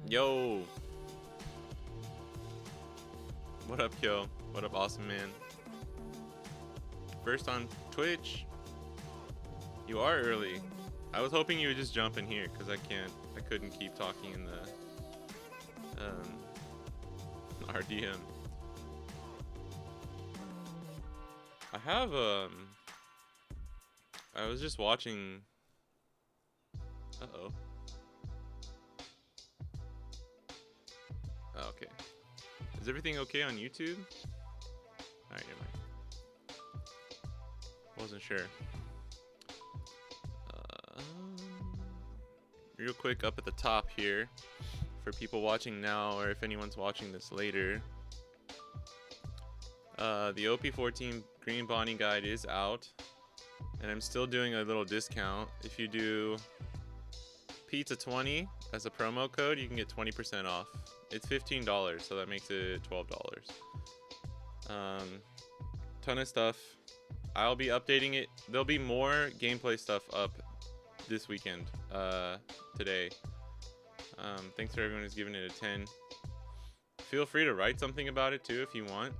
Yo, what up, Kyo? What up, awesome man? First on Twitch. You are early. I was hoping you would just jump in here because I couldn't keep talking in the RDM. I have I was just watching. Uh-oh. Oh, okay. Is everything okay on YouTube? Alright, never mind. Wasn't sure. Real quick, up at the top here, for people watching now, or if anyone's watching this later, the OP14 Green Bonnie Guide is out, and I'm still doing a little discount. If you do Pizza20 as a promo code, you can get 20% off. It's $15, so that makes it $12. Ton of stuff. I'll be updating it. There'll be more gameplay stuff up this weekend, today. Thanks for everyone who's given it a 10. Feel free to write something about it too if you want.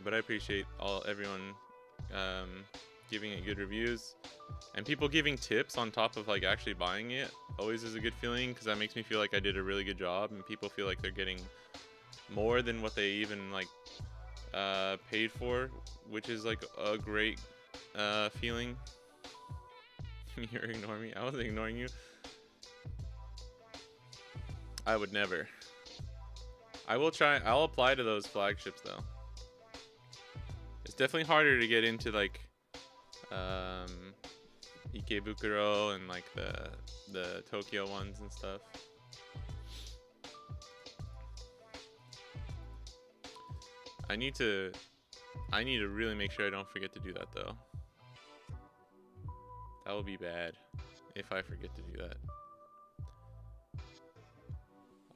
But I appreciate everyone giving it good reviews. And people giving tips on top of like actually buying it always is a good feeling, because that makes me feel like I did a really good job, and people feel like they're getting more than what they even like paid for, which is like a great feeling. You're ignoring me? I wasn't ignoring you. I would never. I will try. I'll apply to those flagships though. It's definitely harder to get into like Ikebukuro and like the Tokyo ones and stuff. I need to really make sure I don't forget to do that though. That will be bad if I forget to do that.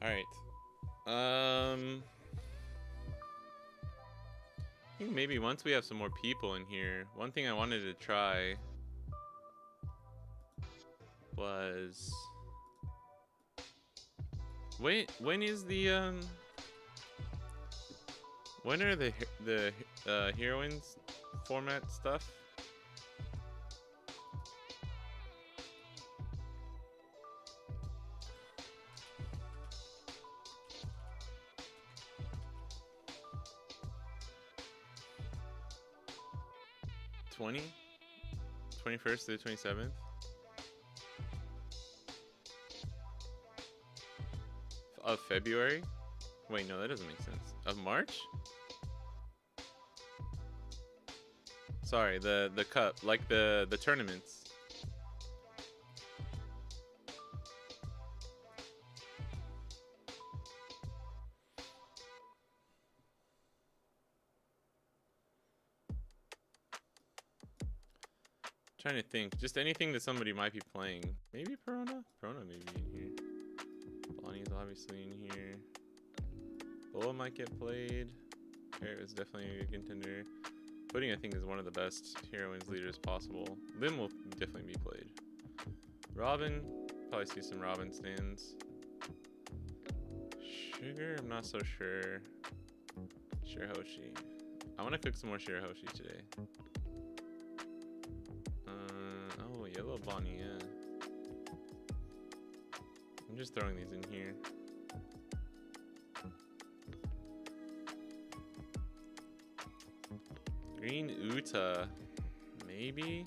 Alright. I think maybe once we have some more people in here, one thing I wanted to try was when is the when are the Heroines format stuff? The 21st to the 27th. Of February? Wait, no, that doesn't make sense. Of March? Sorry, the cup, like the tournaments. Trying to think, just anything that somebody might be playing. Maybe Perona? Perona may be in here. Bonnie's obviously in here. Boa might get played. Barrett is definitely a good contender. Pudding, I think, is one of the best Heroines leaders possible. Lim will definitely be played. Robin, probably see some Robin stands. Sugar, I'm not so sure. Shirahoshi. I want to cook some more Shirahoshi today. Oh, yellow Bonnie, yeah. I'm just throwing these in here. Green Uta, maybe?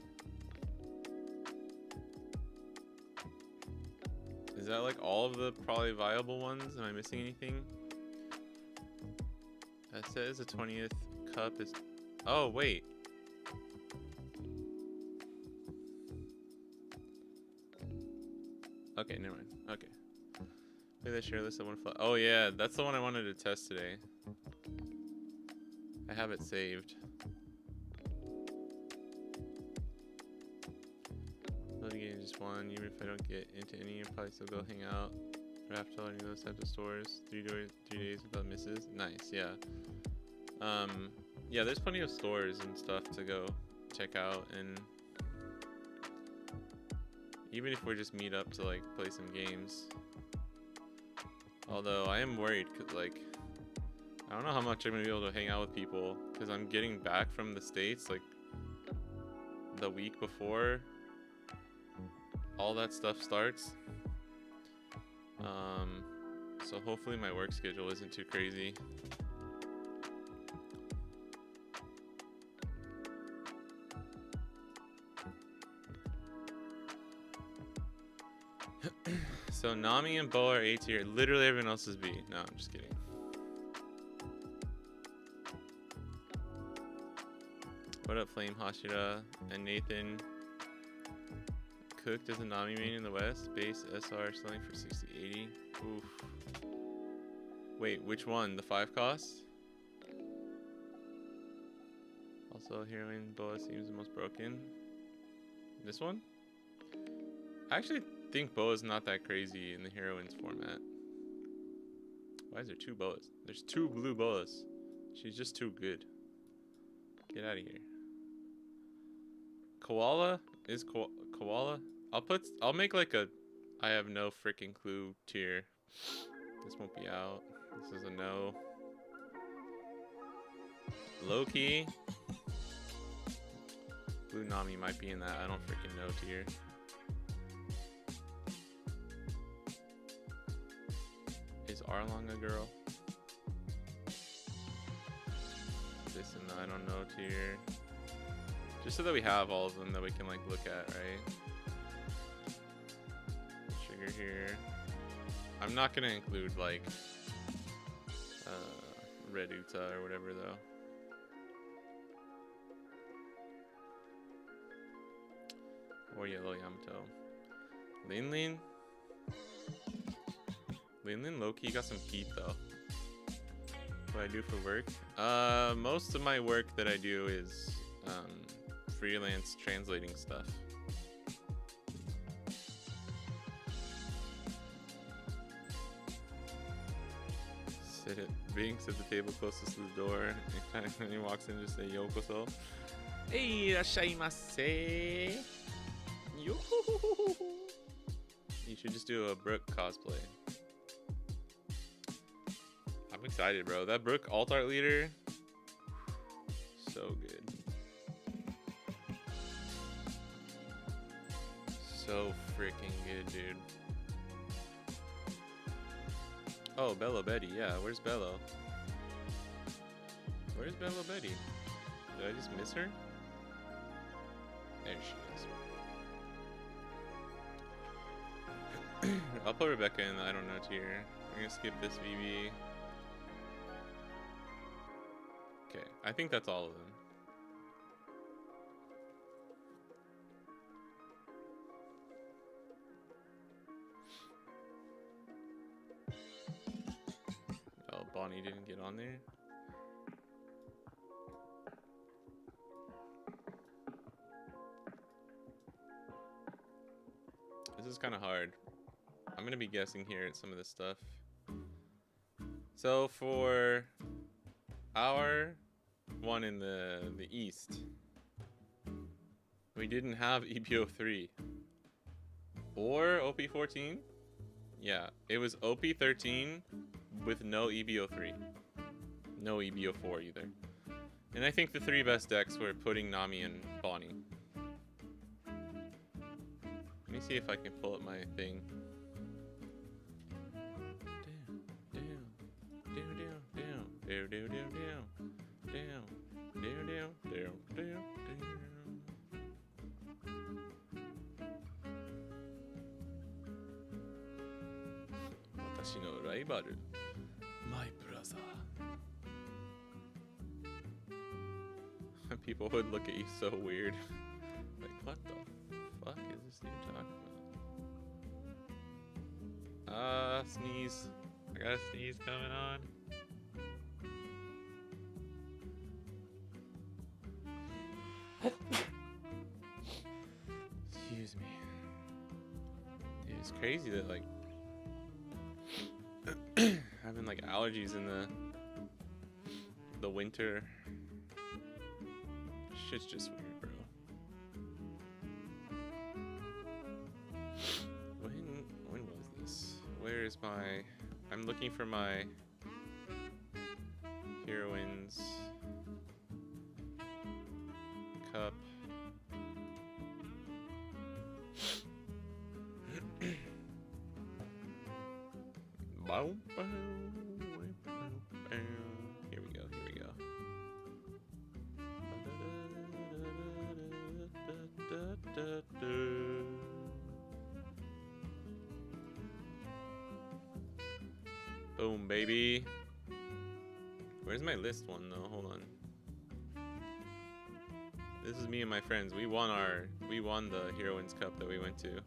Is that like all of the probably viable ones? Am I missing anything? That says the 20th cup is... Oh, wait. Okay, never mind. Okay. Maybe they share this at one flag. Oh yeah, that's the one I wanted to test today. I have it saved. Litigating just one, even if I don't get into any, I'll probably still go hang out. Or after learning those types of stores. 3 days without misses. Nice, yeah. Yeah, there's plenty of stores and stuff to go check out, and even if we just meet up to like play some games, Although I am worried, cause like I don't know how much I'm gonna be able to hang out with people, because I'm getting back from the States like the week before all that stuff starts. So hopefully my work schedule isn't too crazy. So Nami and Bo are A tier. Literally everyone else is B. No, I'm just kidding. What up, Flame Hashira and Nathan? Cooked as a Nami main in the West. Base SR selling for 60-80. Oof. Wait, which one? The 5 cost? Also, Heroine Boa seems the most broken. This one? I actually think Boa's not that crazy in the Heroines format. Why is there 2 Boas? There's 2 blue Boas. She's just too good. Get out of here. Koala? Is Koala? I'll make like a I have no freaking clue tier. This won't be out. This is a no. Low key. Blue Nami might be in that I don't freaking know tier. Is Arlong a girl? This and the I don't know tier. Just so that we have all of them that we can like look at, right? Sugar here. I'm not gonna include like Red Uta or whatever though. Or Yellow Yamato. Linlin? Linlin low-key got some heat though. What I do for work? Most of my work that I do is freelance translating stuff. Binks at the table closest to the door. And he walks in, just say yokoso. Hey, irashaimase. Yo. You should just do a Brooke cosplay. I'm excited, bro. That Brooke alt art leader, so good. So freaking good, dude. Oh, Bello Betty. Yeah, where's Bello? Where's Bello Betty? Did I just miss her? There she is. I'll put Rebecca in the I don't know tier. I'm gonna skip this VB. Okay, I think that's all of them. Oh, Bonnie didn't get on there. This is kind of hard. I'm gonna be guessing here at some of this stuff. So for our one in the east, we didn't have EBO3 or OP14. Yeah, it was OP13 with no EBO3, no EBO4 either. And I think the 3 best decks were Pudding, Nami, and Bonnie. Let me see if I can pull up my thing. Watashi no rivalu, my brother. People would look at you so weird. Like, what the fuck is this dude talking about? Sneeze. I got a sneeze coming on. Excuse me. Dude, it's crazy that like having like allergies in the winter. Shit's just weird, bro. When was this? Where is my I'm looking for my Heroines cup. Here we go, here we go. Boom, baby. Where's my list one though? Hold on. This is me and my friends. We won the Heroines Cup that we went to.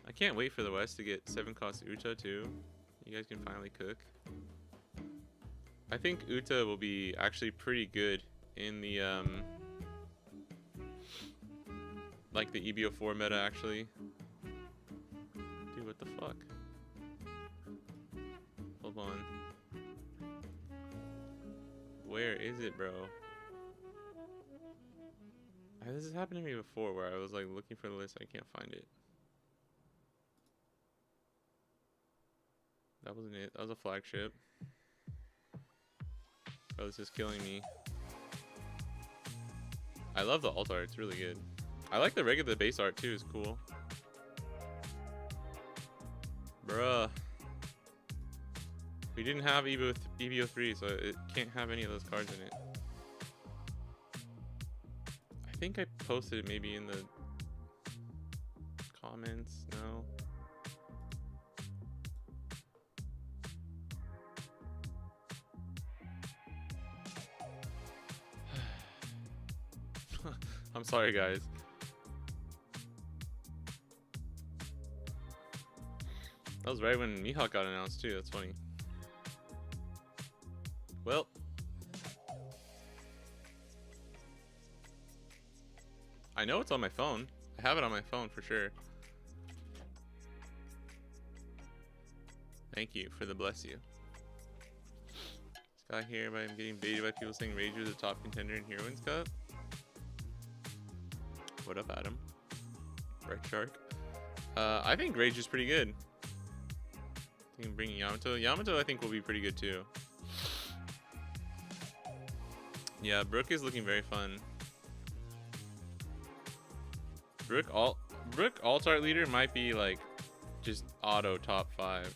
I can't wait for the West to get 7-cost Uta too. You guys can finally cook. I think Uta will be actually pretty good in the like the EBO4 meta actually. Dude, what the fuck? Hold on. Where is it, bro? This has happened to me before where I was like looking for the list, I can't find it. That wasn't it. That was a flagship. Bro, this is killing me. I love the alt art. It's really good. I like the regular base art too. It's cool. Bruh. We didn't have EBO3, so it can't have any of those cards in it. I think I posted it maybe in the comments. No. I'm sorry, guys. That was right when Mihawk got announced too. That's funny. Well, I know it's on my phone. I have it on my phone for sure. Thank you for the bless you. This guy here, but I'm getting baited by people saying Rager is the top contender in Heroines Cup. What up, Adam? Red Shark. I think Rage is pretty good. I think I'm bringing Yamato. Yamato, I think, will be pretty good too. Yeah, Brook is looking very fun. Brook alt art leader might be like just auto top 5.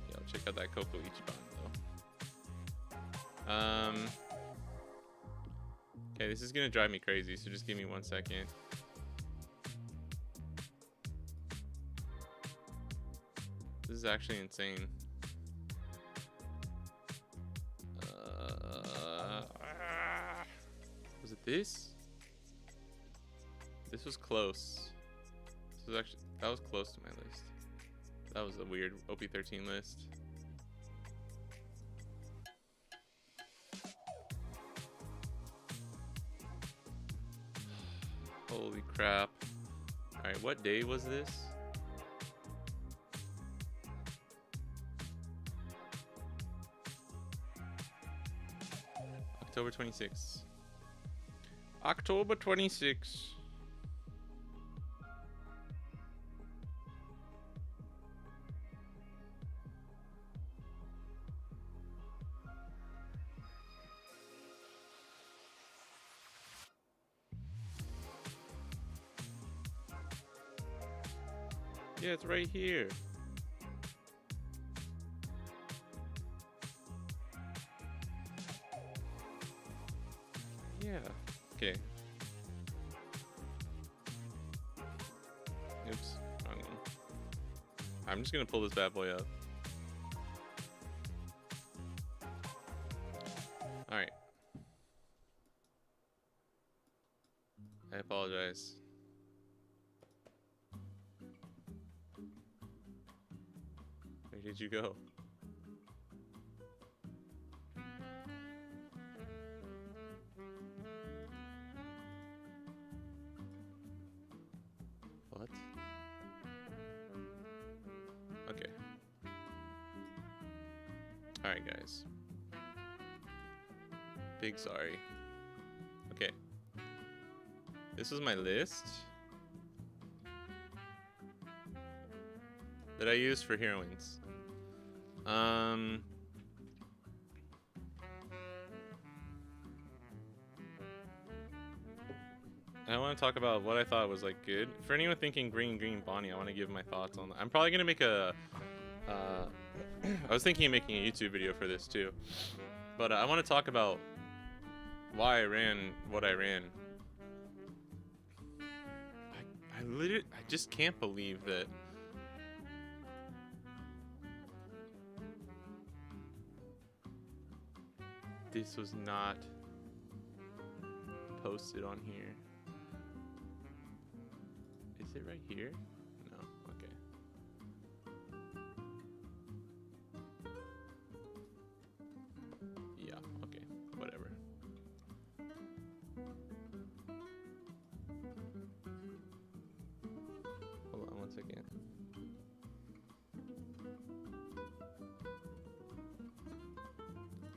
Yo, check out that Coco Ichiban though. Okay, this is gonna drive me crazy, so just give me 1 second. This is actually insane. Was it this? This was close. This was actually, that was close to my list. That was a weird OP13 list. Holy crap. Alright, what day was this? October 26th. October 26th. Yeah, it's right here. Yeah. Okay. Oops. Wrong one. I'm just gonna pull this bad boy up. Alright. I apologize. Where did you go? What? Okay. Alright, guys. Big sorry. Okay. This was my list. that I use for Heroines. I want to talk about what I thought was like good. For anyone thinking green Bonnie, I want to give my thoughts on that. I'm probably gonna make a. I was thinking of making a YouTube video for this too, but I want to talk about why I ran what I ran. I just can't believe that. This was not posted on here. Is it right here? No, okay. Yeah, okay, whatever. Hold on 1 second.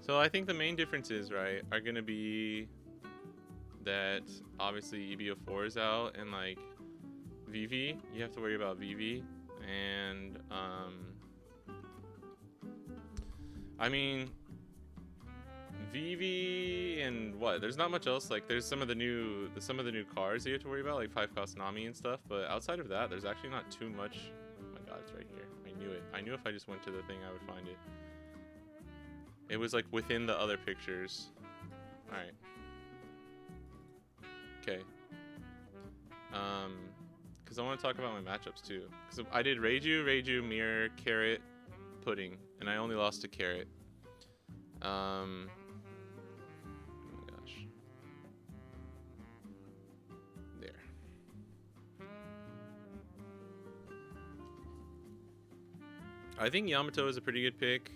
So I think the main differences, right, are gonna be that obviously EBO4 is out, and like VV, you have to worry about VV, and I mean VV and what? There's not much else. Like there's some of the new cars that you have to worry about, like 5-cost Nami and stuff. But outside of that, there's actually not too much. Oh my god, it's right here. I knew it. I knew if I just went to the thing, I would find it. It was like within the other pictures. All right. Okay. Because I want to talk about my matchups too. Because I did Reiju, Mirror, Carrot, Pudding, and I only lost to Carrot. Oh my gosh. There. I think Yamato is a pretty good pick.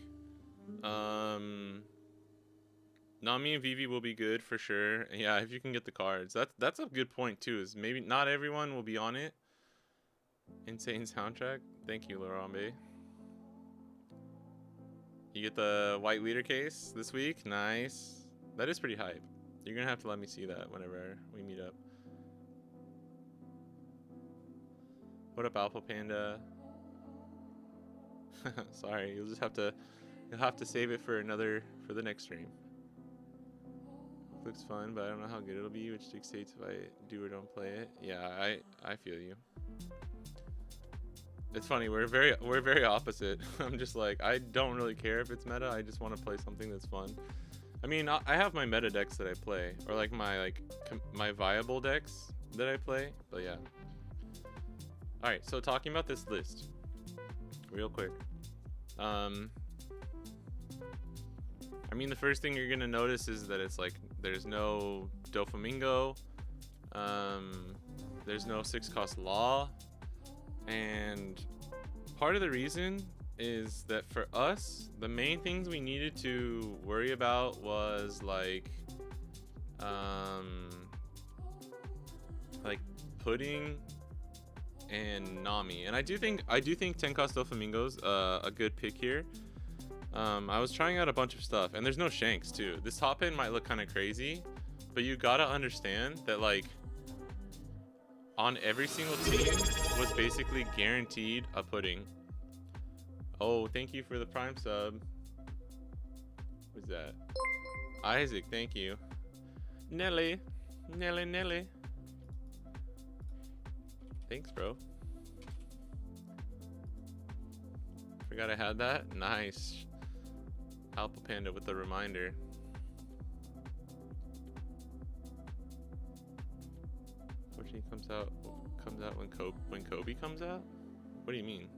Nami and Vivi will be good for sure. Yeah, if you can get the cards. That's a good point too, is maybe not everyone will be on it. Insane soundtrack. Thank you, Larambe. You get the white leader case this week. Nice. That is pretty hype. You're gonna have to let me see that whenever we meet up. What up, Alpha Panda? Sorry, you'll have to save it for the next stream. Looks fun, but I don't know how good it'll be, which dictates if I do or don't play it. Yeah, I feel you. It's funny, we're very opposite. I'm just like, I don't really care if it's meta. I just want to play something that's fun. I mean, I have my meta decks that I play, or like my viable decks that I play. But yeah. All right, so talking about this list, real quick. I mean, the first thing you're gonna notice is that it's like there's no Doflamingo, there's no 6-cost Law, and part of the reason is that for us, the main things we needed to worry about was like Pudding and Nami, and I do think 10-cost Doflamingo's a good pick here. I was trying out a bunch of stuff, and there's no Shanks too. This top end might look kind of crazy, but you gotta understand that like on every single team was basically guaranteed a Pudding. Oh, thank you for the Prime sub. Who's that? Isaac, thank you. Nelly. Thanks, bro. Forgot I had that. Nice. Alpha Panda with the reminder. Fortunately, comes out when Kobe comes out. What do you mean?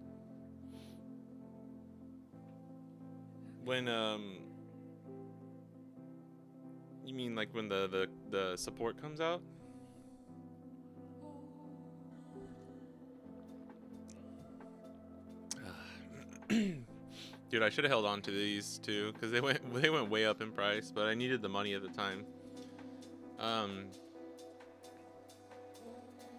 When you mean like when the support comes out? Dude, I should have held on to these too, because they went way up in price, but I needed the money at the time.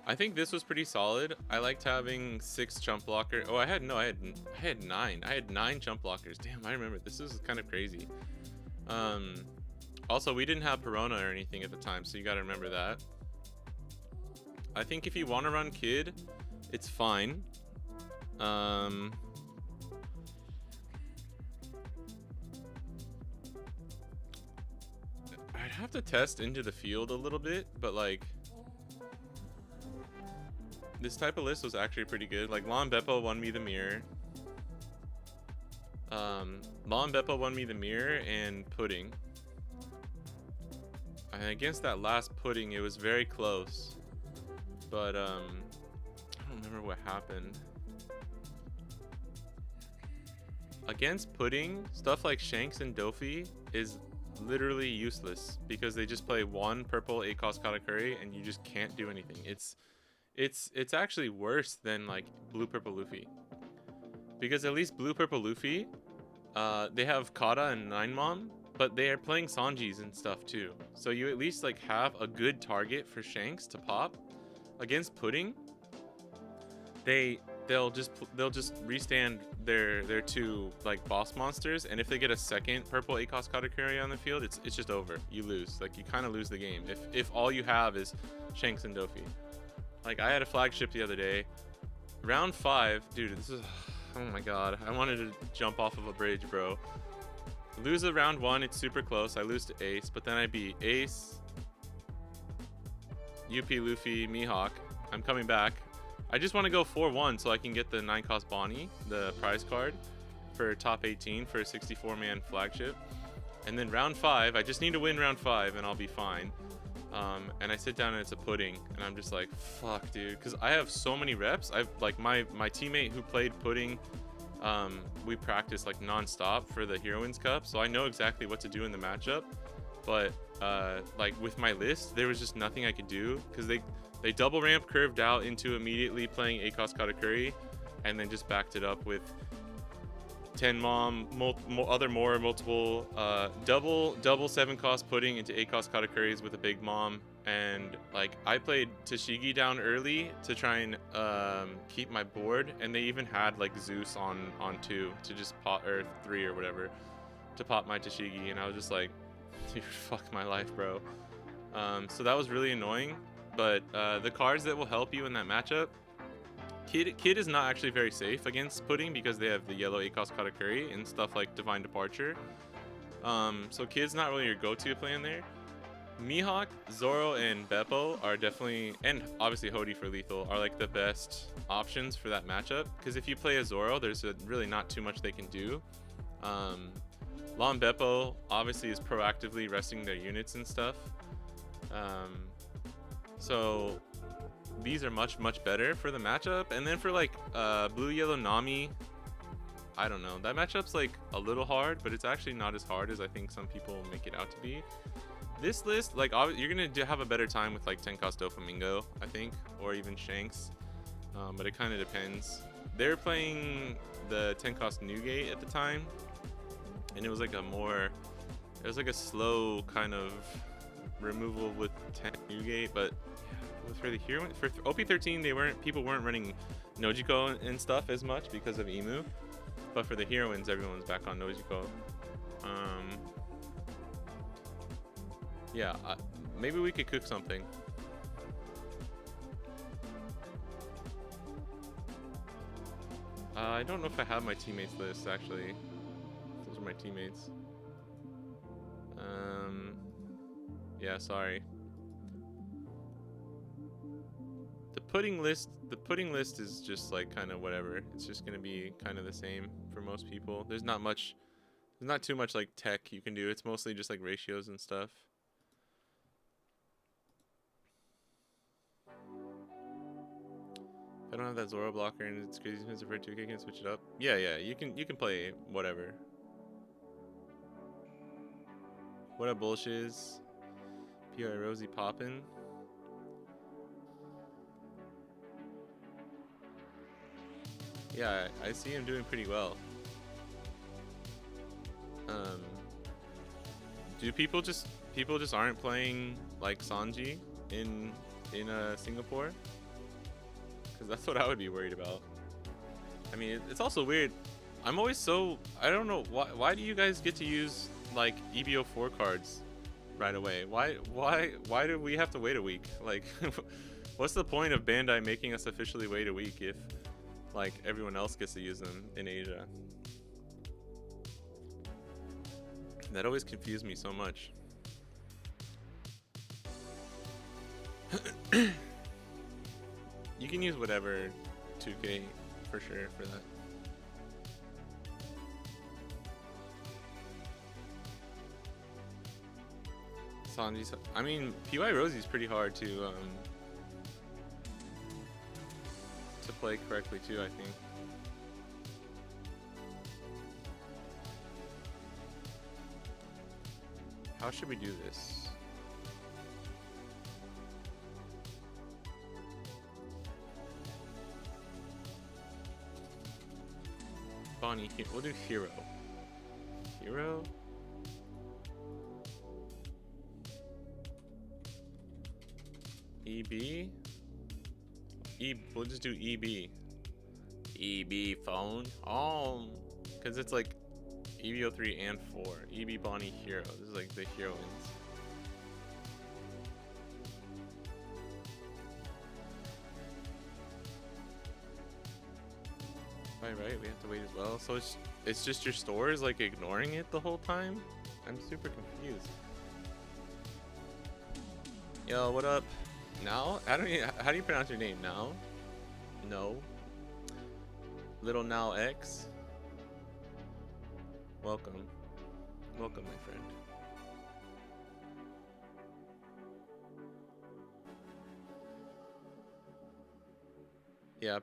I think this was pretty solid. I liked having 6 chump blocker. Oh, I had 9. I had 9 chump blockers. Damn, I remember. This is kind of crazy. Also, we didn't have Perona or anything at the time, so you got to remember that. I think if you want to run Kid, it's fine. Um, I'd have to test into the field a little bit, but like this type of list was actually pretty good. Like Lon Beppo won me the mirror. Lon Beppo won me the mirror and pudding. And against that last pudding, it was very close. But I don't remember what happened. Against pudding, stuff like Shanks and Dofi is literally useless because they just play one purple 8-cost Katakuri and you just can't do anything. It's actually worse than like blue purple Luffy. Because at least blue purple Luffy, they have Kata and Nine Mom, but they are playing Sanjis and stuff too. So you at least like have a good target for Shanks to pop. Against pudding, they'll just restand their two like boss monsters, and if they get a second purple 8-cost Katakuri on the field, it's just over. You lose. Like you kind of lose the game if all you have is Shanks and Dofi. Like I had a flagship the other day, round 5, dude. This is oh my god. I wanted to jump off of a bridge, bro. Lose a round 1, it's super close. I lose to Ace, but then I beat Ace, UP Luffy, Mihawk. I'm coming back. I just want to go 4-1 so I can get the 9-cost Bonnie, the prize card for top 18 for a 64-man flagship. And then round 5, I just need to win round 5 and I'll be fine. And I sit down and it's a pudding and I'm just like, fuck, dude, because I have so many reps. I've like my teammate who played pudding, we practiced like non-stop for the Heroines Cup, so I know exactly what to do in the matchup. But like with my list, there was just nothing I could do because they double ramp curved out into immediately playing 8-cost Katakuri, and then just backed it up with 10 mom, multiple double 7-cost pudding into 8-cost Katakuris with a big mom. And like I played Tashigi down early to try and keep my board, and they even had like Zeus on 2 to just pop, or 3 or whatever, to pop my Tashigi, and I was just like, dude, fuck my life, bro. So that was really annoying. But the cards that will help you in that matchup, Kid is not actually very safe against pudding because they have the yellow 8-cost Katakuri and stuff like Divine Departure. So Kid's not really your go-to plan there. Mihawk, Zoro, and Beppo are definitely, and obviously Hody for lethal, are like the best options for that matchup. Because if you play a Zoro, there's really not too much they can do. Lon Beppo obviously is proactively resting their units and stuff. So these are much better for the matchup. And then for like blue yellow Nami, I don't know, that matchup's like a little hard, but it's actually not as hard as I think some people make it out to be. This list, like you're gonna have a better time with like 10-cost Doflamingo, I think, or even Shanks, but it kind of depends. They're playing the 10-cost Newgate at the time, and it was like a slow kind of removal with 10 Newgate. But for the Heroine, for OP13, people weren't running Nojiko and stuff as much because of Emu, but for the Heroines, everyone's back on Nojiko. Yeah, maybe we could cook something. I don't know if I have my teammates list actually. Those are my teammates. Yeah, sorry. The pudding list is just like kind of whatever. It's just gonna be kind of the same for most people. There's not too much like tech you can do. It's mostly just like ratios and stuff. If I don't have that Zoro blocker and it's crazy expensive for 2K, can switch it up. Yeah, you can play whatever. What up, bullshiz? P.I. Rosie poppin'. Yeah, I see him doing pretty well. Do people just aren't playing like Sanji in Singapore? Because that's what I would be worried about. I mean, it's also weird. I'm always so, I don't know why do you guys get to use like EBO4 cards right away? Why do we have to wait a week? Like, what's the point of Bandai making us officially wait a week like everyone else gets to use them in Asia. That always confused me so much. You can use whatever 2K for sure for that. Sanji's, I mean, PY Rosie's pretty hard to play correctly too, I think. How should we do this? Bonnie, we'll do hero. Hero? EB? We'll just do EB. EB phone? Oh, because it's like EB03 and 4. EB Bonnie Hero. This is like the heroines. Right, we have to wait as well. So it's just your stores like ignoring it the whole time? I'm super confused. Yo, what up? Now? How do you pronounce your name? Now? No. Little Now X. Welcome. Welcome, my friend. Yeah.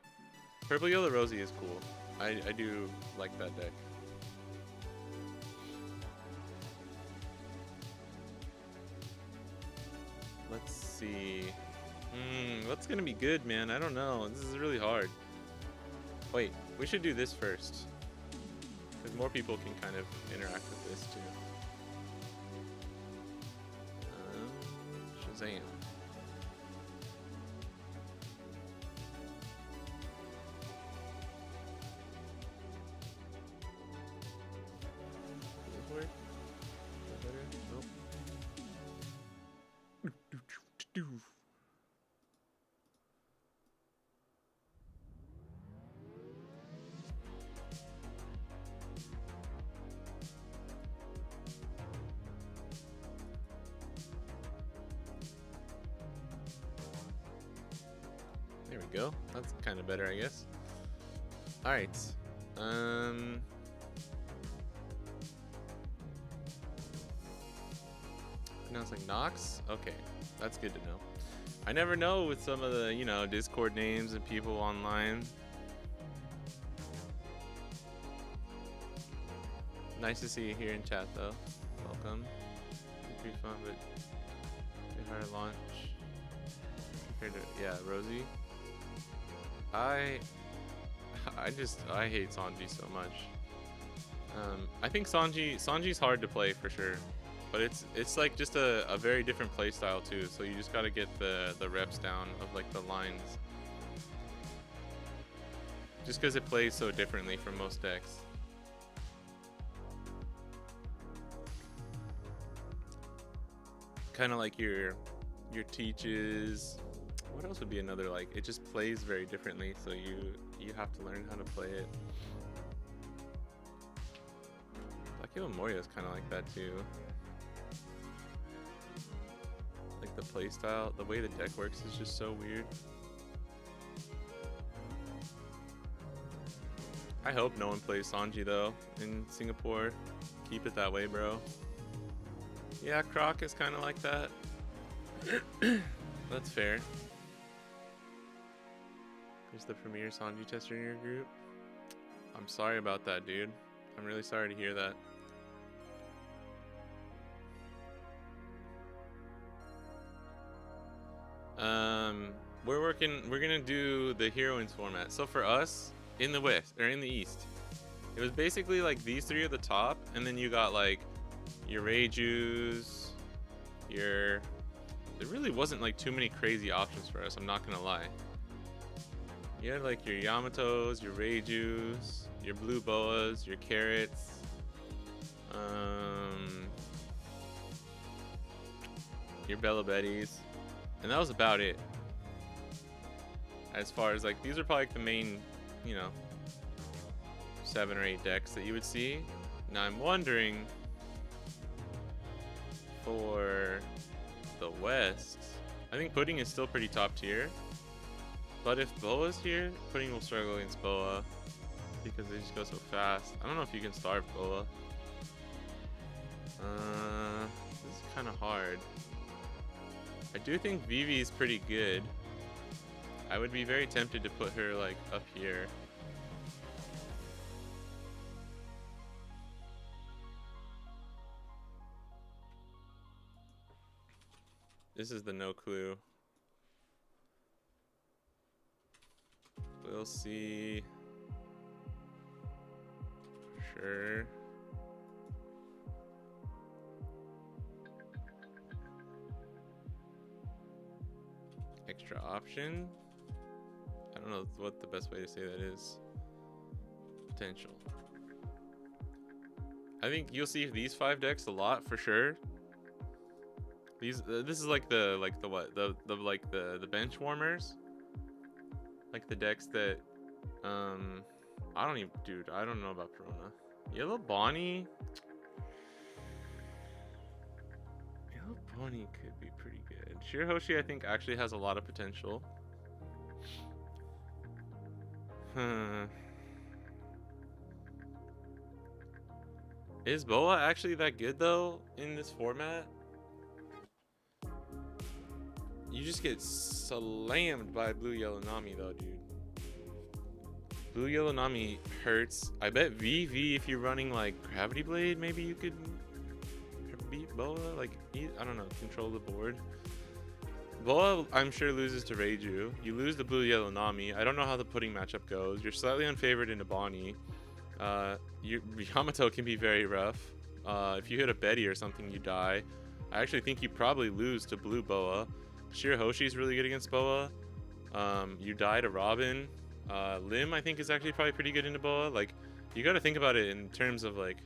Purple Yellow Rosie is cool. I do like that deck. Let's see. What's gonna be good, man? I don't know. This is really hard. Wait, we should do this first. Because more people can kind of interact with this too. Shazam. Does this work? Is that better? Nope. There we go. That's kind of better, I guess. All right. Pronounce like Nox? Okay, that's good to know. I never know with some of the, you know, Discord names and people online. Nice to see you here in chat, though. Welcome. Pretty fun, but a hard launch compared to, yeah, Rosie. I hate Sanji so much. I think Sanji's hard to play for sure, but it's like just a very different play style too. So you just gotta get the reps down of like the lines, just because it plays so differently from most decks. Kind of like your teaches. What else would be another, like, it just plays very differently, so you have to learn how to play it. Black Moria is kind of like that too. Like the play style, the way the deck works is just so weird. I hope no one plays Sanji though in Singapore. Keep it that way, bro. Yeah, Croc is kind of like that. That's fair. There's the premier Sanji tester in your group. I'm sorry about that, dude. I'm really sorry to hear that. We're gonna do the Heroines format. So for us, in the West, or in the East, it was basically like these three at the top, and then you got like your Reijus, there really wasn't like too many crazy options for us, I'm not gonna lie. You had like your Yamatos, your Reijus, your Blue Boas, your Carrots, your Bella Bettys, and that was about it. As far as like, these are probably like the you know, 7 or 8 decks that you would see. Now I'm wondering for the West, I think Pudding is still pretty top tier. But if Boa's here, Pudding will struggle against Boa because they just go so fast. I don't know if you can starve Boa. This is kind of hard. I do think Vivi is pretty good. I would be very tempted to put her like up here. This is the no clue. We'll see. For sure. Extra option. I don't know what the best way to say that is. Potential. I think you'll see these 5 decks a lot for sure. These this is like the bench warmers. Like the decks that I don't know about Perona. Yellow Bonnie. Yellow Bonnie could be pretty good. Shirahoshi I think actually has a lot of potential. Is Boa actually that good though in this format? You just get slammed by Blue Yellow Nami though, dude. Blue Yellow Nami hurts. I bet VV, if you're running like Gravity Blade, maybe you could beat Boa. Like, I don't know, control the board. Boa, I'm sure, loses to Reiju. You lose the Blue Yellow Nami. I don't know how the Pudding matchup goes. You're slightly unfavored into Bonnie. Yamato can be very rough. If you hit a Betty or something, you die. I actually think you probably lose to Blue Boa. Shirahoshi's really good against Boa. You die to Robin. Lim, I think, is actually probably pretty good into Boa. Like, you got to think about it in terms of like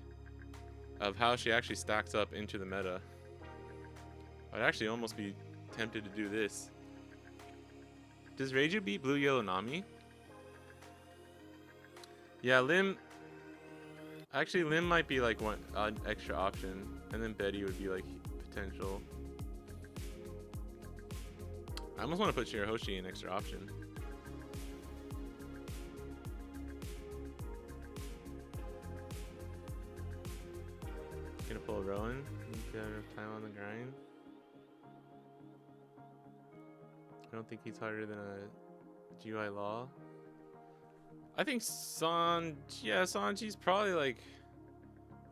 of how she actually stacks up into the meta. I'd actually almost be tempted to do this. Does Reiju beat Blue Yellow Nami? Yeah, Lim. Actually, Lim might be like one extra option, and then Betty would be like potential. I almost want to put Shirahoshi in extra option. Gonna pull a Rowan. Got enough time on the grind. I don't think he's harder than a GUI Law. I think Sanji's probably like,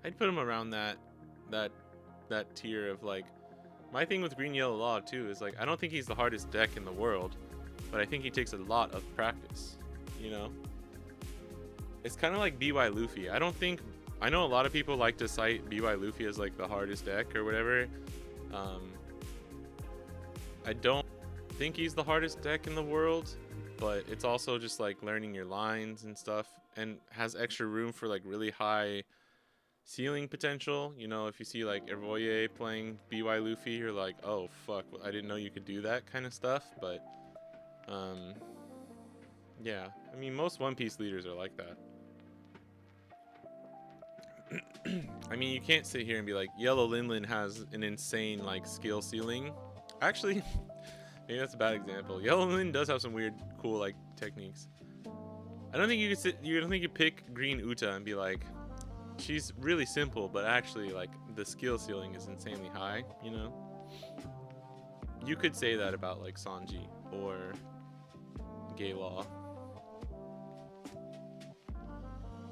I'd put him around that tier of like. My thing with Green Yellow Law too is like, I don't think he's the hardest deck in the world, but I think he takes a lot of practice, you know? It's kind of like BY Luffy. I know a lot of people like to cite BY Luffy as like the hardest deck or whatever. I don't think he's the hardest deck in the world, but it's also just like learning your lines and stuff, and has extra room for like really high ceiling potential. You know, if you see like Evoye playing BY Luffy, you're like, oh fuck, I didn't know you could do that kind of stuff. But yeah, I mean, most One Piece leaders are like that. I mean, you can't sit here and be like, Yellow Linlin has an insane like skill ceiling. Actually, maybe that's a bad example. Yellow Linlin does have some weird, cool like techniques. I don't think you could you don't think you pick Green Uta and be like, she's really simple, but actually like the skill ceiling is insanely high, you know? You could say that about like Sanji or Gay Law.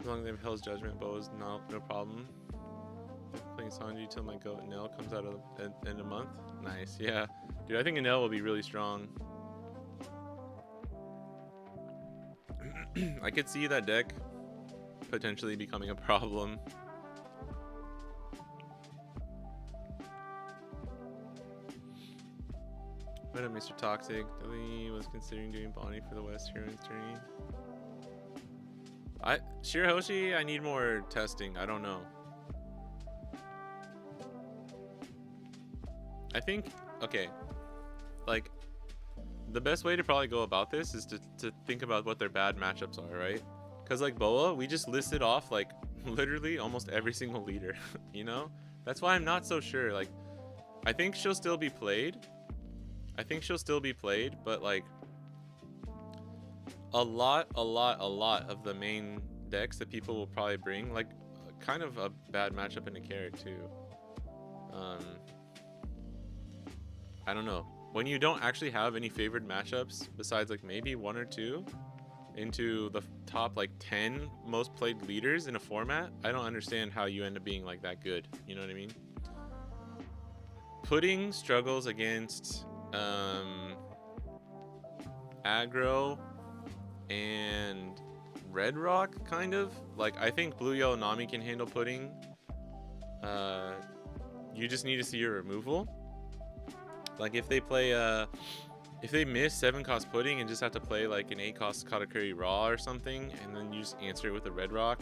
As long as they have Hell's Judgment, Bo's no problem. Playing Sanji till my goat Nell comes out of the end of the month. Nice, yeah. Dude, I think Nell will be really strong. I could see that deck potentially becoming a problem. What up, Mr. Toxic? Dilly was considering doing Bonnie for the West Heroines tourney. Shirahoshi, I need more testing. I don't know. I think, okay, like, the best way to probably go about this is to think about what their bad matchups are, right? Because like Boa, we just listed off like literally almost every single leader, you know? That's why I'm not so sure. Like, I think she'll still be played. But like a lot of the main decks that people will probably bring, like kind of a bad matchup in a carrot too. I don't know. When you don't actually have any favored matchups besides like maybe one or two into the top like 10 most played leaders in a format, I don't understand how you end up being like that good. You know what I mean? Pudding struggles against aggro and red rock, kind of. Like, I think blue yellow Nami can handle Pudding. You just need to see your removal. Like, if they play if they miss 7 cost Pudding and just have to play like an 8 cost Katakuri Raw or something, and then you just answer it with a red rock,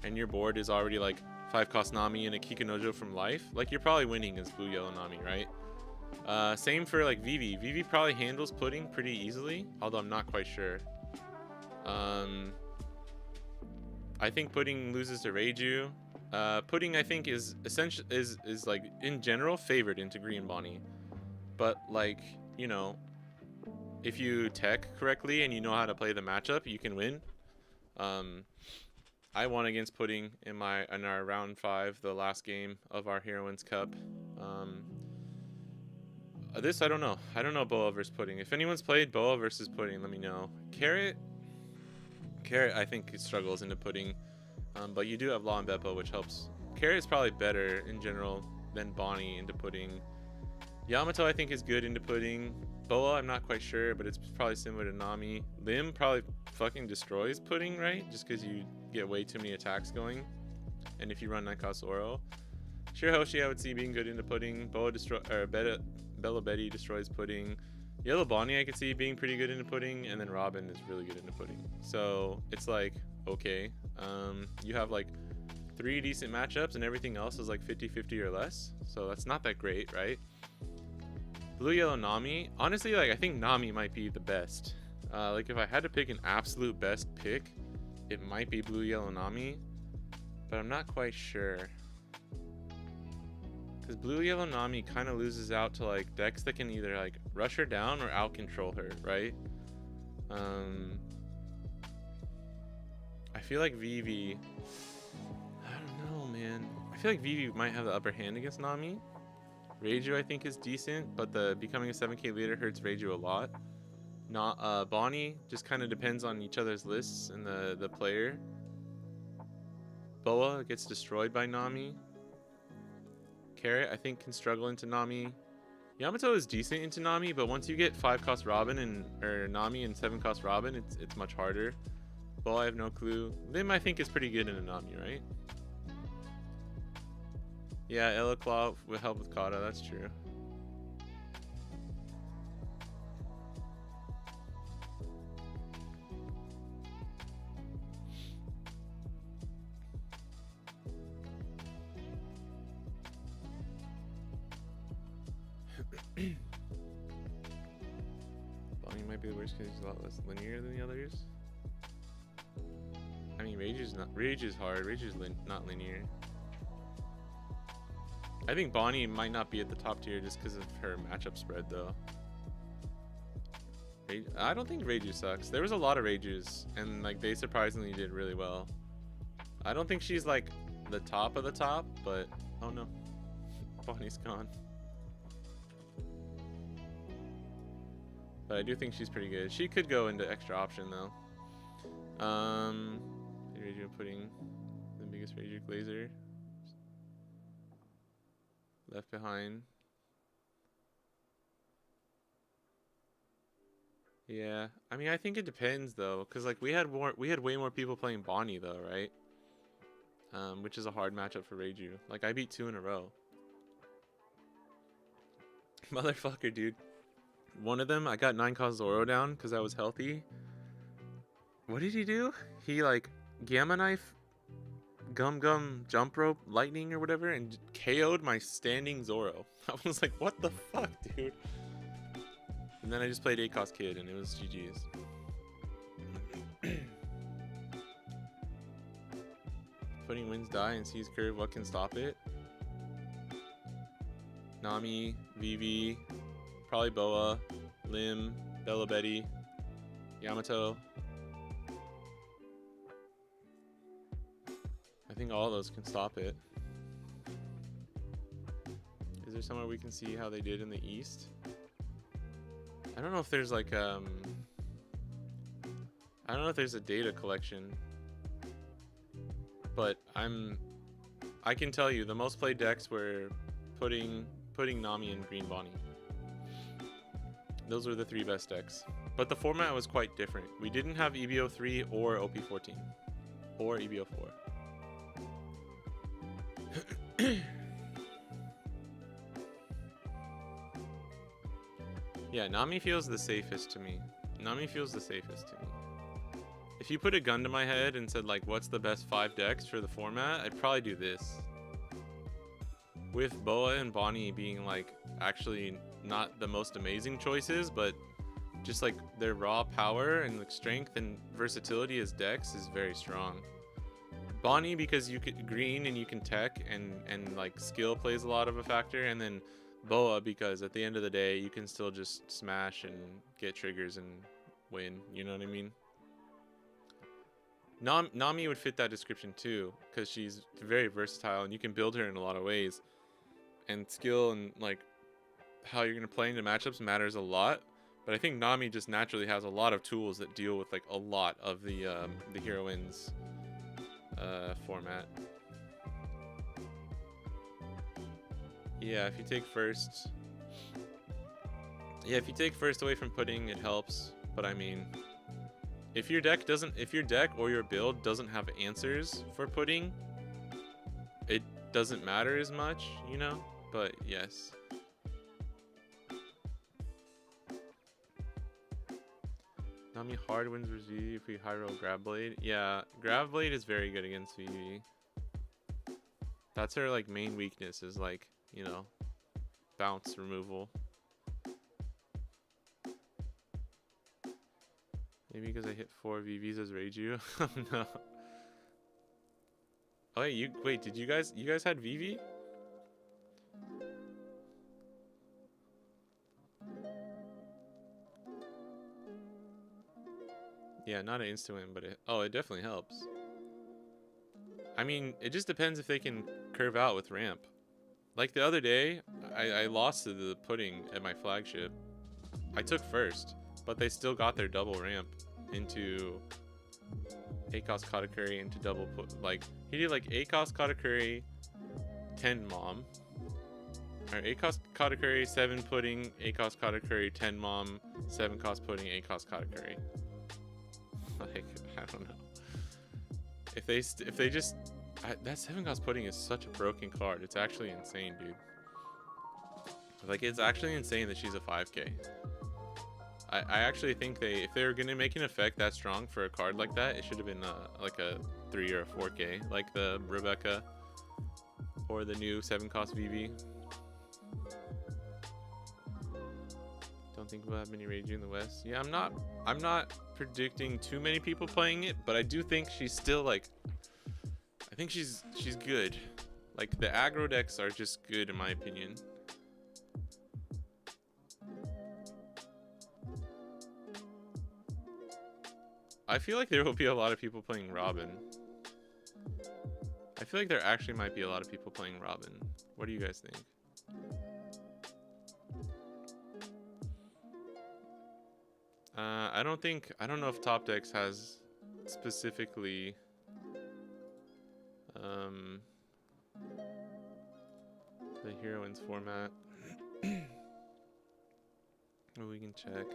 and your board is already like 5 cost Nami and a Kikanojo from life, like you're probably winning against blue yellow Nami, right? Same for like Vivi. Vivi probably handles Pudding pretty easily, although I'm not quite sure. I think Pudding loses to Reiju. Pudding I think is essentially is like in general favored into Green Bonnie, but like, you know, if you tech correctly and you know how to play the matchup, you can win. I won against Pudding in our round 5, the last game of our Heroines Cup. This I don't know. I don't know Boa versus Pudding. If anyone's played Boa versus Pudding, let me know. Carrot I think it struggles into Pudding, but you do have Law and Beppo, which helps. Carrot is probably better in general than Bonnie into Pudding. Yamato I think is good into Pudding. Boa I'm not quite sure, but it's probably similar to Nami. Lim probably fucking destroys Pudding, right? Just because you get way too many attacks going, and if you run 9 cost Oro. Shirahoshi I would see being good into Pudding. Boa Bella Betty destroys Pudding. Yellow Bonnie I could see being pretty good into Pudding, and then Robin is really good into Pudding. So it's like, okay, you have like 3 decent matchups and everything else is like 50-50 or less, so that's not that great, right? Blue yellow Nami, honestly, like I think Nami might be the best. Like if I had to pick an absolute best pick, it might be blue yellow Nami, but I'm not quite sure. Because blue yellow Nami kind of loses out to like decks that can either like rush her down or out control her, right? I feel like Vivi, I don't know, man. I feel like Vivi might have the upper hand against Nami. Reiju I think is decent, but the becoming a 7k leader hurts Reiju a lot. Not Bonnie just kind of depends on each other's lists and the player. Boa gets destroyed by Nami. Carrot I think can struggle into Nami. Yamato is decent into Nami, but once you get 5 cost Robin or Nami and 7 cost Robin, it's much harder. Boa I have no clue. Lim I think is pretty good into Nami, right? Yeah, Ella Claw will help with Kata, that's true. Bonnie might be the worst because he's a lot less linear than the others. I mean, Reiju's hard. Reiju's not linear. I think Bonnie might not be at the top tier just because of her matchup spread, though. I don't think Reiju sucks. There was a lot of Reijus, and like they surprisingly did really well. I don't think she's like the top of the top, but oh no, Bonnie's gone. But I do think she's pretty good. She could go into extra option though. Reiju putting the biggest Reiju Glazer. Left behind. Yeah, I mean, I think it depends though, cause like we had way more people playing Bonnie though, right? Which is a hard matchup for Reiju. Like I beat 2 in a row. Motherfucker, dude. One of them, I got 9 cost Zoro down because I was healthy. What did he do? He like Gamma Knife, Gum Jump Rope, Lightning or whatever, and KO'd my standing Zoro. I was like, what the fuck, dude? And then I just played 8 cost Kid and it was GG's. Putting wins die and sees curve. What can stop it? Nami, Vivi, probably Boa, Lim, Bella Betty, Yamato. I think all of those can stop it. Is there somewhere we can see how they did in the East? I don't know if there's like I don't know if there's a data collection, but I can tell you the most played decks were putting Nami and Green Bonnie. Those were the 3 best decks. But the format was quite different. We didn't have EBO 3 or OP14 or EBO 4. Yeah, Nami feels the safest to me. Nami feels the safest to me. If you put a gun to my head and said, like, what's the best 5 decks for the format, I'd probably do this. With Boa and Bonnie being, like, actually not the most amazing choices, but just, like, their raw power and, like, strength and versatility as decks is very strong. Bonnie, because you can green and you can tech and like, skill plays a lot of a factor, and then Boa, because at the end of the day, you can still just smash and get triggers and win, you know what I mean? Nami would fit that description too, because she's very versatile and you can build her in a lot of ways. And skill and like how you're going to play into matchups matters a lot. But I think Nami just naturally has a lot of tools that deal with like a lot of the Heroines format. Yeah, if you take first... Yeah, if you take first away from putting, it helps. But I mean, if your deck or your build doesn't have answers for putting, it doesn't matter as much, you know? But yes. Nami hard wins versus Vivi if we high roll Grab Blade. Yeah, Grab Blade is very good against Vivi. That's her like main weakness, is like, you know, bounce removal. Maybe because I hit 4 VVs as Reiju. Oh no. Oh wait, did you guys had Vivi? Yeah, not an instant win, but it definitely helps. I mean, it just depends if they can curve out with ramp. Like the other day, I lost to the pudding at my flagship. I took first, but they still got their double ramp into ACOS Katakuri into double put. Like, he did like ACOS Katakuri, 10 mom. Or ACOS Katakuri, 7 pudding, ACOS Katakuri, 10 mom, 7 cost pudding, ACOS Katakuri. Like, I don't know. If they just... that 7 cost pudding is such a broken card. It's actually insane, dude. Like, it's actually insane that she's a 5k. I actually think if they were going to make an effect that strong for a card like that, it should have been like a 3 or a 4k. Like the Rebecca or the new 7 cost VV. Don't think we'll have many Reiju in the West. Yeah, I'm not predicting too many people playing it, but I do think she's still like... I think she's good. Like, the aggro decks are just good in my opinion. I feel like there will be a lot of people playing Robin. I feel like there actually might be a lot of people playing Robin. What do you guys think? I don't know if Top Decks has specifically the Heroines format. Well, we can check.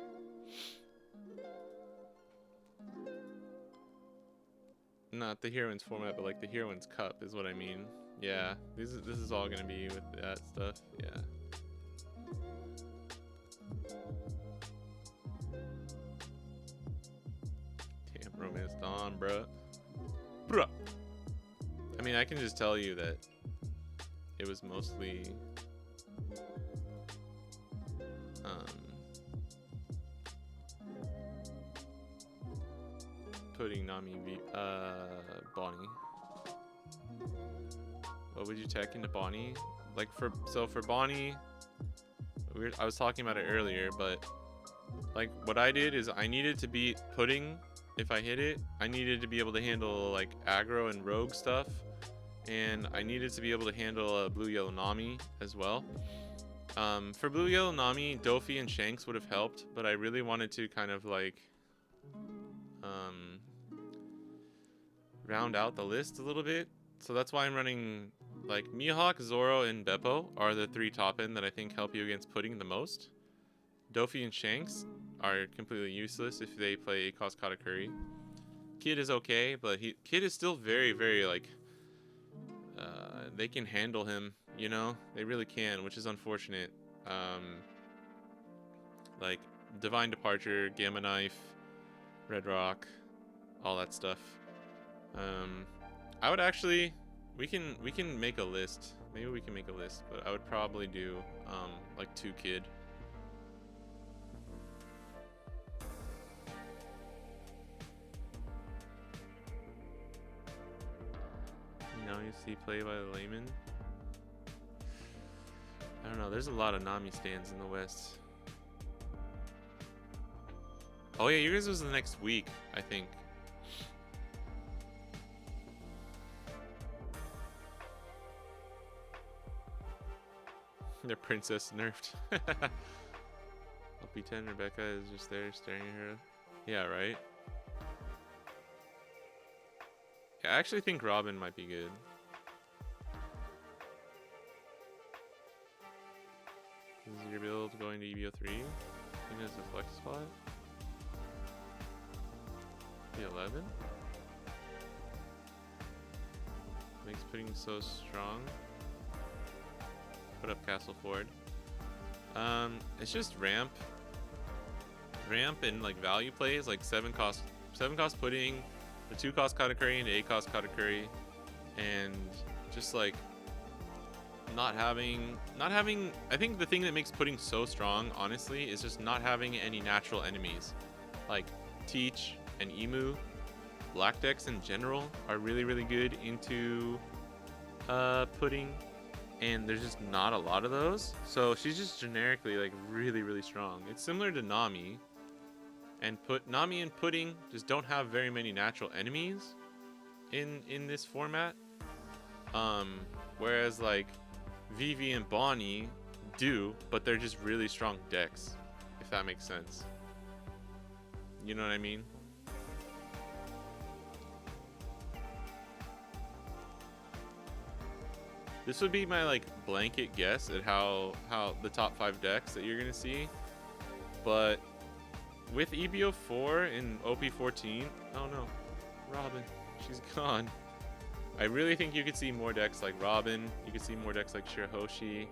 Not the Heroines format, but like the Heroines Cup is what I mean. Yeah, this is all gonna be with that stuff. Yeah. Damn, Romance Dawn, bruh. I mean, I can just tell you that it was mostly putting Nami Bonnie. What would you tech into Bonnie? Like for Bonnie, I was talking about it earlier, but like what I did is I needed to beat Pudding. If I hit it, I needed to be able to handle like aggro and rogue stuff, and I needed to be able to handle a blue yellow Nami as well. For blue yellow Nami, Dofi and Shanks would have helped, but I really wanted to kind of like round out the list a little bit. So that's why I'm running like Mihawk, Zoro, and Beppo are the 3 top end that I think help you against Pudding the most. Dofi and Shanks are completely useless if they play Akos Katakuri. Kid is okay, but Kid is still very, very like they can handle him, you know? They really can, which is unfortunate. Like Divine Departure, Gamma Knife, Red Rock, all that stuff. I would actually we can make a list. Maybe we can make a list, but I would probably do like 2 Kid. You know, you see play by the layman. I don't know, there's a lot of Nami stands in the West. Oh yeah, yours was the next week, I think. Their princess nerfed. LP10 Rebecca is just there staring at her. Yeah, right? Yeah, I actually think Robin might be good. Is your build going to EBO 3? I think it's a flex spot. The 11? Makes Pudding so strong. Put up Castle Ford. It's just ramp and like value plays, like 7 cost Pudding, the 2 cost Katakuri and 8 cost Katakuri, and just like not having I think the thing that makes Pudding so strong, honestly, is just not having any natural enemies. Like Teach and Emu, Black decks in general are really, really good into Pudding, and there's just not a lot of those. So she's just generically like really, really strong. It's similar to Nami, and Nami and Pudding just don't have very many natural enemies in this format. Whereas like Vivi and Bonnie do, but they're just really strong decks, if that makes sense. You know what I mean? This would be my like blanket guess at how the top 5 decks that you're gonna see, but with EBO 4 and OP 14, oh no, Robin, she's gone. I really think you could see more decks like Robin. You could see more decks like Shirahoshi.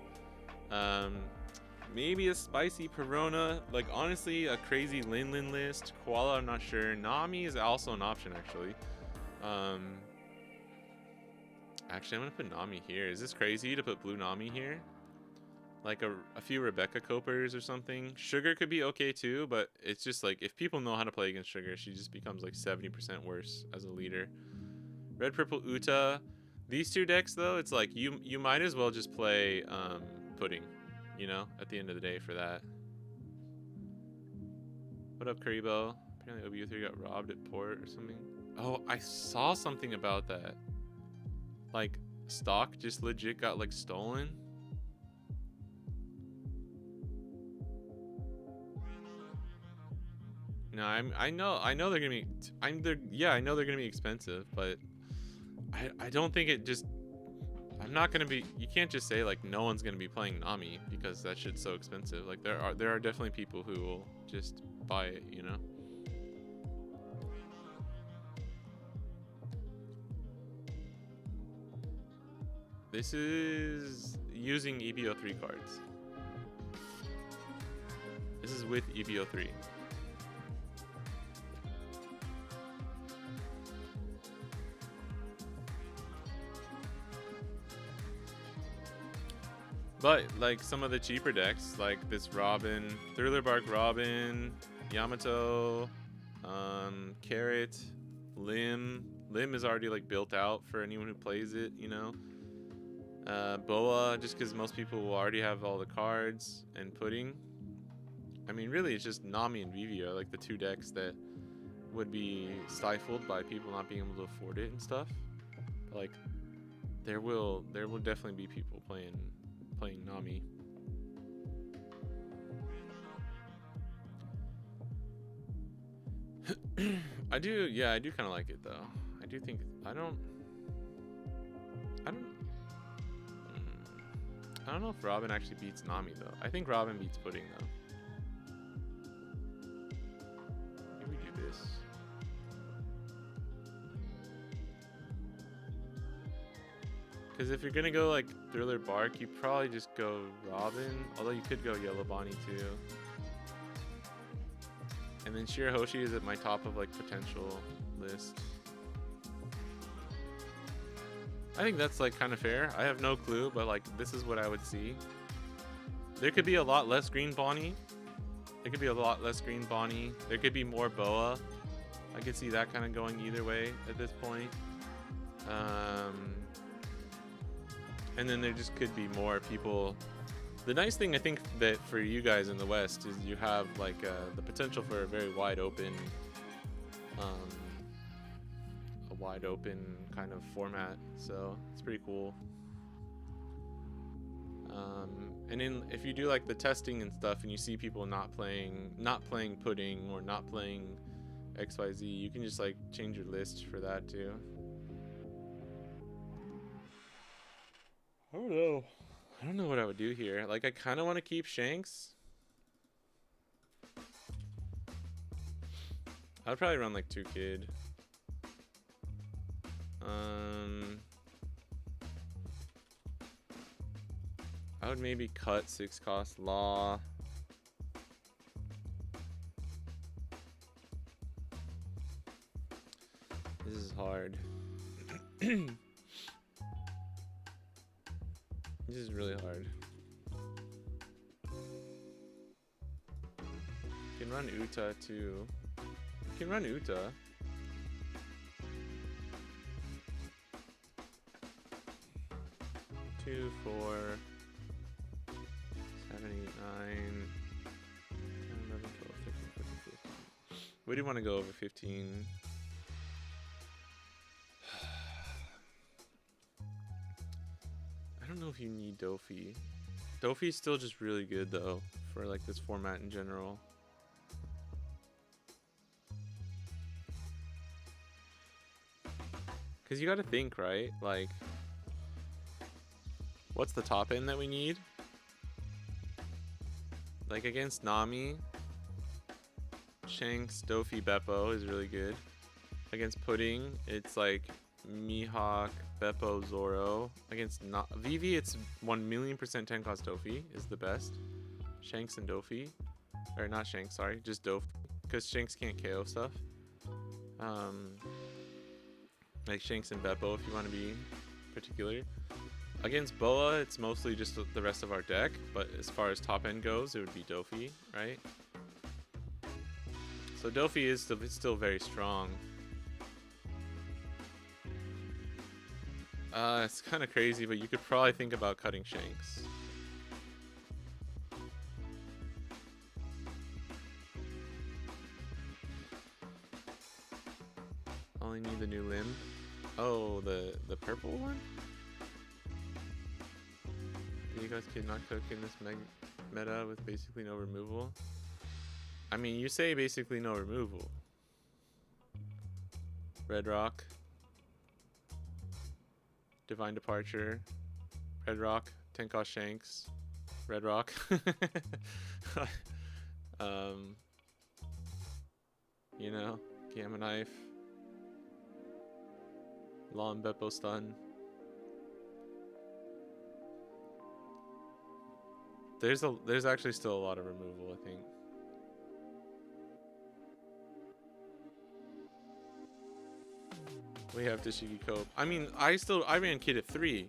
Maybe a spicy Perona. Like honestly, a crazy Lin list. Koala, I'm not sure. Nami is also an option actually. Actually, I'm gonna put Nami here. Is this crazy to put blue Nami here? Like a few Rebecca Copers or something. Sugar could be okay too, but it's just like if people know how to play against Sugar, she just becomes like 70% worse as a leader. Red Purple Uta. These 2 decks though, it's like you might as well just play Pudding, you know, at the end of the day for that. What up, Karibo? Apparently OBU3 got robbed at port or something. Oh, I saw something about that. Like stock just legit got like stolen. No, I know they're gonna be I know they're gonna be expensive, but I don't think it just I'm not gonna be. You can't just say like no one's gonna be playing Nami because that shit's so expensive. Like there are definitely people who will just buy it, you know. This is using EBO3 cards. This is with EBO3. But like some of the cheaper decks, like this Robin, Thriller Bark Robin, Yamato, Carrot, Lim is already like built out for anyone who plays it, you know. Boa, just because most people will already have all the cards, and Pudding. I mean, really, it's just Nami and Vivi are like the two decks that would be stifled by people not being able to afford it and stuff. But, like, there will definitely be people playing Nami. I do kind of like it though. I do think I don't know if Robin actually beats Nami though. I think Robin beats Pudding though. Maybe we do this. Because if you're gonna go like Thriller Bark, you probably just go Robin. Although you could go Yellow Bonnie too. And then Shirahoshi is at my top of like potential list. I think that's like kind of fair. I have no clue, but like this is what I would see. There could be a lot less green Bonnie. There could be more Boa. I could see that kind of going either way at this point. And then there just could be more people. The nice thing I think that for you guys in the West is you have like the potential for a very wide open kind of format, so it's pretty cool. And then if you do like the testing and stuff and you see people not playing Pudding or not playing XYZ, you can just like change your list for that too. I don't know what I would do here. Like, I kind of want to keep Shanks. I'd probably run like 2 Kid. I would maybe cut 6 cost Law. This is hard. This is really hard. You can run Uta too. You can run Uta. Two, 4, 7, 8, 9, 10, 11, 12, 13, 14, 15. We do want to go over 15. I don't know if you need Dofi. Dofi's still just really good though for like this format in general. Cause you gotta think, right? Like, what's the top end that we need? Like against Nami, Shanks, Dofi, Beppo is really good. Against Pudding, it's like Mihawk, Beppo, Zoro. Against Vivi, it's 1,000,000% 10 cost Dofi is the best. Shanks and Dofi. Or not Shanks, sorry, just Dofi. Because Shanks can't KO stuff. Like Shanks and Beppo if you want to be particular. Against Boa, it's mostly just the rest of our deck. But as far as top end goes, it would be Dofi, right? So Dofi is still very strong. It's kind of crazy, but you could probably think about cutting Shanks. Only need the new limb. Oh, the purple one? You guys could not cook in this meta with basically no removal. I mean, you say basically no removal. Red Rock. Divine Departure. Red Rock. 10 cost Shanks. Red Rock. You know, Gamma Knife. Law and Beppo stun. There's actually still a lot of removal, I think. We have Tashigi Cope. I mean, I ran Kid at 3.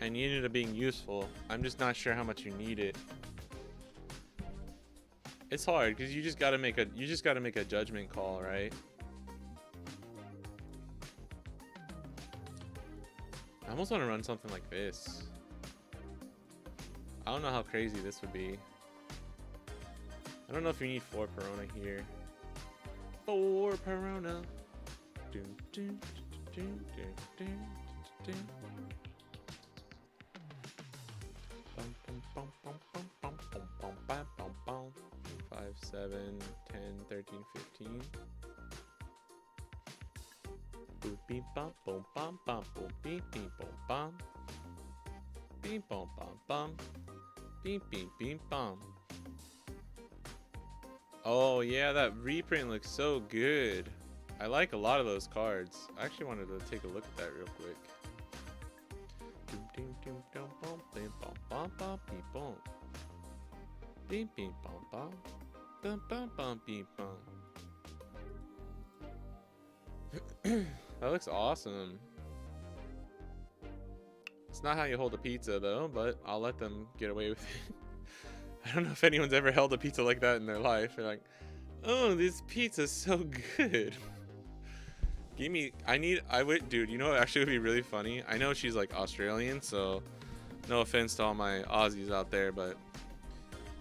And you ended up being useful. I'm just not sure how much you need it. It's hard because you just gotta make a judgment call, right? I almost want to run something like this. I don't know how crazy this would be. I don't know if you need 4 Perona here. 4 Perona. Dun, dun, dun, dun, dun, dun. Bum, bum, bum, bum, bum, bum, bum, bum, bum, bum, bum. 5, 7, 10, 13, 15. Boop beep bum boom bum bum boop beep beep boom bum. Beep bum bum bum. Beep beep beep bum. Oh yeah, that reprint looks so good. I like a lot of those cards. I actually wanted to take a look at that real quick. Beep beep bum bum. Bum bum bum beep bum. That looks awesome. It's not how you hold a pizza though, but I'll let them get away with it. I don't know if anyone's ever held a pizza like that in their life. They're like, oh, this pizza's so good. Give me, I would, dude, you know what actually would be really funny? I know she's like Australian, so no offense to all my Aussies out there, but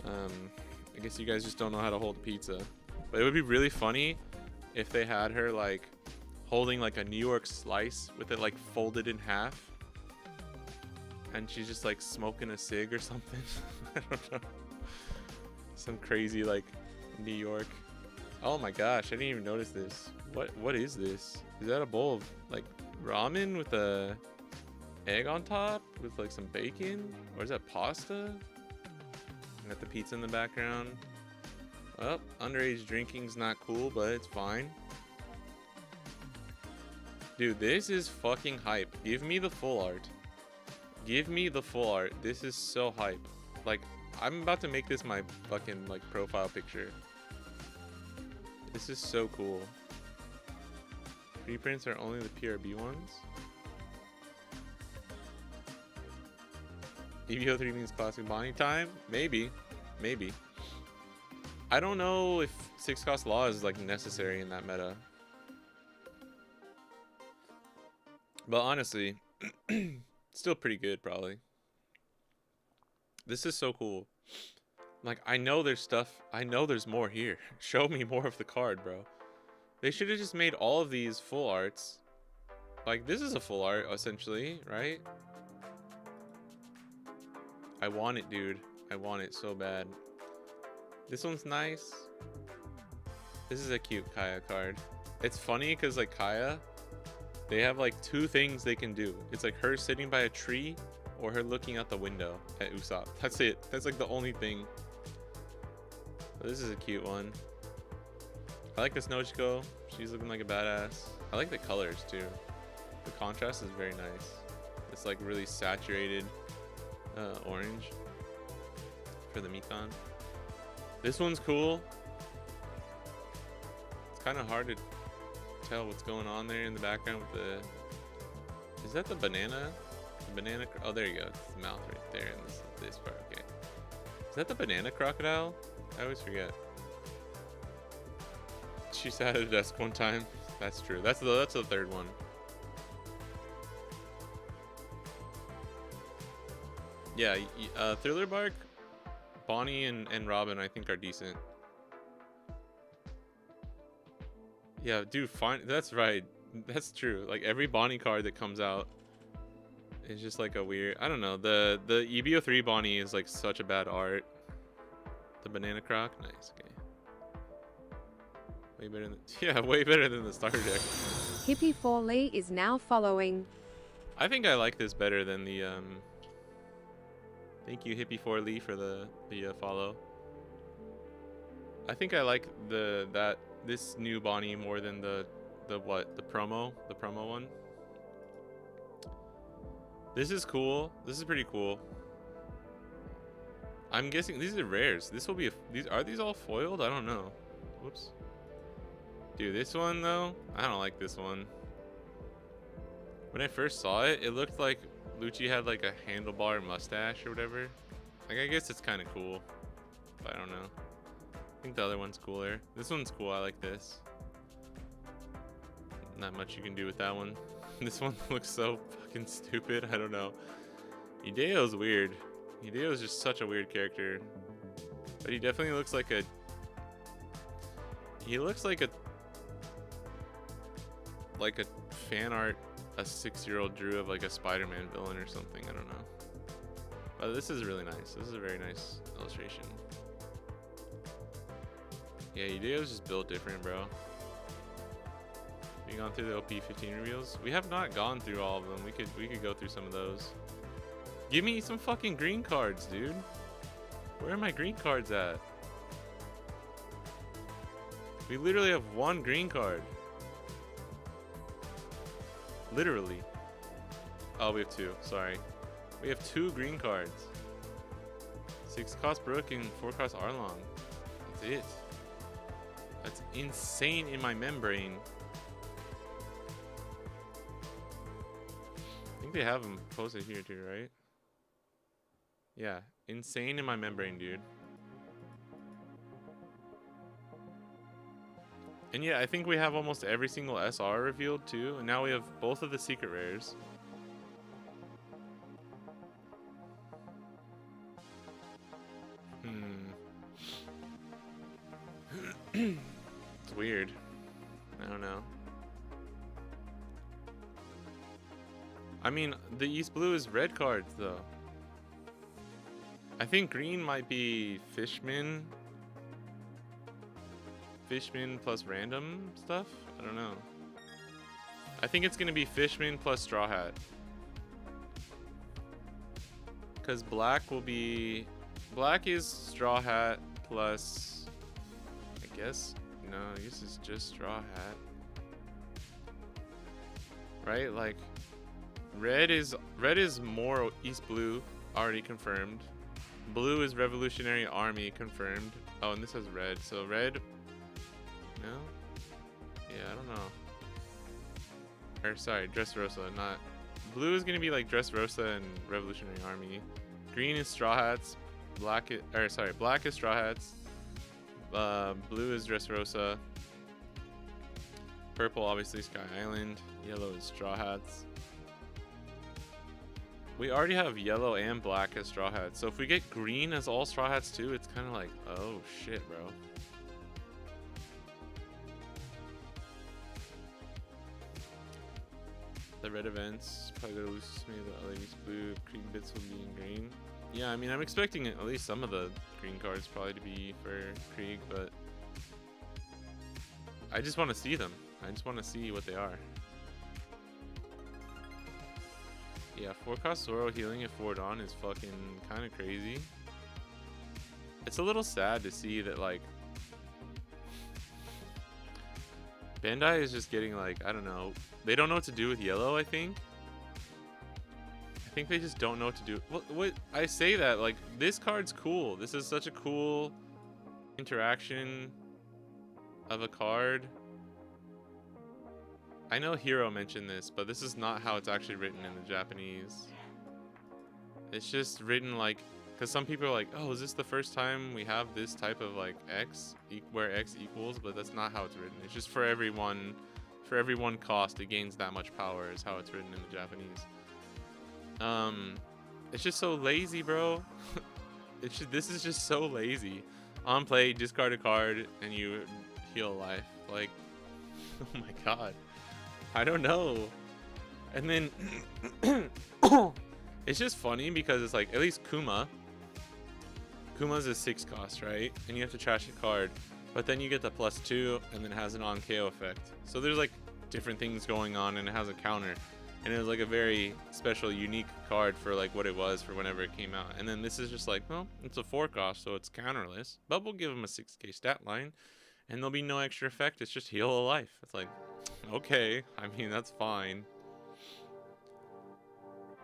I guess you guys just don't know how to hold a pizza. But it would be really funny if they had her like holding like a New York slice with it like folded in half. And she's just like smoking a cig or something. I don't know. Some crazy like New York. Oh my gosh, I didn't even notice this. What is this? Is that a bowl of like ramen with a egg on top with like some bacon? Or is that pasta? Got the pizza in the background. Well, underage drinking's not cool, but it's fine. Dude, this is fucking hype. Give me the full art. Give me the full art. This is so hype. Like, I'm about to make this my fucking like profile picture. This is so cool. Reprints are only the PRB ones. EVO3 means classic bonding time? Maybe. Maybe. I don't know if 6 cost law is like necessary in that meta. But honestly, still pretty good probably. This is so cool. Like, I know there's stuff. I know there's more here. Show me more of the card, bro. They should have just made all of these full arts. Like, this is a full art, essentially, right? I want it, dude. I want it so bad. This one's nice. This is a cute Kaya card. It's funny because, like, Kaya, they have, like, 2 things they can do. It's, like, her sitting by a tree or her looking out the window at Usopp. That's it. That's, like, the only thing. But this is a cute one. I like this Nojiko. She's looking like a badass. I like the colors, too. The contrast is very nice. It's, like, really saturated orange for the Mikan. This one's cool. It's kind of hard to tell what's going on there in the background with the... Is that the banana? The banana... Oh, there you go. It's the mouth right there in this part. Okay. Is that the banana crocodile? I always forget. She sat at a desk one time. That's true. That's the 3rd one. Yeah, Thriller Bark, Bonnie and Robin, I think, are decent. Yeah, dude, fine. That's right. That's true. Like, every Bonnie card that comes out is just like a weird... I don't know. The EBO3 Bonnie is like such a bad art. The Banana Croc, nice. Okay. Way better than... Yeah, way better than the starter deck. Hippie4Lee is now following. I think I like this better than the... Thank you, Hippie4Lee, for the follow. I think I like this new Bonnie more than the promo one. This is cool. This is pretty cool. I'm guessing these are rares. This will be are these all foiled? I don't know. Whoops. Dude, this one though, I don't like this one. When I first saw it, it looked like Lucci had like a handlebar mustache or whatever. Like, I guess it's kind of cool, but I don't know. I think the other one's cooler. This one's cool. I like this. Not much you can do with that one. This one looks so fucking stupid. I don't know. Hideo's weird. Hideo's just such a weird character. But he definitely looks like a... He looks like a fan art a 6-year-old drew of like a Spider-Man villain or something. I don't know. But this is really nice. This is a very nice illustration. Yeah, Hideo's just built different, bro. We gone through the OP15 reveals? We have not gone through all of them. We could go through some of those. Give me some fucking green cards, dude. Where are my green cards at? We literally have one green card. Literally. Oh, we have two. Sorry. We have 2 green cards. 6 cost Brook and 4 cost Arlong. That's it. That's insane in my membrane. I think they have them posted here too, right? Yeah, insane in my membrane, dude. And yeah, I think we have almost every single SR revealed too. And now we have both of the secret rares. It's weird. I don't know. I mean, the East Blue is red cards though. I think green might be Fishman. Fishman plus random stuff? I don't know. I think it's gonna be Fishman plus Straw Hat. Because black will be... Black is Straw Hat plus... I guess... No, I guess it's just Straw Hat. Right? Like... Red is more East Blue, already confirmed. Blue is Revolutionary Army, confirmed. Oh, and this has red. So red... No? Yeah, I don't know. Or sorry, Dressrosa, not... Blue is gonna be like Dressrosa and Revolutionary Army. Green is Straw Hats. Black is... Or sorry, black is Straw Hats. Blue is Dressrosa. Purple, obviously, Sky Island. Yellow is Straw Hats. We already have yellow and black as Straw Hats. So if we get green as all Straw Hats too, it's kind of like, oh shit, bro. The red events probably go loose me. The LA's blue. Krieg bits will be in green. Yeah, I mean, I'm expecting at least some of the green cards probably to be for Krieg, but I just want to see them. I just want to see what they are. Yeah, 4-cost Zoro healing at 4 Dawn is fucking kind of crazy. It's a little sad to see that, like, Bandai is just getting, like, I don't know. They don't know what to do with yellow, I think. I think they just don't know what to do. What I say that, like, this card's cool. This is such a cool interaction of a card. I know Hero mentioned this, but this is not how it's actually written in the Japanese. It's just written like, because some people are like, oh, is this the first time we have this type of like X, where X equals, but that's not how it's written. It's just for every one cost, it gains that much power is how it's written in the Japanese. It's just so lazy, bro. This is just so lazy. On play, discard a card, and you heal a life. Like, oh my god. I don't know. And then it's just funny because it's like, at least Kuma's a 6 cost, right? And you have to trash a card, but then you get the +2 and then it has an on KO effect. So there's like different things going on and it has a counter. And it was like a very special, unique card for like what it was for whenever it came out. And then this is just like, well, it's a 4 cost, so it's counterless, but we'll give him a 6k stat line and there'll be no extra effect. It's just heal a life. It's like, okay, I mean, that's fine.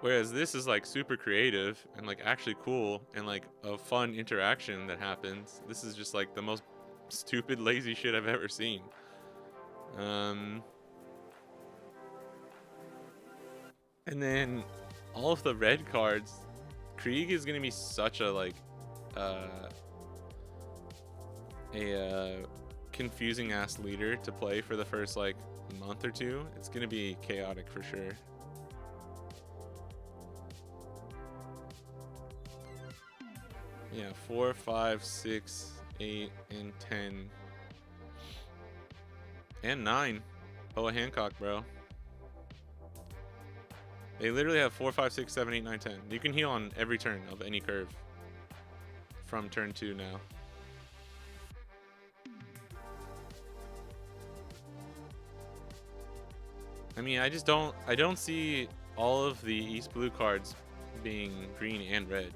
Whereas this is like super creative and like actually cool and like a fun interaction that happens. This is just like the most stupid, lazy shit I've ever seen. And then all of the red cards, Krieg is gonna be such a like confusing ass leader to play for the first like month or two, it's gonna be chaotic for sure. Yeah, 4, 5, 6, 8, and 10. And 9. Boa Hancock, bro. They literally have 4, 5, 6, 7, 8, 9, 10. You can heal on every turn of any curve. From turn 2 now. I mean, I don't see all of the East Blue cards being green and red.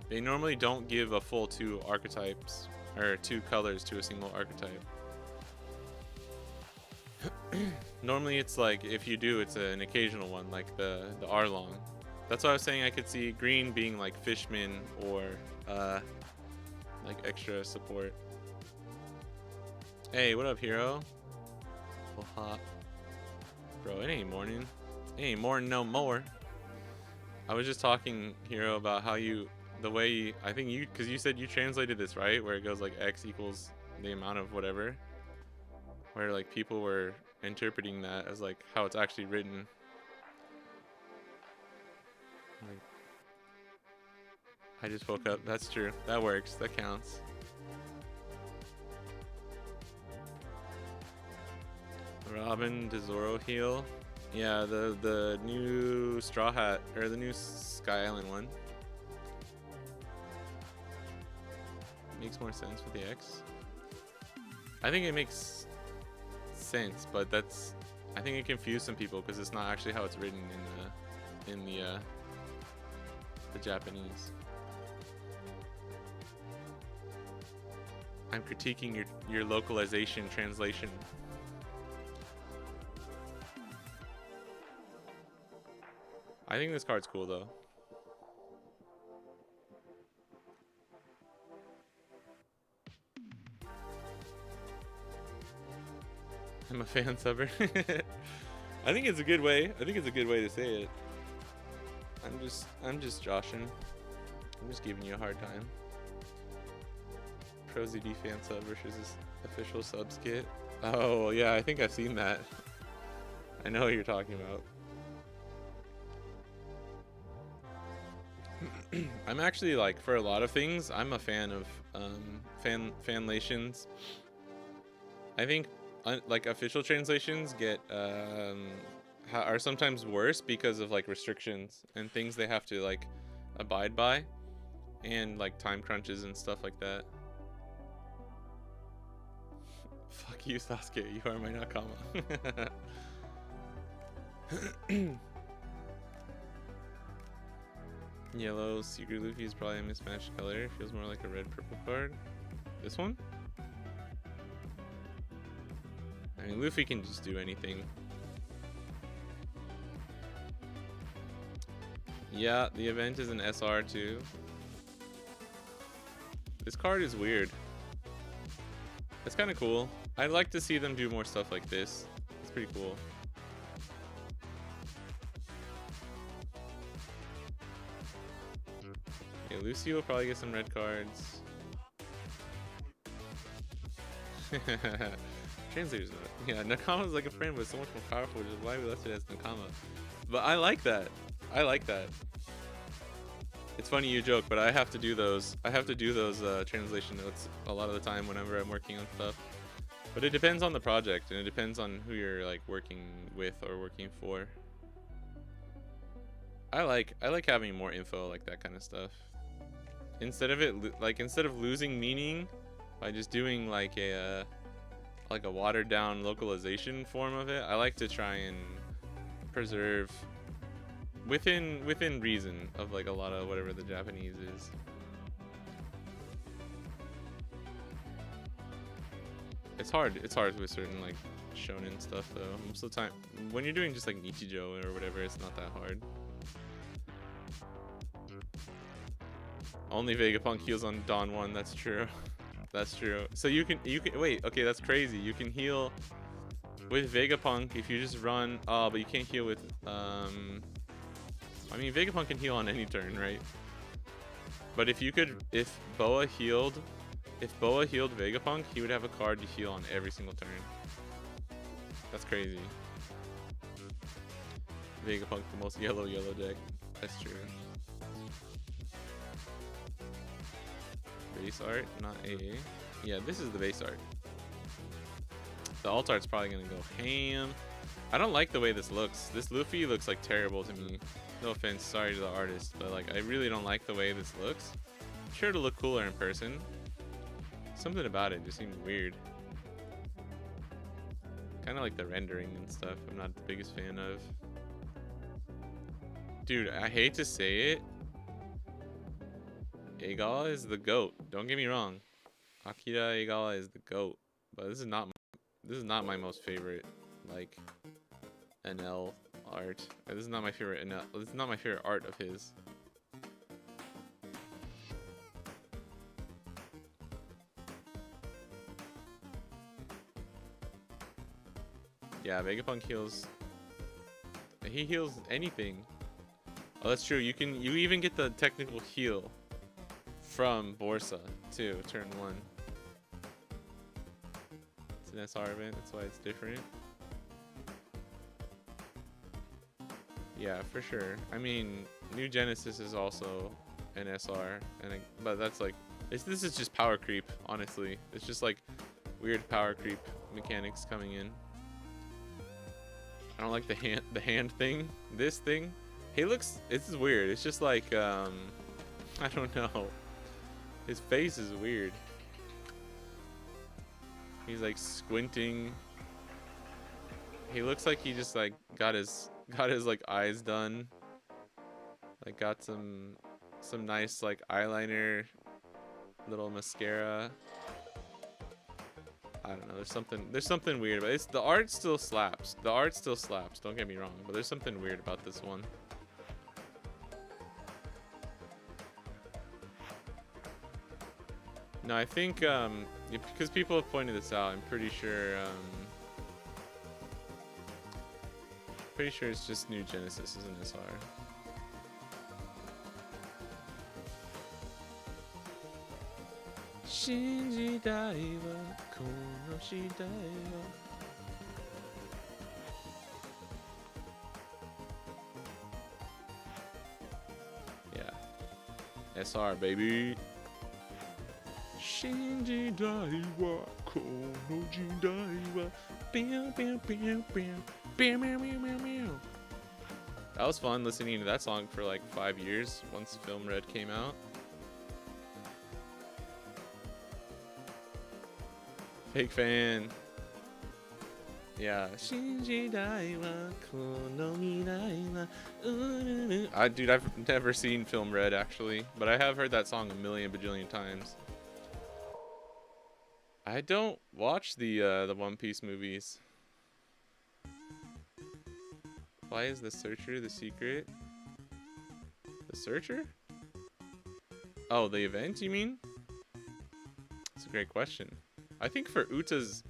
They normally don't give a full 2 archetypes, or 2 colors to a single archetype. Normally it's like, if you do, it's an occasional one, like the Arlong. That's why I was saying I could see green being like Fishman or like extra support. Hey, what up, Hero? Well, hot. Bro, it ain't morning. It ain't morning no more. I was just talking, Hero, about how the way I think you, because you said you translated this, right? Where it goes like X equals the amount of whatever. Where like people were interpreting that as like how it's actually written. Like, I just woke up. That's true. That works. That counts. Robin DeZoro heal. Yeah, the new Straw Hat, or the new Sky Island one. Makes more sense with the X. I think it makes sense, but I think it confused some people because it's not actually how it's written in the Japanese. I'm critiquing your localization translation. I think this card's cool though. I'm a fan subber. I think it's a good way. I think it's a good way to say it. I'm just joshing. I'm just giving you a hard time. Pro ZD fan sub versus official sub skit. Oh yeah, I think I've seen that. I know what you're talking about. I'm actually, like, for a lot of things, I'm a fan of fanlations. I think like official translations get are sometimes worse because of like restrictions and things they have to like abide by, and like time crunches and stuff like that. Fuck you, Sasuke, you are my nakama. Yellow Secret Luffy is probably a mismatched color. Feels more like a red purple card. This one? I mean, Luffy can just do anything. Yeah, the event is an SR too. This card is weird. It's kind of cool. I'd like to see them do more stuff like this. It's pretty cool. Yeah, Lucy will probably get some red cards. Translators, yeah, Nakama's like a friend, but so much more powerful, which is why we left it as Nakama. But I like that. I like that. It's funny you joke, but I have to do those. I have to do those translation notes a lot of the time whenever I'm working on stuff. But it depends on the project, and it depends on who you're like working with or working for. I like having more info, like that kind of stuff. Instead of losing meaning by just doing like a watered down localization form of it, I like to try and preserve within reason of like a lot of whatever the Japanese is. It's hard with certain like shonen stuff though. Most of the time when you're doing just like Nichijou or whatever, it's not that hard. Only Vegapunk heals on Dawn 1, that's true. That's true. So you can wait, okay, that's crazy. You can heal with Vegapunk if you just run, but you can't heal with I mean Vegapunk can heal on any turn, right? But if Boa healed Vegapunk, he would have a card to heal on every single turn. That's crazy. Vegapunk, the most yellow deck. That's true. Base art, not AA. Yeah, this is the base art. The alt art's probably gonna go ham. I don't like the way this looks. This Luffy looks like terrible to me. No offense, sorry to the artist, but like I really don't like the way this looks. I'm sure it'll look cooler in person. Something about it just seemed weird. Kind of like the rendering and stuff. I'm not the biggest fan of. Dude, I hate to say it. Egala is the GOAT. Don't get me wrong. Akira Egala is the GOAT. But this is not my most favorite like NL art. This is not my favorite NL. This is not my favorite art of his. Yeah, Vegapunk heals. He heals anything. Oh, that's true. You even get the technical heal from Borsa too, turn 1. It's an SR event, that's why it's different. Yeah, for sure. I mean, New Genesis is also an SR, but that's like, this is just power creep, honestly. It's just like weird power creep mechanics coming in. I don't like the hand thing. This thing, this is weird. It's just like, I don't know. His face is weird. He's like squinting. He looks like he just like got his like eyes done. Like got some nice like eyeliner, little mascara. I don't know. There's something weird, but the art still slaps. The art still slaps. Don't get me wrong, but there's something weird about this one. No, I think because people have pointed this out, I'm pretty sure it's just New Genesis is an SR. Shinji Daiwa, kono shidaiwa. Yeah. SR, baby. Shinji Daiwa, kono jidaiwa. Bam, bam, bam, bam. Bam, bam, bam, bam, bam. That was fun listening to that song for like 5 years once Film Red came out. Fake fan. Yeah. Shinji Daiwa, kono midaiwa. Dude, I've never seen Film Red actually, but I have heard that song a million bajillion times. I don't watch the One Piece movies. Why is the Searcher the secret? The Searcher? Oh, the event, you mean? That's a great question. I think for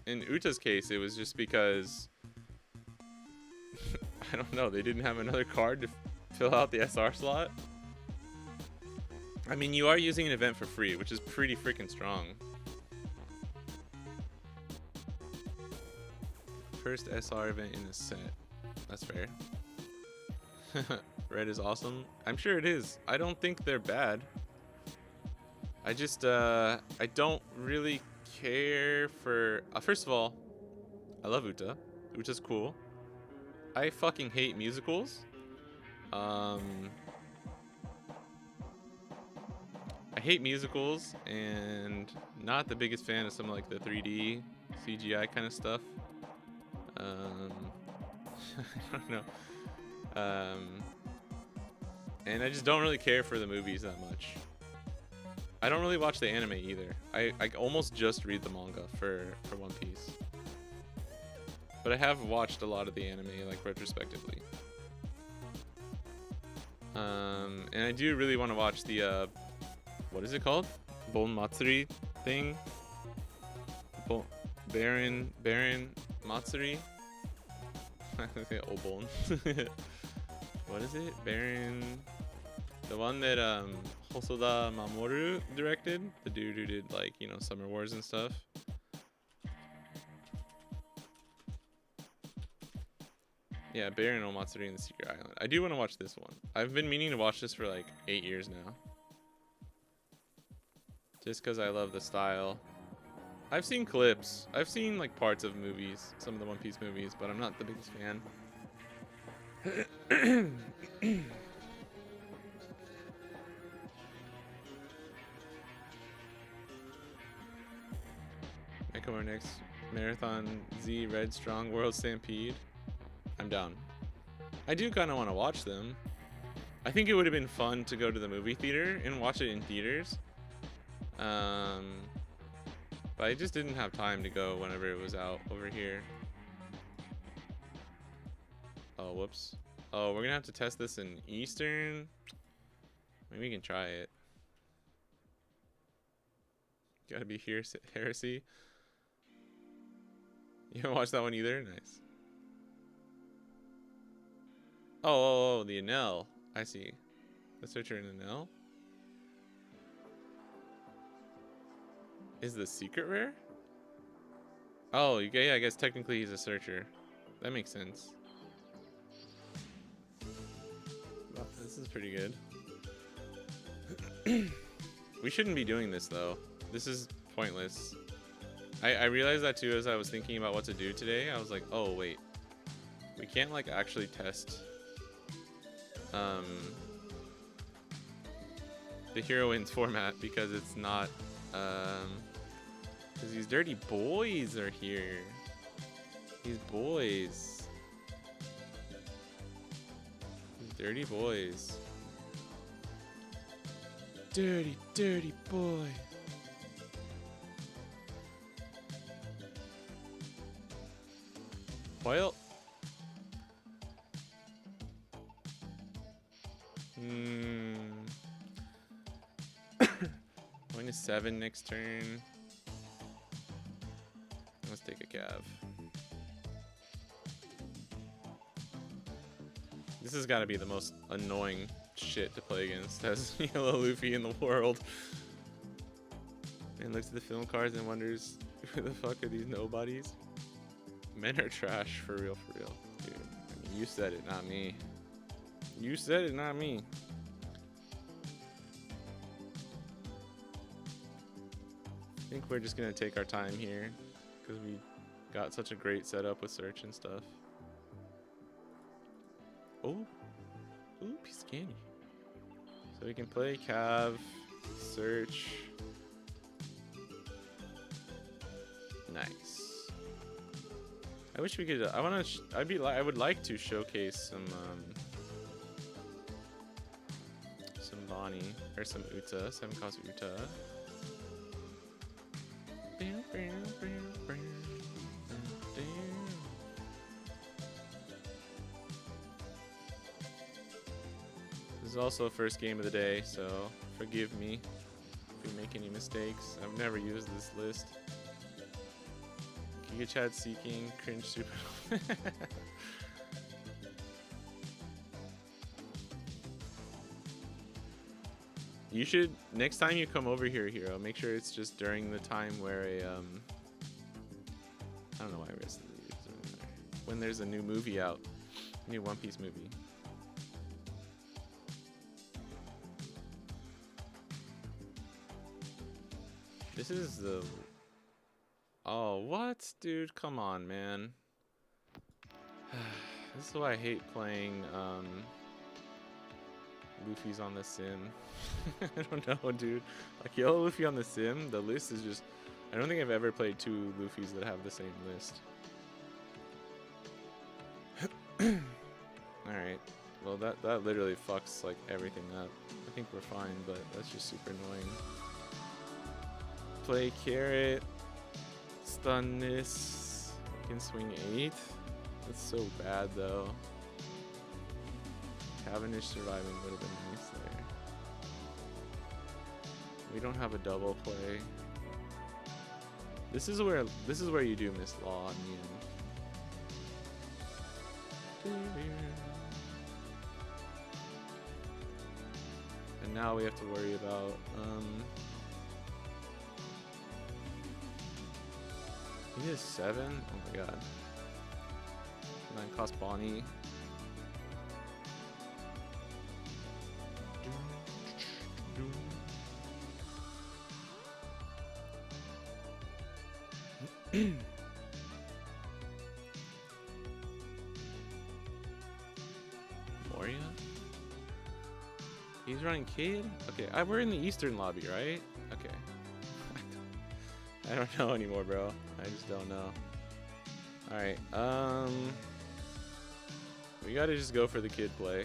in Uta's case, it was just because I don't know, they didn't have another card to fill out the SR slot. I mean, you are using an event for free, which is pretty freaking strong. First SR event in a set. That's fair. Red is awesome. I'm sure it is. I don't think they're bad. I just I don't really care for first of all, I love Uta. Uta's cool. I fucking hate musicals. I hate musicals and not the biggest fan of some like the 3D CGI kind of stuff. I don't know. And I just don't really care for the movies that much. I don't really watch the anime either. I almost just read the manga for One Piece. But I have watched a lot of the anime, like, retrospectively. And I do really want to watch the, what is it called? Bon Matsuri thing? Baron Matsuri? I say Obon. What is it? Baron... The one that Hosoda Mamoru directed? The dude who did, like, you know, Summer Wars and stuff. Yeah, Bear and Omatsuri in the Secret Island. I do want to watch this one. I've been meaning to watch this for like 8 years now. Just because I love the style. I've seen clips. I've seen like parts of movies, some of the One Piece movies, but I'm not the biggest fan. Echo next Marathon Z Red Strong World Stampede. I'm down. I do kind of want to watch them. I think it would have been fun to go to the movie theater and watch it in theaters. But I just didn't have time to go whenever it was out over here. Oh, whoops. Oh, we're gonna have to test this in Eastern. Maybe we can try it. Gotta be here, Heresy. You haven't watched that one either? Nice. Oh, the Enel. I see. The Searcher in Enel. Is the secret rare? Oh, yeah, I guess technically he's a searcher. That makes sense. Well, this is pretty good. We shouldn't be doing this though. This is pointless. I realized that too as I was thinking about what to do today. I was like, oh wait. We can't like actually test the Heroines format because it's not because these dirty boys are here. These boys. These dirty boys. Dirty, dirty boy. Well. Going to 7 next turn. Let's take a Cav. This has got to be the most annoying shit to play against as Yellow Luffy in the world. And looks at the film cards and wonders, who the fuck are these nobodies? Men are trash, for real, dude. I mean, you said it, not me. You said it, not me. I think we're just gonna take our time here because we got such a great setup with search and stuff. Oh, ooh, piece of candy. So we can play Cav, search. Nice. I wish we could. I would like to showcase some Bonnie or some Uta, 7 cost Uta. This is also the first game of the day, so forgive me if we make any mistakes. I've never used this list. Giga Chad seeking cringe super. You should, next time you come over here, Hero, make sure it's just during the time where a I don't know why I rested these. When there's a new movie out, new One Piece movie. This is the. Oh, what? Dude, come on, man. This is why I hate playing Luffy's on the sim. I don't know, dude. Like, Yellow Luffy on the sim, the list is just... I don't think I've ever played 2 Luffys that have the same list. Alright. Well, that literally fucks, like, everything up. I think we're fine, but that's just super annoying. Play Carrot. Stun this. I can swing 8. That's so bad, though. Cavendish surviving would have been nice there. We don't have a double play. This is where you do miss Law in the end. And now we have to worry about he is 7? Oh my god. 9 cost Bonnie. Moria? He's running Kid? Okay, we're in the Eastern lobby, right? Okay. I don't know anymore, bro. I just don't know. Alright, we gotta just go for the Kid play.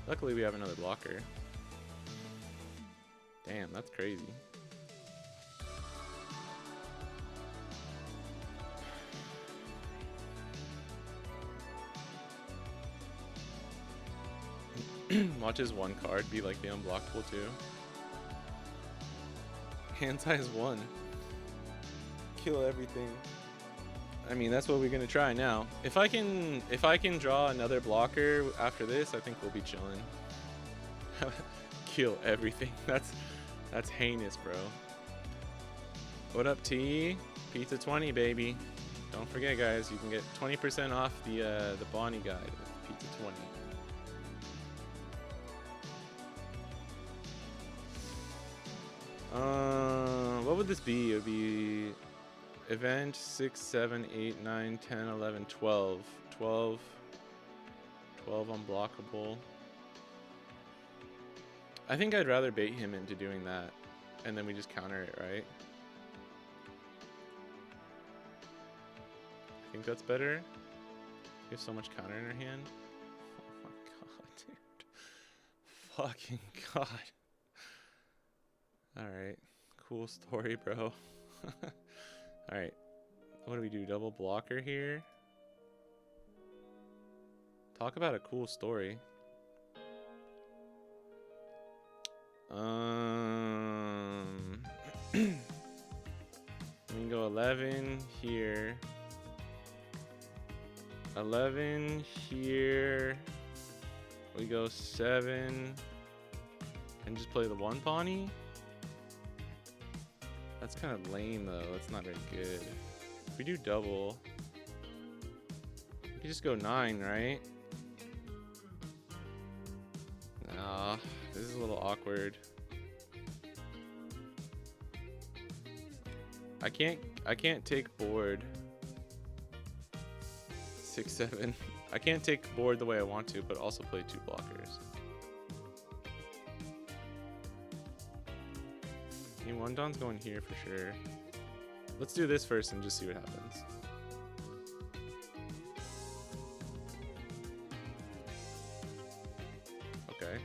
Luckily we have another blocker. Damn, that's crazy. Watch his one card be like the unblockable too. Hand size 1. Kill everything. I mean, that's what we're gonna try now. If I can draw another blocker after this, I think we'll be chilling. Kill everything. That's heinous, bro. What up, T? Pizza 20, baby. Don't forget, guys, you can get 20% off the Bonnie guide with Pizza 20. What would this be? It would be event 6, 7, 8, 9, 10, 11, 12. 12 unblockable. I think I'd rather bait him into doing that, and then we just counter it, right? I think that's better. We have so much counter in our hand. Oh my god, dude. Fucking god. Alright. Cool story, bro. Alright. What do we do? Double blocker here? Talk about a cool story. We can go 11 here. 11 here. We go 7. And just play the 1 Pawnee? That's kind of lame though. That's not very good. If we do double, we can just go 9, right? Nah, this is a little awkward. I can't take board 6, 7. I can't take board the way I want to, but also play 2 blockers. I mean, 1 Don's going here for sure. Let's do this first and just see what happens. Okay.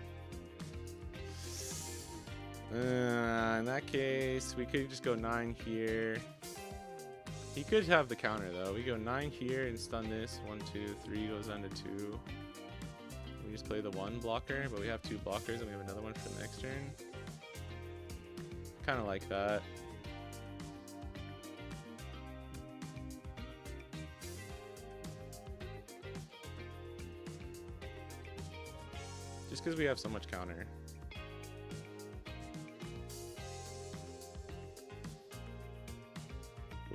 In that case, we could just go 9 here. He could have the counter though. We go 9 here and stun this. 1, 2, 3 goes down to 2. We just play the 1 blocker, but we have 2 blockers and we have another one for the next turn. Kind of like that. Just because we have so much counter.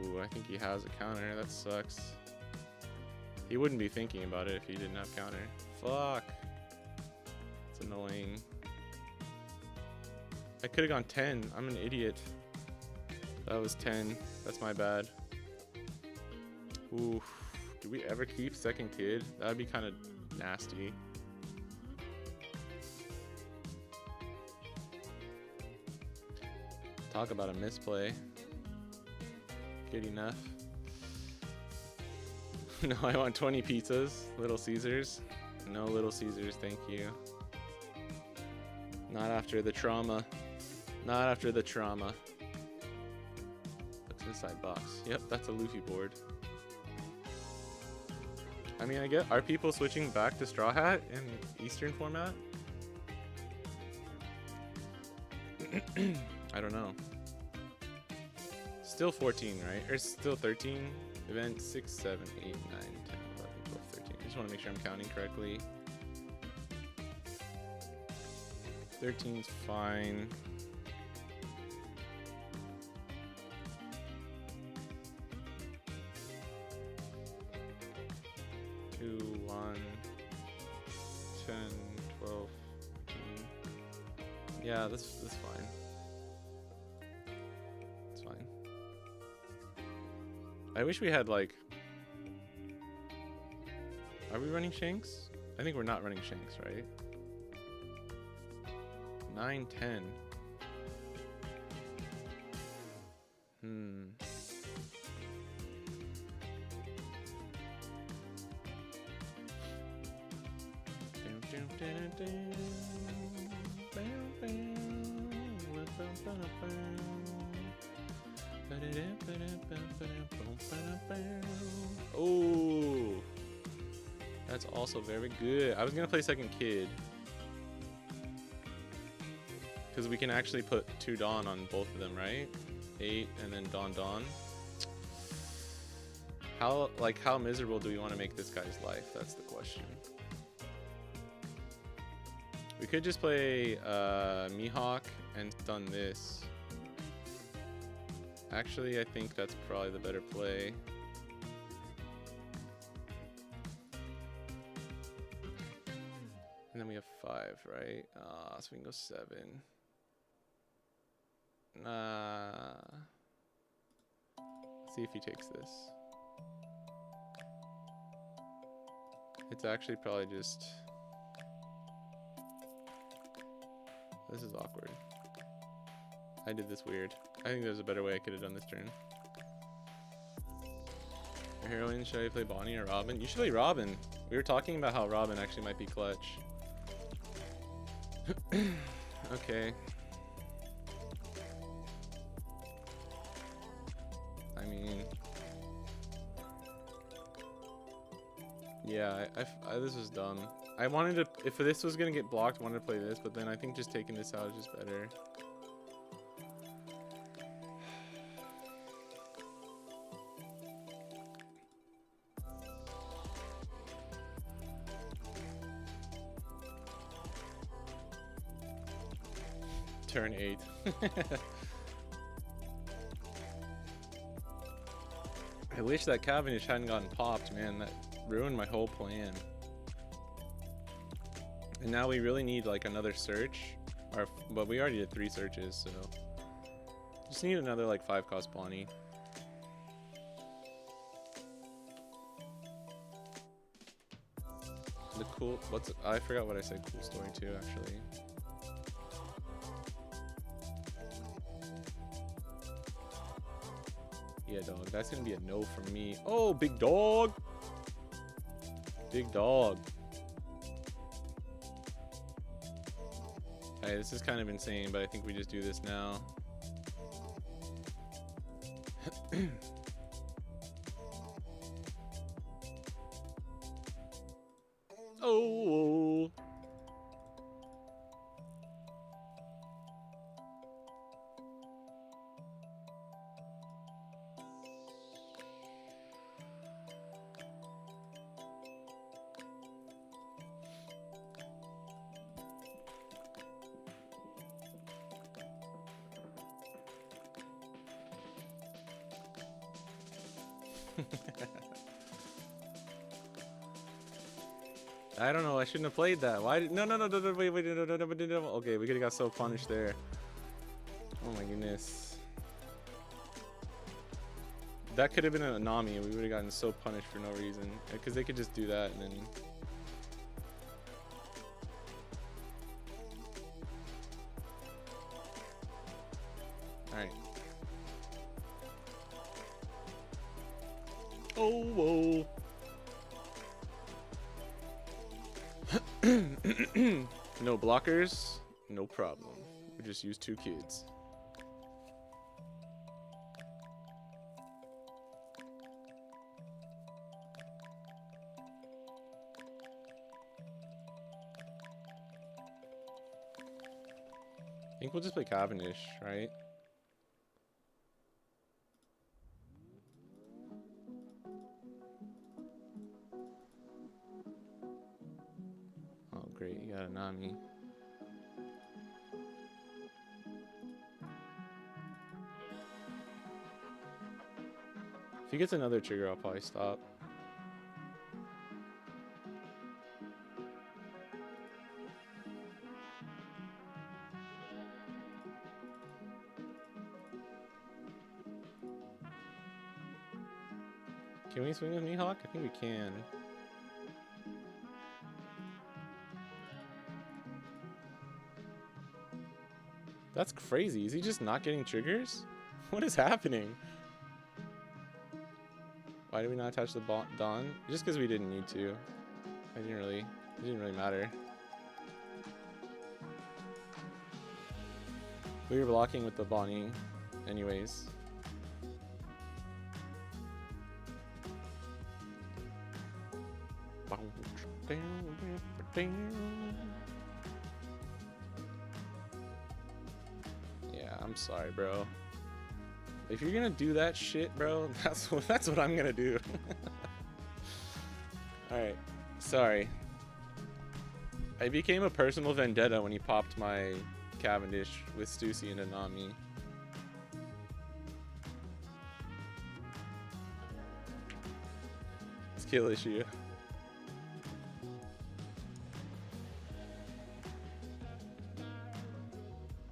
Ooh, I think he has a counter. That sucks. He wouldn't be thinking about it if he didn't have counter. Fuck. It's annoying. I could have gone 10. I'm an idiot. That was 10. That's my bad. Ooh. Do we ever keep second kid? That would be kind of nasty. Talk about a misplay. Good enough. No, I want 20 pizzas. Little Caesars. No Little Caesars, thank you. Not after the trauma. Not after the trauma. Looks inside box. Yep, that's a Luffy board. I mean, I get. Are people switching back to Straw Hat in Eastern format? I don't know. Still 14, right? Or still 13? Event 6, 7, 8, 9, 10, 11, 12, 13. I just just want to make sure I'm counting correctly. 13's fine. Two, 1, 10, 12, 15. Yeah, that's fine. It's fine. I wish we had like. Are we running Shanks? I think we're not running Shanks, right? 9, 10. Oh, that's also very good. I was gonna play second kid because we can actually put 2 Dawn on both of them, right? 8 and then Dawn. How miserable do we want to make this guy's life? That's the question. We could just play Mihawk and stun this. Actually, I think that's probably the better play. And then we have 5, right? So we can go 7. See if he takes this. It's actually probably just... This is awkward. I did this weird. I think there's a better way I could have done this turn. Heroines, should I play Bonnie or Robin? You should play Robin. We were talking about how Robin actually might be clutch. Okay. I mean... Yeah, this was dumb. I wanted to... If this was going to get blocked, I wanted to play this, but then I think just taking this out is just better. Turn 8. I wish that Cavendish hadn't gotten popped, man. That ruined my whole plan. And now we really need like another search. But we already did 3 searches, so just need another like 5 cost Bonnie. The cool I forgot what I said cool story too actually. Yeah, dog. That's gonna be a no from me. Oh, big dog. Big dog. Hey, this is kind of insane, but I think we just do this now. Oh. I don't know. I shouldn't have played that. Why did... No, wait, no. Okay, we could have got so punished there. Oh my goodness. That could have been an Anami. We would have gotten so punished for no reason. Because they could just do that and then... Alright. Oh, whoa. No blockers, no problem. We just use 2 kids. I think we'll just play Cavendish, right? great. You got a Nami. If he gets another trigger, I'll probably stop. Can we swing with Mihawk? I think we can. That's crazy. Is he just not getting triggers? What is happening? Why did we not attach the Dawn? Just because we didn't need to. It didn't really matter. We were blocking with the Bonnie anyways. Yeah, I'm sorry, bro. If you're gonna do that shit, bro, that's what I'm gonna do. Alright, sorry. I became a personal vendetta when he popped my Cavendish with Stussy and Anami. Skill issue.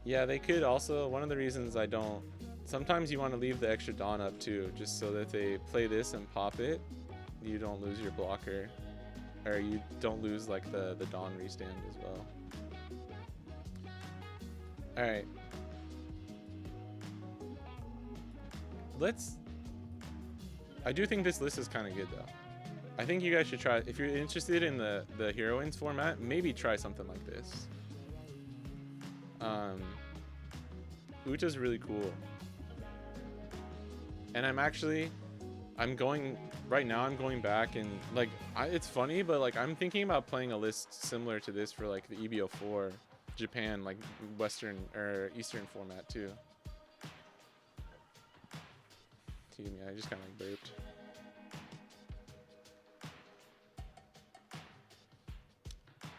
Yeah, they could also, one of the reasons I don't, sometimes you want to leave the extra Dawn up too, just so that if they play this and pop it, you don't lose your blocker. Or you don't lose like the Dawn restand as well. Alright. I do think this list is kind of good though. I think you guys should try, if you're interested in the Heroines format, maybe try something like this. Uta's really cool. And I'm going back and like, it's funny, but like I'm thinking about playing a list similar to this for like the EBO4 Japan, like Western or Eastern format too. Excuse me, I just kind of like burped.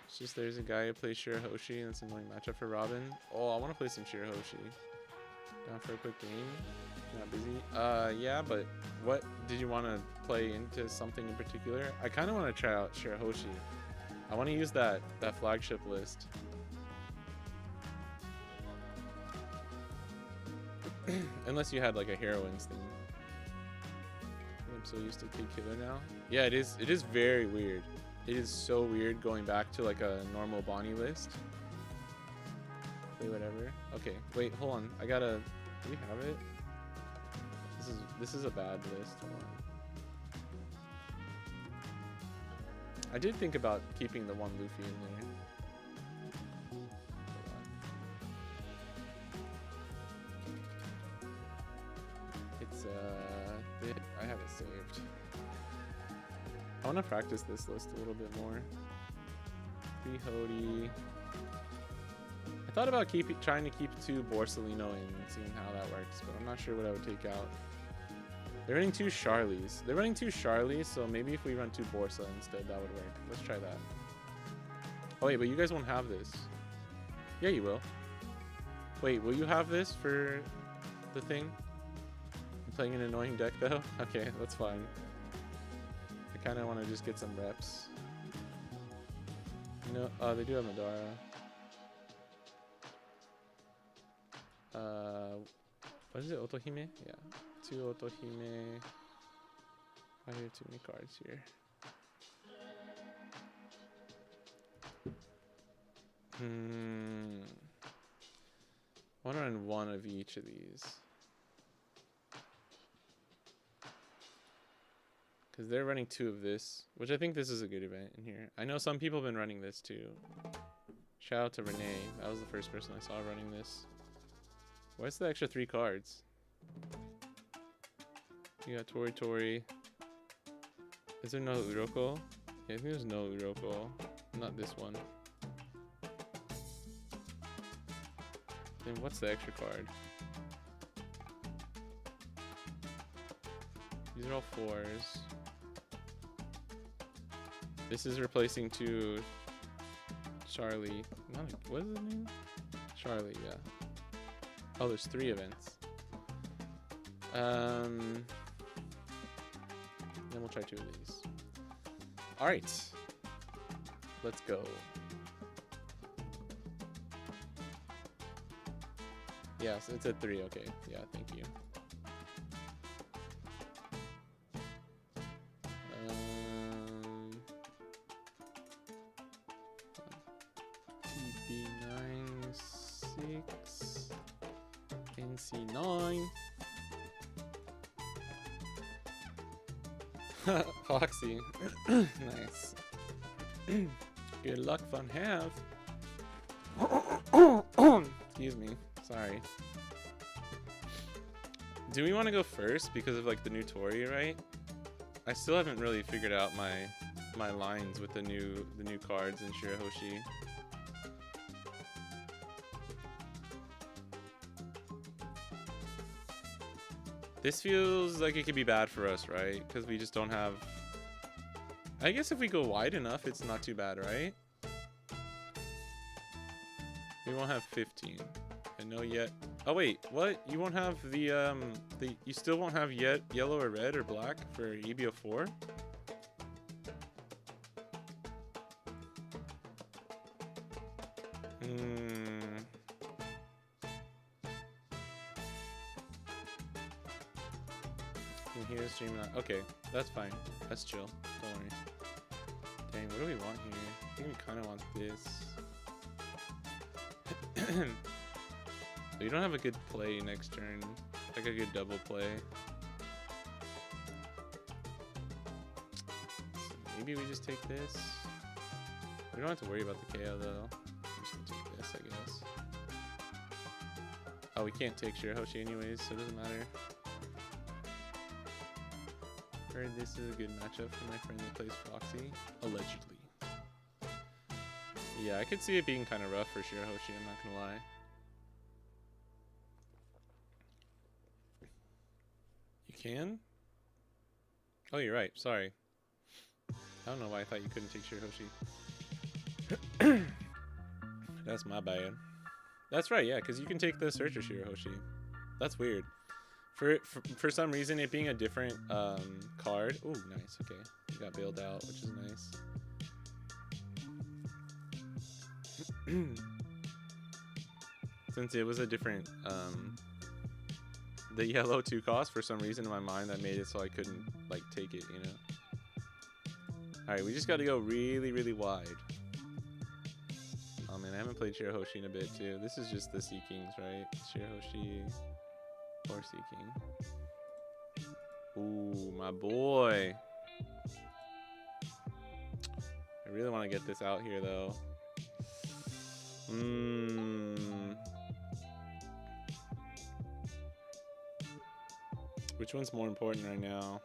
It's just there's a guy who plays Shirahoshi and it's an annoying matchup for Robin. Oh, I want to play some Shirahoshi. Down for a quick game. Not busy. Yeah, but what did you want to play into something in particular? I kind of want to try out Shirahoshi. I want to use that flagship list. Unless you had like a Heroines thing. I'm so used to Kid Killer now. Yeah, it is very weird. It is so weird going back to like a normal Bonnie list. Play whatever. Okay, wait, hold on. Do we have it? This is a bad list. Hold on. I did think about keeping the one Luffy in there. It's I have it saved. I want to practice this list a little bit more. Hody. I thought about trying to keep 2 Borsellino and seeing how that works, but I'm not sure what I would take out. They're running 2 Charlies. They're running 2 Charlies, so maybe if we run 2 Borsa instead, that would work. Let's try that. Oh wait, but you guys won't have this. Yeah, you will. Wait, will you have this for the thing? I'm playing an annoying deck though? Okay, that's fine. I kind of want to just get some reps. No, they do have Madara. What is it? Otohime? Yeah. 2 Otohime. I hear too many cards here. I want to run 1 of each of these. Because they're running 2 of this, which I think this is a good event in here. I know some people have been running this too. Shout out to Renee. That was the first person I saw running this. What's the extra 3 cards? You got Tori. Is there no Uroko? Yeah, I think there's no Uroko. Not this one. Then what's the extra card? These are all 4s. This is replacing 2 Charlie. What is his name? Charlie, yeah. Oh, there's 3 events. Then we'll try 2 of these. All right. Let's go. Yes, it's at 3. Okay. Yeah, thank you. TB96 NC9 Foxy. Nice. Good luck, fun have. Excuse me. Sorry. Do we want to go first because of like the new Tori, right? I still haven't really figured out my lines with the new cards in Shirahoshi. This feels like it could be bad for us, right? Because we just don't have... I guess if we go wide enough, it's not too bad, right? We won't have 15. I know yet. Oh wait, what? You won't have the you still won't have yet yellow or red or black for EBO 4? Can hear streaming. Okay, that's fine. That's chill. Don't worry. Dang, what do we want here? I think we kind of want this. You don't have a good play next turn. Like a good double play. So maybe we just take this. We don't have to worry about the KO though. I'm just gonna take this, I guess. Oh, we can't take Shirahoshi anyways, so it doesn't matter. Heard this is a good matchup for my friend that plays Foxy. Allegedly. Yeah, I could see it being kind of rough for Shirahoshi, I'm not gonna lie. You can? Oh, you're right. Sorry. I don't know why I thought you couldn't take Shirahoshi. That's my bad. That's right, yeah, because you can take the Searcher Shirahoshi. That's weird. For some reason, it being a different card. Oh, nice. Okay, you got bailed out, which is nice. Since it was a different the yellow 2 cost, for some reason in my mind that made it so I couldn't like take it, you know. All right, we just got to go really, really wide. Oh man, I haven't played Shirahoshi in a bit too. This is just the Sea Kings, right? Shirahoshi or Sea King. Ooh, my boy. I really want to get this out here though. Which one's more important right now?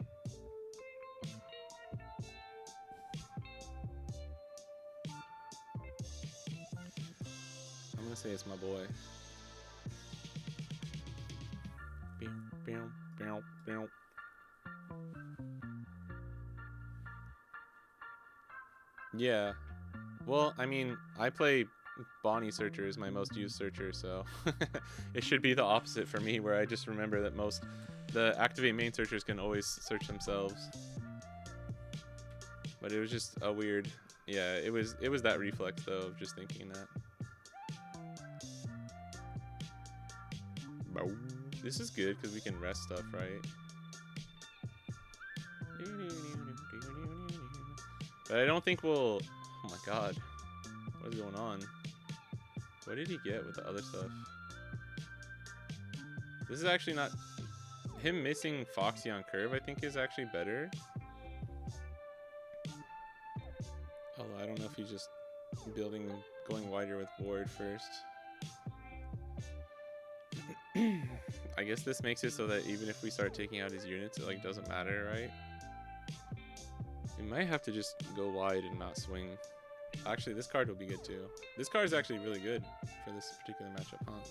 I'm gonna say it's my boy. Yeah. Well, I mean, I play Bonnie Searcher as my most used searcher, so it should be the opposite for me, where I just remember that the activate main searchers can always search themselves. But it was just a weird, yeah, it was that reflex though of just thinking that. This is good because we can rest stuff, right? But I don't think we'll... Oh my god. What is going on? What did he get with the other stuff? This is actually not... Him missing Foxy on curve, I think, is actually better. Although I don't know if he's just going wider with board first. I guess this makes it so that even if we start taking out his units, it like doesn't matter, right? We might have to just go wide and not swing. Actually, this card will be good too. This card is actually really good for this particular matchup, huh?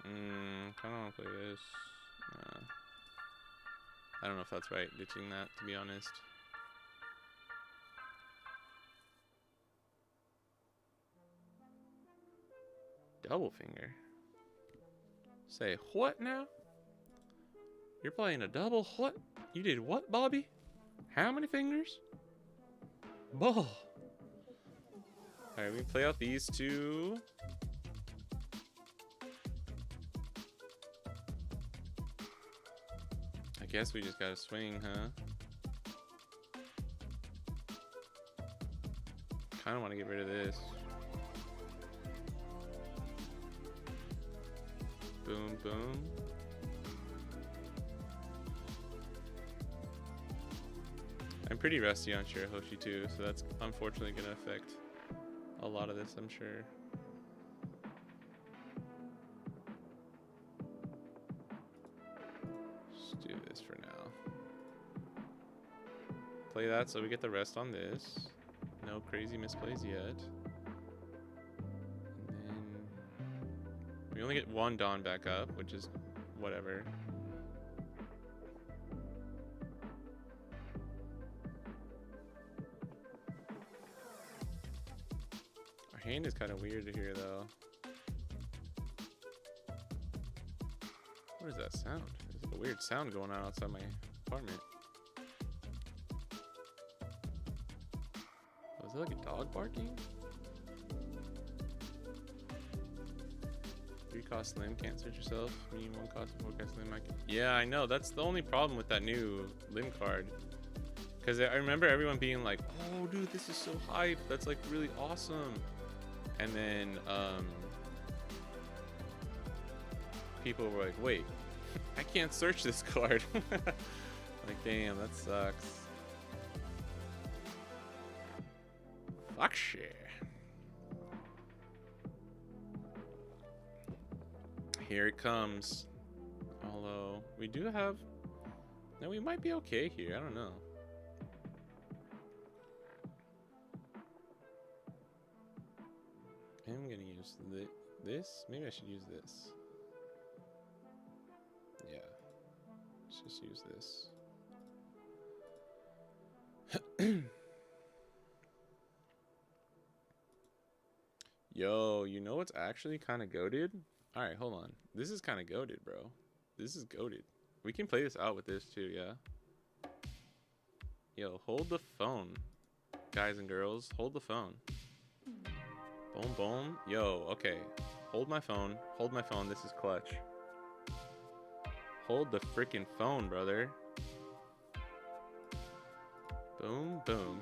Kind of want to play this. I don't know if that's right, ditching that, to be honest. Double finger. Say what now? You're playing a double what? You did what, Bobby? How many fingers? Ball. Alright, we play out these two. I guess we just gotta swing, huh? Kinda wanna get rid of this. Boom, boom. I'm pretty rusty on Shirahoshi too, so that's unfortunately gonna affect a lot of this, I'm sure. Just do this for now. Play that so we get the rest on this. No crazy misplays yet. And then we only get one Dawn back up, which is whatever. Our hand is kind of weird to hear though. What is that sound? There's like a weird sound going on outside my apartment. Was it like a dog barking? 3 cost limb, can't search yourself. Medium 1 cost, 4 cost limb. Yeah, I know. That's the only problem with that new limb card. Because I remember everyone being like, oh, dude, this is so hype. That's like really awesome. And then people were like, wait, I can't search this card. Like, damn, that sucks. Fuck shit. Here it comes. Although we do have, no, we might be okay here. I don't know. I'm gonna use this. Maybe I should use this. Yeah. Let's just use this. Yo, you know what's actually kind of goated? All right, hold on. This is kind of goated, bro. This is goated. We can play this out with this too, yeah? Yo, hold the phone. Guys and girls, hold the phone. Boom, boom. Yo, okay. Hold my phone. Hold my phone. This is clutch. Hold the freaking phone, brother. Boom, boom.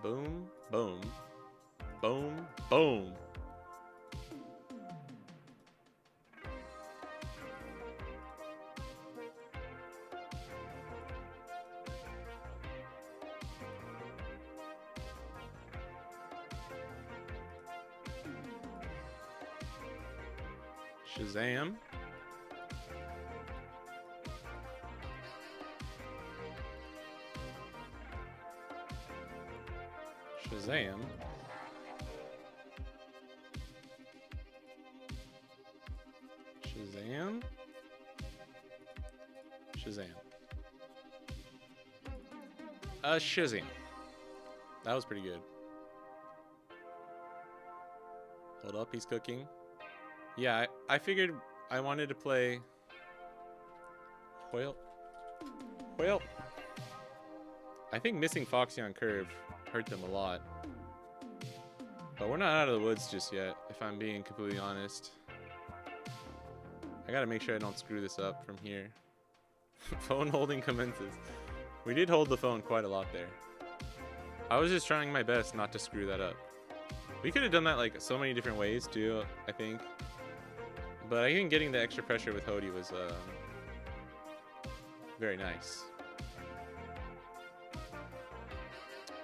Boom, boom. Boom, boom. Shazam. Shazam. Shazam. Shazam. Shazam. That was pretty good. Hold up, he's cooking. Yeah, I figured I wanted to play Well, I think missing Foxy on curve hurt them a lot. But we're not out of the woods just yet, if I'm being completely honest. I gotta make sure I don't screw this up from here. Phone holding commences. We did hold the phone quite a lot there. I was just trying my best not to screw that up. We could have done that like so many different ways too, I think. But I think getting the extra pressure with Hody was very nice.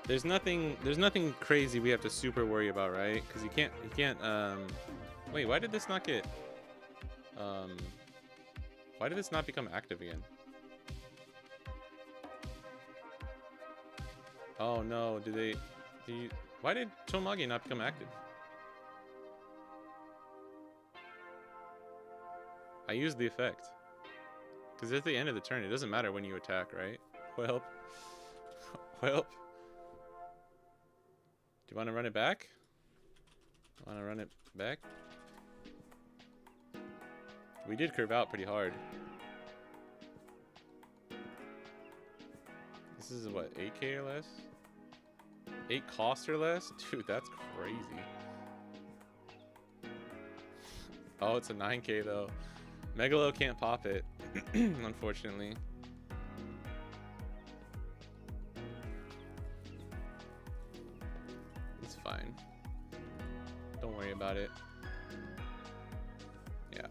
There's nothing crazy we have to super worry about, right? Because you can't wait, why did this not get why did this not become active again? Oh no, why did Chomage not become active? I used the effect. Because at the end of the turn, it doesn't matter when you attack, right? Well. Well. Do you want to run it back? Want to run it back? We did curve out pretty hard. This is what, 8k or less? 8 cost or less? Dude, that's crazy. Oh, it's a 9k though. Megalo can't pop it, unfortunately. It's fine. Don't worry about it. Yeah.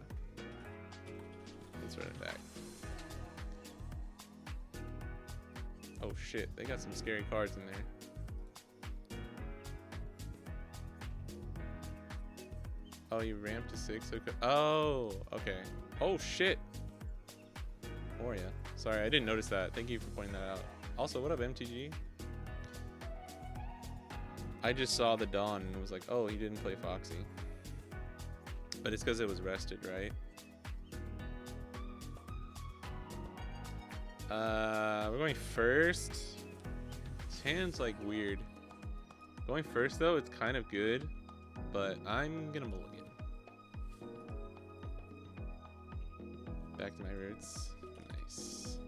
Let's run it back. Oh shit, they got some scary cards in there. Oh, you ramped to 6? Okay. Oh, okay. Oh shit. Moria. Sorry, I didn't notice that. Thank you for pointing that out. Also, what up, MTG? I just saw the Dawn and was like, oh, he didn't play Foxy. But it's because it was rested, right? We're going first. This hand's like weird. Going first though, it's kind of good, but I'm gonna mulligan. Back to my roots. Nice.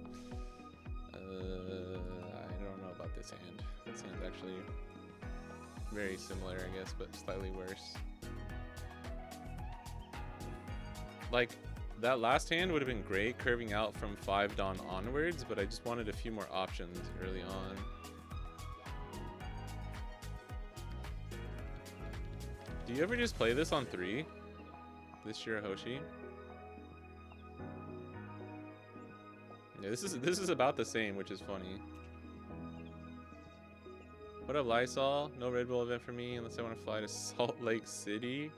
I don't know about this hand. This hand's actually very similar, I guess, but slightly worse. Like, that last hand would have been great curving out from 5 Dawn onwards, but I just wanted a few more options early on. Do you ever just play this on 3? This Shirahoshi? Yeah, this is about the same, which is funny. What up, Lysol? No Red Bull event for me unless I want to fly to Salt Lake City.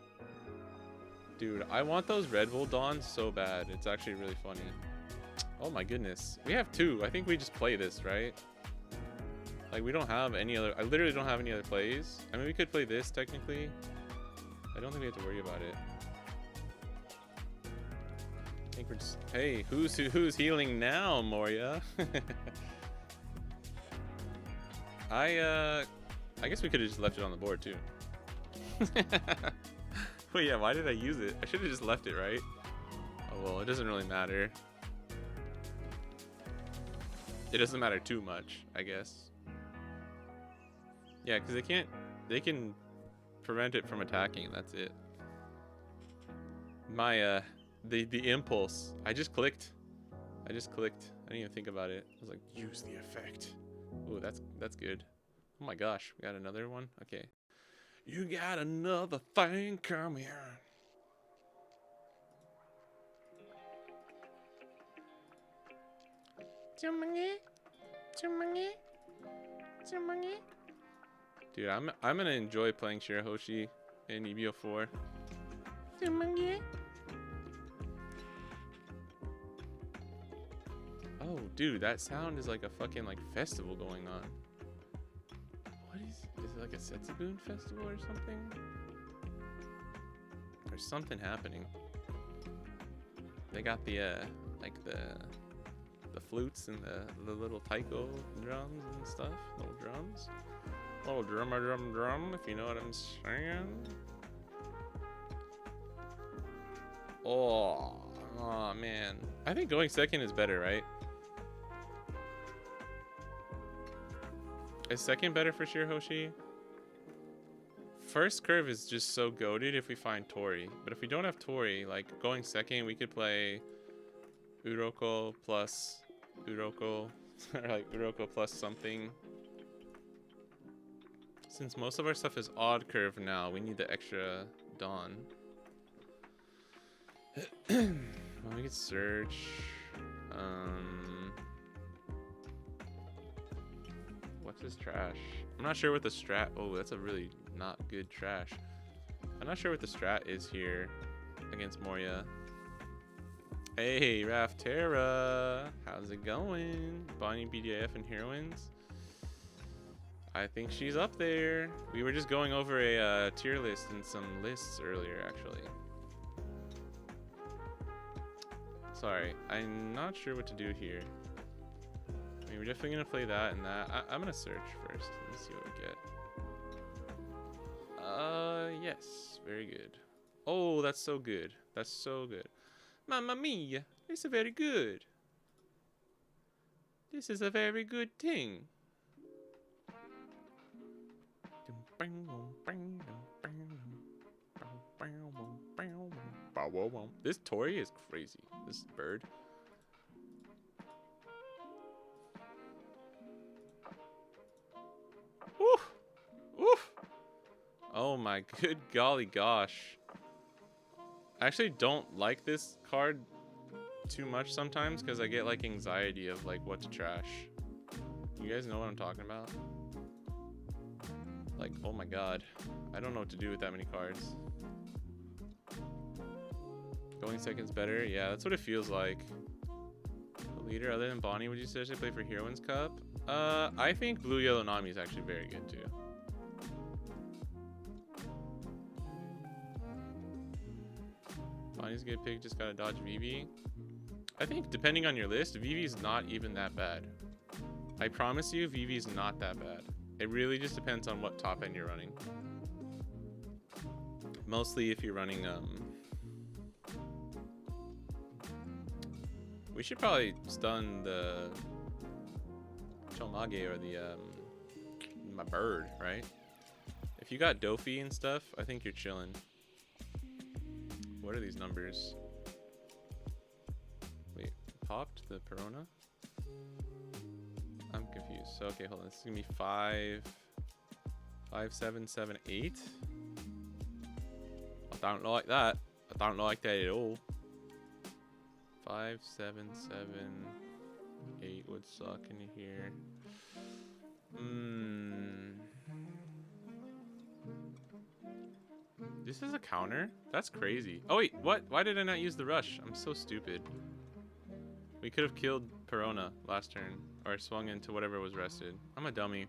Dude, I want those Red Bull Dawns so bad. It's actually really funny. Oh my goodness. We have 2. I think we just play this, right? Like, we don't have any other... I literally don't have any other plays. I mean, we could play this, technically. I don't think we have to worry about it. I think we're just... Hey, who's healing now, Moria? I guess we could have just left it on the board, too. But yeah, why did I use it? I should have just left it, right? Oh well, it doesn't really matter. It doesn't matter too much, I guess. Yeah, because they can prevent it from attacking, that's it. My, the impulse, I just clicked. I didn't even think about it. I was like, use the effect. Ooh, that's good. Oh my gosh, we got another one? Okay. You got another thing coming. Dude, I'm gonna enjoy playing Shirahoshi in EBO 4. Oh, dude, that sound is like a fucking like festival going on. What is it like a Setsubun festival or something? There's something happening. They got the like the flutes and the little taiko drums and stuff. Little drums. Little drum, if you know what I'm saying. Oh man. I think going second is better, right? Is second better for Shirahoshi? First curve is just so goated if we find Tori. But if we don't have Tori, like going second, we could play Uroko plus Uroko. Or like Uroko plus something. Since most of our stuff is odd curve now, we need the extra Dawn. Well, we could search. What's this trash? I'm not sure what the strat... Oh, that's a really not good trash. I'm not sure what the strat is here against Moria. Hey, Raftera. How's it going? Bonnie, BDIF, and Heroines. I think she's up there. We were just going over a tier list and some lists earlier, actually. Sorry, I'm not sure what to do here. I mean, we're definitely gonna play that and that. I'm gonna search first. Let's see what we get. Yes, very good. Oh, that's so good. That's so good. Mamma mia, this is very good. This is a very good thing. This Tori is crazy. This bird. Oof. Oof. Oh my good golly gosh. I actually don't like this card too much sometimes because I get like anxiety of like what to trash. You guys know what I'm talking about? Like, oh my god. I don't know what to do with that many cards. Going second's better? Yeah, that's what it feels like. A leader other than Bonnie, would you suggest I play for Heroines Cup? I think Blue Yellow Nami is actually very good too. Bonnie's a good pick, just gotta dodge Vivi. I think depending on your list, Vivi's not even that bad. I promise you, Vivi's not that bad. It really just depends on what top end you're running. Mostly if you're running, we should probably stun the Chomage or the, my bird, right? If you got Dofi and stuff, I think you're chilling. What are these numbers? Wait, popped the Perona? I'm confused. So, okay, hold on. This is gonna be 5, 7, 7, 8. I don't like that. I don't like that at all. 5, 7, 7, 8 would suck in here. This is a counter? That's crazy. Oh wait, what? Why did I not use the rush? I'm so stupid. We could have killed Perona last turn. Or swung into whatever was rested. I'm a dummy.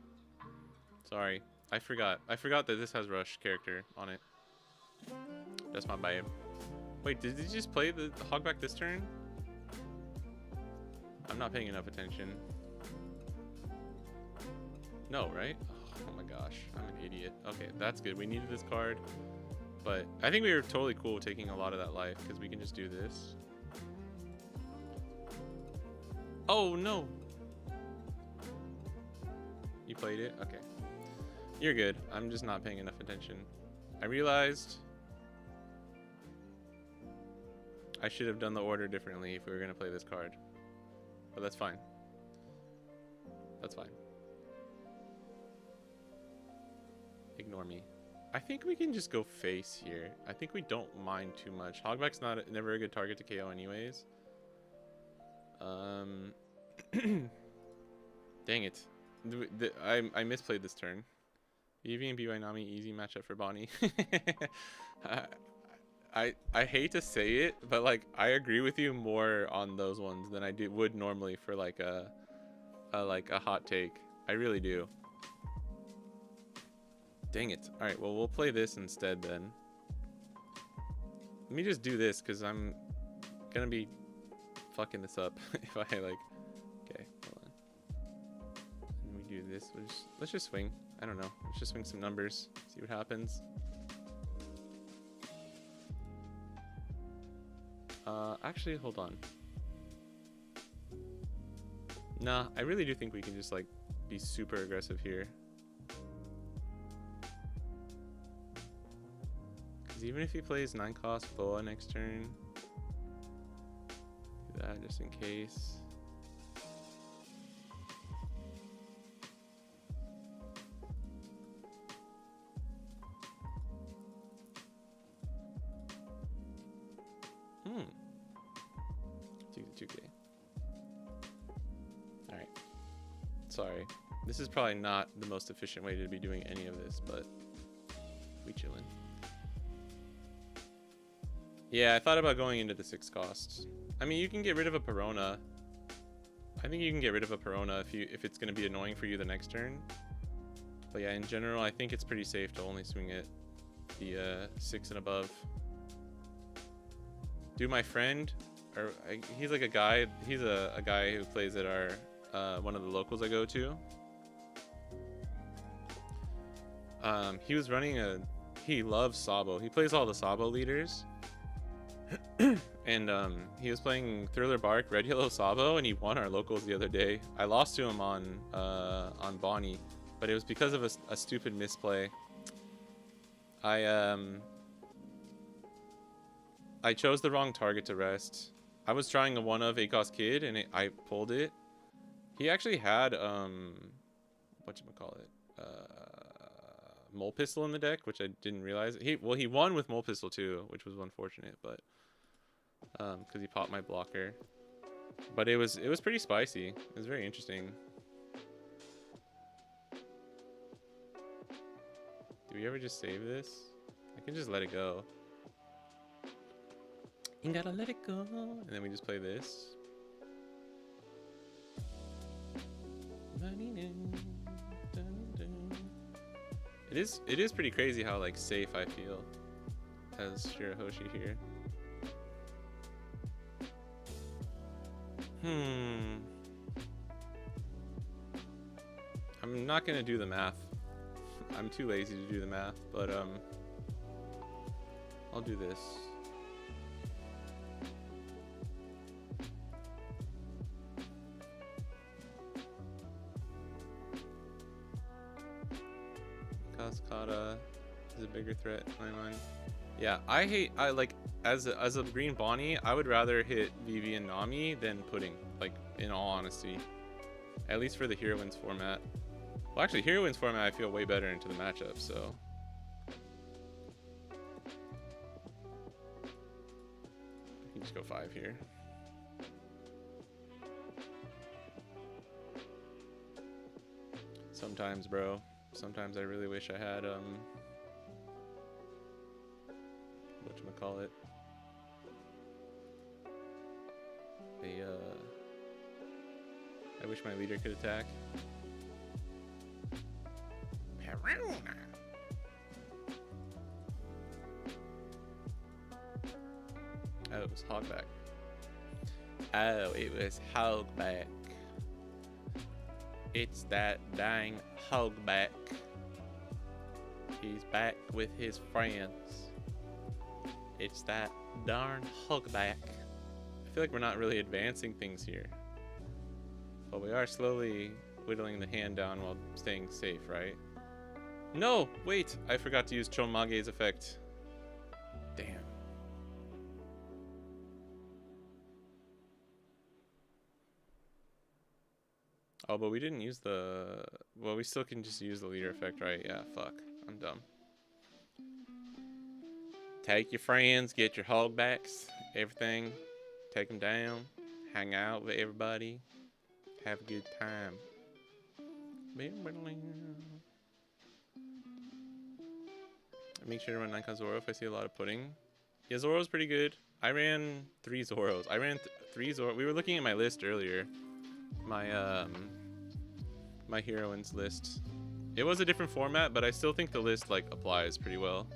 Sorry. I forgot. I forgot that this has rush character on it. That's my bad. Wait, did he just play the hogback this turn? I'm not paying enough attention. No, right? Oh my gosh. I'm an idiot. Okay, that's good. We needed this card. But I think we were totally cool with taking a lot of that life because we can just do this. Oh no! You played it? Okay. You're good. I'm just not paying enough attention. I realized I should have done the order differently if we were going to play this card. But that's fine. That's fine. Ignore me. I think we can just go face here. I think we don't mind too much. Hogback's never a good target to KO anyways. Dang it. I misplayed this turn. Vivi and BY Nami, easy matchup for Bonnie. I hate to say it, but like I agree with you more on those ones than I would normally for like a hot take. I really do. Dang it. All right, well we'll play this instead then. Let me just do this because I'm gonna be fucking this up if I like. Okay, hold on. And we do this. Let's just swing. I don't know. Let's just swing some numbers. See what happens. Actually, hold on. Nah, I really do think we can just like be super aggressive here. Because even if he plays 9 cost Boa next turn, do that just in case. Alright. Sorry. This is probably not the most efficient way to be doing any of this, but we chillin'. Yeah, I thought about going into the 6 costs. I mean, you can get rid of a Perona. I think you can get rid of a Perona if it's going to be annoying for you the next turn. But yeah, in general, I think it's pretty safe to only swing at the 6 and above. Dude, my friend, he's like a guy. He's a guy who plays at our one of the locals I go to. He was running he loves Sabo. He plays all the Sabo leaders. And he was playing Thriller Bark, Red Yellow Sabo, and he won our locals the other day. I lost to him on Bonnie, but it was because of a stupid misplay. I chose the wrong target to rest. I was trying a one of ACOS Kid, and I pulled it. He actually had whatchamacallit, Mole Pistol in the deck, which I didn't realize. He won with Mole Pistol too, which was unfortunate, but because he popped my blocker. But it was pretty spicy. It was very interesting. Do we ever just save this? I can just let it go. You gotta let it go. And then we just play this. It is pretty crazy how like safe I feel as Shirahoshi here. I'm not gonna do the math. I'm too lazy to do the math, but I'll do this. Cascada is a bigger threat in my mind. Yeah, I like as a green Bonnie, I would rather hit Vivi and Nami than Pudding, like in all honesty. At least for the Heroines format. Well, actually, Heroines format I feel way better into the matchup, so. I can just go 5 here. Sometimes, bro. Sometimes I really wish I had whatchamacallit, I wish my leader could attack. Oh, it was Hogback. Oh, it was Hogback. It's that dang Hogback. He's back with his friends. It's that darn Hogback. I feel like we're not really advancing things here. But we are slowly whittling the hand down while staying safe, right? No! Wait! I forgot to use Chomage's effect. Damn. Oh, but we didn't use the... Well, we still can just use the leader effect, right? Yeah, fuck. I'm dumb. Take your friends, get your hogbacks, everything. Take them down. Hang out with everybody. Have a good time. Make sure to run 9 Zoro if I see a lot of Pudding. Yeah, Zoro's pretty good. I ran 3 Zoros. I ran 3 Zoro. We were looking at my list earlier. My my Heroines list. It was a different format, but I still think the list like applies pretty well.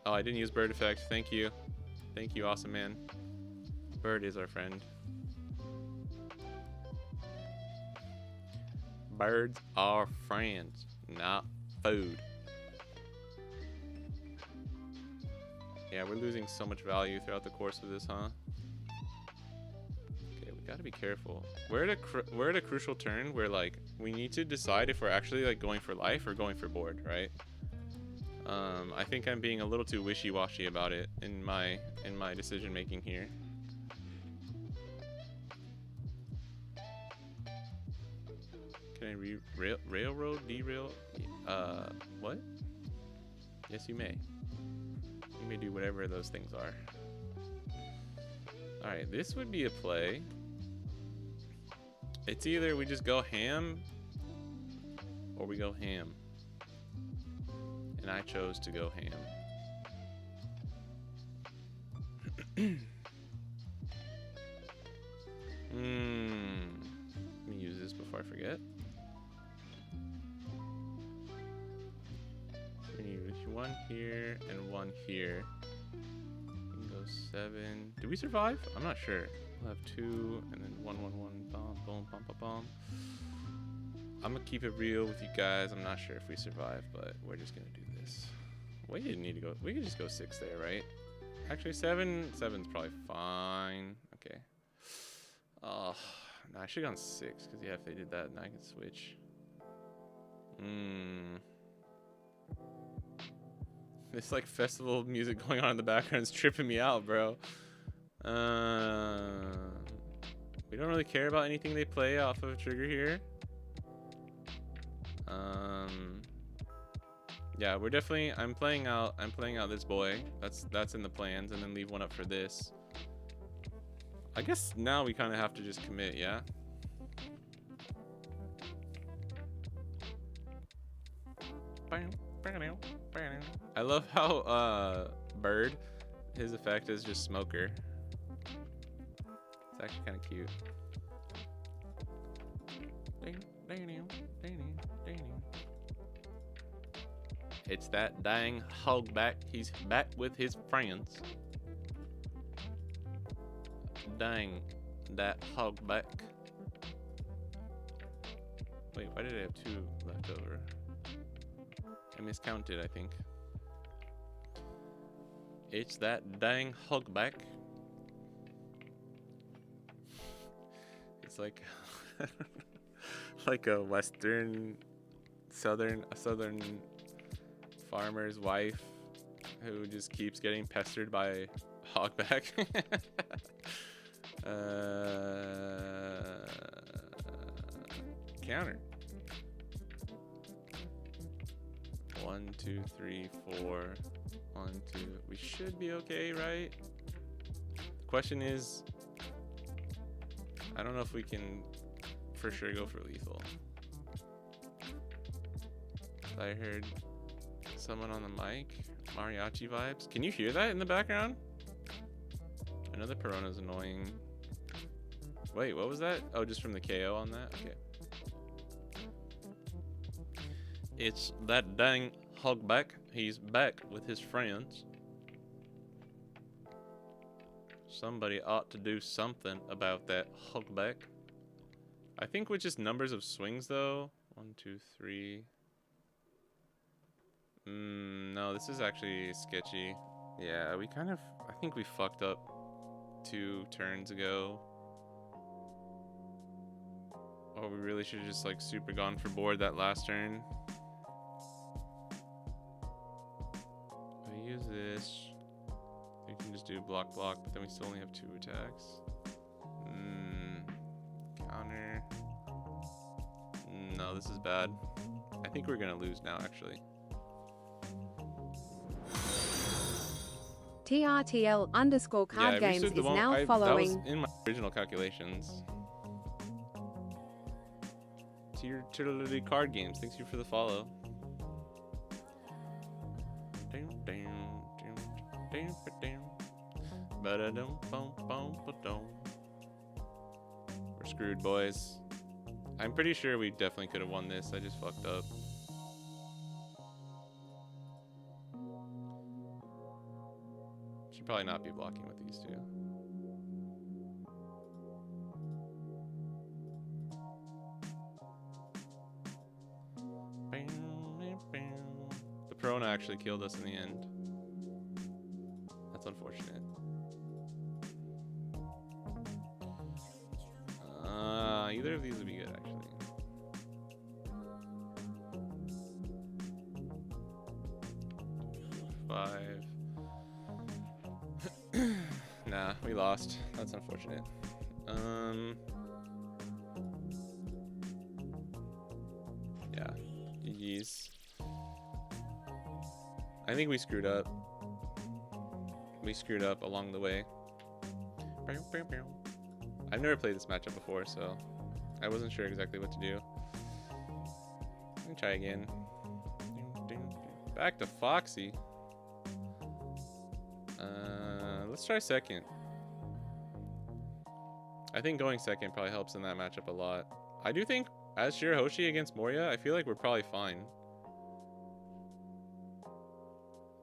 Oh, I didn't use bird effect. Thank you. Thank you, awesome man. Bird is our friend. Birds are friends, not food. Yeah, we're losing so much value throughout the course of this, huh? Okay, we gotta be careful. We're at a crucial turn where like we need to decide if we're actually like going for life or going for board, right? I think I'm being a little too wishy-washy about it in my decision making here. Can I railroad, derail? What? Yes, you may. You may do whatever those things are. Alright, this would be a play. It's either we just go ham or we go ham. And I chose to go ham. Let me use this before before I forget. We need one here and one here. We can go 7. Did we survive? I'm not sure. We'll have 2 and then 1, 1, 1. Boom, boom, boom, boom, boom. I'm gonna keep it real with you guys. I'm not sure if we survive, but we're just gonna do this. We didn't need to go. We could just go 6 there, right? Actually, 7. 7's probably fine. Okay. Oh, no, I should have gone 6 because yeah, if they did that, then I could switch. This like festival music going on in the background is tripping me out, bro. We don't really care about anything they play off of Trigger here. Yeah, we're definitely. I'm playing out this boy. That's in the plans, and then leave one up for this. I guess now we kind of have to just commit, yeah. I love how Bird, his effect is just Smoker. It's actually kind of cute. It's that dang hogback. He's back with his friends. Dang, that hogback. Wait, why did I have 2 left over? I miscounted, I think. It's that dang hogback. It's like like a southern farmer's wife who just keeps getting pestered by hogback. Counter. 1, 2, 3, 4. 1, 2. We should be okay, right? The question is, I don't know if we can for sure go for lethal. I heard someone on the mic. Mariachi vibes. Can you hear that in the background? I know the Perona's annoying. Wait, what was that? Oh, just from the KO on that? Okay. It's that dang hogback. He's back with his friends. Somebody ought to do something about that hogback. I think with just numbers of swings though. 1, 2, 3. No, this is actually sketchy. Yeah, we kind of, I think we fucked up 2 turns ago. Oh, we really should have just like super gone for board that last turn. We use this. We can just do block, but then we still only have 2 attacks. Counter. No, this is bad. I think we're gonna lose now, actually. TRTL_card games is now following. That was in my original calculations. Tier card games. Thanks you for the follow. We're screwed, boys. I'm pretty sure we definitely could have won this. I just fucked up. Should probably not be blocking with these 2. The Perona actually killed us in the end. That's unfortunate. Either of these would be good, actually. Five. Nah, we lost. That's unfortunate. Yeah, GG's. I think we screwed up. We screwed up along the way. I've never played this matchup before, so I wasn't sure exactly what to do. Let me try again. Back to Foxy. Let's try second. I think going second probably helps in that matchup a lot. I do think As Shirahoshi against Moria, I feel like we're probably fine.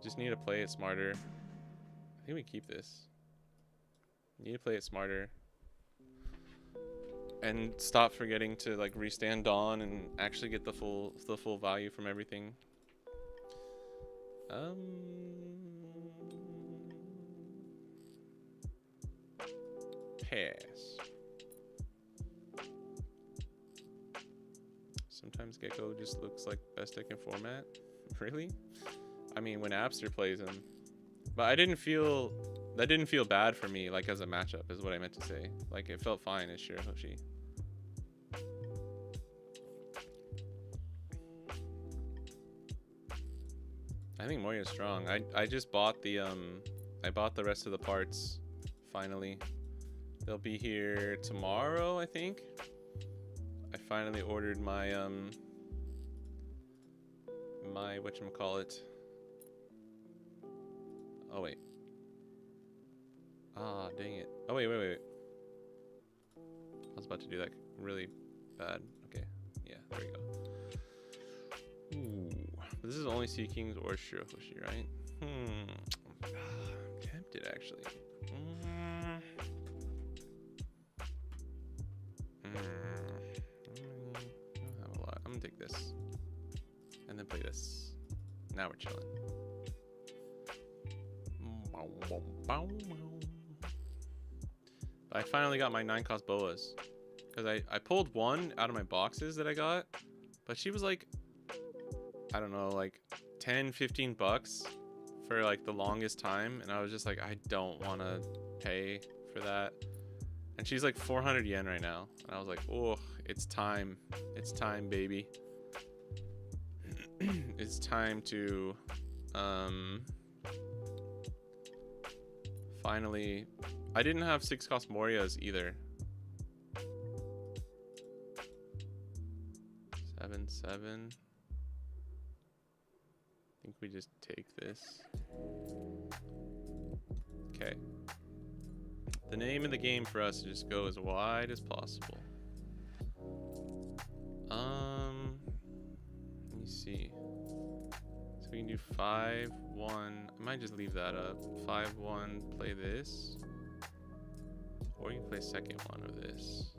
Just need to play it smarter. I think we keep this. Need to play it smarter. And stop forgetting to like restand Dawn and actually get the full value from everything. Pass. Sometimes Gecko just looks like best deck in format. Really? I mean, when Abster plays him. But that didn't feel bad for me, like as a matchup, is what I meant to say. Like it felt fine as Shirahoshi. I think Moria's strong. I just bought the I bought the rest of the parts finally. They'll be here tomorrow, I think. I finally ordered my my whatchamacallit. Oh wait. Ah, dang it. Oh wait. I was about to do that really bad. Okay. Yeah, there we go. Ooh. This is only Sea Kings or Shirahoshi, right? I'm tempted actually. I don't have a lot. I'm gonna take this. And then play this. Now we're chilling. But I finally got my 9-cost boas. Because I pulled one out of my boxes that I got. But she was like, I don't know, like 10, 15 bucks for like the longest time. And I was just like, I don't want to pay for that. And she's like 400 yen right now. And I was like, oh, it's time. It's time, baby. It's time to finally. I didn't have 6-cost Morias either. 7/7. I think we just take this. Okay. The name of the game for us is just go as wide as possible. Let me see. So we can do 5-1. I might just leave that up. 5-1, play this. Or you can play second one of this.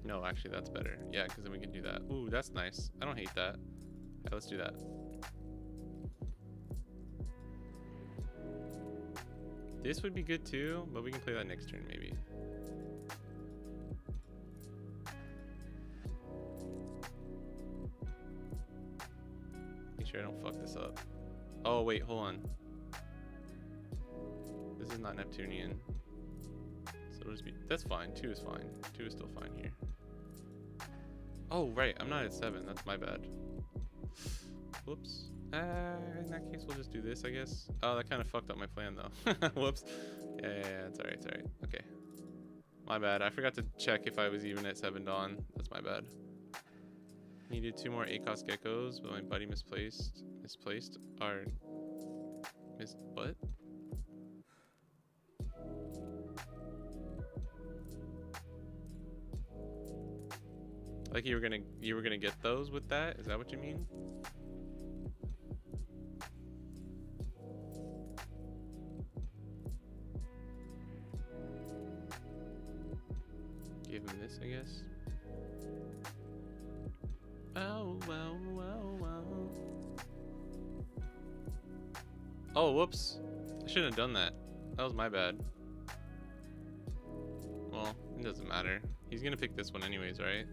No, actually that's better. Yeah, because then we can do that. Ooh, that's nice. I don't hate that. Yeah, let's do that. This would be good too, but we can play that next turn maybe. Make sure I don't fuck this up. Oh wait, hold on. This is not Neptunian. So it'll just be, that's fine. 2 is fine. 2 is still fine here. Oh right, I'm not at 7. That's my bad. Whoops. In that case, we'll just do this, I guess. Oh, that kind of fucked up my plan, though. Whoops. Yeah, it's alright, it's alright. Okay. My bad. I forgot to check if I was even at 7 Dawn. That's my bad. Needed 2 more 8-cost geckos, but my buddy misplaced. Or... what? Like you were gonna get those with that? Is that what you mean? Give him this, I guess. Oh, wow, wow, wow. Oh, whoops. I shouldn't have done that. That was my bad. Well, it doesn't matter. He's gonna pick this one anyways, right?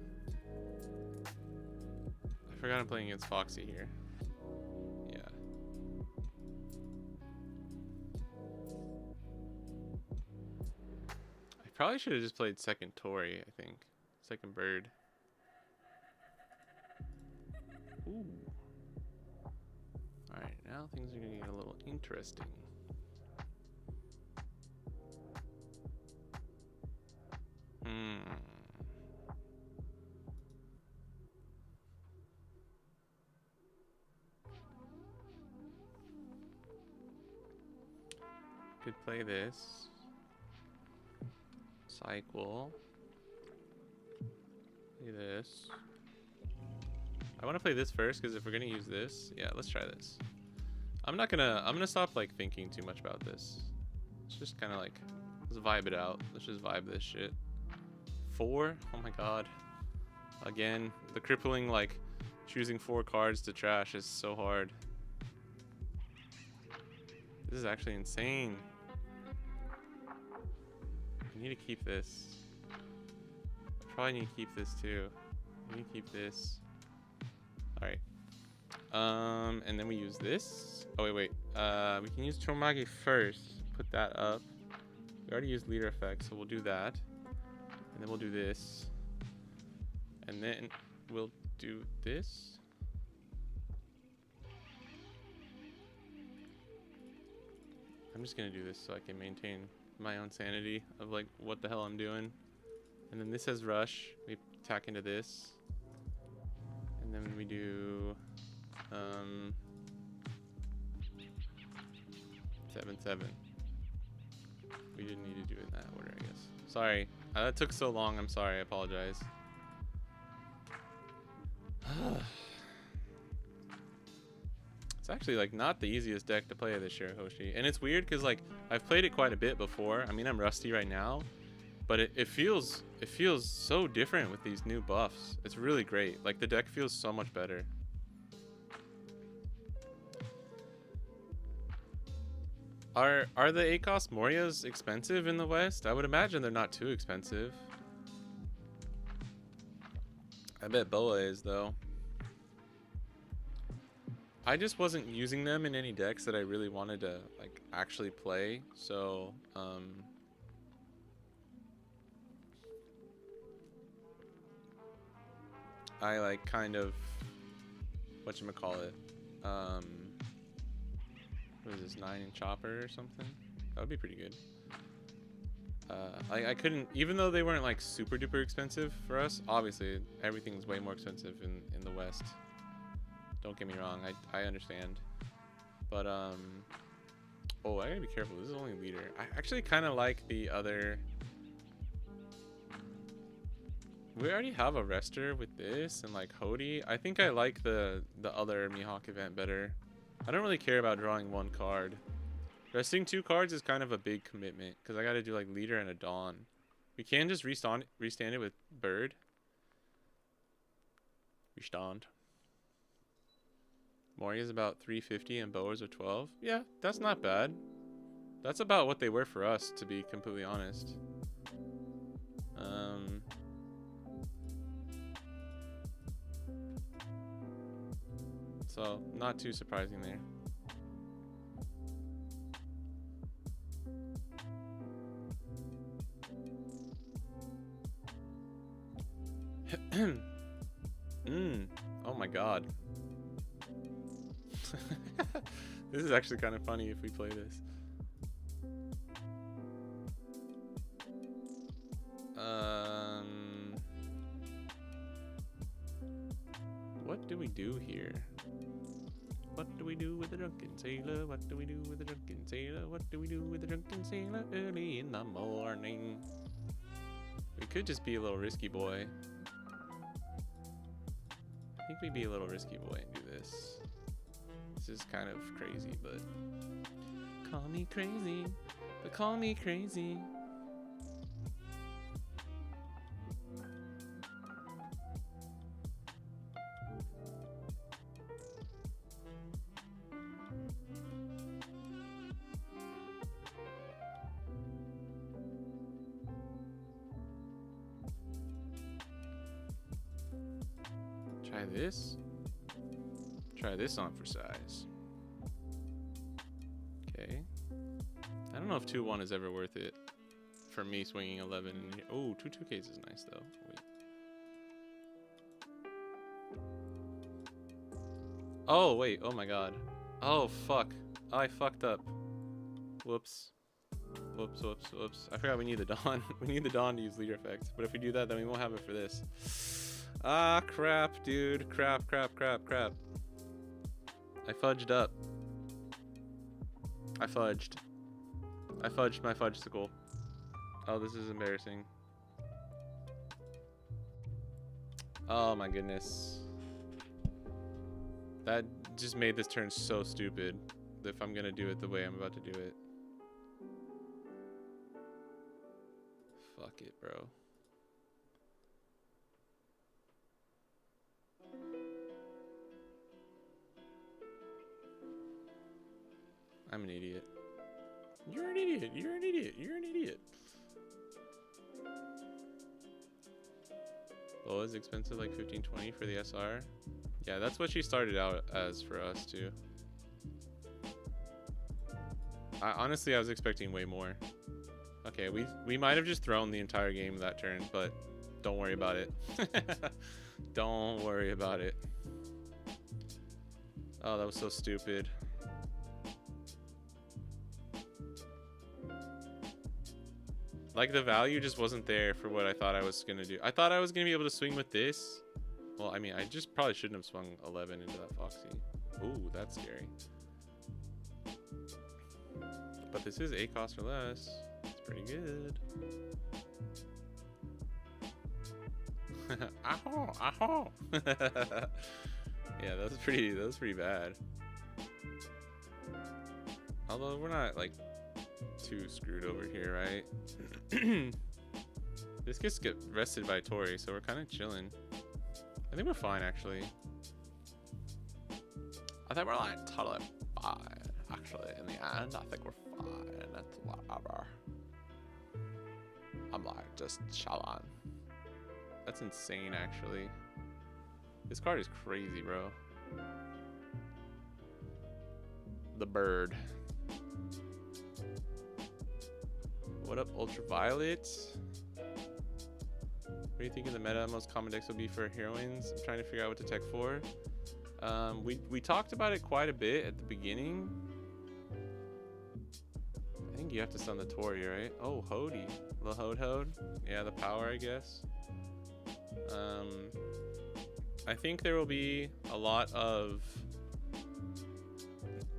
I forgot I'm playing against Foxy here. Yeah. I probably should have just played second Tori, I think. Second bird. Ooh. Alright, now things are gonna get a little interesting. Could play this. Cycle. Play this. I want to play this first because if we're gonna use this, yeah, let's try this. I'm gonna stop like thinking too much about this. It's just kind of like, let's vibe it out. Let's just vibe this shit. 4? Oh my god. Again, the crippling like choosing 4 cards to trash is so hard. This is actually insane. I need to keep this. I probably need to keep this too. I need to keep this. Alright. And then we use this. Oh wait. We can use Chomagi first. Put that up. We already used leader effect, so we'll do that. And then we'll do this. And then we'll do this. I'm just gonna do this so I can maintain my own sanity of like what the hell I'm doing. And then this has rush. We tack into this. And then we do 7/7. We didn't need to do it in that order, I guess. Sorry. That took so long. I'm sorry. I apologize. It's actually like not the easiest deck to play this year, Hoshi. And it's weird because like I've played it quite a bit before. I mean, I'm rusty right now, but it feels so different with these new buffs. It's really great. Like the deck feels so much better. Are the 8-cost Morias expensive in the West? I would imagine they're not too expensive. I bet Boa is though. I just wasn't using them in any decks that I really wanted to like actually play, so I like kind of whatchamacallit, what is this, 9 in chopper or something? That would be pretty good. I couldn't, even though they weren't like super duper expensive for us, obviously everything's way more expensive in the West. Don't get me wrong, I understand. But oh, I gotta be careful, this is only leader. I actually kind of like the other. We already have a rester with this and like Hody. I think I like the other Mihawk event better. I don't really care about drawing 1 card. Resting 2 cards is kind of a big commitment because I gotta do like leader and a Dawn. We can just restand it with Bird. Restand. Moria's about 350 and Boas are 12. Yeah, that's not bad. That's about what they were for us, to be completely honest. So, not too surprising there. Oh my god. This is actually kind of funny if we play this. What do we do here? What do we do with the drunken sailor? What do we do with the drunken sailor? What do we do with the drunken sailor early in the morning? We could just be a little risky boy. I think we'd be a little risky boy and do this. This is kind of crazy, but call me crazy, but call me crazy. Try this. Try this on for size. Okay. I don't know if 2-1 is ever worth it for me swinging 11. And oh, 2/2Ks is nice though. Wait. Oh wait. Oh my god. Oh fuck. I fucked up. Whoops. Whoops. Whoops. Whoops. I forgot we need the Dawn. We need the Dawn to use leader effect. But if we do that, then we won't have it for this. Ah, crap, dude. Crap. I fudged up. I fudged my fudgesicle. Oh, this is embarrassing. Oh my goodness. That just made this turn so stupid if I'm gonna do it the way I'm about to do it. Fuck it, bro. I'm an idiot. You're an idiot. You're an idiot. You're an idiot. Well, is expensive like 15-20 for the SR? Yeah, that's what she started out as for us too. Honestly, I was expecting way more. Okay, we might have just thrown the entire game that turn, but don't worry about it. Don't worry about it. Oh, that was so stupid. Like, the value just wasn't there for what I thought I was gonna do. I thought I was gonna be able to swing with this. Well, I mean, I just probably shouldn't have swung 11 into that Foxy. Ooh, that's scary. But this is 8 cost or less. It's pretty good. Aho, aho. Yeah, that was pretty bad. Although we're not like too screwed over here, right? This gets rested by Tori, so we're kind of chilling. I think we're fine, actually. I think we're like totally fine, actually. In the end, I think we're fine. It's whatever. I'm like just chilling. That's insane, actually. This card is crazy, bro. The bird. What up, Ultraviolet? What do you think of the meta? Most common decks will be for Heroines. I'm trying to figure out what to tech for. We talked about it quite a bit at the beginning. I think you have to stun the Tori, right? Oh, Hody. The Hode. Yeah, the power, I guess. I think there will be a lot of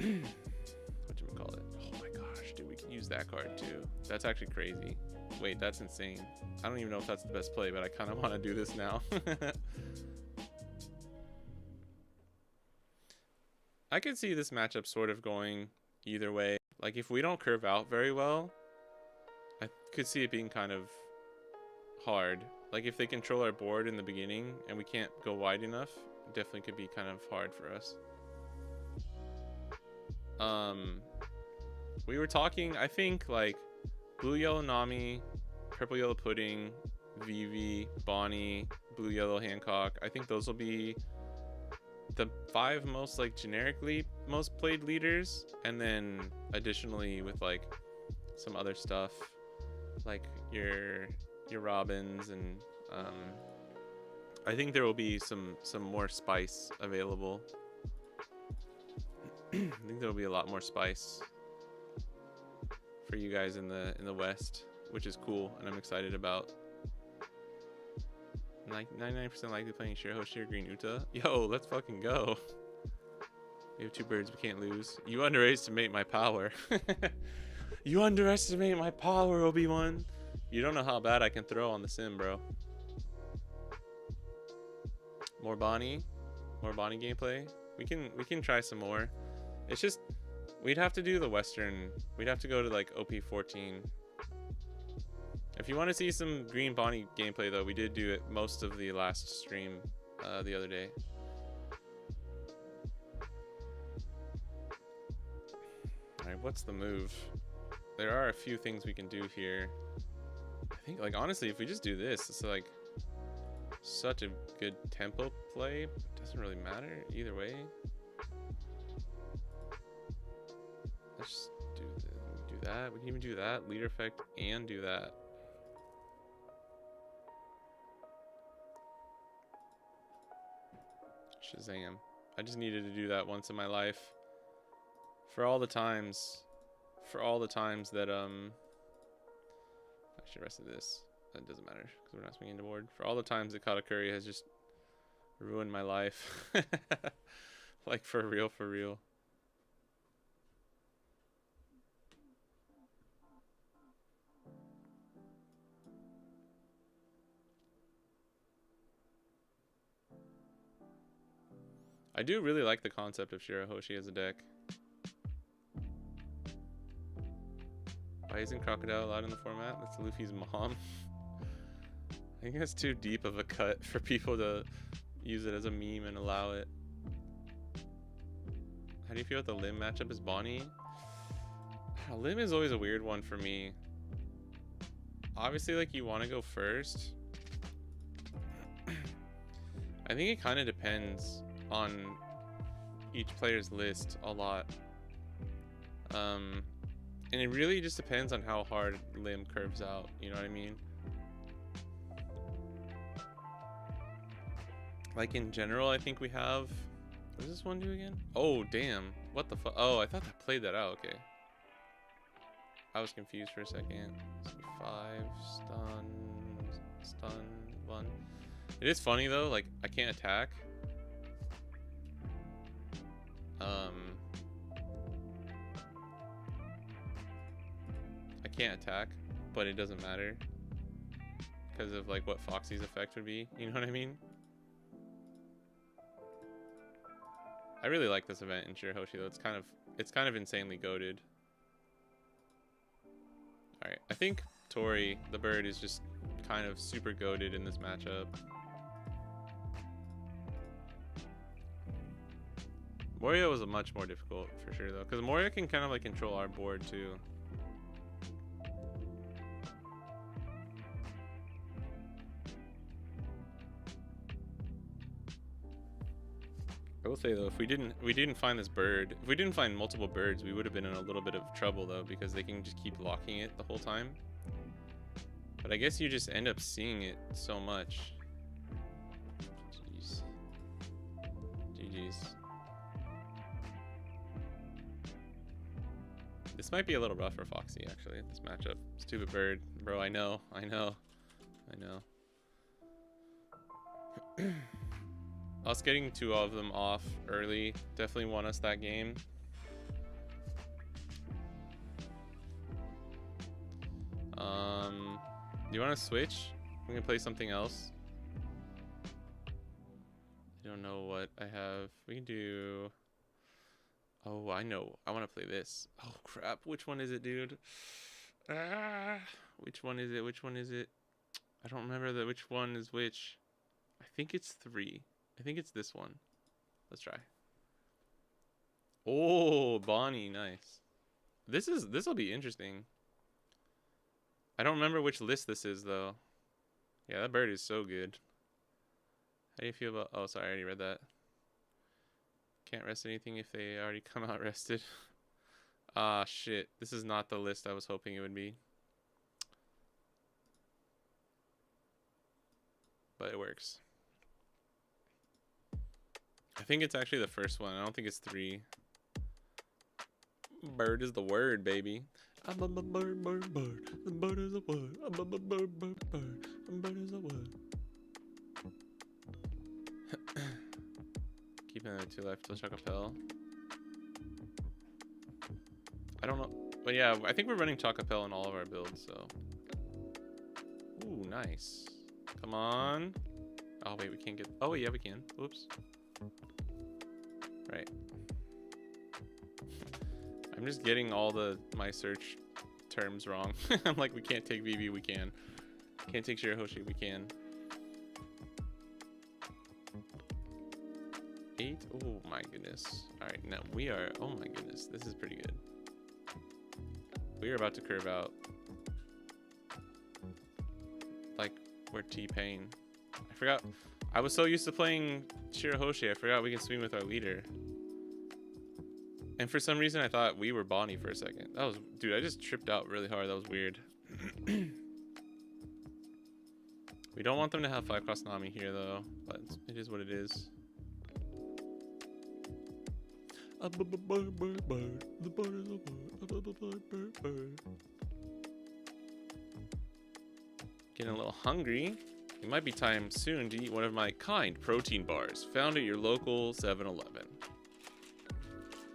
whatchamacallit. Oh my gosh, dude, we can use that card too. That's actually crazy. Wait, that's insane. I don't even know if that's the best play, but I kind of want to do this now. I could see this matchup sort of going either way. Like, if we don't curve out very well, I could see it being kind of hard. Like, if they control our board in the beginning and we can't go wide enough, it definitely could be kind of hard for us. We were talking, I think, like, blue, yellow, Nami, purple, yellow, Pudding, Vivi, Bonnie, blue, yellow, Hancock. I think those will be the 5 most, like, generically most played leaders. And then, additionally, with, like, some other stuff, like your Robins, and I think there will be some more spice available. I think there will be a lot more spice for you guys in the West, which is cool, and I'm excited about. 99% likely playing Share Hoshir Green Uta. Yo, let's fucking go. We have 2 birds, we can't lose. You underestimate my power. You underestimate my power, Obi-Wan. You don't know how bad I can throw on the sim, bro. More Bonnie gameplay. We can try some more. It's just we'd have to do the Western. We'd have to go to like OP14. If you want to see some green Bonnie gameplay, though, we did do it most of the last stream the other day. All right, what's the move? There are a few things we can do here. I think, like, honestly, if we just do this, it's like such a good tempo play. It doesn't really matter either way. Let's just do that. We can even do that, leader effect, and do that. Shazam. I just needed to do that once in my life. For all the times that I should rest of this. That doesn't matter because we're not swinging the board. For all the times that Katakuri has just ruined my life. Like, for real, for real. I do really like the concept of Shirahoshi as a deck. Why isn't Crocodile allowed in the format? That's Luffy's mom. I think that's too deep of a cut for people to use it as a meme and allow it. How do you feel about the Lim matchup as Bonnie? Lim is always a weird one for me. Obviously, like, you want to go first. I think it kind of depends on each player's list a lot. And it really just depends on how hard Lim curves out, you know what I mean? Like, in general, I think we have... What does this one do again? Oh, damn. What the fuck? Oh, I thought I played that out. Okay. I was confused for a second. 5, stun, 1. It is funny, though. Like, I can't attack. I can't attack, but it doesn't matter. Because of, like, what Foxy's effect would be. You know what I mean? I really like this event in Shirahoshi though. It's kind of insanely goated. Alright, I think Tori, the bird, is just kind of super goated in this matchup. Moria was much more difficult for sure though, because Moria can kind of like control our board too. I will say though, if we didn't find this bird, if we didn't find multiple birds, we would have been in a little bit of trouble though, because they can just keep locking it the whole time. But I guess you just end up seeing it so much. Jeez. GG's. This might be a little rough for Foxy actually, this matchup. Stupid bird. Bro, I know. Us getting 2 of them off early definitely won us that game. Do you want to switch? We can play something else. I don't know what I have. We can do... Oh, I know. I want to play this. Oh, crap. Which one is it, dude? Which one is it? I don't remember which one is which. I think it's 3. I think it's this one. Let's try. Oh, Bonnie, nice. This'll be interesting. I don't remember which list this is though. Yeah, that bird is so good. How do you feel about... Oh, sorry, I already read that. Can't rest anything if they already come out rested. Ah, shit. This is not the list I was hoping it would be. But it works. I think it's actually the first one. I don't think it's 3. Bird is the word, baby. I'm a bird. The bird is a word. I'm a bird. The bird is a word. Keeping the 2 left till Chocopel. I don't know. But yeah, I think we're running Chocopel in all of our builds, so. Ooh, nice. Come on. Oh, wait, we can't get... Oh, yeah, we can. Whoops. Right. I'm just getting all my search terms wrong. I'm like, we can't take VB, we can. Can't take Shirahoshi, we can. 8? Oh my goodness. Alright, now we are... Oh my goodness, this is pretty good. We are about to curve out. Like, we're T-Pain. I forgot. I was so used to playing Shirahoshi, I forgot we can swing with our leader. And for some reason, I thought we were Bonnie for a second. That was... Dude, I just tripped out really hard. That was weird. We don't want them to have 5-cross Nami here, though. But it is what it is. Getting a little hungry. It might be time soon to eat one of my kind protein bars found at your local 7-Eleven.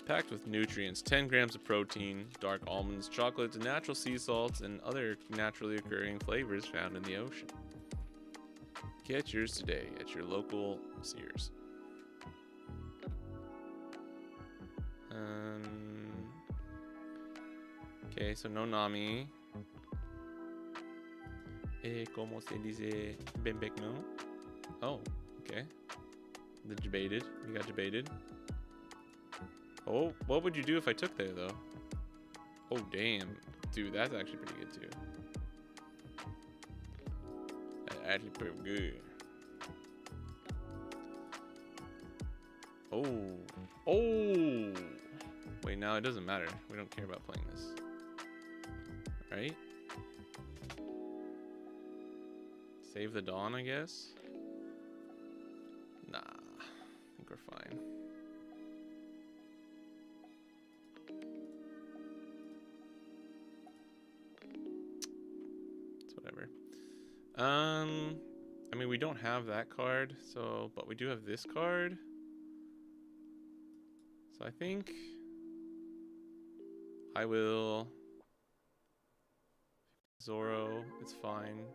Packed with nutrients, 10 grams of protein, dark almonds, chocolates, natural sea salts, and other naturally occurring flavors found in the ocean. Get yours today at your local Sears. Okay, so no Nami. Como se dice Bembek no? Oh, okay. The debated. You got debated. Oh, what would you do if I took there, though? Oh, damn. Dude, that's actually pretty good, too. That's actually pretty good. Oh. Oh! Wait, now it doesn't matter. We don't care about playing this. Right? Save the dawn, I guess? Nah. I think we're fine. It's whatever. I mean, we don't have that card, so, but we do have this card. So I think I will Zoro, it's fine.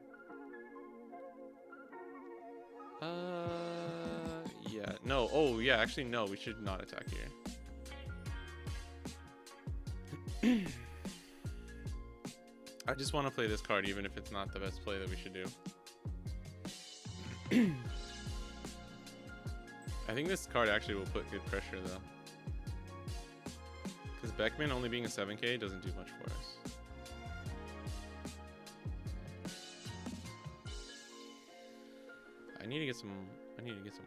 Yeah, no, oh yeah, actually no, we should not attack here. I just want to play this card even if it's not the best play that we should do. I think this card actually will put good pressure though. Because Beckman only being a 7k doesn't do much for us. I need to get some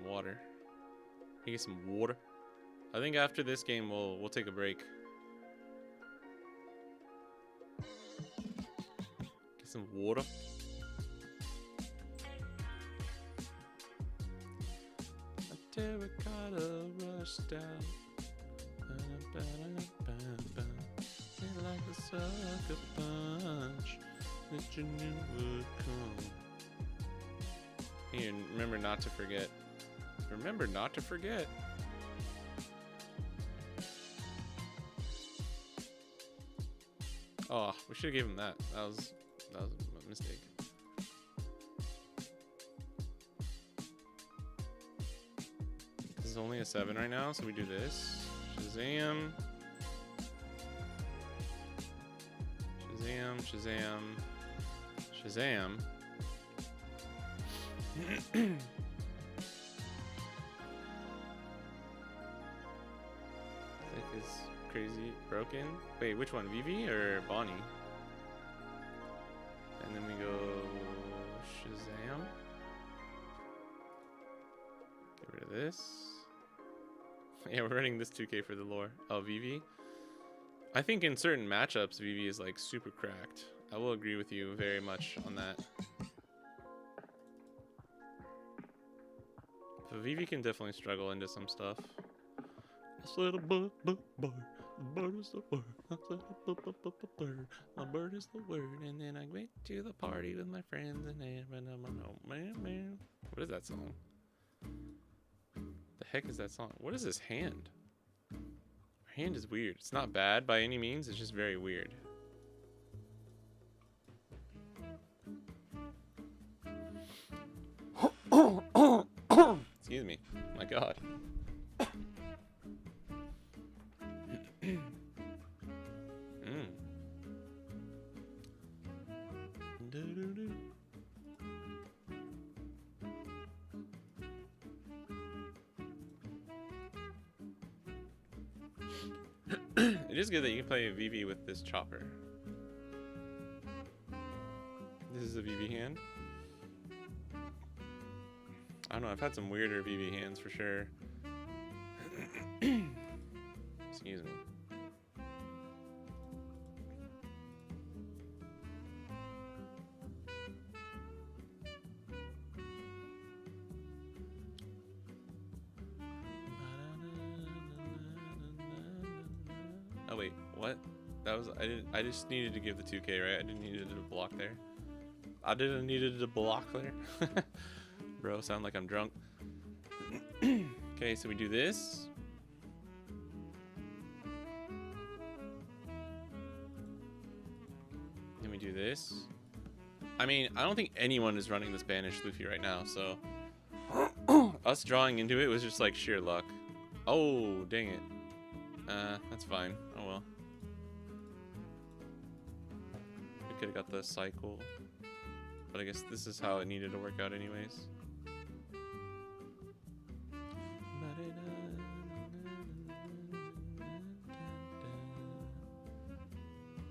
water. I need to get some water. I think after this game we'll take a break. Get some water. A terracotta rushed out. Like a sucker punch that you knew would come. And remember not to forget. Remember not to forget. Oh, we should have given him that. That was a mistake. This is only a 7 right now, so we do this. Shazam. Shazam, Shazam, Shazam. Thick is crazy broken. Wait, which one? Vivi or Bonnie? And then we go Shazam. Get rid of this. Yeah, we're running this 2k for the lore. Oh, Vivi. I think in certain matchups, Vivi is like super cracked. I will agree with you very much on that. But Vivi can definitely struggle into some stuff. This little bird is the word. A bird is the word. And then I went to the party with my friends and man. What is that song? The heck is that song? What is this hand? Her hand is weird. It's not bad by any means. It's just very weird. Excuse me. My God. It is good that you can play a VV with this chopper. This is a VV hand. I don't know, I've had some weirder VV hands for sure. Excuse me. Oh wait, what? That was I just needed to give the 2k, right? I didn't need to block there. I didn't need to block there. Bro, sound like I'm drunk. Okay, so we do this. Then we do this. I mean, I don't think anyone is running this banished Luffy right now, so us drawing into it was just like sheer luck. Oh, dang it. That's fine. Oh well. could have got the cycle. But I guess this is how it needed to work out anyways.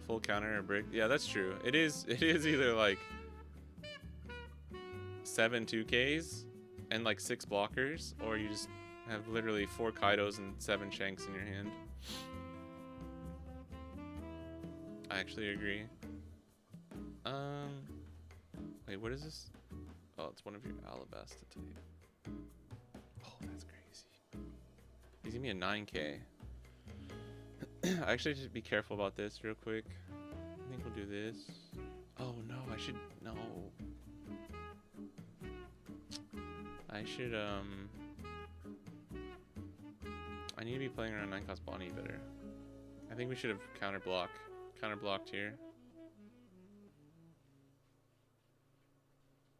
Full counter or brick. Yeah, that's true. It is either like 7 2Ks and like 6 blockers, or you just have literally 4 Kaidos and 7 Shanks in your hand. I actually agree. Wait, what is this? Oh, it's one of your Alabasta tape. Oh, that's crazy. He's giving me a 9K. I actually should be careful about this real quick. I think we'll do this. Oh no, I should I need to be playing around 9-cost Bonnie better. I think we should have counter-blocked here.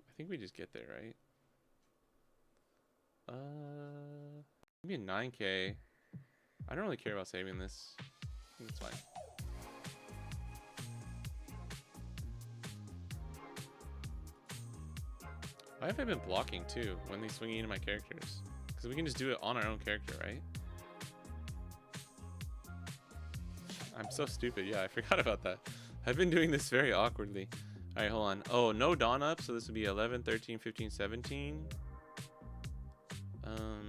I think we just get there, right? Maybe a 9K. I don't really care about saving this. I think it's fine. Why have I been blocking too when they swing into my characters? Because we can just do it on our own character, right? I'm so stupid. Yeah, I forgot about that. I've been doing this very awkwardly. All right, hold on. Oh, no dawn up, so this would be 11, 13, 15, 17. 10, 11,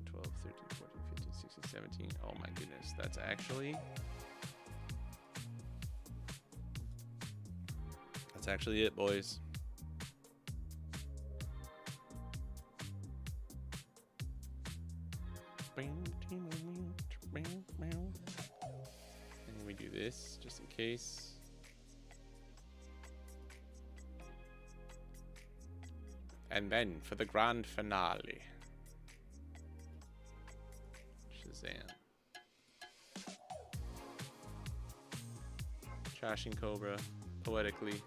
12, 13, 14, 15, 16, 17. Oh my goodness, that's actually it, boys. And we do this just in case. And then for the grand finale, Shazam. Trashing Cobra, poetically.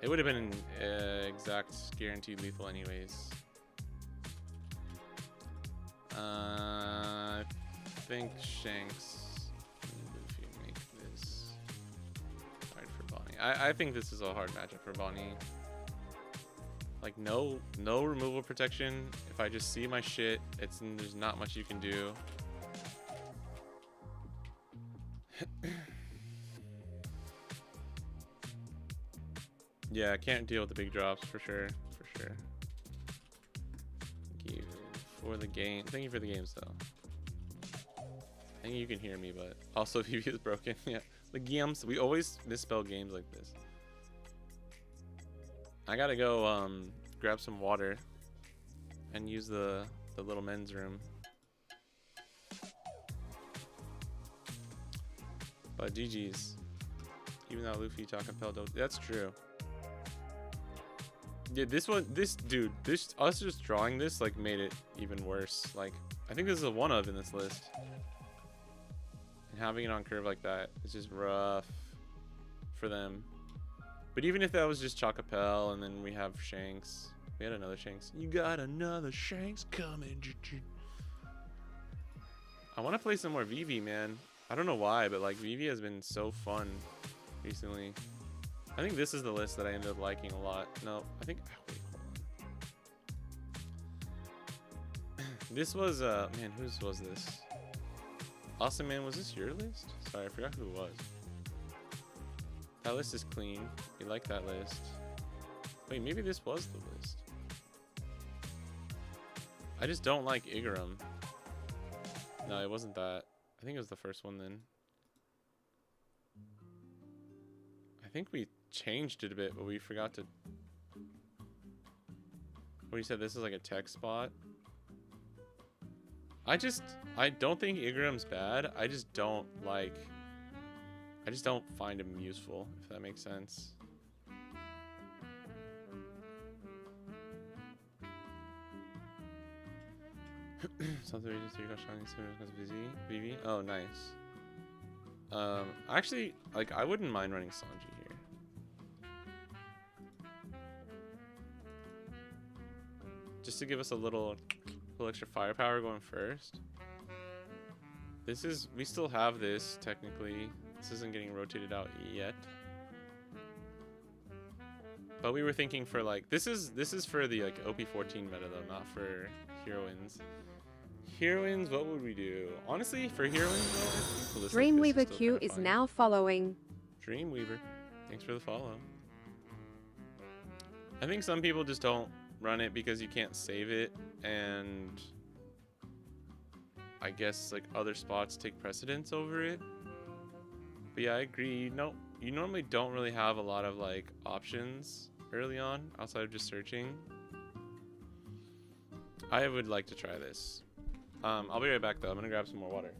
It would have been exact guaranteed lethal anyways. I think Shanks and Luffy make this hard for Bonnie. I think this is a hard matchup for Bonnie. Like no removal protection. If I just see my shit, there's not much you can do. Yeah, I can't deal with the big drops for sure. Thank you for the game. Thank you for the games though. I think you can hear me, but also VV is broken. Yeah, the games. We always misspell games like this. I gotta go grab some water and use the little men's room. But GG's. Even though Luffy Taco Bell don't. That's true. Yeah, us just drawing this like made it even worse. Like, I think this is a one of in this list. And having it on curve like that is just rough for them. But even if that was just Chocopel and then we have Shanks. We had another Shanks. You got another Shanks coming. I want to play some more VV, man. I don't know why, but like VV has been so fun recently. I think this is the list that I ended up liking a lot. No, I think, wait, hold on. This was, man, whose was this? Awesome Man, was this your list? Sorry, I forgot who it was. That list is clean. We like that list. Wait, maybe this was the list. I just don't like Igaram. No, it wasn't that. I think it was the first one then. I think we changed it a bit, but we forgot to... What you said, this is like a tech spot? I don't think Igaram's bad. I just don't find him useful, if that makes sense. Something we got shining soon because VV. Oh, nice. Actually, like, I wouldn't mind running Sanji here. Just to give us a little extra firepower going first. We still have this, technically. This isn't getting rotated out yet. But we were thinking for like this is for the like OP14 meta though, not for Heroines. Heroines, what would we do? Honestly, for Heroines, though, Dreamweaver Q is now following. Dreamweaver, thanks for the follow. I think some people just don't run it because you can't save it, and I guess like other spots take precedence over it. But yeah, I agree. No, you normally don't really have a lot of like options early on outside of just searching. I would like to try this. I'll be right back though. I'm gonna grab some more water.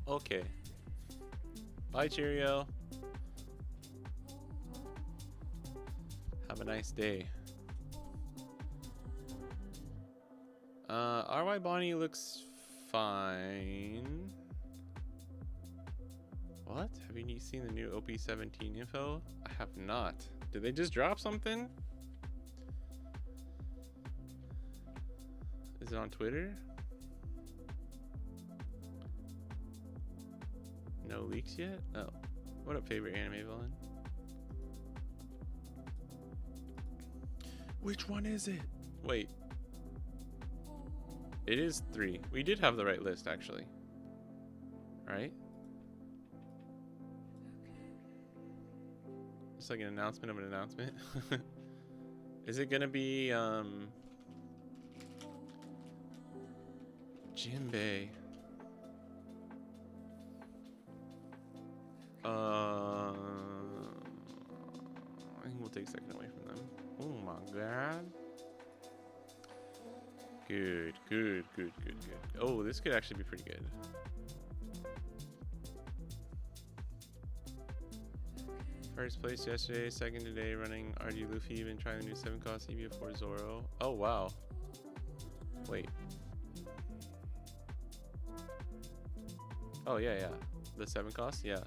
Okay. Bye, cheerio. Have a nice day. RY Bonnie looks fine. What? Have you seen the new OP17 info? I have not. Did they just drop something? Is it on Twitter? No leaks yet? Oh. What up, favorite anime villain? Which one is it? Wait. It is 3. We did have the right list, actually. Right? It's like an announcement of an announcement. Is it gonna be, Jinbei? I think we'll take a second away from them. Oh my god. Good. Oh, this could actually be pretty good. First place yesterday, second today, running RD Luffy, even trying the new 7-cost EVA for Zoro. Oh, wow. Wait. Oh, yeah. The 7-cost? Yeah.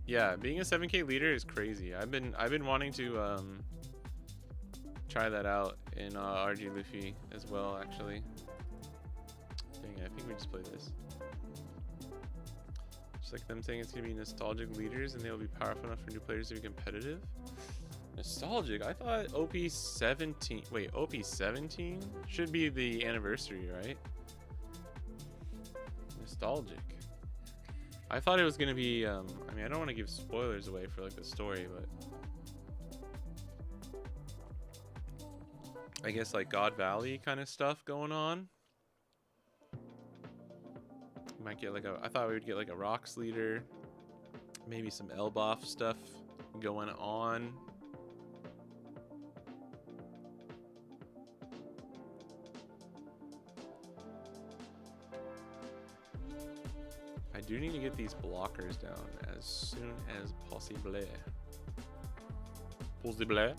Yeah, being a 7K leader is crazy. I've been wanting to try that out in RG Luffy as well, actually. Dang it, I think we just play this. Just like them saying it's gonna be nostalgic leaders and they'll be powerful enough for new players to be competitive. Nostalgic? I thought OP 17. Wait, OP 17 should be the anniversary, right? Nostalgic. I thought it was gonna be. I mean, I don't want to give spoilers away for like the story, but I guess like God Valley kind of stuff going on. Might get like a. I thought we would get like a Rocks leader, maybe some Elbaf stuff going on. I do need to get these blockers down as soon as possible. Possible.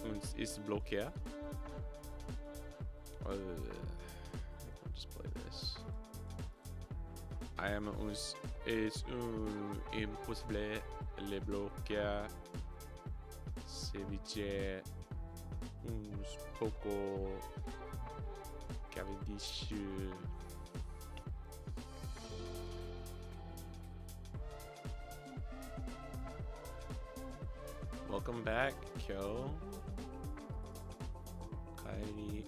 Uns ist blockiert. I'll just play this. I am uns ist impossible le bloquear. Ceviche uns poco Cavendish. Welcome back, Kyo. Kairi.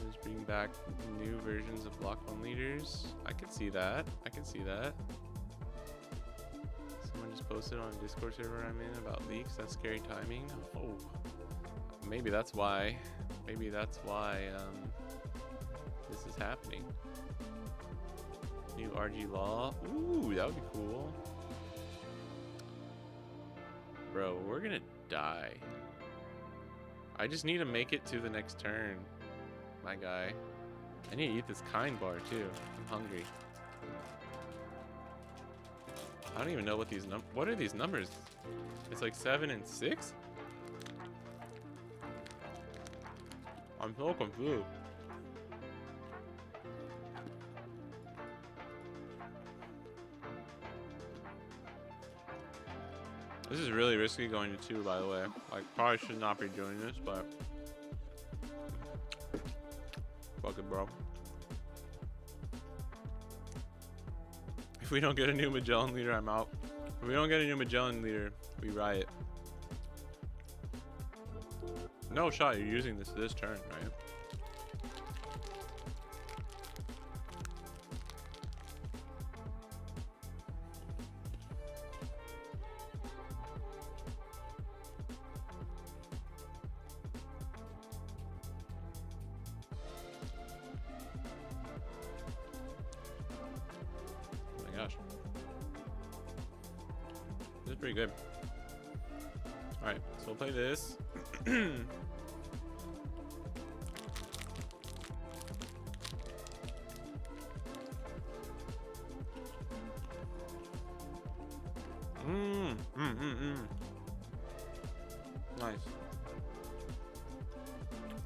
Let's bring back new versions of Block 1 leaders. I could see that. I could see that. Someone just posted on a Discord server I'm in about leaks. That's scary timing. Oh. Maybe that's why. Maybe that's why this is happening. New RG Law. Ooh, that would be cool. Bro, we're gonna die. I just need to make it to the next turn, my guy. I need to eat this kind bar too. I'm hungry. I don't even know what these what are these numbers? It's like 7 and 6? I'm so confused. This is really risky going to 2, by the way. Like, probably should not be doing this, but fuck it, bro. If we don't get a new Magellan leader, I'm out. If we don't get a new Magellan leader, we riot. No shot, you're using this turn, right? Pretty good. All right, so we'll play this. Nice.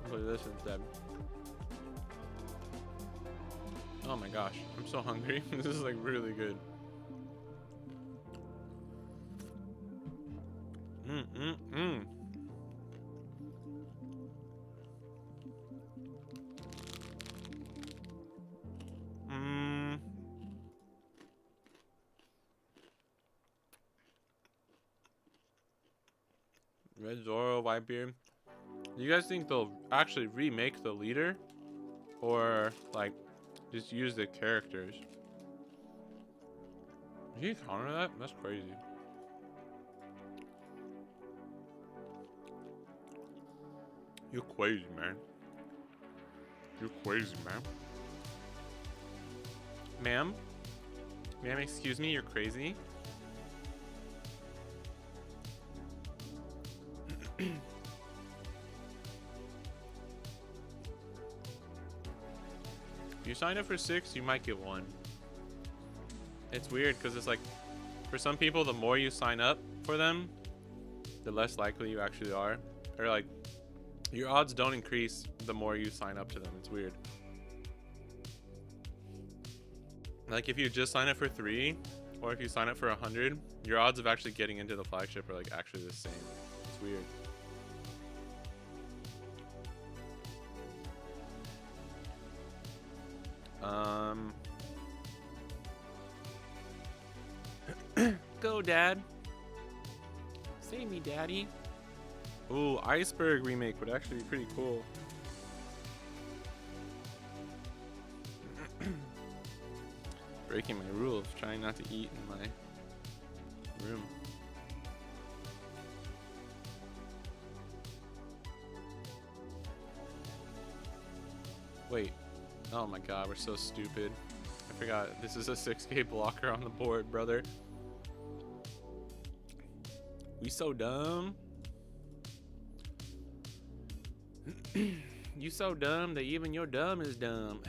I'll play this instead. Oh my gosh, I'm so hungry. This is like really good. Red Zoro, Whitebeard. Do you guys think they'll actually remake the leader? Or, like, just use the characters? Did you counter that? That's crazy. You're crazy, man. You're crazy, man. Ma'am? Ma'am, excuse me, you're crazy? If you sign up for 6, you might get 1. It's weird because it's like, for some people, the more you sign up for them, the less likely you actually are. Or like, your odds don't increase the more you sign up to them. It's weird. Like if you just sign up for 3, or if you sign up for 100, your odds of actually getting into the flagship are like actually the same. It's weird. Go, Dad. Save me, Daddy. Ooh, Iceberg remake would actually be pretty cool. Breaking my rule of trying not to eat in my room. Wait. Oh my god, we're so stupid. I forgot. This is a 6K blocker on the board, brother. We so dumb. You so dumb that even your dumb is dumb.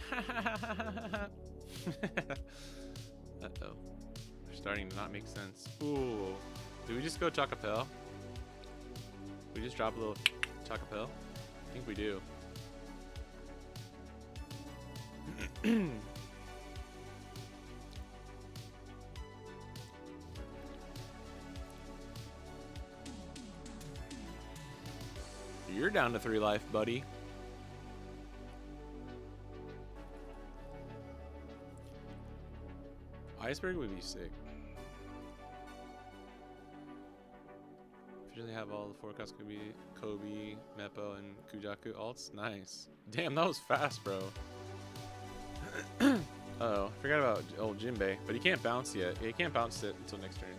Uh-oh. We're starting to not make sense. Ooh. Did we just go Chocopel? We just drop a little Chocopel? I think we do. You're down to 3 life, buddy. Iceberg would be sick. Usually have all the forecasts could be Kobe, Meppo, and Kujaku alts. Nice. Damn, that was fast, bro. Uh-oh, forgot about old Jinbei, but he can't bounce yet. He can't bounce it until next turn.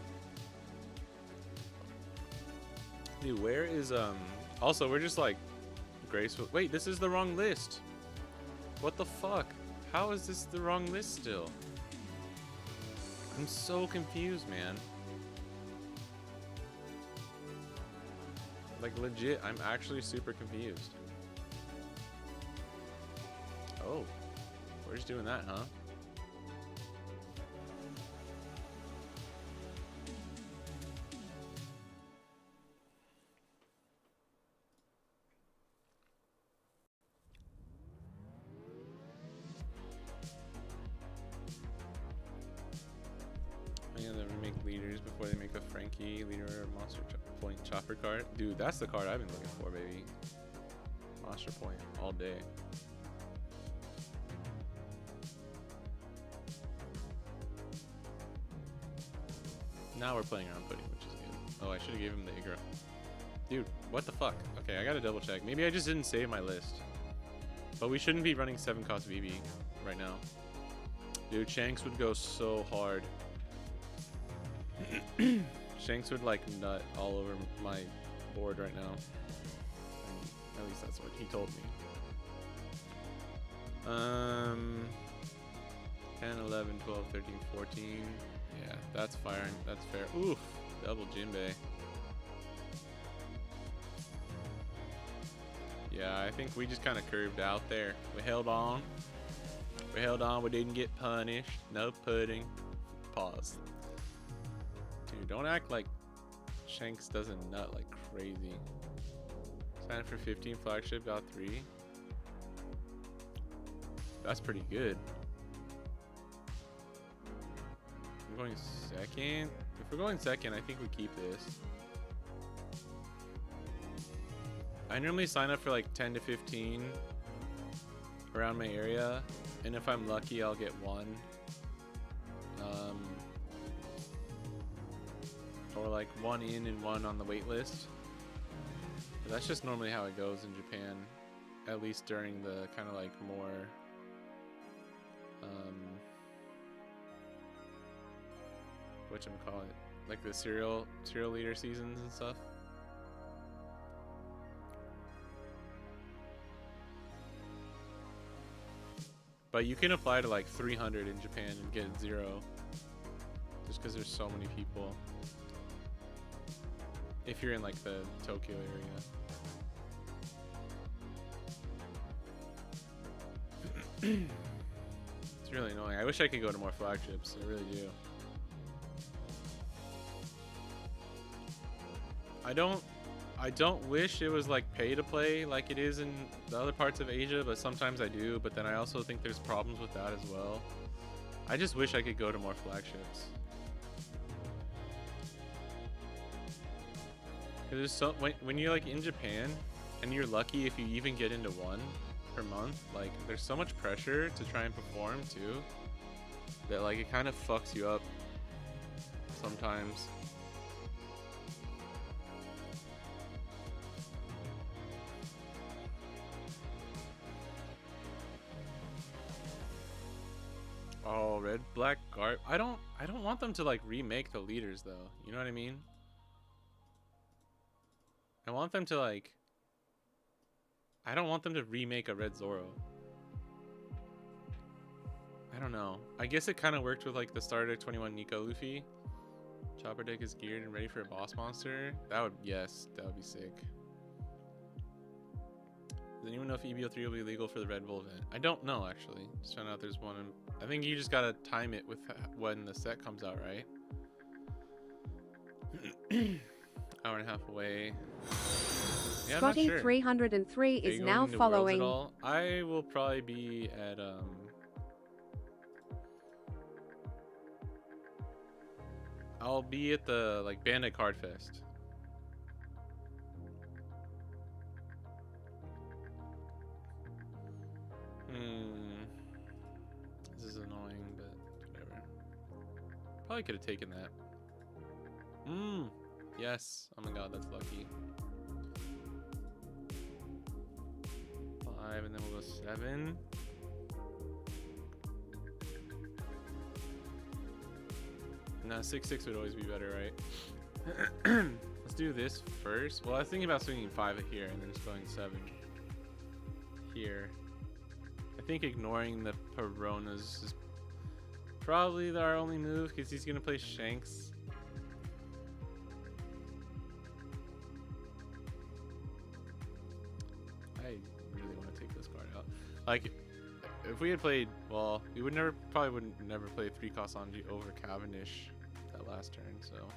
Dude, where is also we're just like graceful. Wait, this is the wrong list. What the fuck? How is this the wrong list still? I'm so confused, man. Like legit, I'm actually super confused. Oh, we're just doing that, huh? Before they make a Frankie leader or monster point chopper card. Dude, that's the card I've been looking for, baby. Monster point all day. Now we're playing around pudding, which is good. Oh, I should have gave him the Igra. Dude, what the fuck? Okay, I gotta double check. Maybe I just didn't save my list. But we shouldn't be running 7 cost VB right now. Dude, Shanks would go so hard. Shanks would like nut all over my board right now. At least that's what he told me. 10, 11, 12, 13, 14. Yeah, that's firing. That's fair. Oof. Double Jinbei. Yeah, I think we just kind of curved out there. We held on. We held on. We didn't get punished. No pudding. Pause. Dude, don't act like Shanks doesn't nut like crazy. Signed for 15 flagship, got 3. That's pretty good. I'm going second. If we're going second, I think we keep this. I normally sign up for like 10 to 15 around my area, and if I'm lucky, I'll get 1. Or like 1 in and 1 on the wait list. But that's just normally how it goes in Japan, at least during the kind of like more whatchamacallit, like the cereal leader seasons and stuff. But you can apply to like 300 in Japan and get 0 just because there's so many people. If you're in like the Tokyo area. It's really annoying. I wish I could go to more flagships. I really do. I don't wish it was like pay to play like it is in the other parts of Asia, but sometimes I do. But then I also think there's problems with that as well. I just wish I could go to more flagships. There's so when you're like in Japan, and you're lucky if you even get into one per month. Like there's so much pressure to try and perform too, that like it kind of fucks you up sometimes. Oh, red black garb. I don't want them to like remake the leaders though. You know what I mean? I want them to like I don't want them to remake a red Zoro. I don't know. I guess it kind of worked with like the starter 21 Nico Luffy. Chopper deck is geared and ready for a boss monster. That would that would be sick. Does anyone know if EBO3 will be legal for the Red Bull event? I don't know actually. Just found out there's one. I think you just gotta time it with when the set comes out, right? Hour and a half away. Yeah, Scotty sure. 303 is now following. I will probably be at I'll be at the like Bandit Card Fest. This is annoying, but whatever. Probably could have taken that. Yes. Oh my god, that's lucky. 5 and then we'll go 7. No, 6/6 would always be better, right? Let's do this first. Well, I was thinking about swinging 5 here and then just going 7 here. I think ignoring the Peronas is probably our only move because he's gonna play Shanks. I really want to take this card out. Like, if we had played, well, we would probably never play 3-cost Anji over Cavendish that last turn. So,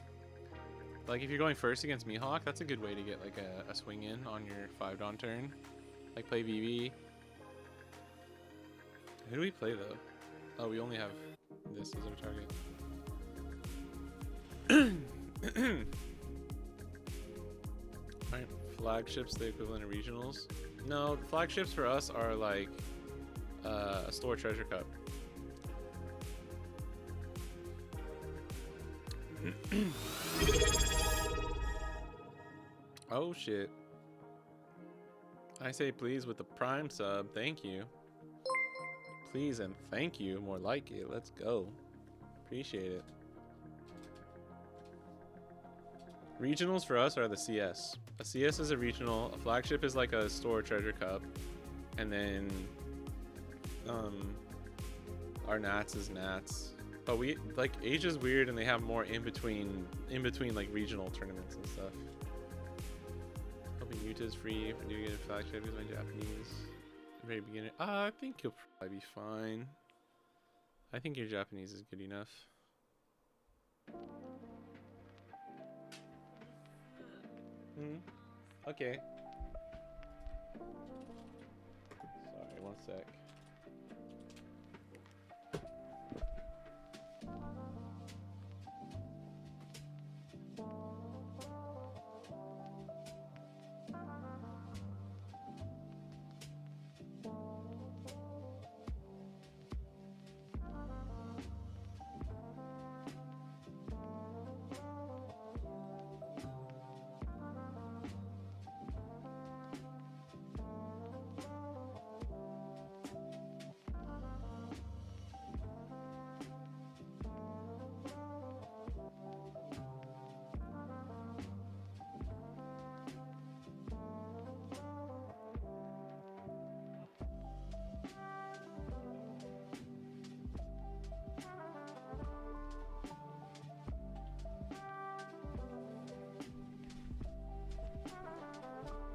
like, if you're going first against Mihawk, that's a good way to get like a swing in on your 5-Don turn. Like play VV. Who do we play though? Oh, we only have this as our target. Alright, flagships, the equivalent of regionals. No, flagships for us are like a store treasure cup. Oh shit. I say please with the prime sub, thank you. Please and thank you, more like it. Let's go. Appreciate it. Regionals for us are the CS. A CS is a regional, a flagship is like a store treasure cup, and then our Nats is Nats. But we like Asia's weird and they have more in between like regional tournaments and stuff. Hoping Utah's free if I do get a flagship because my Japanese very beginner. I think you'll probably be fine. I think your Japanese is good enough. Okay. Sorry, one sec.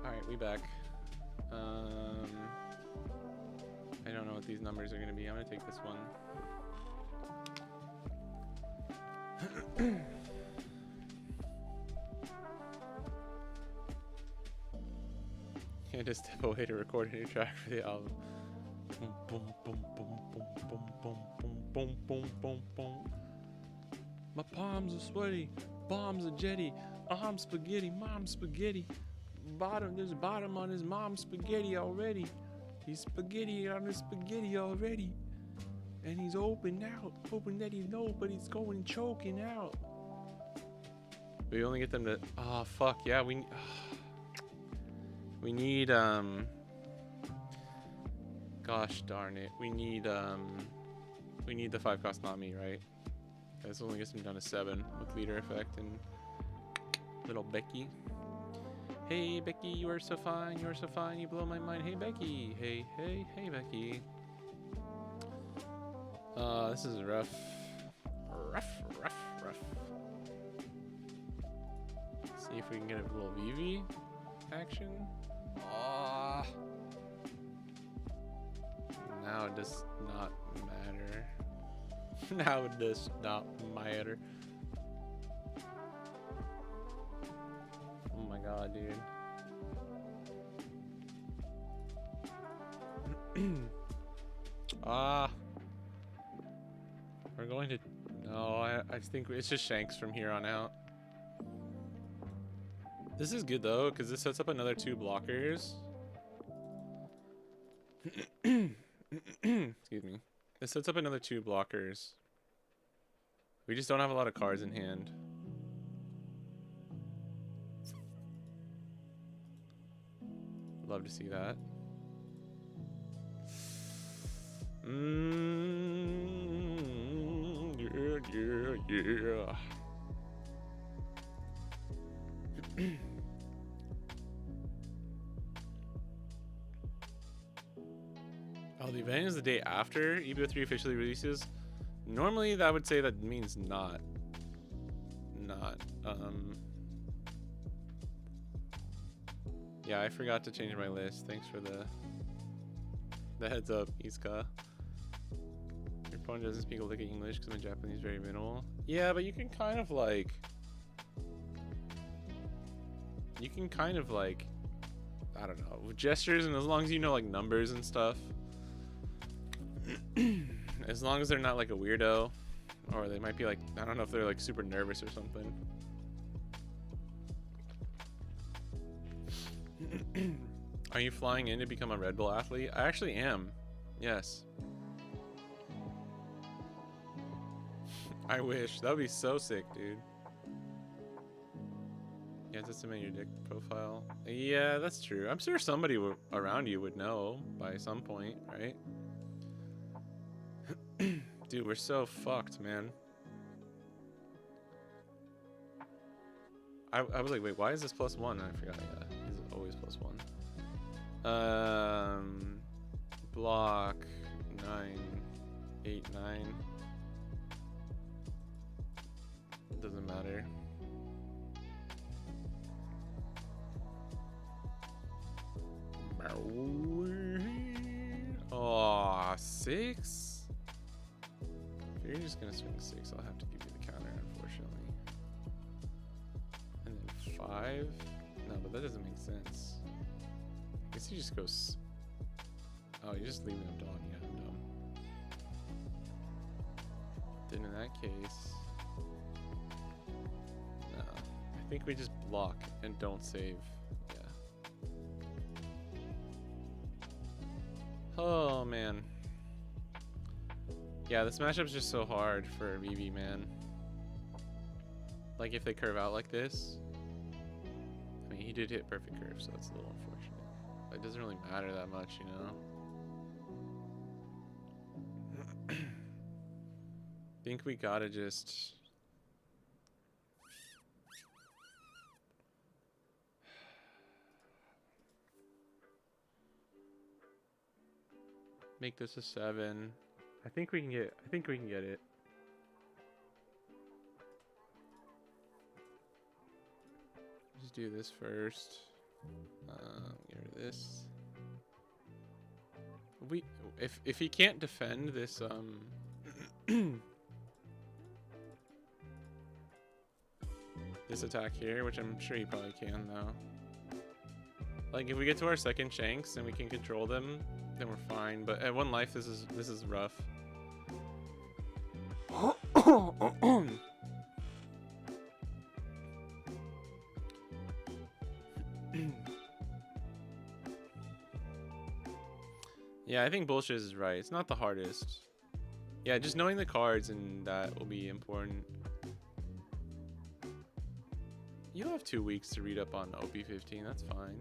Alright, we back. I don't know what these numbers are going to be. I'm going to take this one. Can't just step away to record a new track for the album. Boom, boom, boom, boom, boom, boom, boom, boom, boom, boom, boom, boom. My palms are sweaty. Bombs are jetty. I'm spaghetti, mom spaghetti. There's bottom on his mom's spaghetti already. He's spaghetti on his spaghetti already. And he's open out. Hoping that he knows, but he's going choking out. We only get them to... Oh, fuck. Yeah, we need, Gosh darn it. We need the 5-cost Nami, right? This only gets them down to 7 with leader effect and little Becky. Hey, Becky, you are so fine. You are so fine. You blow my mind. Hey, Becky. Hey, hey, hey, Becky. This is rough. Rough. See if we can get a little VV action. Oh. Now it does not matter. Now it does not matter. Oh my god, dude. We're going to... No, I think it's just Shanks from here on out. This is good though, because this sets up another 2 blockers. Excuse me. This sets up another 2 blockers. We just don't have a lot of cards in hand. Love to see that. Yeah. Oh, the event is the day after EBO 3 officially releases. Normally, that would say that means not. Yeah, I forgot to change my list. Thanks for the heads up, Iska. Your opponent doesn't speak a lick of English because my Japanese is very minimal. Yeah, but you can kind of like... I don't know, with gestures, and as long as you know like numbers and stuff. As long as they're not like a weirdo, or they might be like, I don't know if they're like super nervous or something. Are you flying in to become a Red Bull athlete? I actually am. Yes. I wish. That would be so sick, dude. You have to submit your dick profile. Yeah, that's true. I'm sure somebody around you would know by some point, right? Dude, we're so fucked, man. I was like, wait, why is this +1? And I forgot, yeah. He's always +1. Block 9, 8, 9. Doesn't matter. Oh, 6? If you're just gonna swing 6, I'll have to give you the counter, unfortunately. And then 5? No, but that doesn't make sense. I guess he just goes... Oh, you're just leaving him down. Yeah, I'm dumb. Then in that case... No. I think we just block and don't save. Yeah. Oh, man. Yeah, this matchup's just so hard for BB, man. Like, if they curve out like this... I mean, he did hit perfect curve, so that's a little unfortunate. It doesn't really matter that much, you know? Think we gotta just... Make this a 7. I think we can get it. Just do this first. Get rid of this. If he can't defend this this attack here, which I'm sure he probably can though. Like if we get to our second Shanks and we can control them, then we're fine. But at 1 life, this is rough. Yeah, I think bullshit is right. It's not the hardest. Yeah, just knowing the cards and that will be important. You'll have 2 weeks to read up on OP15. That's fine.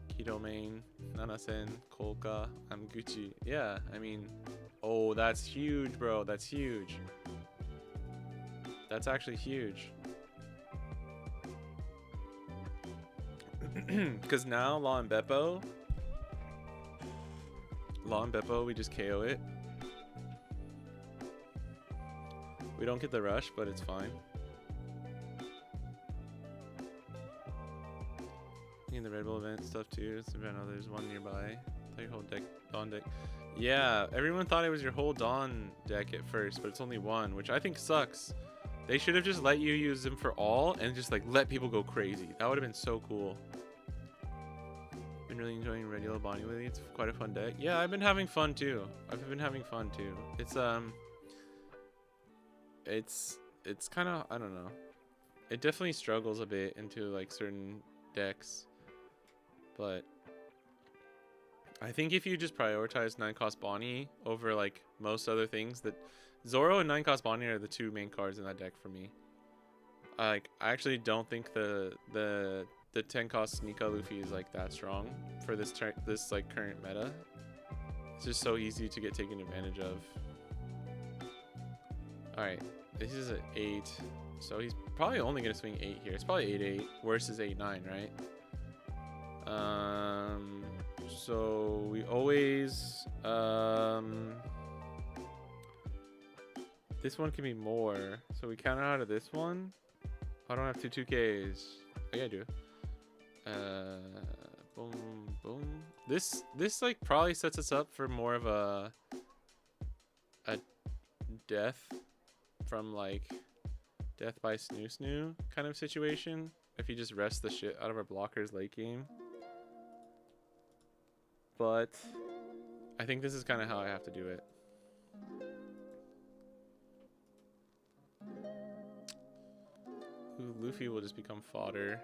Keto main, Nanasen, Kolka, I'm Gucci. Yeah, I mean, oh, that's huge, bro. That's huge. That's actually huge. Because now Law and Beppo, we just KO it. We don't get the rush, but it's fine. In the Red Bull event stuff too. So I know there's one nearby. Like whole deck, Dawn deck. Yeah, everyone thought it was your whole Dawn deck at first, but it's only one, which I think sucks. They should have just let you use them for all and just like let people go crazy. That would have been so cool. Been really enjoying Red Yellow Bonnie lately. It's quite a fun deck. Yeah, I've been having fun too. It's kind of, I don't know. It definitely struggles a bit into like certain decks, but I think if you just prioritize 9-cost Bonnie over like most other things, that Zoro and 9-cost Bonnie are the two main cards in that deck for me. I actually don't think the 10-cost Nika Luffy is like that strong for this like current meta. It's just so easy to get taken advantage of. All right, this is an 8, so he's probably only gonna swing 8 here. It's probably 8-8. Worst is 8-9, right? So we always this one can be more. So we counter out of this one. I don't have 2 2Ks. Oh yeah, I do. Boom, boom. This like probably sets us up for more of a death from like death by snoo kind of situation. If you just rest the shit out of our blockers late game. But I think this is kind of how I have to do it. Ooh, Luffy will just become fodder.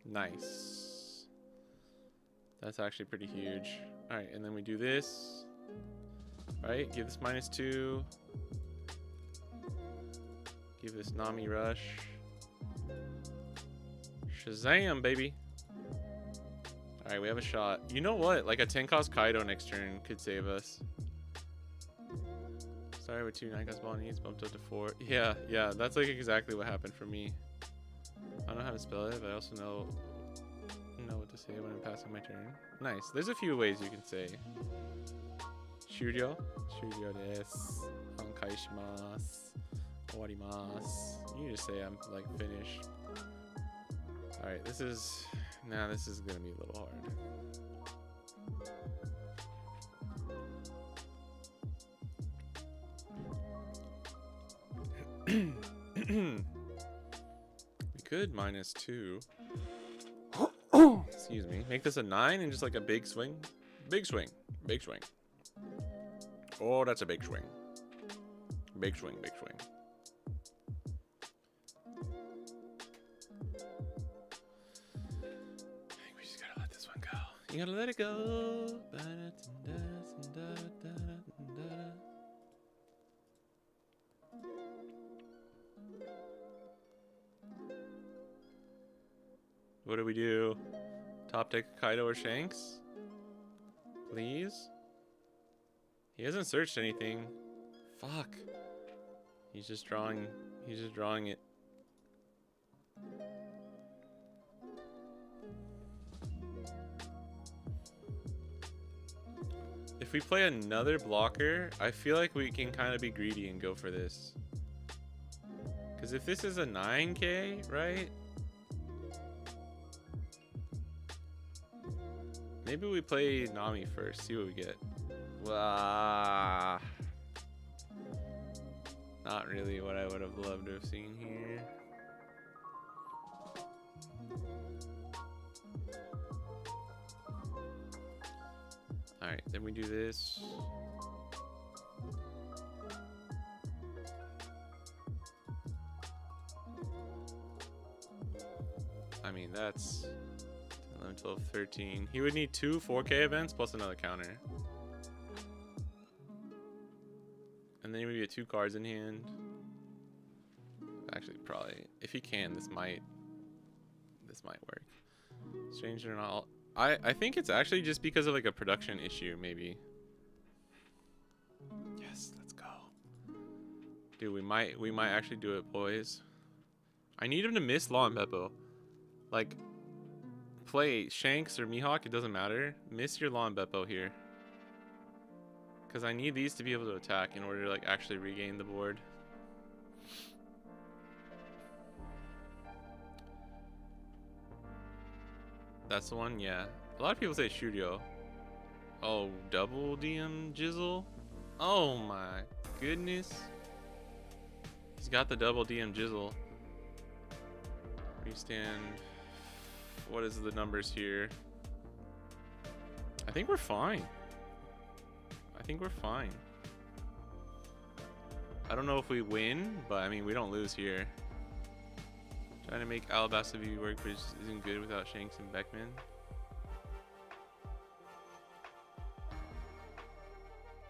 Nice. That's actually pretty huge. Alright, and then we do this. Right, give this -2. Give this Nami rush. Shazam, baby. Alright, we have a shot. You know what? Like a 10-cost Kaido next turn could save us. Started with 2 9-cost Bonnies, bumped up to 4. Yeah, that's like exactly what happened for me. I don't know how to spell it, but I also know what to say when I'm passing my turn. Nice. There's a few ways you can say. Shuryo desu. Hankai shimasu. Owarimasu. You just say I'm like finished. Alright, this is gonna be a little hard. We could -2. Excuse me. Make this a 9 and just like a big swing. Big swing. Oh, that's a big swing. Big swing. I think we just gotta let this one go. You gotta let it go. What do we do? Top deck Kaido or Shanks? Please? He hasn't searched anything. Fuck. He's just drawing it. If we play another blocker, I feel like we can kind of be greedy and go for this. Because if this is a 9K, right? Maybe we play Nami first, see what we get. Not really what I would have loved to have seen here. Alright, then we do this. That's 11, 12, 13. He would need 2 4K events plus another counter. And then he would get 2 cards in hand. Actually, probably if he can, this might work. Strange or not, I think it's actually just because of like a production issue, maybe. Yes, let's go. Dude, we might actually do it, boys. I need him to miss Law and Beppo. Like, play Shanks or Mihawk, it doesn't matter. Miss your Law and Beppo here. Because I need these to be able to attack in order to like actually regain the board. That's the one, yeah. A lot of people say Shudio. Oh, double DM Jizzle? Oh my goodness. He's got the double DM Jizzle. We stand. What is the numbers here? I think we're fine. I think we're fine. I don't know if we win, but I mean, we don't lose here. Trying to make Alabasta V work, but it just isn't good without Shanks and Beckman.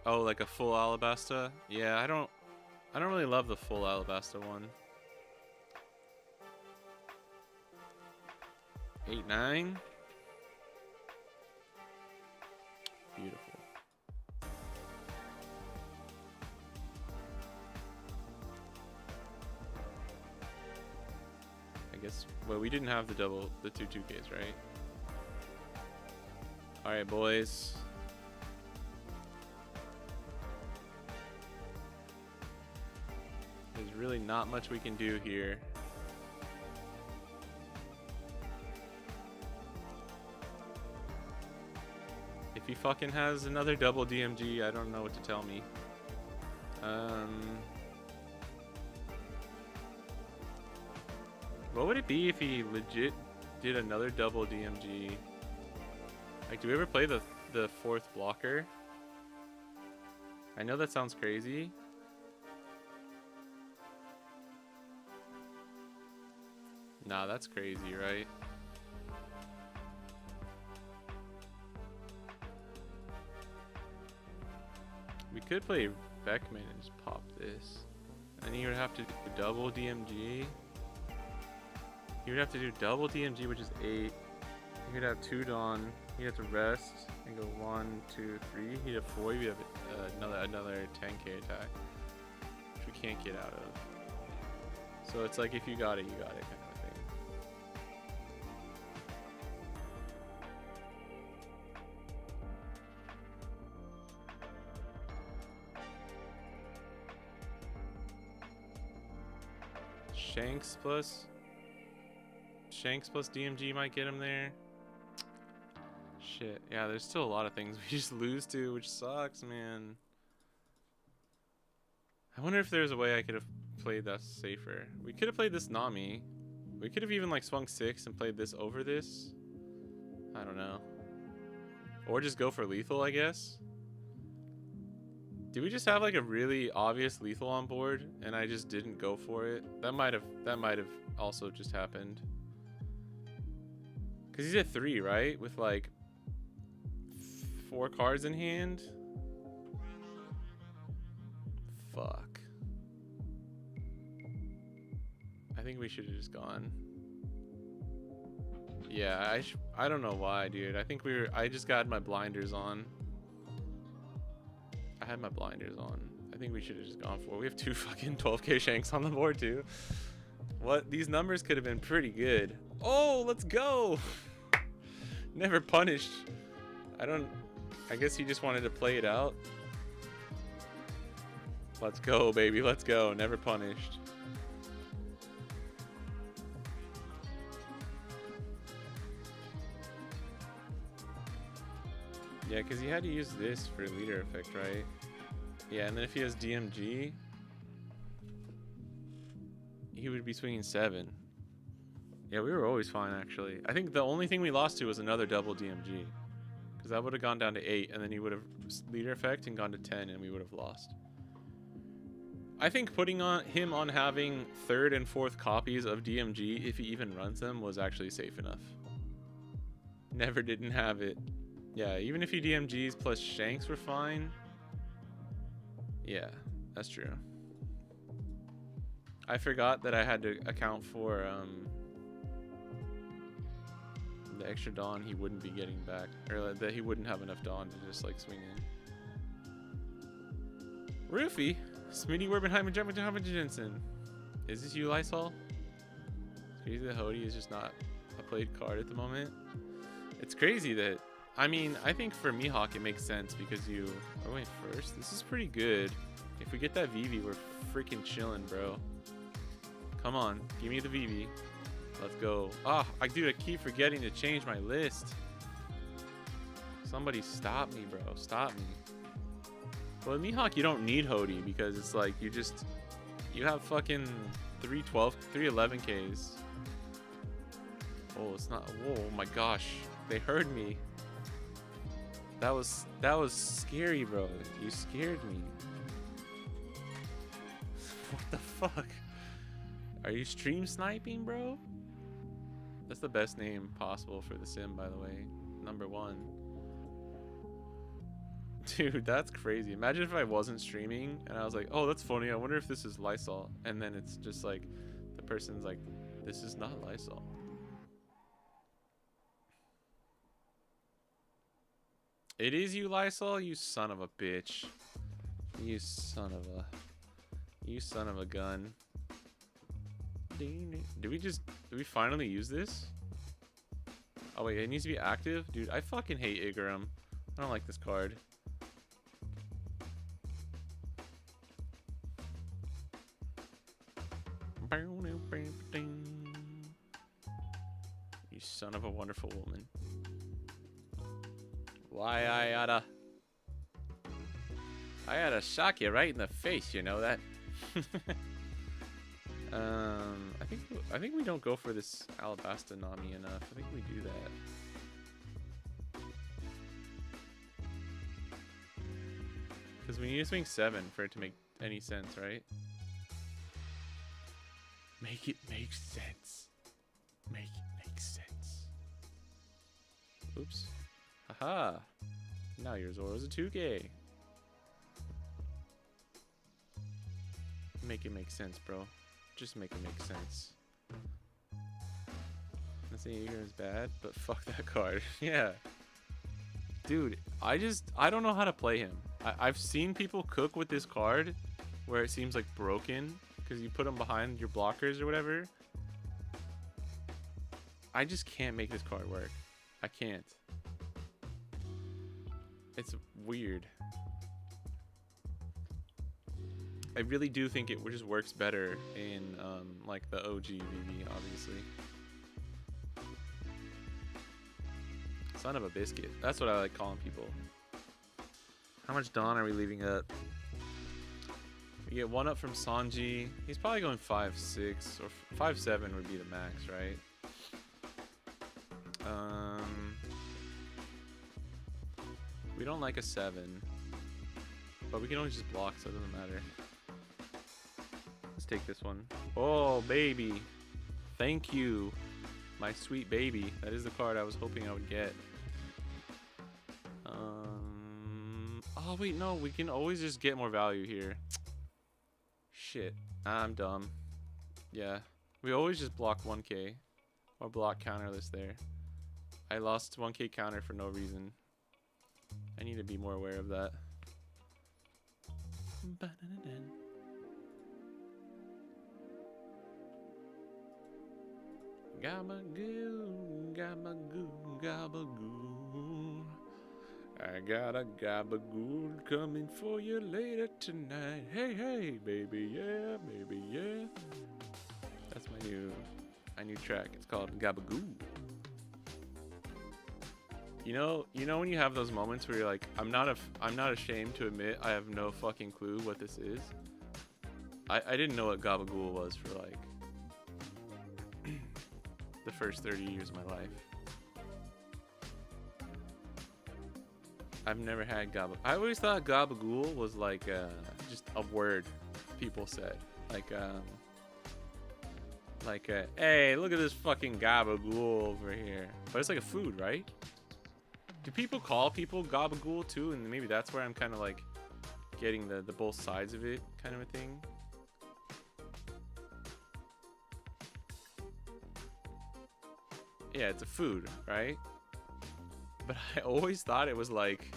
Oh, like a full Alabasta? Yeah, I don't really love the full Alabasta one. 8-9. Beautiful. I guess, well, we didn't have the 2 2Ks, right? All right, boys. There's really not much we can do here. If he fucking has another double DMG, I don't know what to tell me. What would it be if he legit did another double DMG? Like, do we ever play the 4th blocker? I know that sounds crazy. Nah, that's crazy, right? We could play Beckman and just pop this. And he would have to do double DMG. He would have to do double DMG, which is 8. He could have 2 Dawn. He'd have to rest and go 1, 2, 3. He'd have 4. He'd have another 10k attack, which we can't get out of. So it's like, if you got it, you got it, kind of thing. Shanks plus DMG might get him there. Shit. Yeah, there's still a lot of things we just lose to, which sucks, man. I wonder if there's a way I could have played that safer. We could have played this Nami. We could have even like swung 6 and played this over this. I don't know. Or just go for lethal, I guess. Did we just have like a really obvious lethal on board and I just didn't go for it? That might have also just happened. Cause he's at 3, right? With like 4 cards in hand. Fuck. I think we should have just gone. Yeah, I don't know why, dude. I think I just got my blinders on. I had my blinders on. I think we should have just gone for it. We have 2 fucking 12k Shanks on the board too. What? These numbers could have been pretty good. Oh, let's go. Never punished. I guess he just wanted to play it out. Let's go, baby. Let's go. Never punished. Yeah, because he had to use this for leader effect, right? Yeah, and then if he has DMG, he would be swinging 7. Yeah, we were always fine, actually. I think the only thing we lost to was another double DMG. Because that would have gone down to 8, and then he would have leader effect and gone to 10, and we would have lost. I think putting him on having 3rd and 4th copies of DMG, if he even runs them, was actually safe enough. Never didn't have it. Yeah, even if he DMGs plus Shanks were fine. Yeah, that's true. I forgot that I had to account for the extra Dawn he wouldn't be getting back. Or that he wouldn't have enough Dawn to just like swing in. Roofy? Smitty Werbenheimer Jensen. Is this you, Lysol? It's crazy that Hody is just not a played card at the moment. It's crazy that, I mean, I think for Mihawk it makes sense because you are going first. This is pretty good. If we get that Vivi, we're freaking chilling, bro. Come on, give me the Vivi. Let's go. Ah, dude, I keep forgetting to change my list. Somebody stop me, bro. Stop me. Well, Mihawk, you don't need Hody because it's like you have fucking 311Ks. Oh, it's not. Whoa, my gosh, they heard me. That was scary, bro. You scared me. What the fuck? Are you stream sniping, bro? That's the best name possible for the sim, by the way. #1. Dude, that's crazy. Imagine if I wasn't streaming and I was like, oh, that's funny. I wonder if this is Lysol. And then it's just like, the person's like, this is not Lysol. It is you, Lysol? You son of a bitch. You son of a gun. Do we finally use this? Oh wait, it needs to be active? Dude, I fucking hate Igaram. I don't like this card. You son of a wonderful woman. Why I oughta shock you right in the face, you know that? I think we don't go for this Alabasta Nami enough. I think we do that. Because we need to swing 7 for it to make any sense, right? Make it make sense. Make it make sense. Oops. Haha. Now your Zoro's a 2K. Make it make sense, bro. Just make it make sense. Not saying Eager is bad, but fuck that card. Yeah. Dude, I don't know how to play him. I've seen people cook with this card where it seems like broken because you put them behind your blockers or whatever. I just can't make this card work. I can't. It's weird. I really do think it just works better in like the OG VV, obviously. Son of a biscuit. That's what I like calling people. How much Dawn are we leaving up? We get 1 up from Sanji. He's probably going 5-6 or 5-7 would be the max, right? We don't like a 7, but we can always just block, so it doesn't matter. Let's take this one. Oh, baby. Thank you, my sweet baby. That is the card I was hoping I would get. Oh, wait, no. We can always just get more value here. Shit. I'm dumb. Yeah. We always just block 1K. Or block counterless there. I lost 1K counter for no reason. I need to be more aware of that. Gabagoo, gabagoo, gabagoo. I got a gabagool coming for you later tonight. Hey, hey, baby, yeah, baby, yeah. That's my new track. It's called Gabagoo. You know when you have those moments where you're like, I'm not ashamed to admit I have no fucking clue what this is. I didn't know what Gabagool was for like the first 30 years of my life. I've never had Gabagool. I always thought Gabagool was like just a word. people said. Hey, look at this fucking gabagool over here. But it's like a food, right? Do people call people gabagool too? And maybe that's where I'm kind of like getting the both sides of it kind of a thing. Yeah, it's a food, right? But I always thought it was like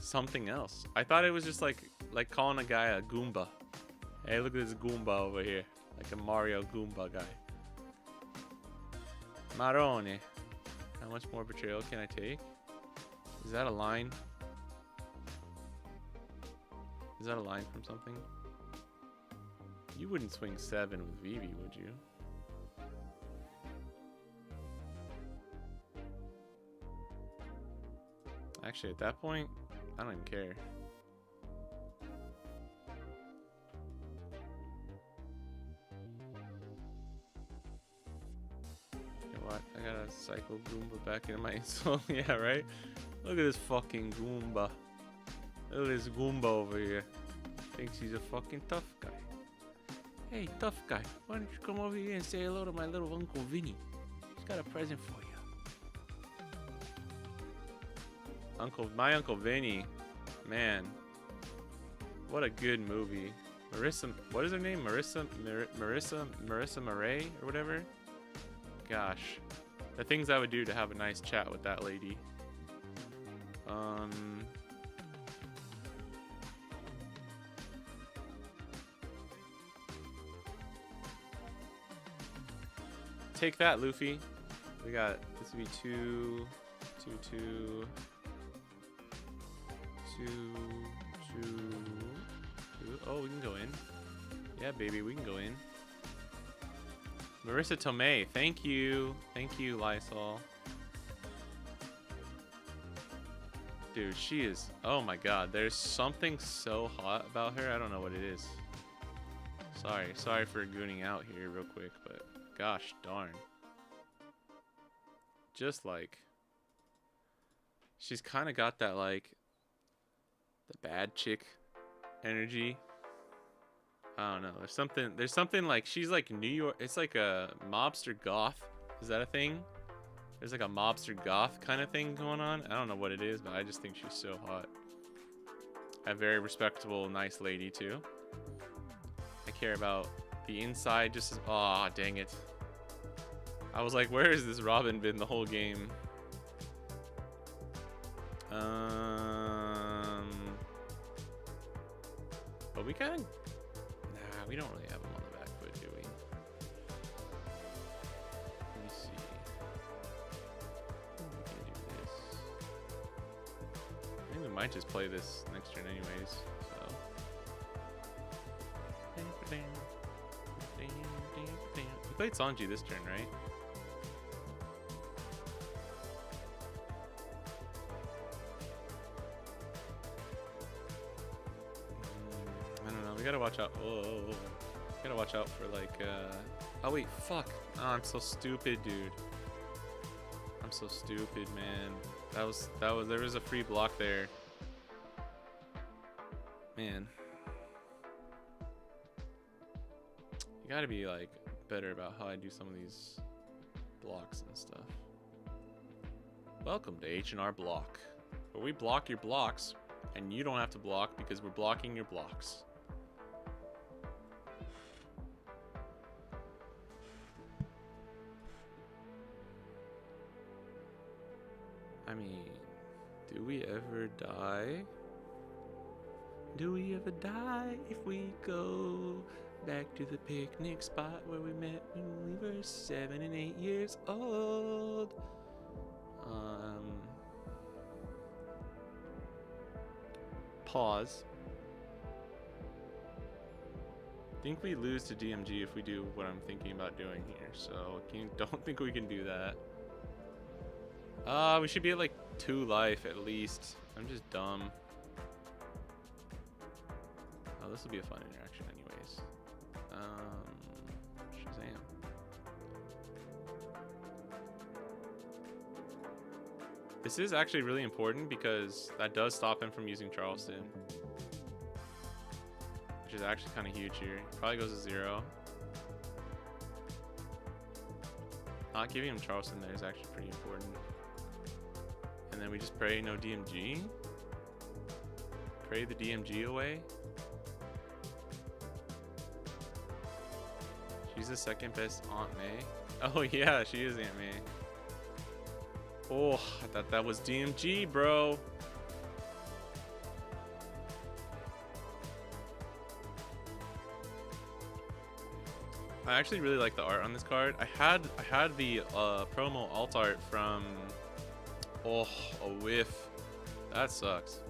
something else. I thought it was just like calling a guy a Goomba. Hey, look at this Goomba over here. Like a Mario Goomba guy. Marone. How much more betrayal can I take? Is that a line? Is that a line from something? You wouldn't swing 7 with Vivi, would you? Actually, at that point, I don't even care. You know what? I gotta cycle Goomba back into my soul. Yeah, right? Look at this fucking Goomba. Look at this Goomba over here. Thinks he's a fucking tough guy. Hey, tough guy, why don't you come over here and say hello to my little Uncle Vinny? He's got a present for you. My Uncle Vinny, man, what a good movie. Marissa, what is her name? Marissa Murray or whatever. Gosh, the things I would do to have a nice chat with that lady. Take that, Luffy. We got this would be 2. Oh, we can go in. Yeah, baby, we can go in. Marissa Tomei, thank you, Lysol. Dude, she is. Oh my God, there's something so hot about her. I don't know what it is. Sorry for gooning out here real quick, but gosh darn. Just like, she's kind of got that like the bad chick energy. I don't know. There's something like she's like New York. It's like a mobster goth. Is that a thing? There's like a mobster goth kind of thing going on. I don't know what it is, but I just think she's so hot. A very respectable, nice lady too. I care about the inside just as. Aw, dang it. I was like, where has this Robin been the whole game? But we kind of. Nah, we don't really have him on the back foot, do we? Let me see. We can do this. I think we might just play this next turn, anyways. So. We played Sanji this turn, right? We gotta watch out. Oh, gotta watch out for like. Oh wait, fuck. Oh, I'm so stupid, dude. I'm so stupid, man. There was a free block there. Man, you gotta be like better about how I do some of these blocks and stuff. Welcome to H&R Block, where we block your blocks, and you don't have to block because we're blocking your blocks. I mean, do we ever die? Do we ever die if we go back to the picnic spot where we met when we were 7 and 8 years old? Pause. I think we lose to DMG if we do what I'm thinking about doing here, so don't think we can do that. We should be at like 2 life at least. I'm just dumb. Oh, this will be a fun interaction anyways. Shazam. This is actually really important because that does stop him from using Charleston. Which which is actually kind of huge here. Probably goes to 0. Not giving him Charleston there is actually pretty important. And then we just pray no DMG. Pray the DMG away. She's the second best Aunt May. Oh yeah, she is Aunt May. Oh, I thought that was DMG, bro. I actually really like the art on this card. I had the promo alt art from a whiff. That sucks.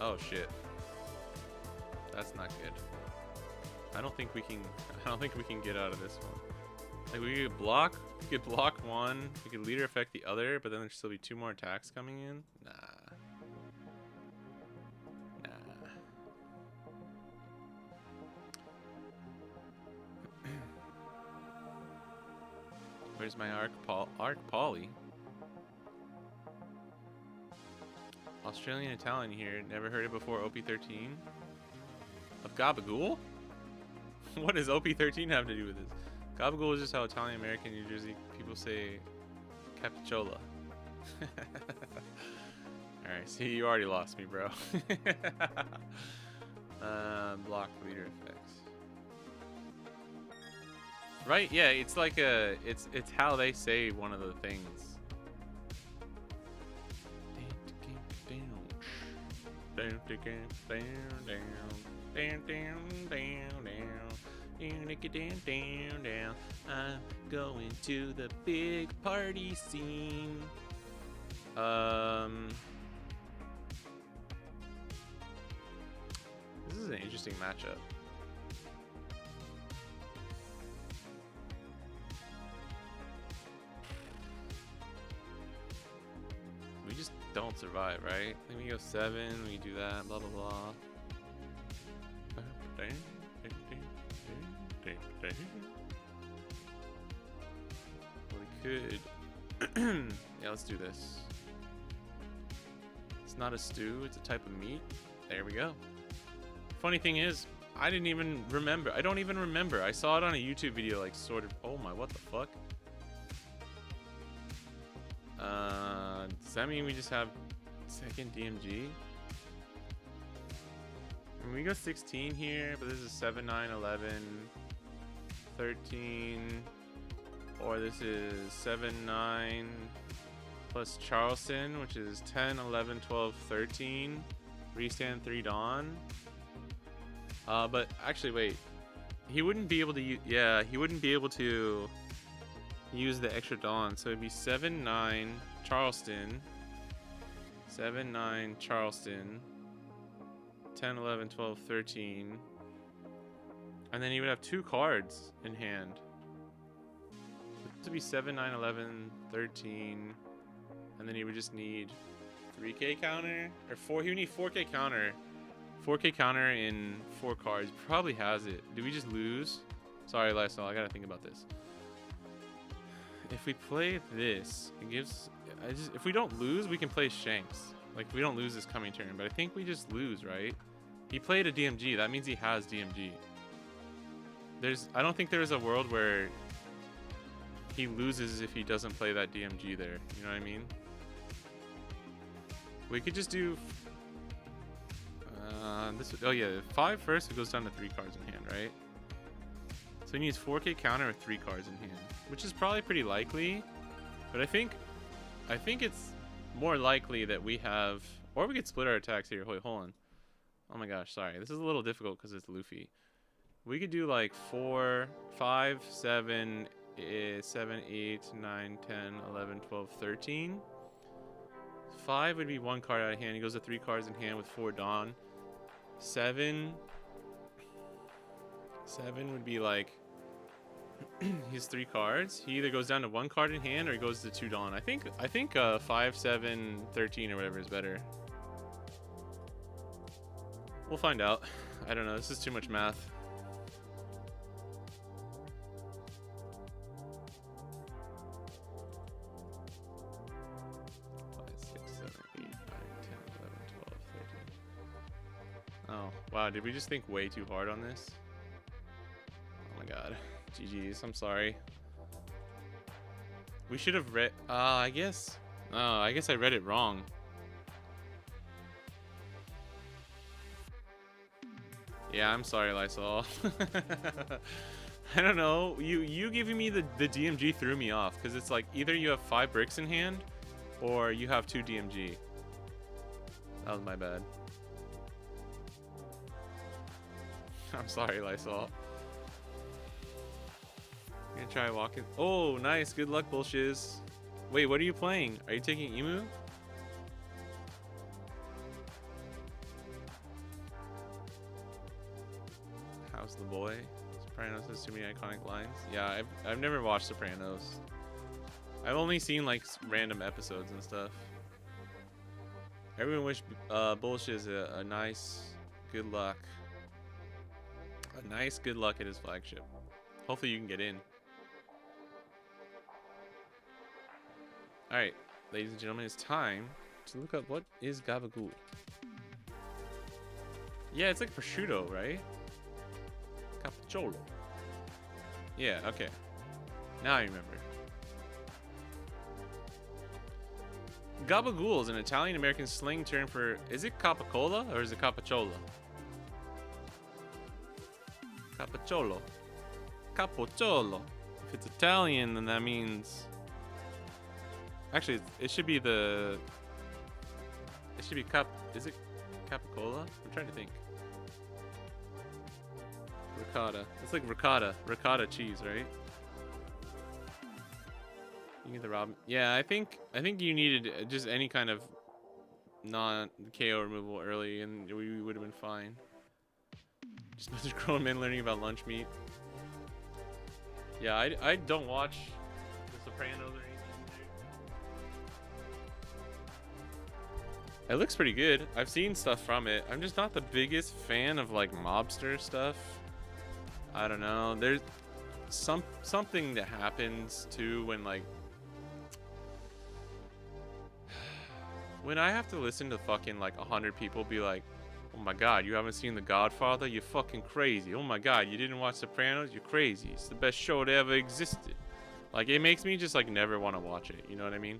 Oh shit. That's not good. I don't think we can get out of this one. Like we could block one, we could leader effect the other, but then there'd still be 2 more attacks coming in. Nah. Where's my Arc Poly? Australian Italian here. Never heard it before. OP13 of Gabagool? What does OP13 have to do with this? Gabagool is just how Italian American New Jersey people say capicciola. Alright, see, you already lost me, bro. Block leader effects. Right? Yeah, it's like it's how they say one of the things. I'm going to the big party scene. This is an interesting matchup. We just don't survive, right? Then we go 7, we do that, blah blah blah. We could yeah, let's do this. It's not a stew, it's a type of meat. There we go. Funny thing is, I didn't even remember. I don't even remember. I saw it on a YouTube video, like sort of. Oh my, what the fuck? Does that mean we just have second DMG? I mean, we go 16 here, but this is 7, 9, 11, 13, or this is 7, 9 plus Charleston, which is 10, 11, 12, 13. Restand 3 Dawn. But actually, wait. He wouldn't be able to use, yeah, he wouldn't be able to use the extra Dawn. So it'd be 7, 9 Charleston. 7, 9 Charleston. 10, 11, 12, 13. And then he would have 2 cards in hand. This would be 7, 9, 11, 13. And then he would just need 3k counter? Or 4, he would need 4k counter. 4k counter in 4 cards. Probably has it. Did we just lose? Sorry, Lysol, I gotta think about this. If we play this, it gives... if we don't lose, we can play Shanks. Like, we don't lose this coming turn, but I think we just lose, right? He played a DMG. That means he has DMG. I don't think there's a world where he loses if he doesn't play that DMG there. You know what I mean? We could just do... oh yeah, 5 first, it goes down to 3 cards in hand, right? So he needs 4k counter with 3 cards in hand, which is probably pretty likely. But I think it's more likely that we have, or we could split our attacks here. Wait, hold on. Oh my gosh, sorry. This is a little difficult because it's Luffy. We could do like 4, 5, 7, 7, 8, 9, 10, 11, 12, 13. 5 would be 1 card out of hand. He goes to 3 cards in hand with 4 Dawn. 7 would be like he's 3 cards. He either goes down to 1 card in hand or he goes to 2 Dawn. I think 5, 7, 13 or whatever is better. We'll find out. I don't know. This is too much math. Wow, did we just think way too hard on this? Oh my god. GG's, I'm sorry. We should have read, I guess I read it wrong. Yeah, I'm sorry, Lysol. I don't know. You giving me the DMG threw me off because it's like either you have 5 bricks in hand or you have 2 DMG. That was my bad. I'm sorry, Lysol. I'm gonna try walking. Oh, nice. Good luck, bullshiz. Wait, what are you playing? Are you taking Emu? How's the boy? Sopranos has too many iconic lines. Yeah, I've never watched Sopranos. I've only seen like random episodes and stuff. Everyone wish Bullshiz a nice good luck. A nice good luck at his flagship. Hopefully you can get in. Alright, ladies and gentlemen, it's time to look up what is gabagool. Yeah, it's like prosciutto, right? Cappuccino. Yeah, okay. Now I remember. Gabagool is an Italian-American slang term for... Is it capicola or is it cappucciola? Cappuccolo. Cappuccolo. If it's Italian, then that means... Actually, it should be the... It should be Is it capicola? I'm trying to think. Ricotta. It's like ricotta. Ricotta cheese, right? You get the Robin. Yeah, I think you needed just any kind of non-KO removal early, and we would have been fine. Just a bunch of grown men learning about lunch meat. Yeah, I don't watch The Sopranos or anything. It looks pretty good. I've seen stuff from it. I'm just not the biggest fan of like mobster stuff. I don't know. There's something that happens too when like when I have to listen to fucking like 100 people be like, oh my god, you haven't seen The Godfather? You're fucking crazy. Oh my god, you didn't watch Sopranos? You're crazy. It's the best show that ever existed. Like, it makes me just like never want to watch it. You know what I mean?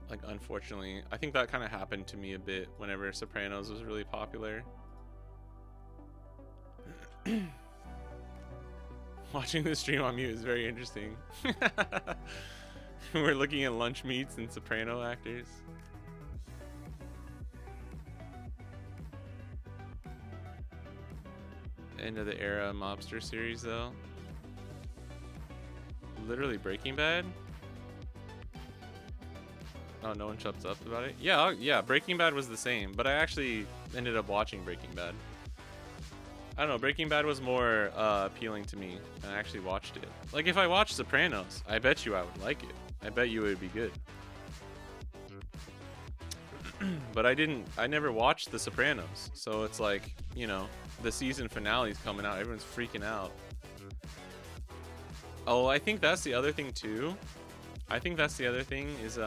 Like, unfortunately, I think that kind of happened to me a bit whenever Sopranos was really popular. Watching the stream on mute is very interesting. We're looking at lunch meats and Soprano actors. End of the era mobster series though. Literally Breaking Bad. Oh, no one shuts up about it. Yeah, Breaking Bad was the same, but I actually ended up watching Breaking Bad. I don't know, Breaking Bad was more appealing to me, and I actually watched it. Like, if I watched Sopranos, I bet you I would like it. I bet you it would be good. But I never watched The Sopranos, so it's like, you know, the season finale is coming out, everyone's freaking out. Oh, I think that's the other thing too. I think that's the other thing is,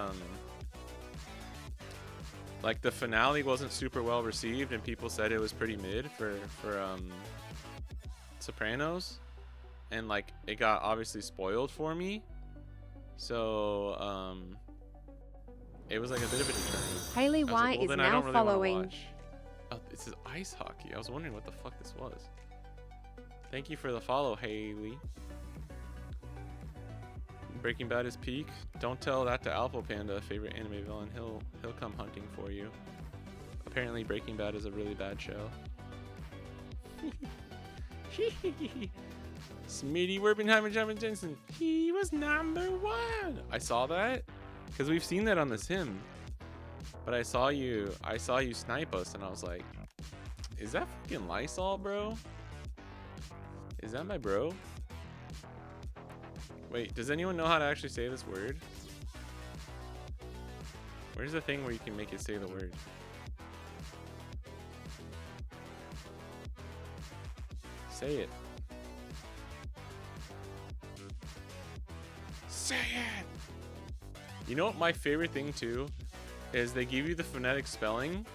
like, the finale wasn't super well received and people said it was pretty mid for Sopranos, and like it got obviously spoiled for me, so it was like a bit of a deterrent. Haley White is now following. Oh, this is ice hockey. I was wondering what the fuck this was. Thank you for the follow, Haley. Breaking Bad is peak. Don't tell that to Alpha Panda, favorite anime villain. He'll come hunting for you. Apparently Breaking Bad is a really bad show. Smitty Werbenheimer John Jensen. He was #1. I saw that because we've seen that on The Sim. But I saw you snipe us and I was like, is that fucking Lysol, bro? Is that my bro? Wait, does anyone know how to actually say this word? Where's the thing where you can make it say the word? Say it. Say it! You know what my favorite thing too is? They give you the phonetic spelling,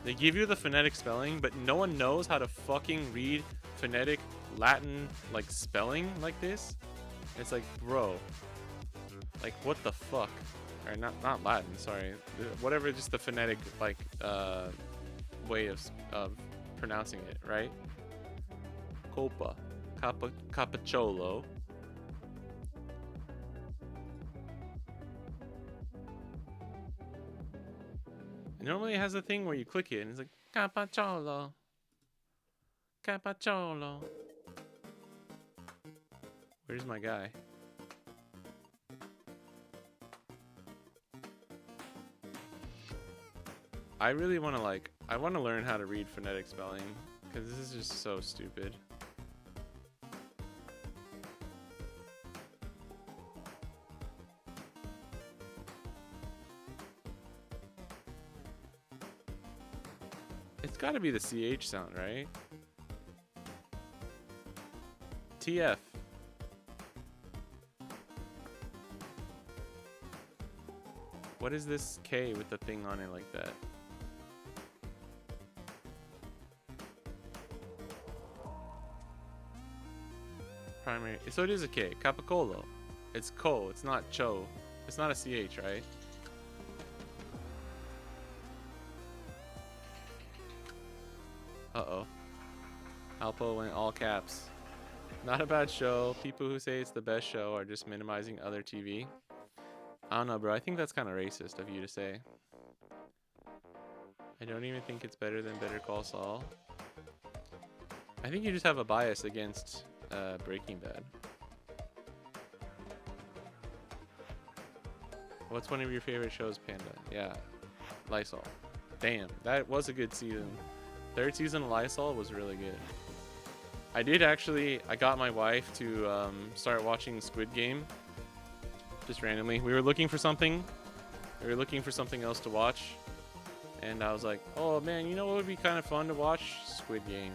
They give you the phonetic spelling, but no one knows how to fucking read phonetic Latin like spelling like this. It's like, bro, like what the fuck? Or not Latin, sorry. Whatever, just the phonetic like way of pronouncing it, right? Copa, cappuccino. Normally it has a thing where you click it and it's like cappuccino. Cappuccino. Where's my guy? I really want to I want to learn how to read phonetic spelling because this is just so stupid. It's got to be the CH sound, right? TF. What is this K with the thing on it like that? Primary. So it is a K. Capicolo. It's ko. It's not cho. It's not a CH, right? Uh-oh. Alpo went all caps. Not a bad show. People who say it's the best show are just minimizing other TV. I don't know, bro. I think that's kind of racist of you to say. I don't even think it's better than Better Call Saul. I think you just have a bias against Breaking Bad. What's one of your favorite shows, Panda? Yeah, Lysol. Damn, that was a good season. Third season of Lysol was really good. I got my wife to start watching Squid Game. Just randomly. We were looking for something. We were looking for something else to watch. And I was like, oh man, you know what would be kind of fun to watch? Squid Game.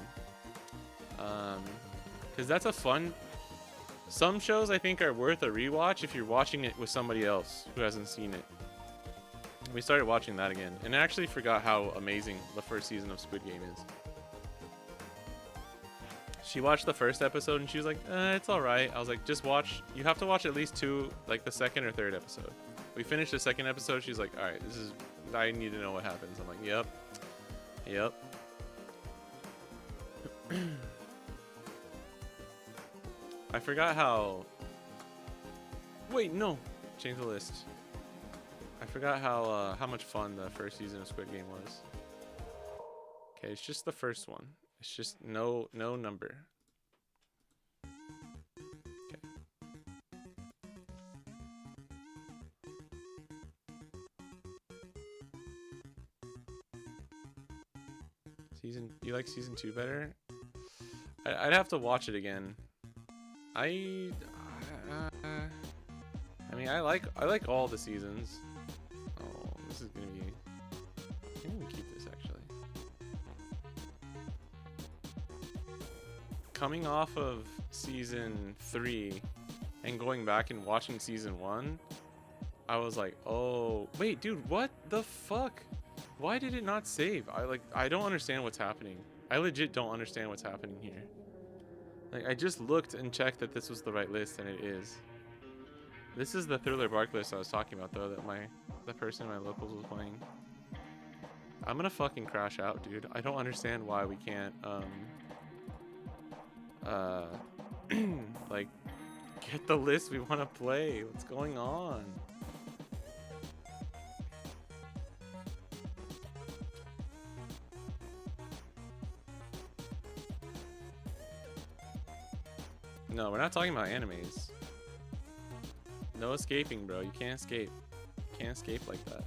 Because that's a fun... Some shows I think are worth a rewatch if you're watching it with somebody else who hasn't seen it. We started watching that again. And I actually forgot how amazing the first season of Squid Game is. She watched the first episode and she was like, it's alright. I was like, just watch. You have to watch at least two, like the second or third episode. We finished the second episode. She's like, alright, I need to know what happens. I'm like, yep. Yep. I forgot how... Wait, no. Change the list. I forgot how much fun the first season of Squid Game was. Okay, it's just the first one. It's just no number. Okay. You like season 2 better? I'd have to watch it again. I mean, I like all the seasons. Oh, this is gonna be... I can even keep this actually. Coming off of season 3 and going back and watching season 1, I was like, oh wait, dude, what the fuck? Why did it not save? I don't understand what's happening. I legit don't understand what's happening here. Like, I just looked and checked that this was the right list, and it is. This is the Thriller Bark list I was talking about, though, that the person in my locals was playing. I'm gonna fucking crash out, dude. I don't understand why we can't, like, get the list we want to play. What's going on? No, we're not talking about animes. No escaping, bro. You can't escape. You can't escape like that.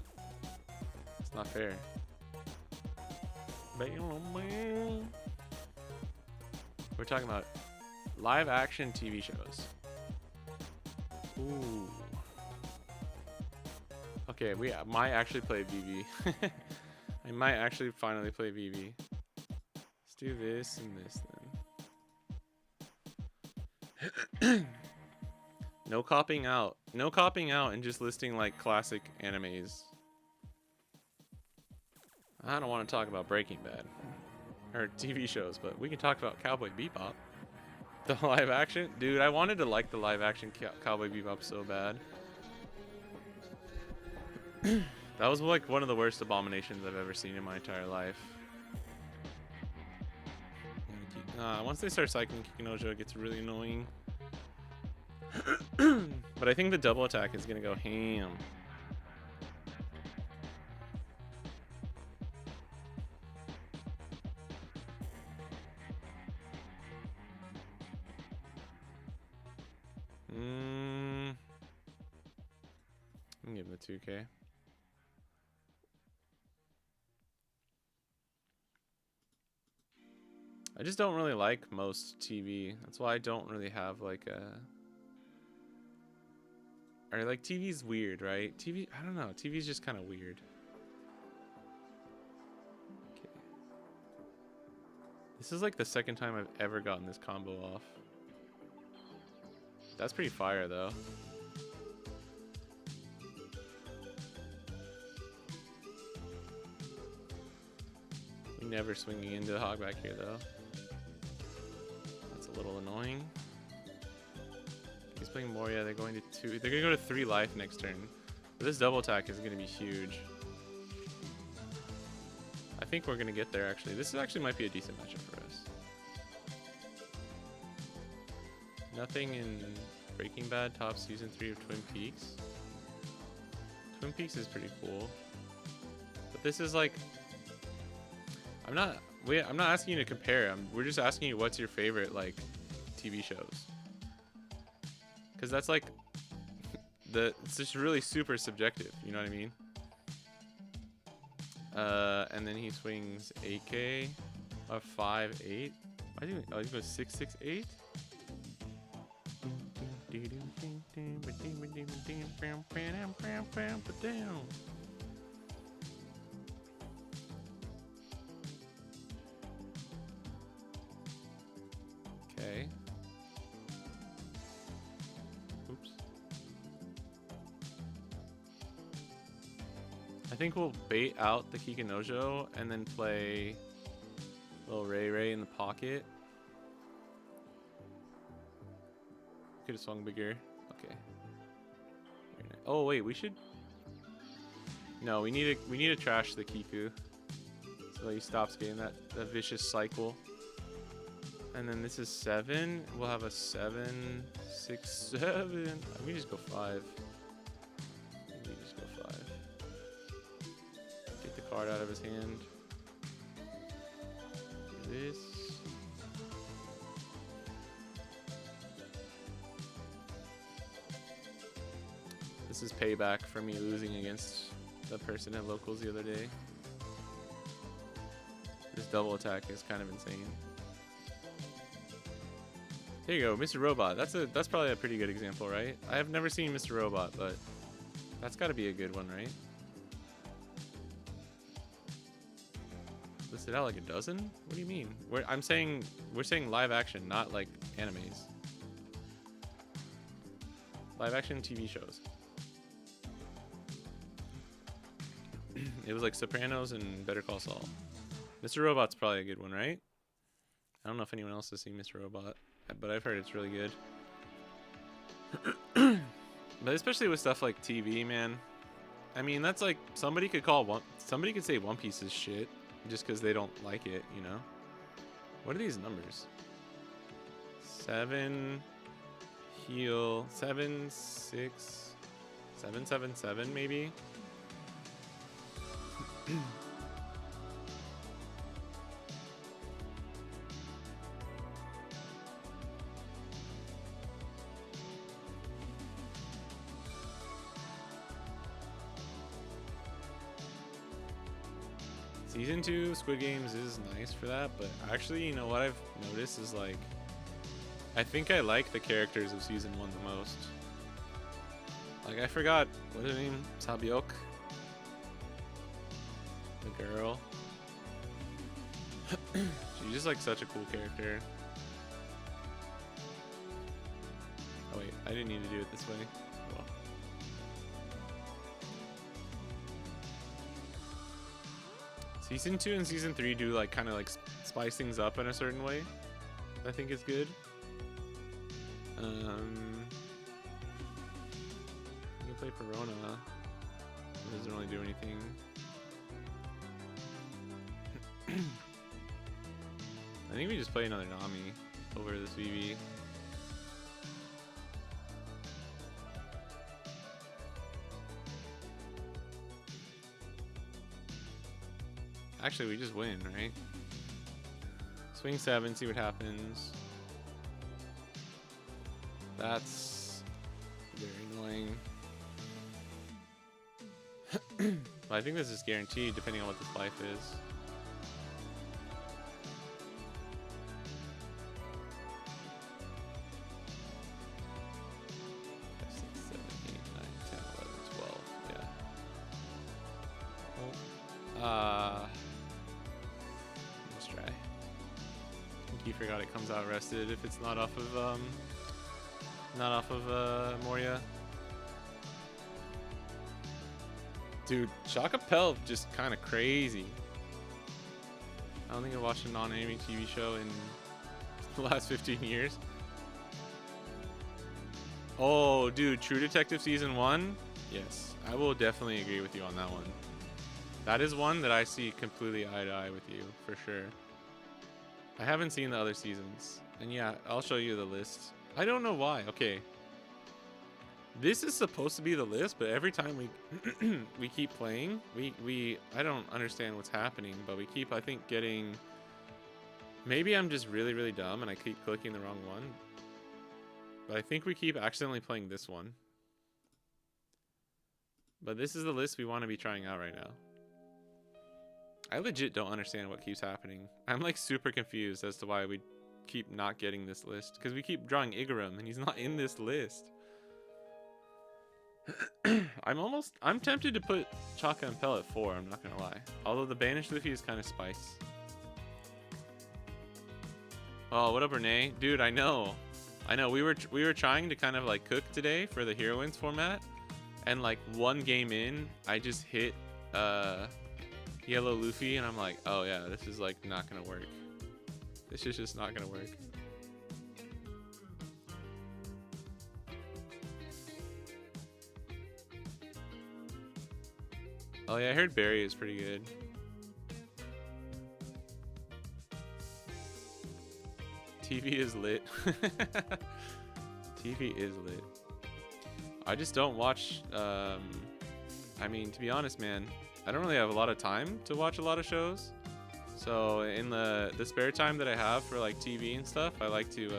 It's not fair. We're talking about live action TV shows. Ooh. Okay, we might actually play VV. I might actually finally play VV. Let's do this and this then. No copying out. No copying out and just listing like classic animes. I don't want to talk about Breaking Bad or TV shows, but we can talk about Cowboy Bebop. The live action, dude. I wanted to like the live action Cowboy Bebop so bad. That was like one of the worst abominations I've ever seen in my entire life. Once they start cycling Kikinojo, it gets really annoying. But I think the double attack is gonna go ham. I'm giving it 2K. I just don't really like most TV. That's why I don't really have like a... Or like TV's weird, right? TV, I don't know. TV's just kind of weird. Okay. This is like the second time I've ever gotten this combo off. That's pretty fire though. We never swinging into the hog back here though. That's a little annoying. He's playing more. Yeah, they're going to 2. They're gonna go to 3 life next turn. But this double attack is gonna be huge. I think we're gonna get there actually. This actually might be a decent matchup for us. Nothing in Breaking Bad top season 3 of Twin Peaks. Twin Peaks is pretty cool. But this is like, I'm not asking you to compare. We're just asking you what's your favorite like TV shows. Cause that's like it's just really super subjective. You know what I mean? And then he swings 8K, a 5-8. I think he goes 6-6-8. Okay. Oops. I think we'll bait out the Kikinojo and then play little Ray in the pocket. Could have swung bigger. Okay. Oh wait, we should. No, we need to trash the Kiku so he stops getting that vicious cycle. And then this is 7. We'll have a 7, 6, 7. We just go 5. We just go 5. Get the card out of his hand. This. This is payback for me losing against the person at locals the other day. This double attack is kind of insane. There you go, Mr. Robot. That's probably a pretty good example, right? I have never seen Mr. Robot, but that's got to be a good one, right? Listed out like a dozen? What do you mean? We're saying live action, not like animes. Live action TV shows. It was like Sopranos and Better Call Saul. Mr. Robot's probably a good one, right? I don't know if anyone else has seen Mr. Robot, but I've heard it's really good. But especially with stuff like TV, man. I mean, that's like somebody could say One Piece is shit just because they don't like it, you know? What are these numbers? 7 heal 7 6 7 7 7 maybe. Season 2 Squid Games is nice for that, but actually, you know what I've noticed is like, I think I like the characters of Season 1 the most. Like, I forgot, what's her name? Sabyok? The girl. She's just like such a cool character. Oh wait, I didn't need to do it this way. Well. Season 2 and Season 3 do like kind of like spice things up in a certain way. I think it's good. You can play Perona. It doesn't really do anything. I think we just play another Nami over this VV. Actually, we just win, right? Swing 7, see what happens. That's very annoying. But I think this is guaranteed depending on what this life is. Let's try. I think he forgot it comes out rested if it's not off of Moria. Dude, Shaka Pell just kind of crazy. I don't think I've watched a non-anime TV show in the last 15 years. Oh, dude, True Detective Season 1? Yes, I will definitely agree with you on that one. That is one that I see completely eye to eye with you, for sure. I haven't seen the other seasons. And yeah, I'll show you the list. I don't know why. Okay. This is supposed to be the list, but every time we keep playing, I don't understand what's happening, but we keep, I think, getting... Maybe I'm just really, really dumb and I keep clicking the wrong one. But I think we keep accidentally playing this one. But this is the list we want to be trying out right now. I legit don't understand what keeps happening. I'm like super confused as to why we keep not getting this list. Because we keep drawing Igaram and he's not in this list. I'm tempted to put Chaka and Pell at 4, I'm not gonna lie. Although the Banished Luffy is kind of spice. Oh, what up, Renee? Dude, I know. We were trying to kind of like cook today for the Heroines format. And like one game in, I just hit Yellow Luffy and I'm like, oh yeah, this is like not gonna work. This is just not gonna work. Oh yeah, I heard Barry is pretty good. TV is lit. TV is lit. I just don't watch, I mean, to be honest, man, I don't really have a lot of time to watch a lot of shows. So in the spare time that I have for like TV and stuff, I like to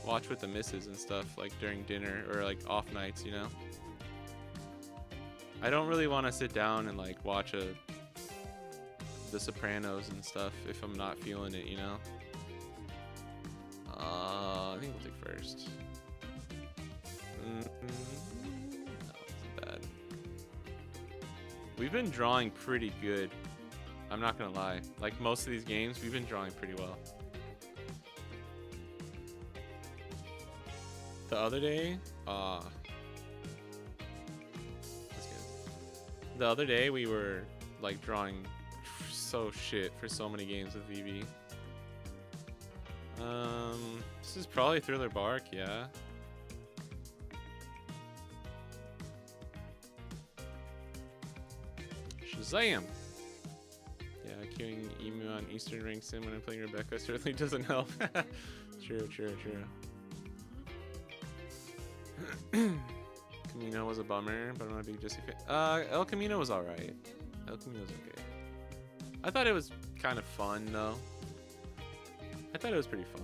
watch with the missus and stuff, like during dinner or like off nights, you know? I don't really want to sit down and like watch The Sopranos and stuff if I'm not feeling it, you know? I think we'll take first. No, it's bad. We've been drawing pretty good. I'm not gonna lie. Like most of these games, we've been drawing pretty well. The other day, that's good. The other day we were like drawing so shit for so many games with VV. This is probably Thriller Bark, yeah. Shazam! Yeah, queuing Emu on Eastern Ring Sim when I'm playing Rebecca certainly doesn't help. True. Camino was a bummer, but I'm not a big Jesse fan. El Camino was alright. El Camino's okay. I thought it was kind of fun, though. I thought it was pretty fun.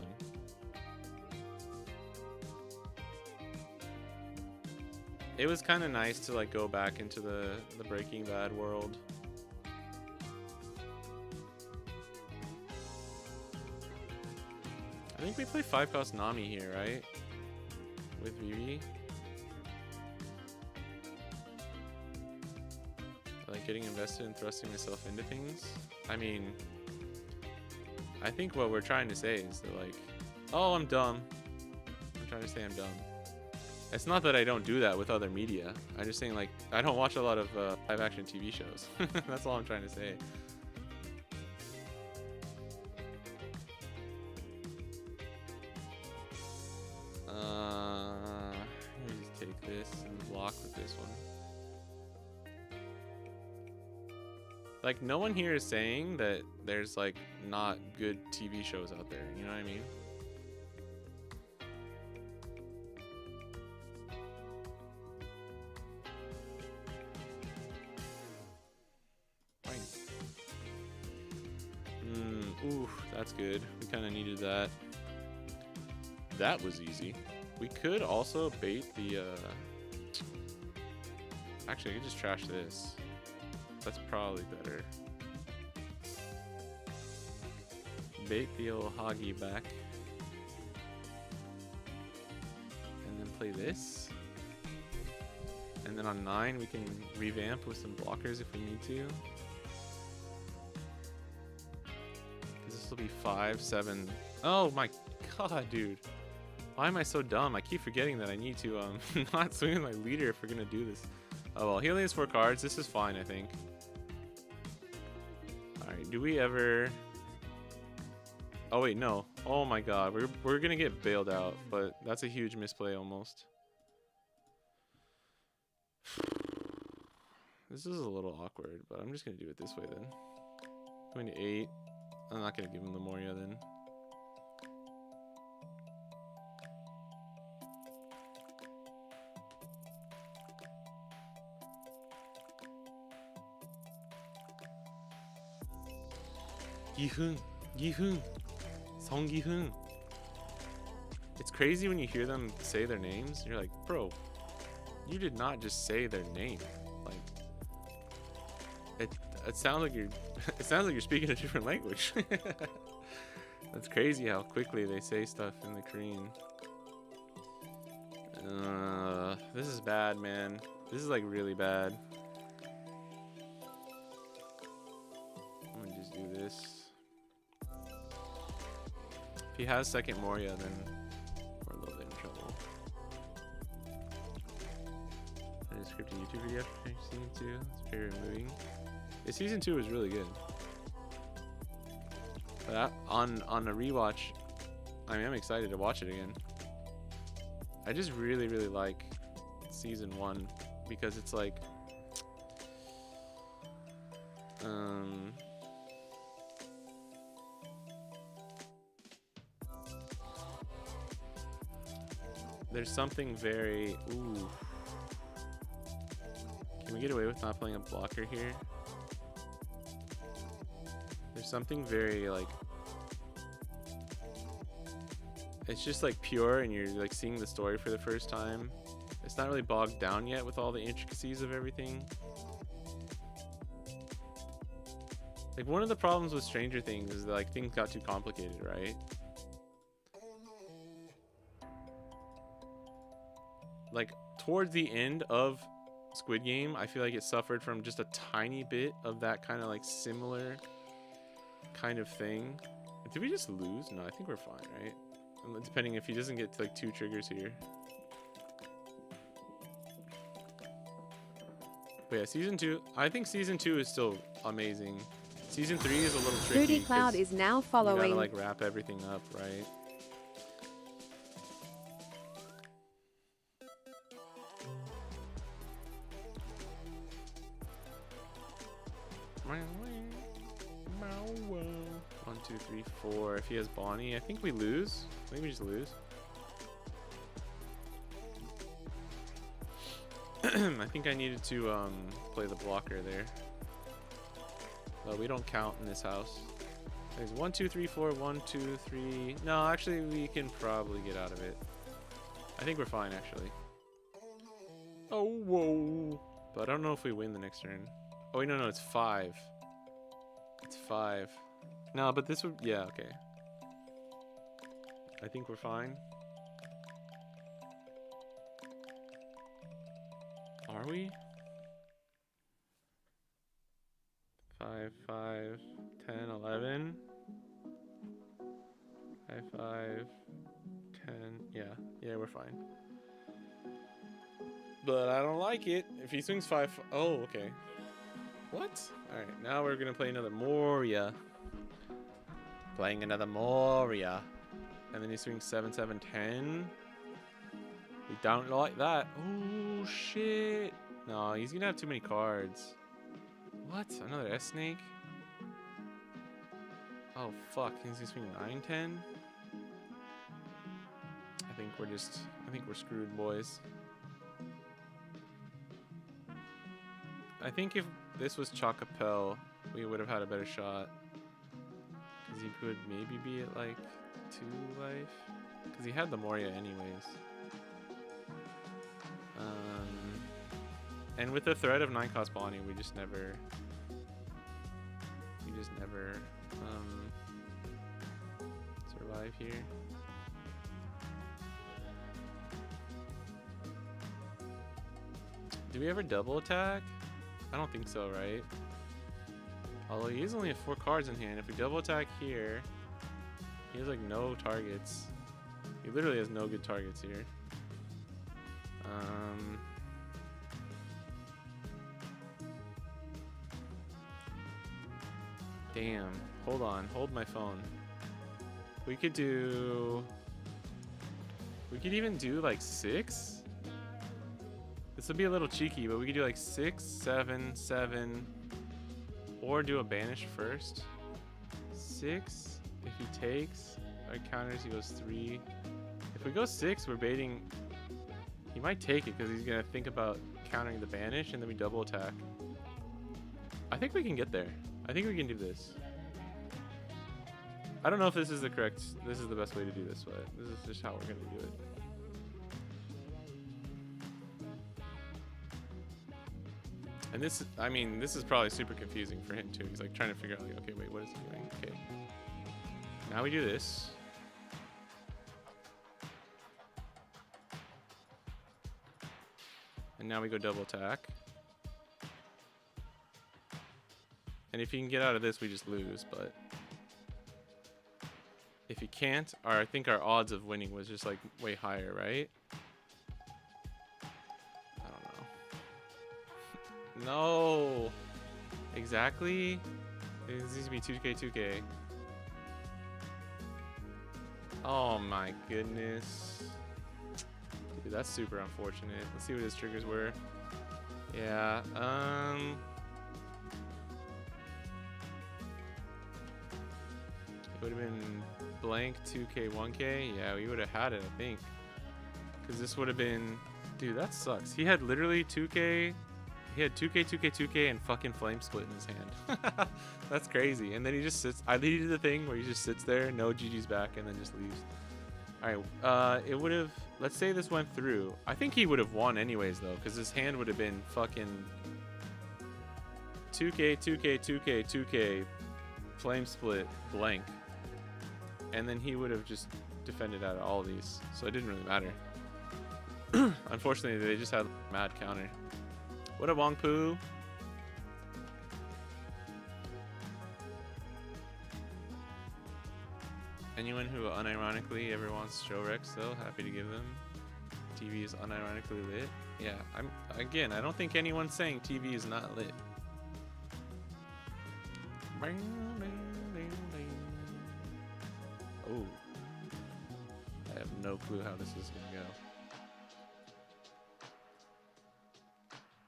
It was kind of nice to like go back into the Breaking Bad world. I think we play 5-cost Nami here, right? With Vivi. I like getting invested and thrusting myself into things. I mean, I think what we're trying to say is that like, oh, I'm dumb. I'm trying to say I'm dumb. It's not that I don't do that with other media. I'm just saying like, I don't watch a lot of live action TV shows. That's all I'm trying to say. this one. Like, no one here is saying that there's, like, not good TV shows out there. You know what I mean? Ooh, that's good. We kind of needed that. That was easy. We could also bait the, Actually, I could just trash this. That's probably better. Bait the old Hagi back. And then play this. And then on 9, we can revamp with some blockers if we need to. This will be 5, 7. Oh my god, dude. Why am I so dumb? I keep forgetting that I need to not swing with my leader if we're gonna do this. Oh well, he only has 4 cards. This is fine, I think. Alright, do we ever... Oh wait, no. Oh my god, we're gonna get bailed out, but that's a huge misplay almost. This is a little awkward, but I'm just gonna do it this way then. Going to 8. I'm not gonna give him the Moria then. Gi-hun, Song Gi-hun. It's crazy when you hear them say their names. You're like, bro, you did not just say their name. Like, it sounds like you're speaking a different language. That's crazy how quickly they say stuff in the Korean. This is bad, man. This is like really bad. I'm gonna just do this. If he has second Moria, then we're a little bit in trouble. I just scripted a YouTube video after season 2. It's very moving. Yeah, season 2 was really good. But on a rewatch, I mean, I'm excited to watch it again. I just really like season 1 because it's like there's something very... Ooh. Can we get away with not playing a blocker here? There's something very, like... It's just, like, pure, and you're, like, seeing the story for the first time. It's not really bogged down yet with all the intricacies of everything. Like, one of the problems with Stranger Things is that, like, things got too complicated, right? Like, towards the end of Squid Game, I feel like it suffered from just a tiny bit of that kind of, like, similar kind of thing. Did we just lose? No, I think we're fine, right? Depending if he doesn't get to, like, 2 triggers here. But yeah, season 2, I think season 2 is still amazing. Season 3 is a little tricky. Fruity Cloud is now following. You gotta, like, wrap everything up, right? One, 2, 3, 4. If he has Bonnie, I think we lose. I think we just lose. I think I needed to play the blocker there. But we don't count in this house. There's 1, 2, 3, 4. 1, 2, 3. No, actually, we can probably get out of it. I think we're fine, actually. Oh, whoa. But I don't know if we win the next turn. Oh, wait, no, it's 5. It's 5. No, but this would... Yeah, okay. I think we're fine. Are we? 5, 5, 10, 11. 5, 5, 10. Yeah, we're fine. But I don't like it. If he swings 5... Oh, okay. What? Alright, now we're gonna play another Moria. Playing another Moria. And then he swings 7, 7, 10. We don't like that. Oh, shit. No, he's going to have too many cards. What? Another S-Snake? Oh, fuck. He's going to swing 9-10? I think we're screwed, boys. I think if this was Chocopel, we would have had a better shot. Because he could maybe be at like 2 life. Because he had the Moria anyways. And with the threat of 9-cost Bonnie, we just never survive here. Do we ever double attack? I don't think so, right? Although he is only have 4 cards in hand. If we double attack here, he has like no targets. He literally has no good targets here. Damn. Hold on. Hold my phone. We could even do like 6? This would be a little cheeky, but we could do like 6, 7, 7, or do a banish first. 6, if he takes, our counters, he goes 3. If we go 6, we're baiting. He might take it because he's gonna think about countering the banish, and then we double attack. I think we can get there. I think we can do this. I don't know if this is the best way to do this, but this is just how we're gonna do it. And this, I mean, this is probably super confusing for him too. He's like trying to figure out, like, okay, wait, what is he doing? Okay. Now we do this. And now we go double attack. And if he can get out of this, we just lose, but if he can't, I think our odds of winning was just like way higher, right? I don't know. No. Exactly. It needs to be 2K, 2K. Oh my goodness. Dude, that's super unfortunate. Let's see what his triggers were. Yeah, it would have been blank 2K, 1K. Yeah, we would have had it, I think. Because this would have been... Dude, that sucks. He had literally 2K... He had 2K, 2K, 2K, and fucking Flame Split in his hand. That's crazy. And then he just sits... I did the thing where he just sits there, no GG's back, and then just leaves. Alright, it would have... Let's say this went through. I think he would have won anyways, though, because his hand would have been fucking... 2K, 2K, 2K, 2K, Flame Split, blank. And then he would have just defended out of all of these. So it didn't really matter. Unfortunately, they just had mad counter. What a Wong Poo. Anyone who unironically ever wants show Rex, though, happy to give them. TV is unironically lit. Yeah, again, I don't think anyone's saying TV is not lit. Oh, I have no clue how this is gonna go.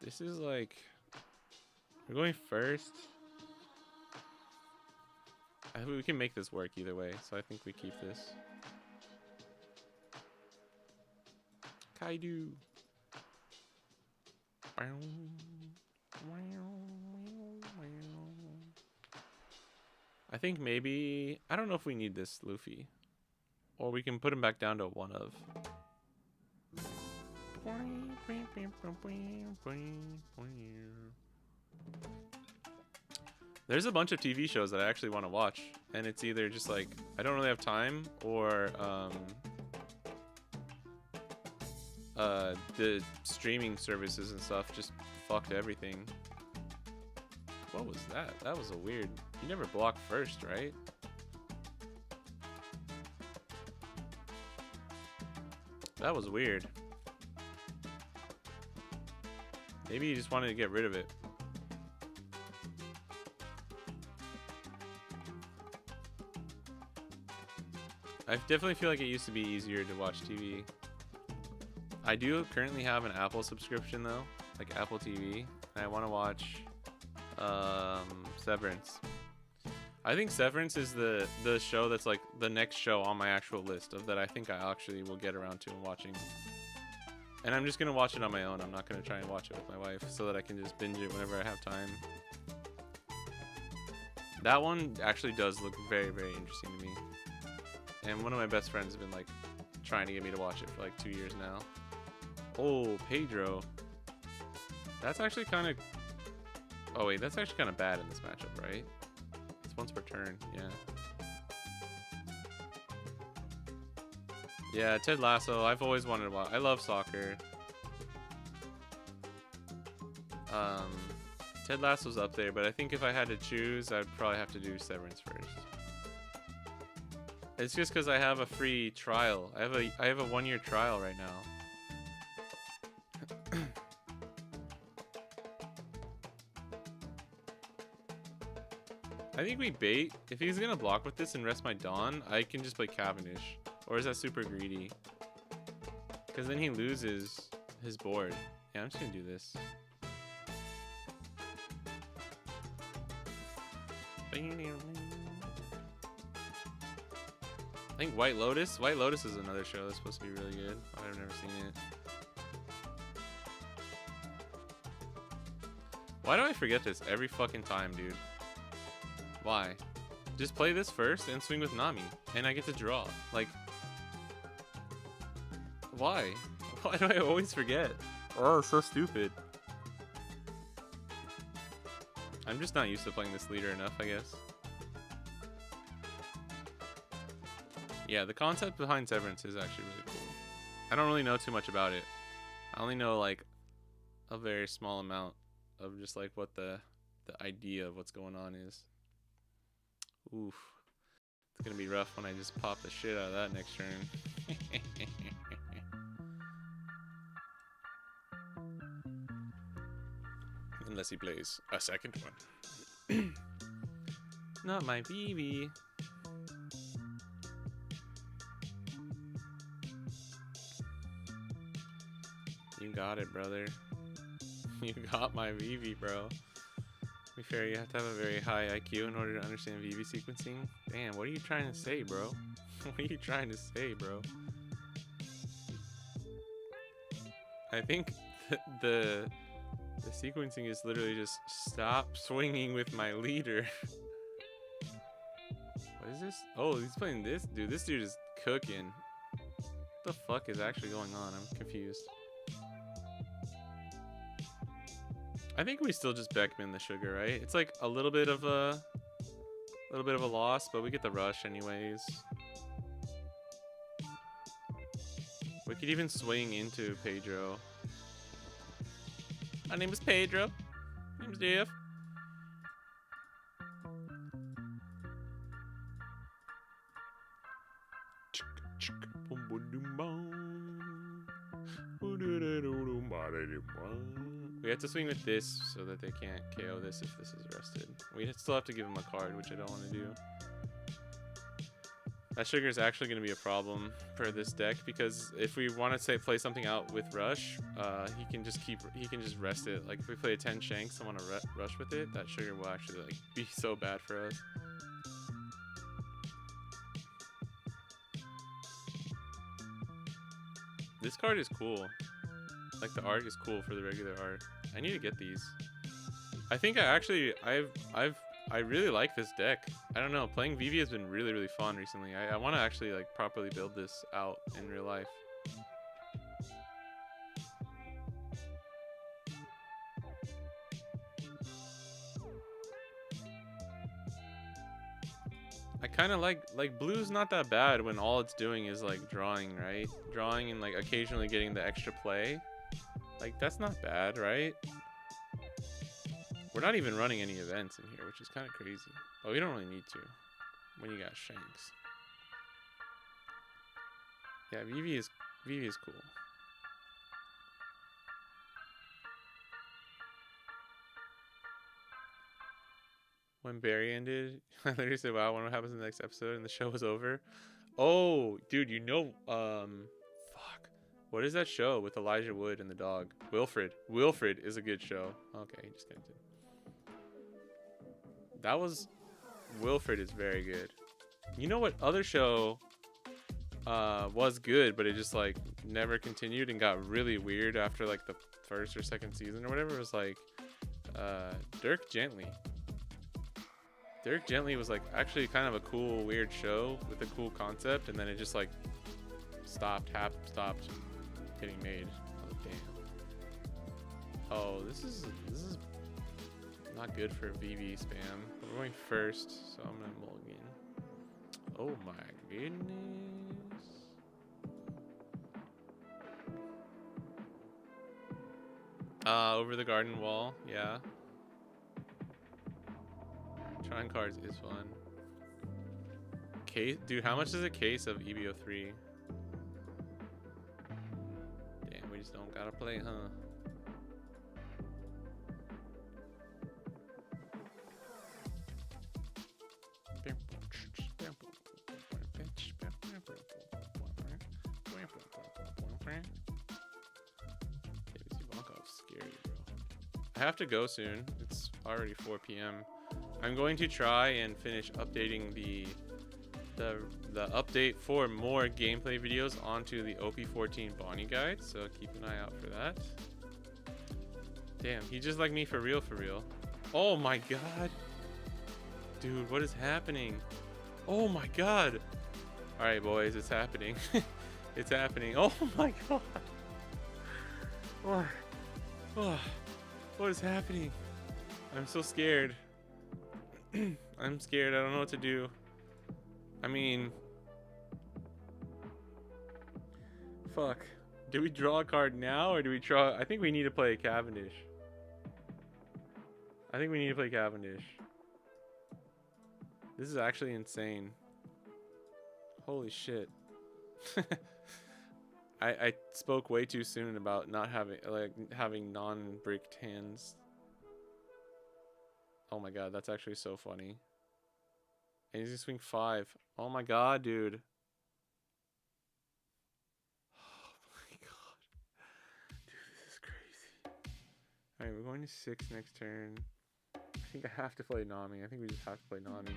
This is like, we're going first. I think we can make this work either way, so I think we keep this. Kaidu. I think maybe, I don't know if we need this Luffy. Or we can put him back down to 1 of. There's a bunch of TV shows that I actually want to watch. And it's either just like, I don't really have time, or the streaming services and stuff just fucked everything. What was that? That was a weird... You never block first, right? That was weird. Maybe you just wanted to get rid of it. I definitely feel like it used to be easier to watch TV. I do currently have an Apple subscription though, like Apple TV, and I want to watch Severance. I think Severance is the show that's like the next show on my actual list of that I think I actually will get around to and watching. And I'm just gonna watch it on my own. I'm not gonna try and watch it with my wife so that I can just binge it whenever I have time. That one actually does look very, very interesting to me. And one of my best friends has been like trying to get me to watch it for like 2 years now. Oh, Pedro. That's actually kind of... Oh wait, that's actually kind of bad in this matchup, right? It's once per turn, yeah. Yeah, Ted Lasso, I've always wanted to watch. I love soccer. Ted Lasso's up there, but I think if I had to choose, I'd probably have to do Severance first. It's just because I have a free trial. I have a 1-year trial right now. I think we bait. If he's gonna block with this and rest my Dawn, I can just play Cavendish. Or is that super greedy? Because then he loses his board. Yeah, I'm just gonna do this. I think White Lotus. White Lotus is another show that's supposed to be really good. I've never seen it. Why do I forget this every fucking time, dude? Why? Just play this first and swing with Nami, and I get to draw. Like, why? Why do I always forget? Oh, so stupid. I'm just not used to playing this leader enough, I guess. Yeah, the concept behind Severance is actually really cool. I don't really know too much about it. I only know like a very small amount of just like what the idea of what's going on is. Oof. It's gonna be rough when I just pop the shit out of that next turn. Unless he plays a second one. Not my BB. You got it, brother. You got my VV, bro. To be fair, you have to have a very high IQ in order to understand VV sequencing. Damn, what are you trying to say, bro? What are you trying to say, bro? I think the sequencing is literally just stop swinging with my leader. What is this? Oh, he's playing this dude. This dude is cooking. What the fuck is actually going on? I'm confused. I think we still just Beckman the sugar, right? It's like a little bit of a loss, but we get the rush anyways. We could even swing into Pedro. My name is Pedro. My name is Jeff. We have to swing with this so that they can't KO this if this is rested. We still have to give him a card, which I don't want to do. That sugar is actually going to be a problem for this deck because if we want to say play something out with rush, he can just rest it. Like if we play a 10 shanks and want to rush with it, that sugar will actually like be so bad for us. This card is cool. Like the art is cool for the regular art. I need to get these. I think I really like this deck. I don't know, playing VV has been really, really fun recently. I want to actually like properly build this out in real life. I kind of like blue's not that bad when all it's doing is like drawing, right? Drawing and like occasionally getting the extra play. Like that's not bad, right? We're not even running any events in here, which is kind of crazy. But we don't really need to when you got shanks. Yeah, VV is cool. When Barry ended, I literally said, wow, I wonder what happens in the next episode, and the show was over. Oh, dude, you know, fuck. What is that show with Elijah Wood and the dog? Wilfred. Wilfred is a good show. Okay, just kidding. That was... Wilfred is very good. You know what other show was good, but it just like never continued and got really weird after like the first or second season or whatever? It was like Dirk Gently. Dirk Gently was like actually kind of a cool, weird show with a cool concept, and then it just like stopped getting made. Oh damn. Oh, this is not good for VV spam. We're going first, so I'm gonna mulligan. Oh my goodness. Over the garden wall, yeah. Trying cards is fun. Case, dude, how much is a case of EBO3? Damn, we just don't gotta play, huh? I have to go soon. It's already 4 p.m. I'm going to try and finish updating the update for more gameplay videos onto the OP14 Bonnie guide, so keep an eye out for that. Damn, he's just like me for real, for real. Oh my god. Dude, what is happening? Oh my god. Alright, boys, it's happening. It's happening. Oh my god. Oh. Oh. What is happening? I'm so scared. I'm scared. I don't know what to do. I mean... Fuck. Do we draw a card now, or do we draw... I think we need to play Cavendish. I think we need to play Cavendish. This is actually insane. Holy shit. I spoke way too soon about not having non-bricked hands. Oh my god, that's actually so funny. And he's gonna swing 5. Oh my god, dude. Oh my god. Dude, this is crazy. Alright, we're going to 6 next turn. I think I have to play Nami. I think we just have to play Nami.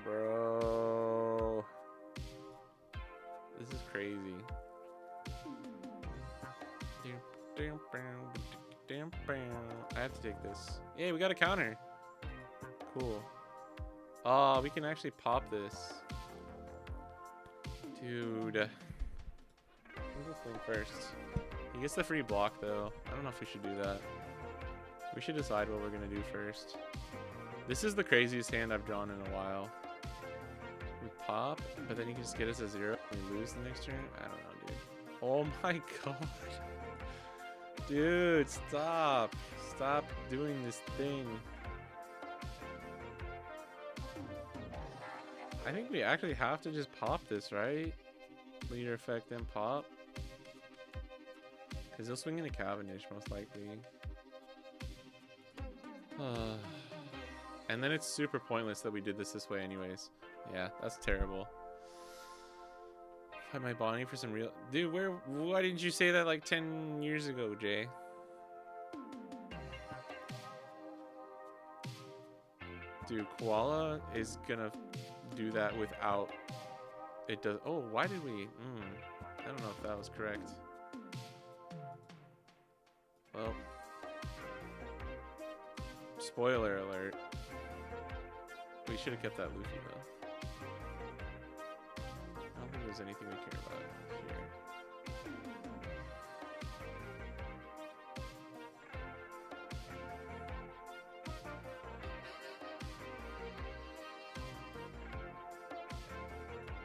Bro. This is crazy. I have to take this. Yeah, we got a counter. Cool. Oh, we can actually pop this. Dude. We'll go swing first. He gets the free block though. I don't know if we should do that. We should decide what we're gonna do first. This is the craziest hand I've drawn in a while. We pop, but then he can just get us a 0 and we lose the next turn. I don't know, dude. Oh my god. Dude, stop. Stop doing this thing. I think we actually have to just pop this, right? Leader effect, then pop. Because he'll swing into Cavendish, most likely. And then it's super pointless that we did this way anyways. Yeah, that's terrible. Find my Bonnie for some real... Dude, why didn't you say that like 10 years ago, Jay? Dude, Koala is gonna do that without... It does... Oh, why did we... I don't know if that was correct. Well... Spoiler alert. We should have kept that Luffy though. I don't think there's anything we care about here.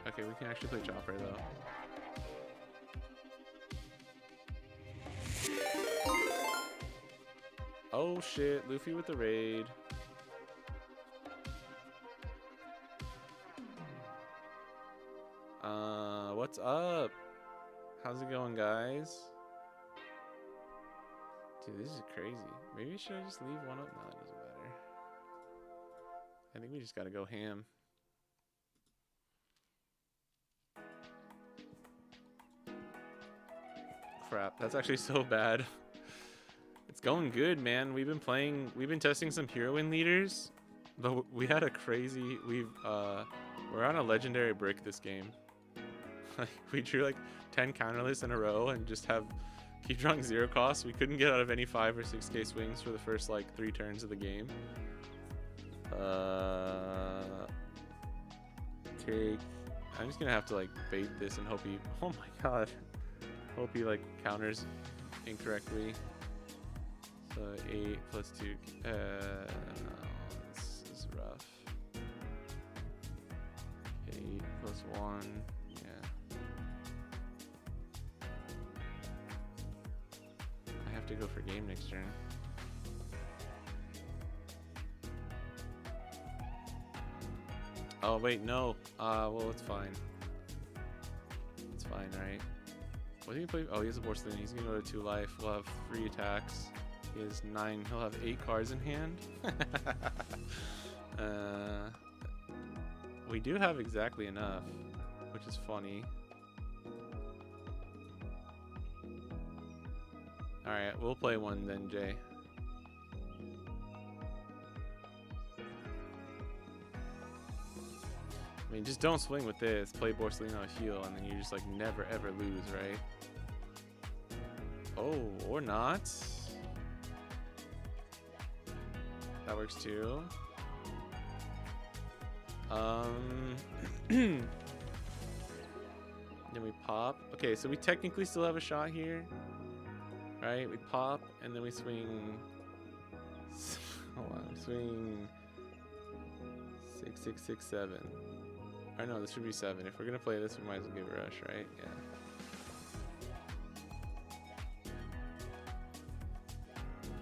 Okay, we can actually play Chopper though. Oh shit, Luffy with the raid. What's up? How's it going, guys? Dude, this is crazy. Maybe should I just leave one up? No, it doesn't matter. I think we just gotta go ham. Crap, that's actually so bad. It's going good, man. We've been testing some heroine leaders, but we had a crazy, we're on a legendary brick this game. Like, we drew like 10 counterless in a row and just keep drawing 0 costs. We couldn't get out of any 5 or 6k swings for the first like 3 turns of the game. I'm just gonna have to like bait this and hope he, oh my god, hope he like counters incorrectly. So 8 plus 2, this is rough. 8 plus 1, yeah. I have to go for game next turn. Oh wait, no. Well, it's fine. It's fine, right? What did he play? Oh, he has a Porcelain. He's gonna go to 2 life. We'll have 3 attacks. He has 9. He'll have 8 cards in hand. We do have exactly enough, which is funny. Alright, we'll play one then, Jay. I mean, just don't swing with this. Play Borsellino heal, and then you just like never ever lose, right? Oh, or not. That works too. Then we pop. Okay, so we technically still have a shot here, right? We pop, and then we swing. Hold on, swing 6, 6, 6, 7. I know this should be 7. If we're gonna play this, we might as well give a rush, right? Yeah.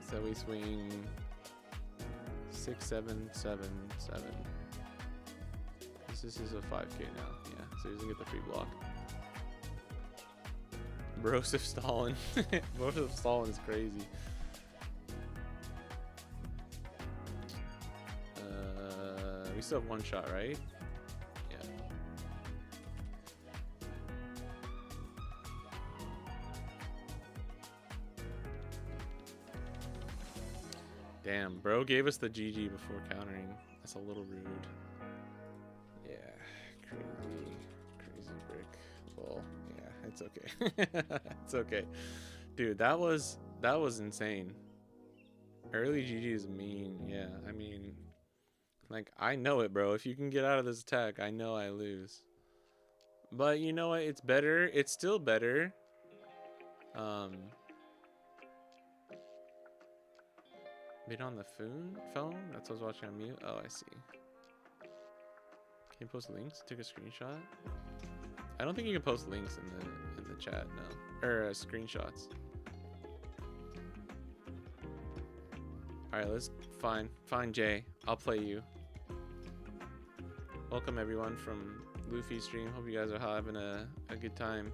So we swing 6, 7, 7, 7. This is a 5k now. Yeah, so he's gonna get the free block. Broseph Stalin. Broseph Stalin is crazy. We still have 1 shot, right? Damn, bro gave us the GG before countering. That's a little rude. Yeah, crazy brick. Well, yeah, it's okay. It's okay. Dude, that was insane. Early GG is mean. Yeah, I mean, like, I know it, bro. If you can get out of this attack, I know I lose. But you know what? It's better. It's still better. Been on the phone? That's what I was watching on mute. Oh, I see. Can you post links? Took a screenshot. I don't think you can post links in the chat. No, or screenshots. All right, let's find Jay. I'll play you. Welcome everyone from Luffy stream. Hope you guys are having a good time.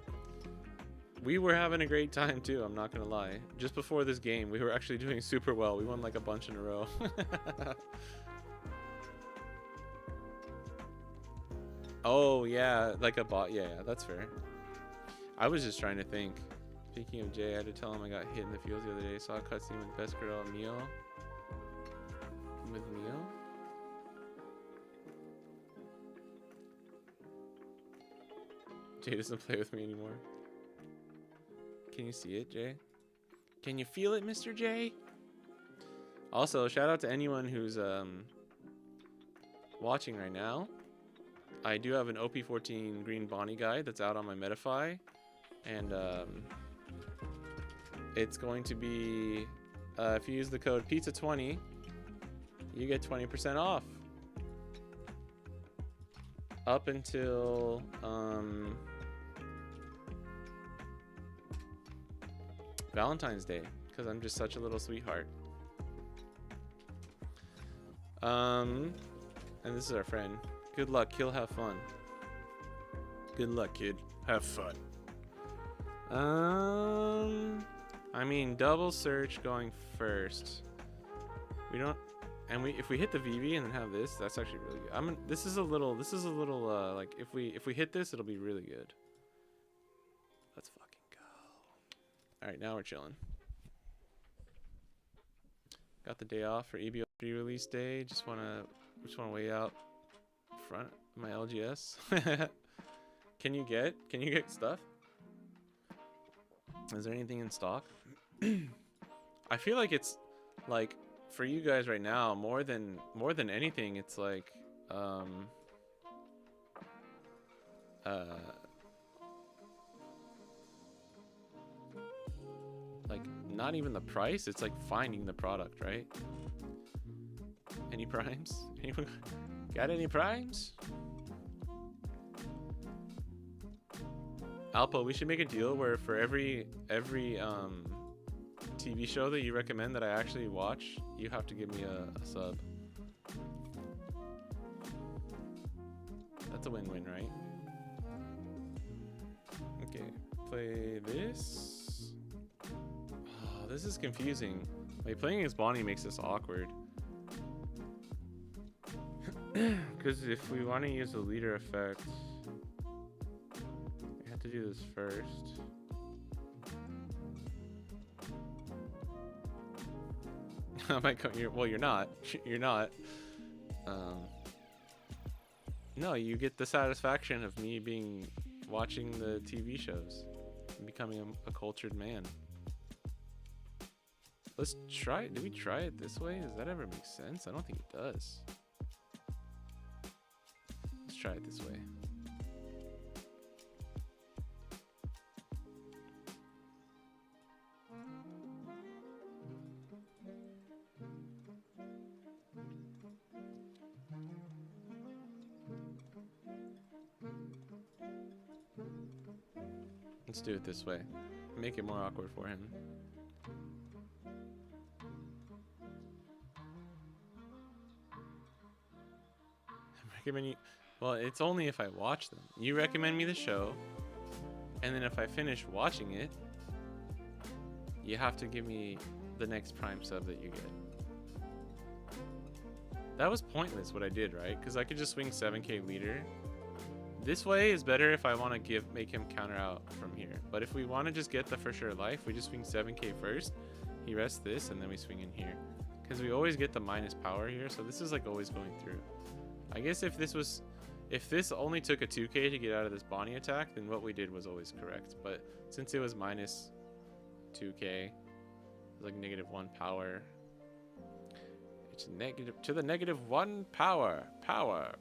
We were having a great time too, I'm not gonna lie. Just before this game, we were actually doing super well. We won like a bunch in a row. Oh yeah, like a bot. Yeah, that's fair. I was just trying to think. Speaking of Jay, I had to tell him I got hit in the fields the other day. Saw a cutscene with Best Girl Mio. With Mio? Jay doesn't play with me anymore. Can you see it, Jay? Can you feel it, Mr. J? Also, shout out to anyone who's watching right now. I do have an OP14 Green Bonnie guide that's out on my Metafy, and it's going to be if you use the code pizza20, you get 20% off up until Valentine's Day, because I'm just such a little sweetheart. And this is our friend. Good luck, kill, have fun. Good luck, kid. Have fun. I mean, double search going first. We don't, and if we hit the VV and then have this, that's actually really good. This is a little like if we hit this, it'll be really good. Let's fucking go. All right, now we're chilling. Got the day off for EBO release day. Just wanna wait out front of my LGS. Can you get stuff? Is there anything in stock? I feel like it's like for you guys right now more than anything. It's like like not even the price. It's like finding the product, right? Any primes? Anyone got any primes? Alpo, we should make a deal where for every TV show that you recommend that I actually watch, you have to give me a sub. That's a win-win, right? Okay, play this. Oh, this is confusing. Like playing against Bonnie makes this awkward. Because if we want to use the leader effect, we have to do this first. Well, you're not. You're not. No, you get the satisfaction of me watching the TV shows and becoming a cultured man. Let's try it. Do we try it this way? Does that ever make sense? I don't think it does. Let's try it this way. Let's do it this way. Make it more awkward for him. Recommend you. Well, it's only if I watch them. You recommend me the show, and then if I finish watching it, you have to give me the next Prime sub that you get. That was pointless what I did, right? Because I could just swing 7k leader. This way is better if I want to make him counter out from here. But if we want to just get the for sure life, we just swing 7k first. He rests this, and then we swing in here. Because we always get the minus power here, so this is like always going through. I guess if this only took a 2k to get out of this Bonnie attack, then what we did was always correct. But since it was minus 2k, like -1 power. It's negative to the -1 power. Power.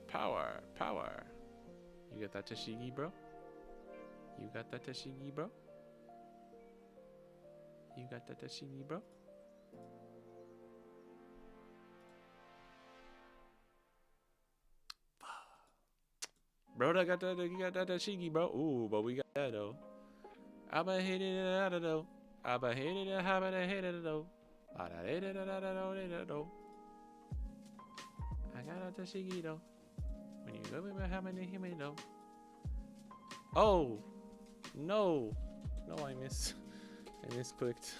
You got that Tashigi, bro? You got that Tashigi, bro? You got that Tashigi, bro? Bro, you got that Tashigi, bro. Ooh, but we got that though. Abba hit it out of though. Abba hit it out of though. I got a Tashigi though. When you go with my hammer, him though. Oh no, I misclicked.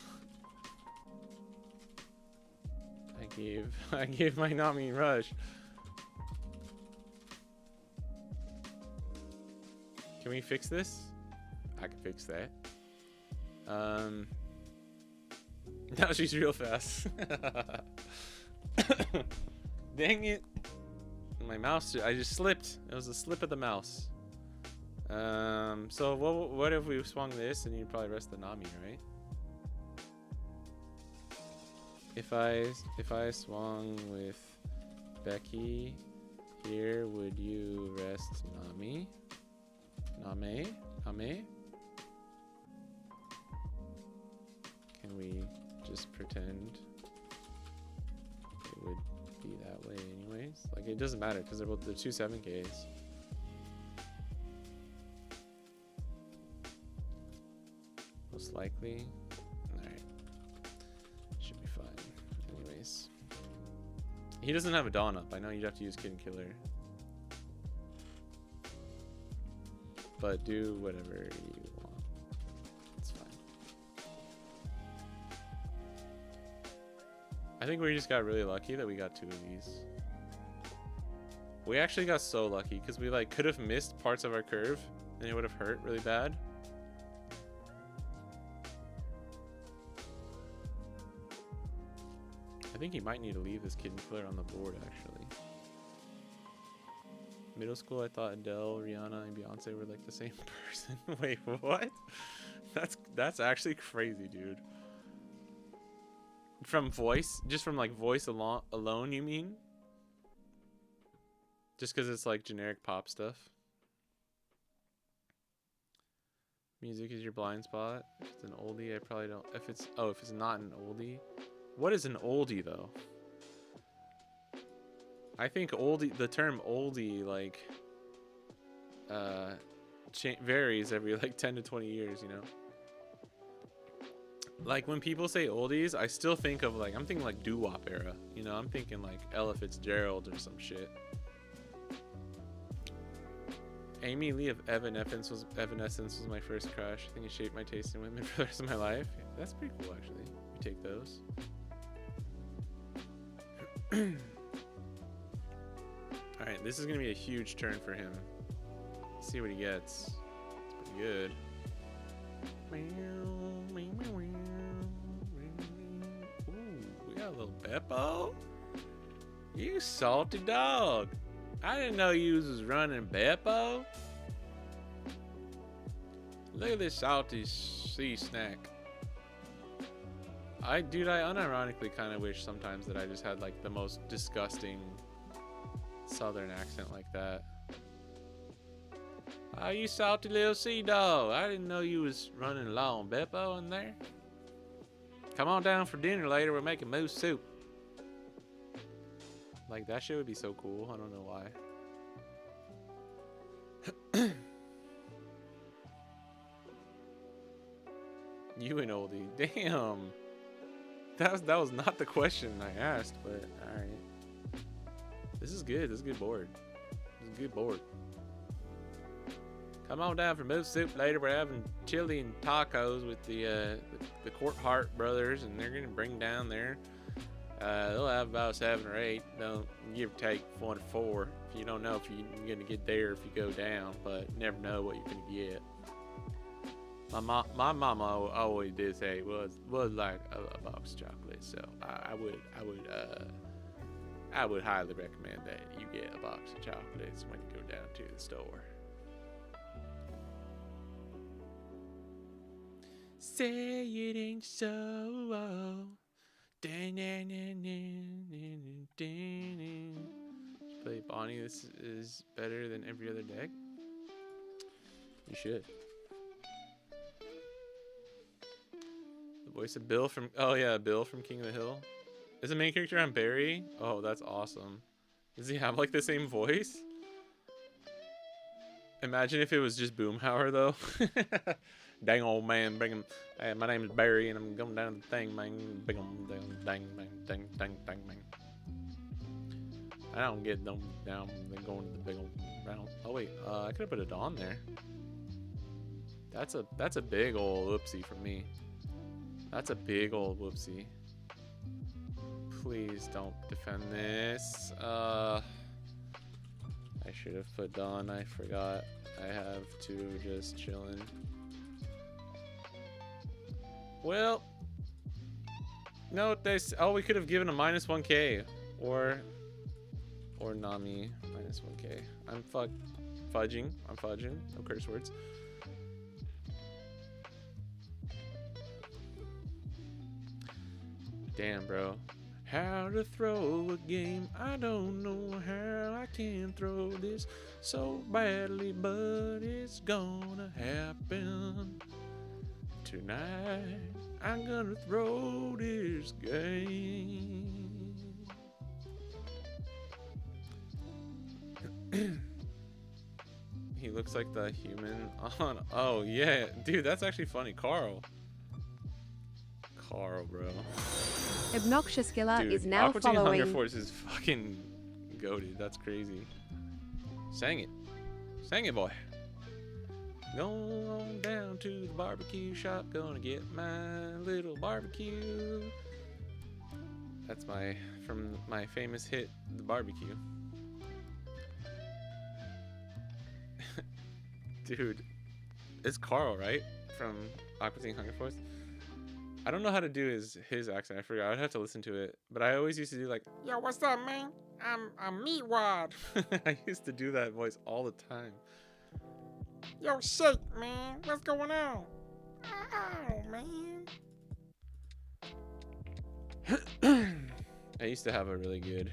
I gave my Nami rush. Can we fix this? I can fix that. Now she's real fast. Dang it. My mouse, I just slipped. It was a slip of the mouse. So what if we swung this and you'd probably rest the Nami, right? If I swung with Becky here, would you rest Nami? Name? Can we just pretend it would be that way anyways? Like, it doesn't matter because they're both the two 7Ks. Most likely. Alright. Should be fine. Anyways. He doesn't have a Dawn up. I know you'd have to use Kid Killer. But do whatever you want. It's fine. I think we just got really lucky that we got 2 of these. We actually got so lucky because we like could have missed parts of our curve and it would have hurt really bad. think he might need to leave this kid killer on the board, actually. Middle school, I thought Adele, Rihanna, and Beyonce were like the same person. Wait, what? That's actually crazy, dude. From voice? Just from like voice alone, you mean? Just because it's like generic pop stuff? Music is your blind spot. If it's an oldie, I probably don't. If it's not an oldie. What is an oldie though? I think oldie, the term oldie, like, varies every like 10 to 20 years, you know? Like when people say oldies, I still think of like, I'm thinking like doo-wop era, you know? I'm thinking like Ella Fitzgerald or some shit. Amy Lee of Evanescence was my first crush. I think it shaped my taste in women for the rest of my life. Yeah, that's pretty cool, actually. We take those. Alright, this is going to be a huge turn for him. Let's see what he gets. It's pretty good. Ooh, we got a little Beppo. You salty dog. I didn't know you was running Beppo. Look at this salty sea snack. Dude, I unironically kind of wish sometimes that I just had like the most disgusting southern accent like that. Oh, you salty little sea dog. I didn't know you was running low on Beppo in there. Come on down for dinner later. We're making moose soup. Like, that shit would be so cool. I don't know why. You an oldie. Damn. That was not the question I asked, but alright. This is good. This is a good board. This is a good board. Come on down for moose soup later. We're having chili and tacos with the Court Hart brothers, and they're gonna bring down their they'll have about 7 or 8. Don't give or take 1 or 4. If you don't know if you're gonna get there if you go down, but never know what you're gonna get. My mama always did say it was like a box of chocolate, so I would highly recommend that you get a box of chocolates when you go down to the store. Say it ain't so. Play Bonnie. This is better than every other deck. You should. The voice of Bill from Bill from King of the Hill. Is the main character on Barry? Oh, that's awesome. Does he have like the same voice? Imagine if it was just Boomhauer though. Dang old man, bring him. Hey, my name is Barry, and I'm going down the thing, man. Big on dang, dang, dang, man. I don't get them down. Then going to the big old round. Oh wait, I could have put it on there. That's a big old whoopsie for me. That's a big old whoopsie. Please don't defend this. I should have put Dawn. I forgot. I have to just chillin'. Well, no, we could have given a -1k or Nami -1k. I'm fudging. I'm fudging. No curse words. Damn, bro. How to throw a game? I don't know how I can throw this so badly, but it's gonna happen. Tonight, I'm gonna throw this game. He looks like the human on. Oh, yeah. Dude, that's actually funny. Carl, bro. Obnoxious Killer Dude, is now Aqua Teen following. Hunger Force is fucking goated. That's crazy. Sang it, boy. Going on down to the barbecue shop, gonna get my little barbecue. That's from my famous hit, The Barbecue. Dude, it's Carl, right? From Aqua Teen Hunger Force. I don't know how to do his accent. I forgot. I'd have to listen to it. But I always used to do like, yo, what's up, man? I'm Meatwad. I used to do that voice all the time. Yo, shake, man. What's going on? Oh, man. I used to have a really good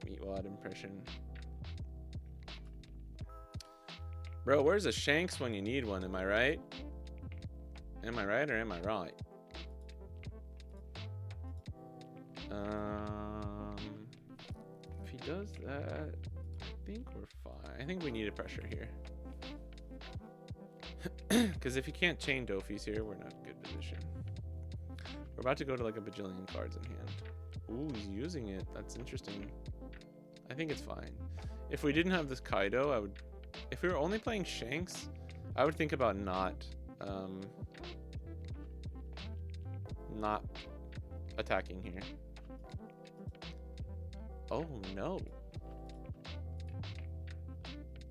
Meatwad impression. Bro, where's a Shanks when you need one? Am I right? Am I right or am I right? If he does that, I think we're fine. I think we need a pressure here. Because if he can't chain Dofies here, we're not in a good position. We're about to go to like a bajillion cards in hand. Ooh, he's using it. That's interesting. I think it's fine. If we didn't have this Kaido, I would... If we were only playing Shanks, I would think about not attacking here. Oh no.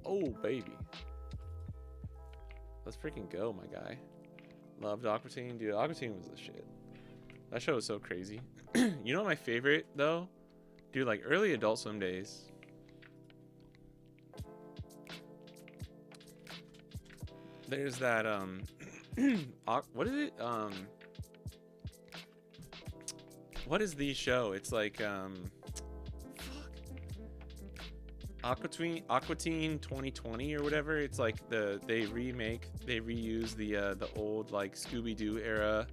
Oh baby. Let's freaking go, my guy. Loved Aqua Teen. Dude, Aqua Teen was the shit. That show was so crazy. You know what my favorite though? Dude, like early Adult Swim days. There's that what is it? What is the show? It's like Aqua Teen 2020 or whatever. It's like they reuse the old like Scooby-Doo era.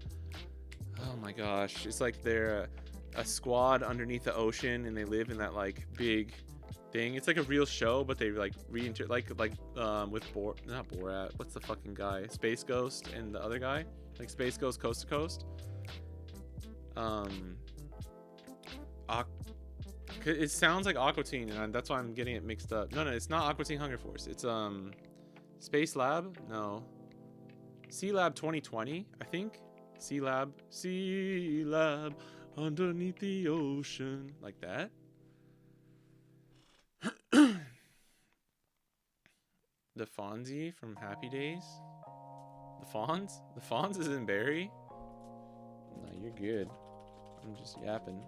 Oh my gosh, it's like they're a squad underneath the ocean and they live in that like big thing. It's like a real show, but they like with not Borat. What's the fucking guy? Space Ghost and the other guy, like Space Ghost Coast to Coast. It sounds like Aqua Teen, and that's why I'm getting it mixed up. No, it's not Aqua Teen Hunger Force. It's Space Lab. No, Sea Lab 2020, I think. Sea Lab underneath the ocean, like that. The Fonzie from Happy Days. The Fonz is in Barry. No, you're good. I'm just yapping.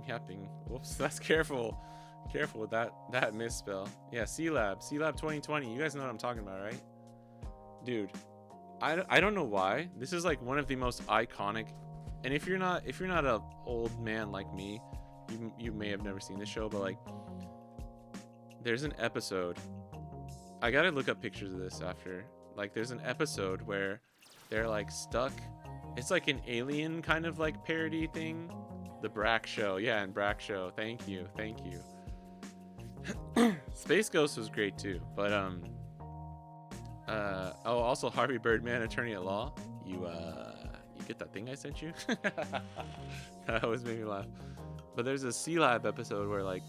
Yapping. Whoops, that's careful. Careful with that misspell. Yeah, C Lab 2020. You guys know what I'm talking about, right? Dude, I don't know why. This is like one of the most iconic. And if you're not a old man like me, you may have never seen this show, but like there's an episode. I gotta look up pictures of this after. Like there's an episode where they're like stuck. It's like an alien kind of like parody thing. The Brack Show. Yeah, and Brack Show. Thank you. Space Ghost was great too. But also Harvey Birdman, Attorney at Law. You get that thing I sent you? That always made me laugh. But there's a Sea Lab episode where like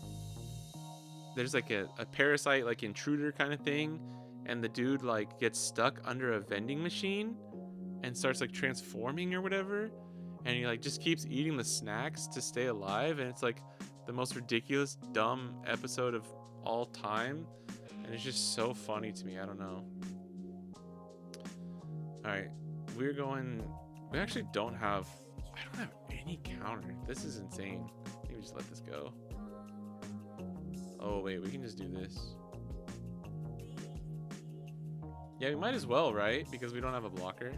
there's like a parasite like intruder kind of thing, and the dude like gets stuck under a vending machine and starts like transforming or whatever, and he like just keeps eating the snacks to stay alive, and it's like the most ridiculous dumb episode of all time, and it's just so funny to me. I don't know. All right, we actually don't have any counter. This is insane. Maybe just let this go. Oh wait, we can just do this. Yeah, we might as well, right? Because we don't have a blocker.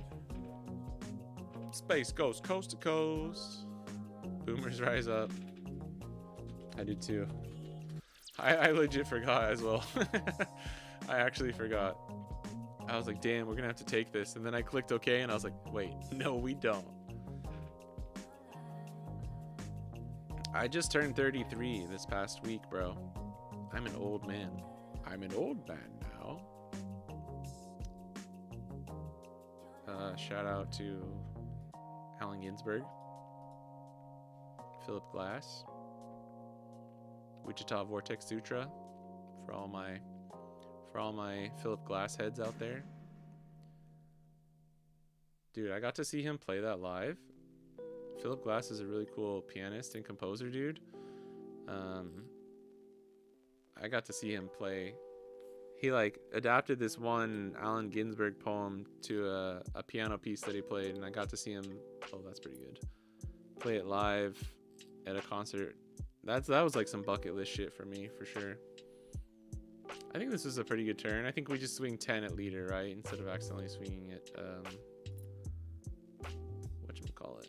Space Ghost Coast to Coast. Boomers rise up. I did too. I legit forgot as well. I actually forgot. I was like, damn, we're gonna have to take this. And then I clicked OK and I was like, wait, no, we don't. I just turned 33 this past week, bro. I'm an old man. I'm an old man now. Shout out to Allen Ginsberg, Philip Glass, Wichita Vortex Sutra, for all my Philip Glass heads out there. Dude, I got to see him play that live. Philip Glass is a really cool pianist and composer, dude. I got to see him play he like adapted this one Allen Ginsberg poem to a piano piece that he played, and I got to see him. Oh, that's pretty good. Play it live at a concert. That was like some bucket list shit for me for sure. I think this is a pretty good turn. I think we just swing 10 at leader, right, instead of accidentally swinging it. Whatchamacallit?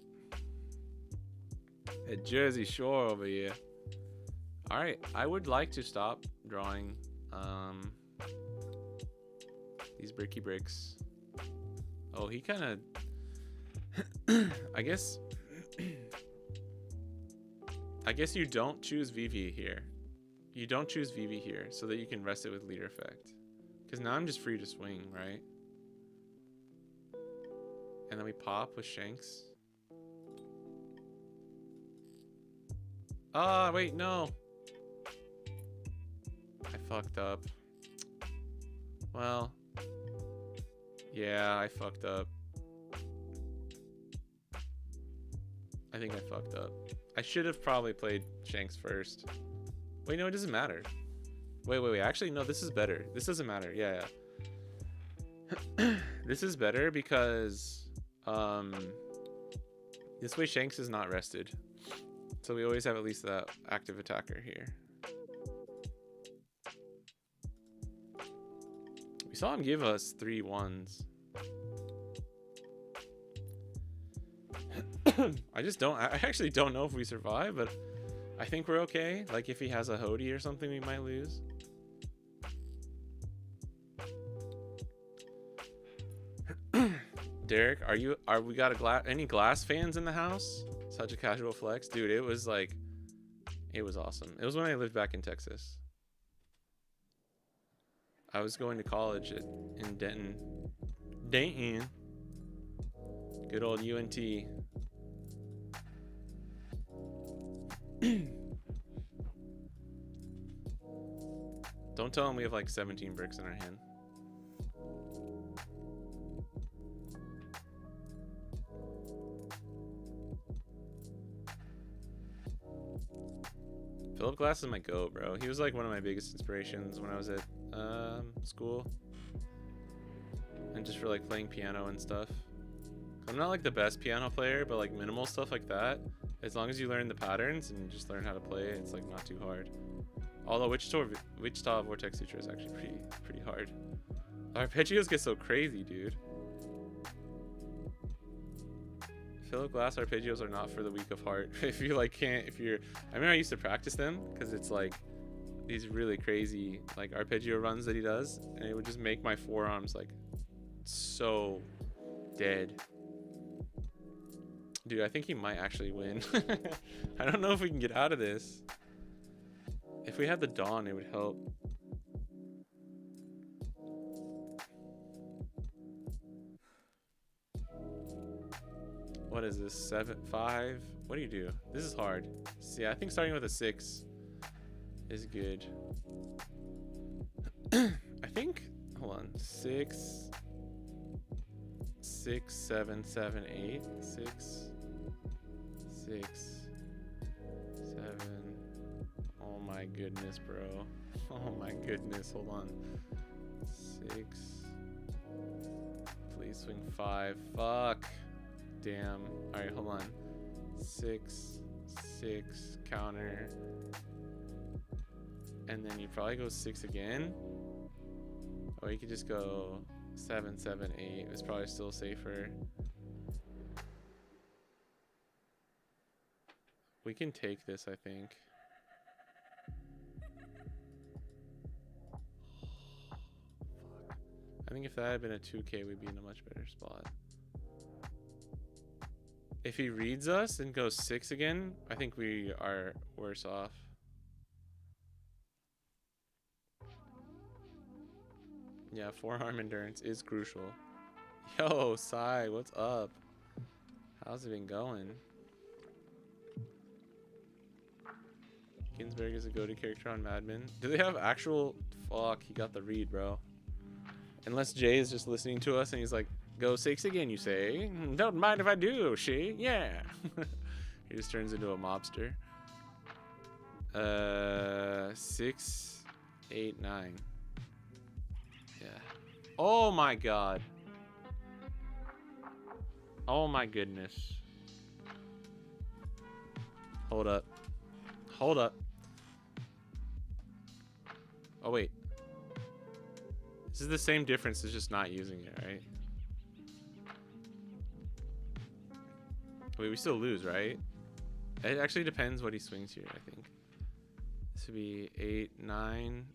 At Jersey Shore over here. All right, I would like to stop drawing these bricky bricks. Oh, he kind of I guess you don't choose VV here. You don't choose VV here so that you can rest it with leader effect. Because now I'm just free to swing, right? And then we pop with Shanks. Ah, wait, no. I fucked up. Well, yeah, I fucked up. I think I fucked up. I should have probably played Shanks first. Wait, no, it doesn't matter. Wait. Actually, no, this is better. This doesn't matter. Yeah. This is better because this way Shanks is not rested. So we always have at least that active attacker here. We saw him give us 3 1s. I actually don't know if we survive, but I think we're okay. Like if he has a Hody or something, we might lose. Derek, we got any glass fans in the house? Such a casual flex. Dude, it was awesome. It was when I lived back in Texas. I was going to college in Denton. Good old UNT. Don't tell him we have like 17 bricks in our hand. Philip Glass is my goat, bro. He was like one of my biggest inspirations when I was at school. And just for like playing piano and stuff. I'm not like the best piano player, but like minimal stuff like that, as long as you learn the patterns and just learn how to play it, it's like not too hard. Although Wichita Vortex Sutra is actually pretty hard. Arpeggios get so crazy, dude. Philip Glass arpeggios are not for the weak of heart. If you like I remember I used to practice them because it's like these really crazy like arpeggio runs that he does, and it would just make my forearms like so dead. Dude, I think he might actually win. I don't know if we can get out of this. If we had the Dawn, it would help. What is this? 7, 5? What do you do? This is hard. See, I think starting with a 6 is good. I think, hold on, 6, 7, 7, 8, 6, 7. Oh my goodness, bro. Oh my goodness, hold on. 6. Please swing 5. Fuck. Damn. Alright, hold on. 6, 6, counter. And then you probably go 6 again. Or you could just go 7, 7, 8. It's probably still safer. We can take this, I think. Fuck. I think if that had been a 2K, we'd be in a much better spot. If he reads us and goes 6 again, I think we are worse off. Yeah, forearm endurance is crucial. Yo, Sai, what's up? How's it been going? Ginsberg is a go-to character on Mad Men. Do they have actual... Fuck, he got the read, bro. Unless Jay is just listening to us and he's like, go 6 again, you say? Don't mind if I do, she? Yeah. He just turns into a mobster. 6, 8, 9. Yeah. Oh my god. Oh my goodness. Hold up. Hold up. Oh wait. This is the same difference, it's just not using it, right? Wait, we still lose, right? It actually depends what he swings here, I think. This would be 8, 9.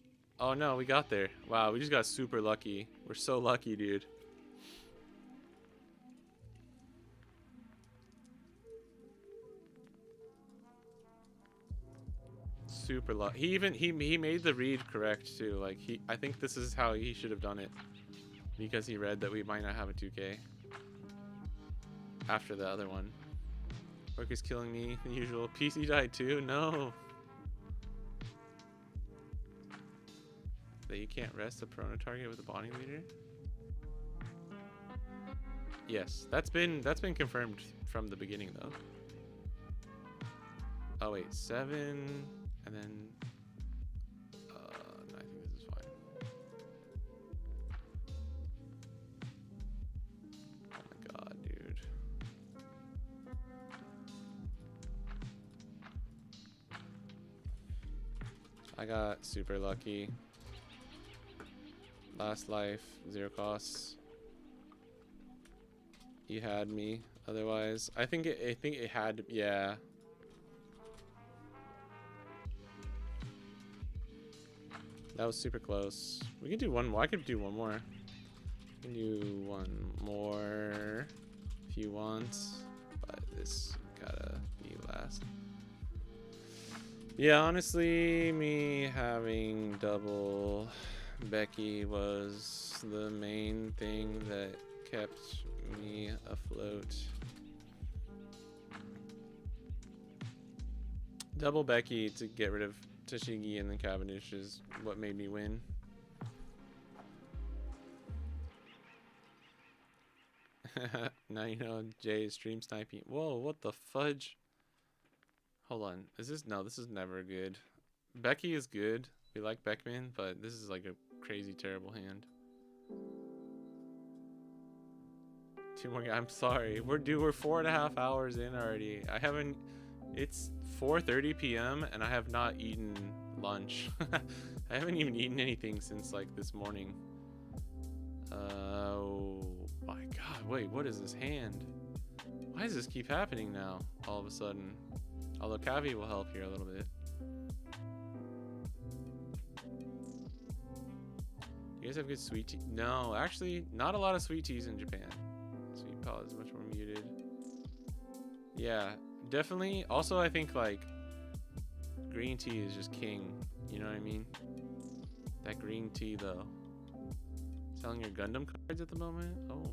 Oh no, we got there. Wow, we just got super lucky. We're so lucky, dude. Super lucky. He made the read correct too. Like I think this is how he should have done it. Because he read that we might not have a 2K. After the other one. Work is killing me, the usual. PC died too? No. That you can't rest a Perona target with a body leader? Yes, that's been confirmed from the beginning though. Oh wait, 7 and then no, I think this is fine. Oh my god, dude. I got super lucky. Last life, 0 costs. You had me. Otherwise, I think it had. Yeah. That was super close. We can do one more. I could do one more. We can do one more if you want, but this gotta be last. Yeah, honestly, me having double Becky was the main thing that kept me afloat. Double Becky to get rid of Tashigi and then Cavendish is what made me win. Now you know Jay is stream sniping. Whoa, what the fudge? Hold on. Is this? No, this is never good. Becky is good. We like Beckman, but this is like a crazy terrible hand. 2 more. I'm sorry. We're 4.5 hours in already. I haven't. It's 4:30 p.m. and I have not eaten lunch. I haven't even eaten anything since like this morning. Oh my god. Wait, what is this hand? Why does this keep happening now all of a sudden? Although Cavi will help here a little bit. You guys have good sweet tea? No, actually, not a lot of sweet teas in Japan. Sweet palette is much more muted. Yeah, definitely. Also, I think like green tea is just king. You know what I mean? That green tea though. Selling your Gundam cards at the moment? Oh.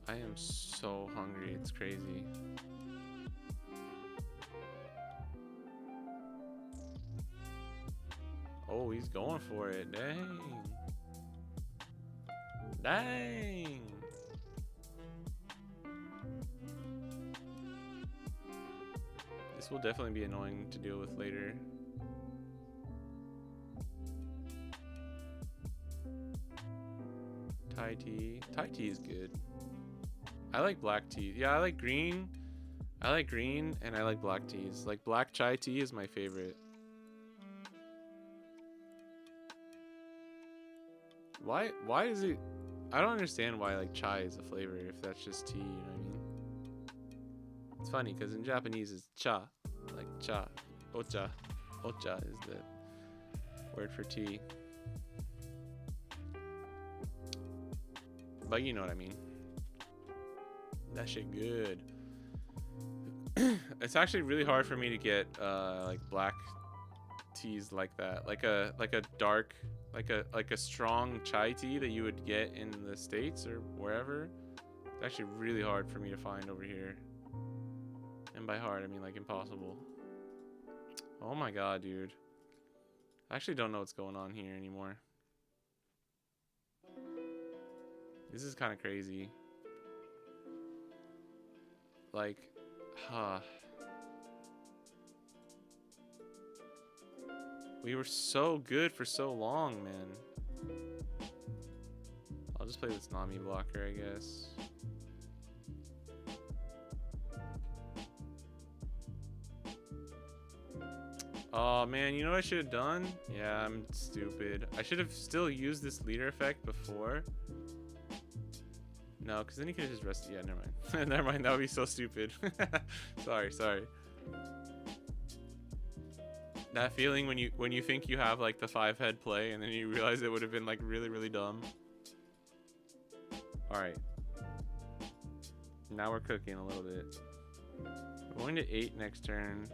I am so hungry, it's crazy. Oh, he's going for it. Dang. Dang. This will definitely be annoying to deal with later. Thai tea. Thai tea is good. I like black tea. Yeah, I like green. I like green and I like black teas. Like black chai tea is my favorite. Why is it? I don't understand why like chai is a flavor if that's just tea, you know what I mean? It's funny because in Japanese it's cha, like cha, ocha. Ocha is the word for tea. But you know what I mean. That shit good. It's actually really hard for me to get like black teas like that, like a dark, like a strong chai tea that you would get in the States or wherever. It's actually really hard for me to find over here, and by hard I mean like impossible. Oh my god, dude. I actually don't know what's going on here anymore. This is kind of crazy. Like, we were so good for so long, man. I'll just play this Nami blocker, I guess. Oh man, you know what I should have done? Yeah, I'm stupid. I should have still used this leader effect before. No, because then he could have just rested. Yeah, never mind. Never mind, that would be so stupid. sorry. That feeling when you think you have like the 5-head play and then you realize it would have been like really dumb. Alright. Now we're cooking a little bit. We're going to 8 next turn.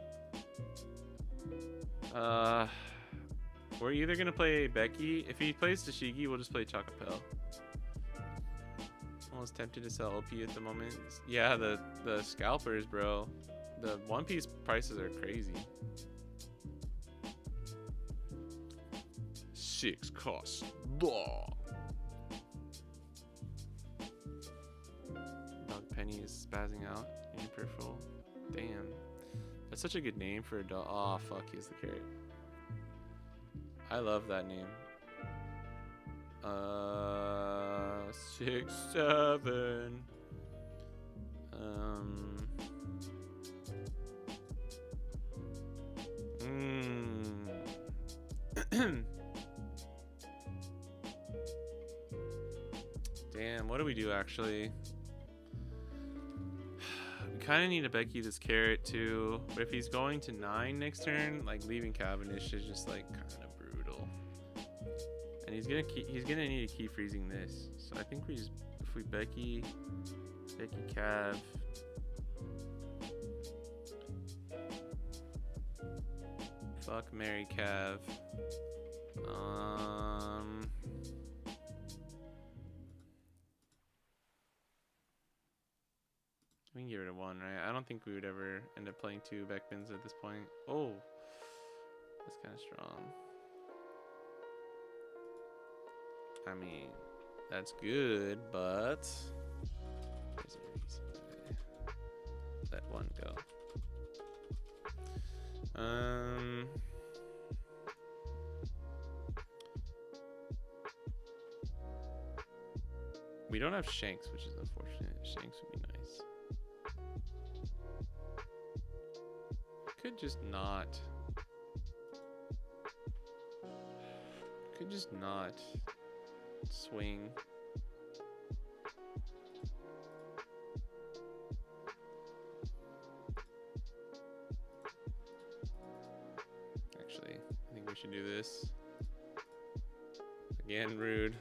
We're either gonna play Becky. If he plays Tashigi, we'll just play Chocopel. Almost tempted to sell OP at the moment. Yeah, the scalpers, bro. The One Piece prices are crazy. 6 costs. Blah. Dog Penny is spazzing out in your peripheral. Damn. That's such a good name for a dog. Oh, fuck, he's the carrot. I love that name. 6, 7. Damn, what do we do actually? We kind of need to Becky this carrot too, but if he's going to 9 next turn, like leaving Cavendish is just like kind of brutal. And he's gonna need to keep freezing this. So I think if we Becky Cav. Fuck Mary Cav. We can get rid of 1, right? I don't think we would ever end up playing 2 Beckmans at this point. Oh, that's kind of strong. I mean, that's good, but there's a reason to let 1 go. We don't have Shanks, which is unfortunate. Shanks would be nice. Could just not swing. Actually, I think we should do this. Again, rude.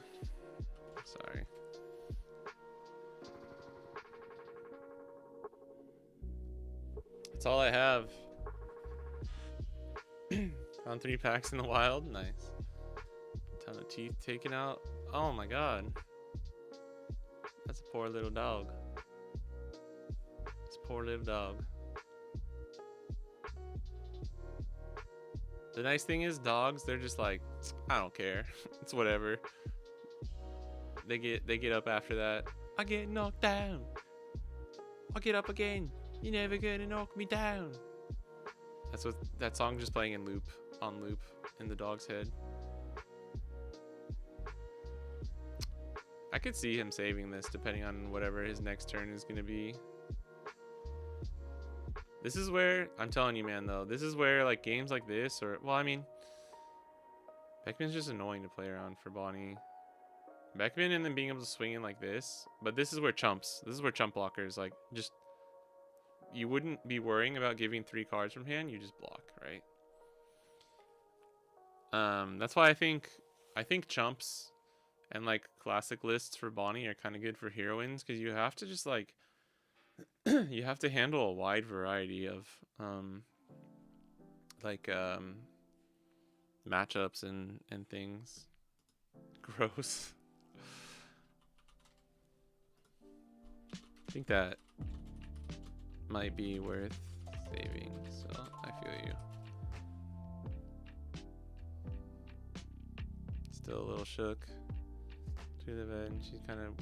Sorry. That's all I have. Found 3 packs in the wild. Nice. Ton of teeth taken out. Oh my god. That's a poor little dog. It's a poor little dog. The nice thing is dogs, they're just like, I don't care. It's whatever. They get up after that. I get knocked down. I'll get up again. You're never gonna knock me down. That's what that song just playing on loop in the dog's head. I could see him saving this depending on whatever his next turn is going to be. This is where, I'm telling you, man, though, this is where like games like this, or, well, I mean, Beckman's just annoying to play around for Bonnie. Beckman and then being able to swing in like this, but this is where chump blockers, like, just, you wouldn't be worrying about giving 3 cards from hand, you just block, right? That's why I think chumps and like classic lists for Bonnie are kind of good for heroines, because you have to just like you have to handle a wide variety of matchups and things. Gross. I think that might be worth saving, so I feel you. Still a little shook to the bed, and she's kind of,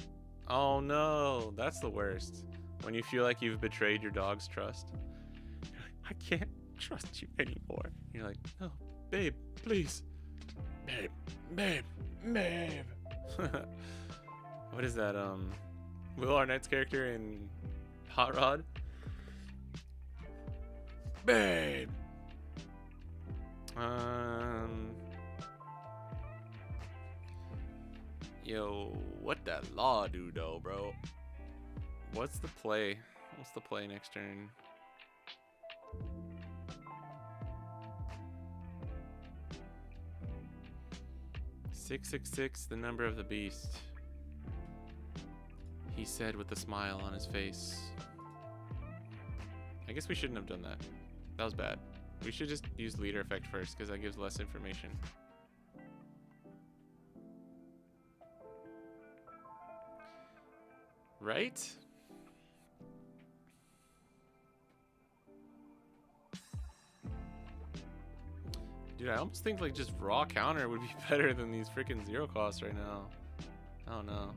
oh no, that's the worst. When you feel like you've betrayed your dog's trust. You're like, I can't trust you anymore. You're like, no, babe, please. Babe, babe, babe. What is that? Will Arnett's character in Hot Rod? Babe. Yo, what that law do though, bro? What's the play? What's the play next turn? Six, 666, the number of the beast. He said with a smile on his face. I guess we shouldn't have done that. That was bad. We should just use leader effect first because that gives less information. Right? Dude, I almost think like just raw counter would be better than these freaking zero costs right now. I don't know.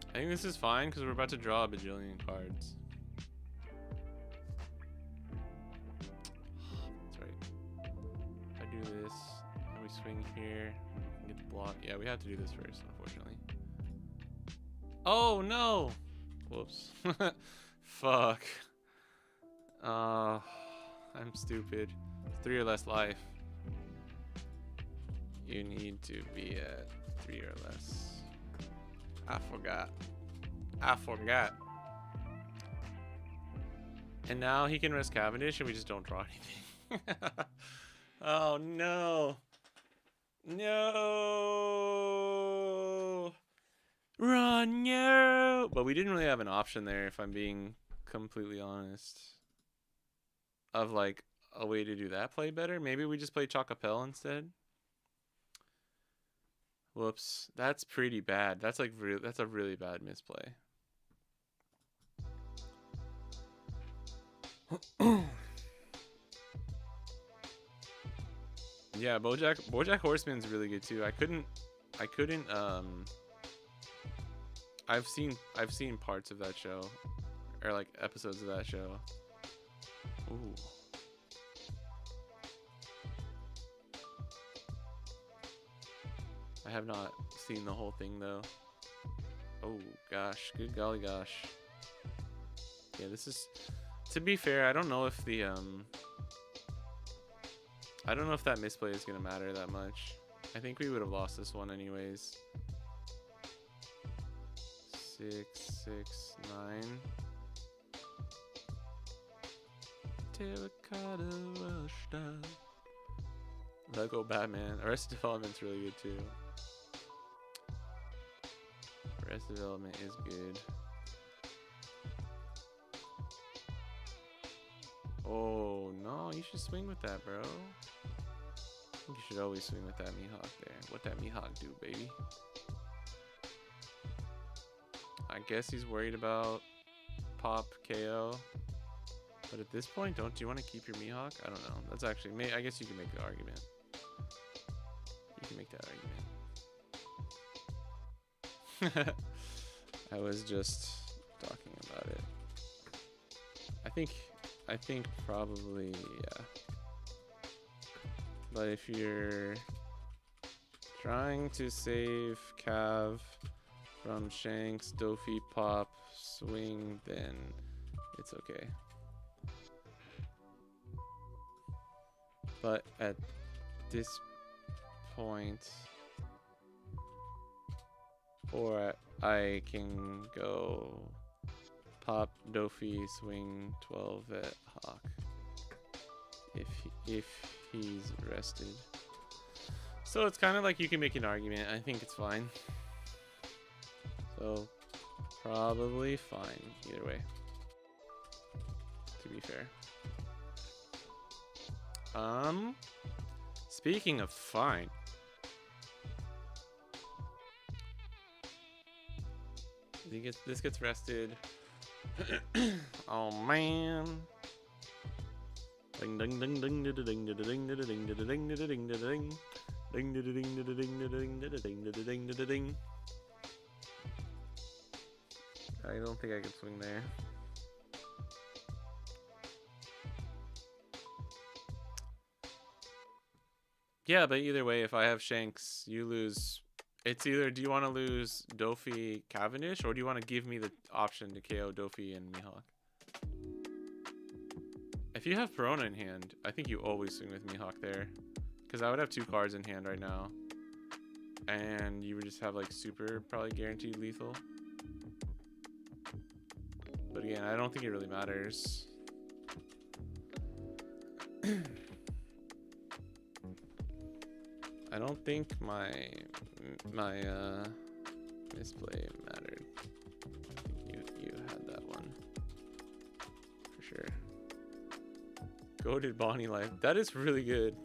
I think this is fine because we're about to draw a bajillion cards. That's right. If I do this, and we swing here, and get the block. Yeah, we have to do this first, unfortunately. Oh no! Whoops. Fuck. I'm stupid. 3 or less life. You need to be at 3 or less. I forgot. And now he can rest Cavendish and we just don't draw anything. Oh no. No. Run, no. But we didn't really have an option there, if I'm being completely honest. Of like a way to do that play better. Maybe we just play Chocopel instead. Whoops, that's pretty bad. That's like that's a really bad misplay. Yeah, BoJack Horseman's really good too. I couldn't I've seen parts of that show, or like episodes of that show. Ooh. I have not seen the whole thing though. Oh gosh, good golly gosh. Yeah, this is, to be fair, I don't know if the I don't know if that misplay is gonna matter that much. I think we would have lost this one anyways. 6, 6, 9. Terracotta Rush down. Lego Batman. Arrested Development's really good too. Arrested Development is good. Oh no, you should swing with that, bro. I think you should always swing with that Mihawk there. What that Mihawk do, baby? I guess he's worried about pop KO. But at this point, don't you want to keep your Mihawk? I don't know. That's actually, I guess you can make the argument. You can make that argument. I was just talking about it. I think probably, yeah. But if you're trying to save Cav from Shanks, Dofi, Pop, Swing, then it's okay. But at this point, or I can go Pop, Dofi, Swing, 12 at Hawk if he's rested. So it's kind of like you can make an argument. I think it's fine. So probably fine either way, to be fair. Speaking of fine, This gets rested. Oh man. Ding ding ding ding ding ding ding ding ding ding ding ding ding ding. Ding ding ding ding ding ding ding ding ding. I don't think I can swing there. Yeah, but either way, if I have Shanks, you lose. It's either do you want to lose Dofi Cavendish, or do you want to give me the option to KO Dofi and Mihawk? If you have Perona in hand, I think you always swing with Mihawk there. Because I would have 2 cards in hand right now. And you would just have like super, probably guaranteed lethal. But again, I don't think it really matters. I don't think my misplay mattered. I think you had that one for sure. Goated Bonnie Life. That is really good.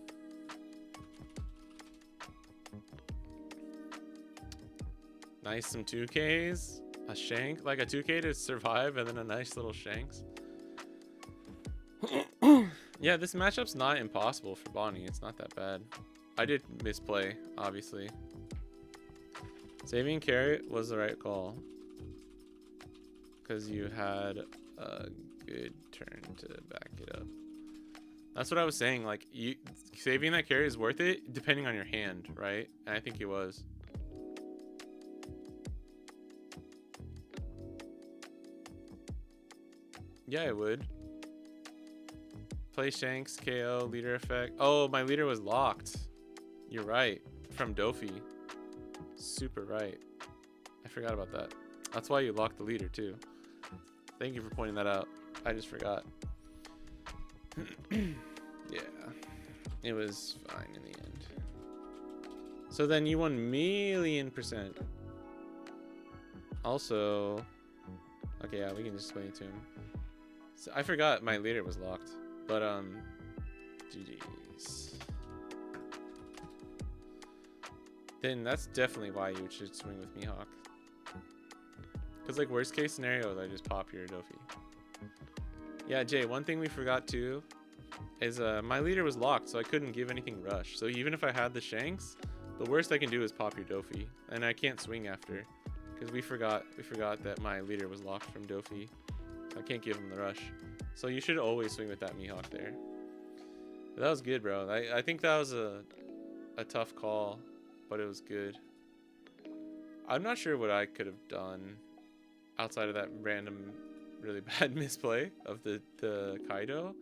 Nice, some 2Ks. A Shank, like a 2K to survive, and then a nice little Shanks. Yeah, this matchup's not impossible for Bonnie. It's not that bad. I did misplay, obviously. Saving Carrot was the right call. Because you had a good turn to back it up. That's what I was saying. Like, saving that carry is worth it, depending on your hand, right? And I think it was. Yeah, it would. Play Shanks, KO, leader effect. Oh, my leader was locked. You're right. From Dofi. Super right. I forgot about that. That's why you locked the leader, too. Thank you for pointing that out. I just forgot. Yeah. It was fine in the end. So then you won 1,000,000%. Also... Okay, yeah, we can just explain it to him. So I forgot my leader was locked. But, GG's. Then that's definitely why you should swing with Mihawk. Because, like, worst case scenario, I just pop your Dofi. Yeah, Jay, one thing we forgot, too, is my leader was locked, so I couldn't give anything rush. So even if I had the Shanks, the worst I can do is pop your Dofi. And I can't swing after. Because we forgot that my leader was locked from Dofi. So I can't give him the rush. So you should always swing with that Mihawk there. But that was good, bro. I think that was a tough call, but it was good. I'm not sure what I could have done outside of that random, really bad misplay of the Kaido.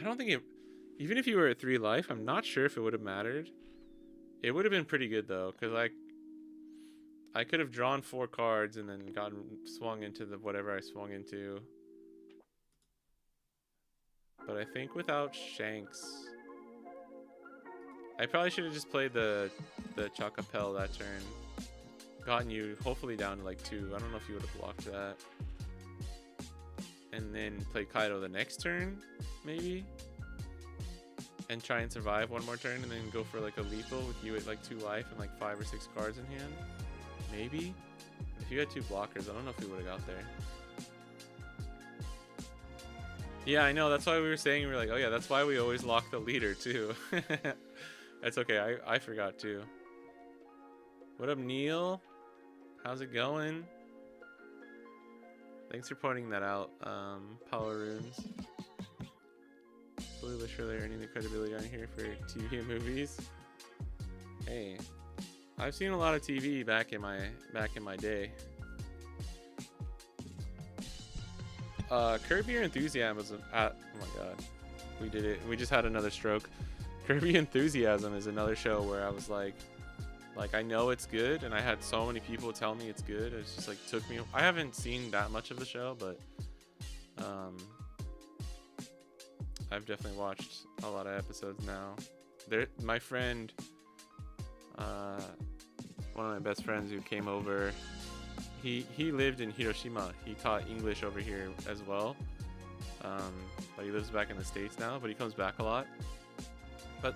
I don't think it... Even if you were at 3 life, I'm not sure if it would have mattered. It would have been pretty good, though, because I could have drawn 4 cards and then swung into whatever I swung into. But I think without Shanks, I probably should have just played the Chacapel that turn. Gotten you hopefully down to like 2. I don't know if you would have blocked that. And then play Kaido the next turn, maybe. And try and survive one more turn and then go for like a lethal with you at like 2 life and like 5 or 6 cards in hand. Maybe. If you had 2 blockers, I don't know if we would have got there. Yeah, I know. That's why we were saying, we were like, oh yeah, that's why we always lock the leader too. That's okay. I forgot too. What up, Neil? How's it going? Thanks for pointing that out, Power Runes. Slowly but surely earning the credibility on here for TV and movies. Hey, I've seen a lot of TV back in my day. Curb Your Enthusiasm was oh my god, we did it. We just had another stroke. Curb Your Enthusiasm is another show where I was like I know it's good, and I had so many people tell me it's good. It's just like took me. I haven't seen that much of the show, but I've definitely watched a lot of episodes now. My friend, one of my best friends who came over, he lived in Hiroshima. He taught English over here as well, but he lives back in the States now. But he comes back a lot. But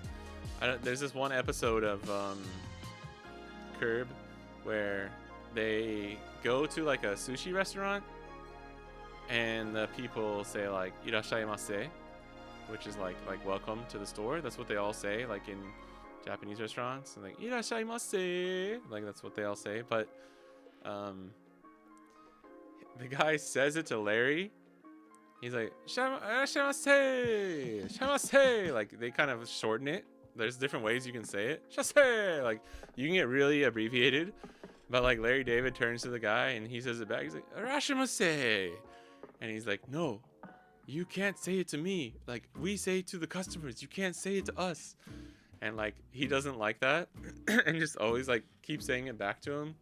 there's this one episode of Curb where they go to like a sushi restaurant, and the people say like "irashaimase," which is like welcome to the store. That's what they all say, like in Japanese restaurants, and like "irashaimase," like that's what they all say. But the guy says it to Larry. He's like "irashaimase, irashaimase." Like they kind of shorten it. There's different ways you can say it. "Irashaimase." Like you can get really abbreviated. But like Larry David turns to the guy and he says it back. He's like "irashaimase," and he's like, "No, you can't say it to me. Like we say it to the customers. You can't say it to us." And like he doesn't like that, and just always like keeps saying it back to him.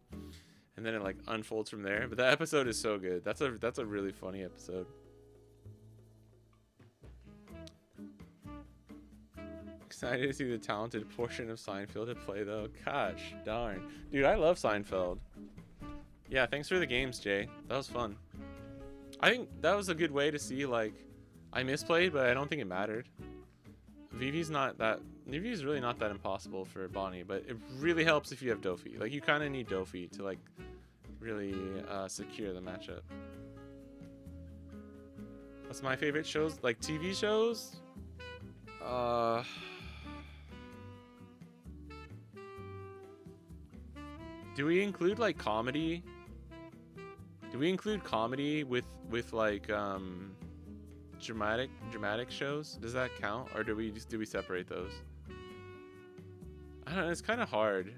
And then it like unfolds from there. But that episode is so good. That's a really funny episode. Excited to see the talented portion of Seinfeld at play though. Gosh darn. Dude, I love Seinfeld. Yeah, thanks for the games, Jay. That was fun. I think that was a good way to see, like, I misplayed, but I don't think it mattered. Vivi's really not that impossible for Bonnie, but it really helps if you have Dofi. Like, you kind of need Dofi to, like, really secure the matchup. What's my favorite shows? Like, TV shows? Do we include like comedy? Do we include comedy with like dramatic shows? Does that count, or do we separate those? I don't know. It's kind of hard.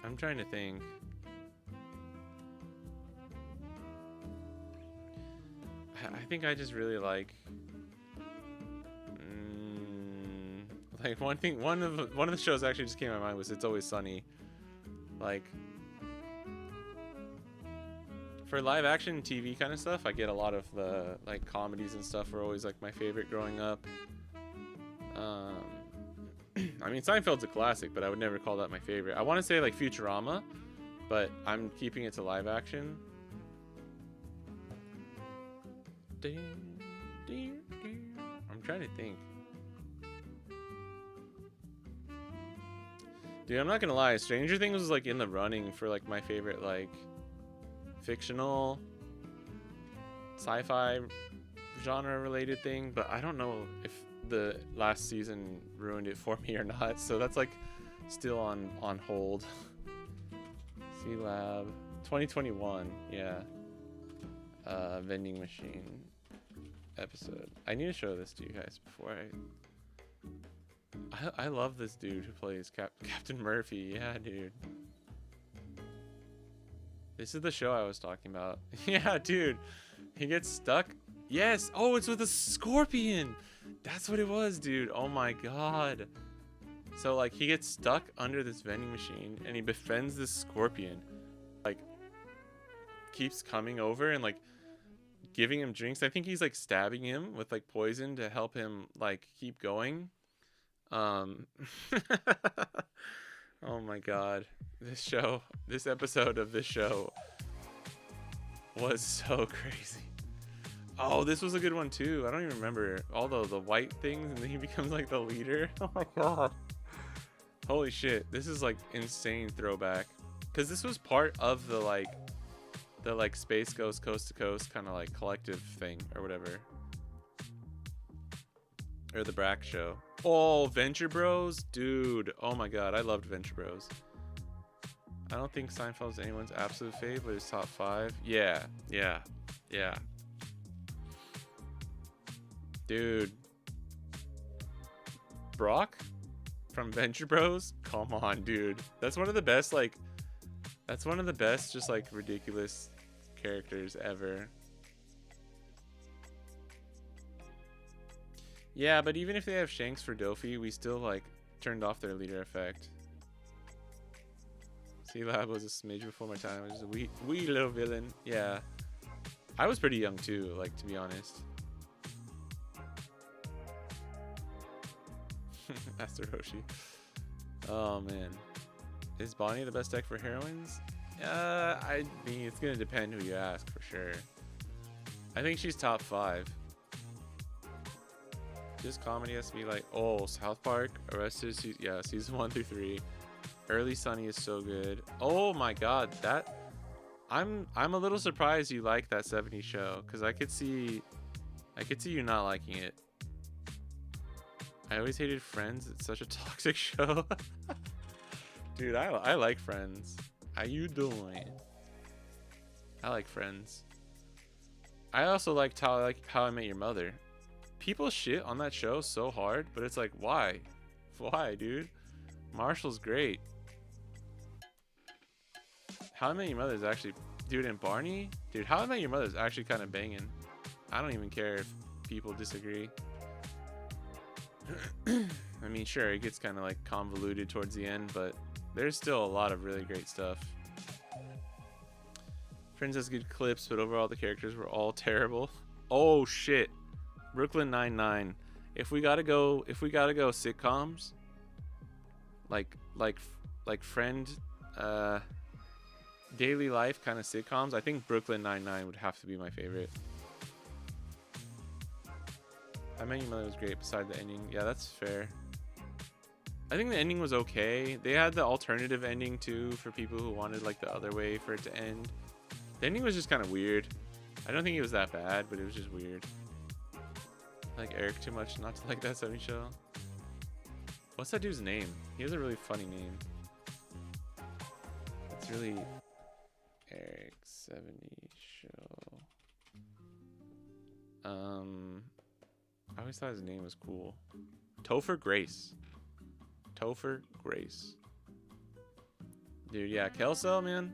I'm trying to think. I think I just really like. Like one of the shows actually just came to my mind was It's Always Sunny. Like for live action TV kind of stuff, I get a lot of the like comedies and stuff were always like my favorite growing up. I mean Seinfeld's a classic, but I would never call that my favorite. I want to say like Futurama, but I'm keeping it to live action. I'm trying to think. Dude, I'm not gonna lie, Stranger Things was like in the running for like my favorite like fictional sci-fi genre related thing, but I don't know if the last season ruined it for me or not, so that's like still on hold. C-Lab 2021, yeah. Vending machine episode. I need to show this to you guys before I love this dude who plays Captain Murphy. Yeah, dude. This is the show I was talking about. Yeah, dude. He gets stuck. Yes. Oh, it's with a scorpion. That's what it was, dude. Oh my god. So like he gets stuck under this vending machine and he befriends this scorpion. Like keeps coming over and like giving him drinks. I think he's like stabbing him with like poison to help him like keep going. Oh my god, this episode of this show was so crazy. Oh, this was a good one too. I don't even remember all the white things, and then he becomes like the leader. Oh my god, holy shit, this is like insane throwback, because this was part of the Space Ghost Coast to Coast kind of like collective thing or whatever, or the Brack show. Oh, Venture Bros, dude. Oh my god, I loved Venture Bros. I don't think Seinfeld's anyone's absolute fave, but it's top 5. Yeah. Dude. Brock from Venture Bros? Come on, dude. That's one of the best, just like ridiculous characters ever. Yeah, but even if they have Shanks for Dofi, we still like turned off their leader effect. C-Lab was a smidge before my time. It was a wee little villain. Yeah. I was pretty young too, like, to be honest. Master Roshi. Oh man. Is Bonnie the best deck for Heroines? I mean, it's gonna depend who you ask for sure. I think she's top 5. Just comedy has to be like, oh, South Park, Arrested, yeah, season 1 through 3. Early Sunny is so good. Oh my god, that I'm a little surprised you like that 70s show, because I could see you not liking it. I always hated Friends. It's such a toxic show. Dude, I like Friends. How you doing? I like Friends. I also liked How I Met Your Mother. People shit on that show so hard, but it's like, why? Why, dude? Marshall's great. How I Met Your Mother is actually, dude, and Barney, dude, How I Met Your Mother is actually kind of banging. I don't even care if people disagree. I mean, sure, it gets kind of like convoluted towards the end, but there's still a lot of really great stuff. Friends has good clips, but overall the characters were all terrible. Oh shit, Brooklyn Nine-Nine. If we gotta go sitcoms, like Friend, daily life kind of sitcoms, I think Brooklyn Nine-Nine would have to be my favorite. I Met Your Mother was great beside the ending. Yeah, that's fair. I think the ending was okay. They had the alternative ending too for people who wanted like the other way for it to end. The ending was just kind of weird. I don't think it was that bad, but it was just weird. I like Eric too much not to like that 70s show. What's that dude's name? He has a really funny name. It's really Eric 70s show. I always thought his name was cool. Topher Grace. Topher Grace. Dude, yeah, Kelso, man.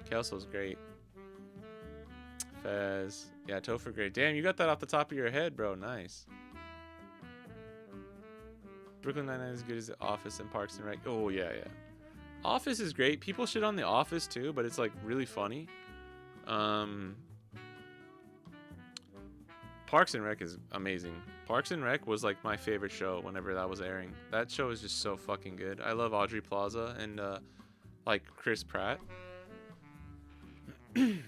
Kelso's great. Fez. Yeah, Topher Grace. Damn, you got that off the top of your head, bro. Nice. Brooklyn Nine-Nine is as good as The Office and Parks and Rec. Oh, yeah, yeah. Office is great. People shit on The Office, too, but it's, like, really funny. Parks and Rec is amazing. Parks and Rec was like my favorite show whenever that was airing. That show is just so fucking good. I love Audrey Plaza and like Chris Pratt.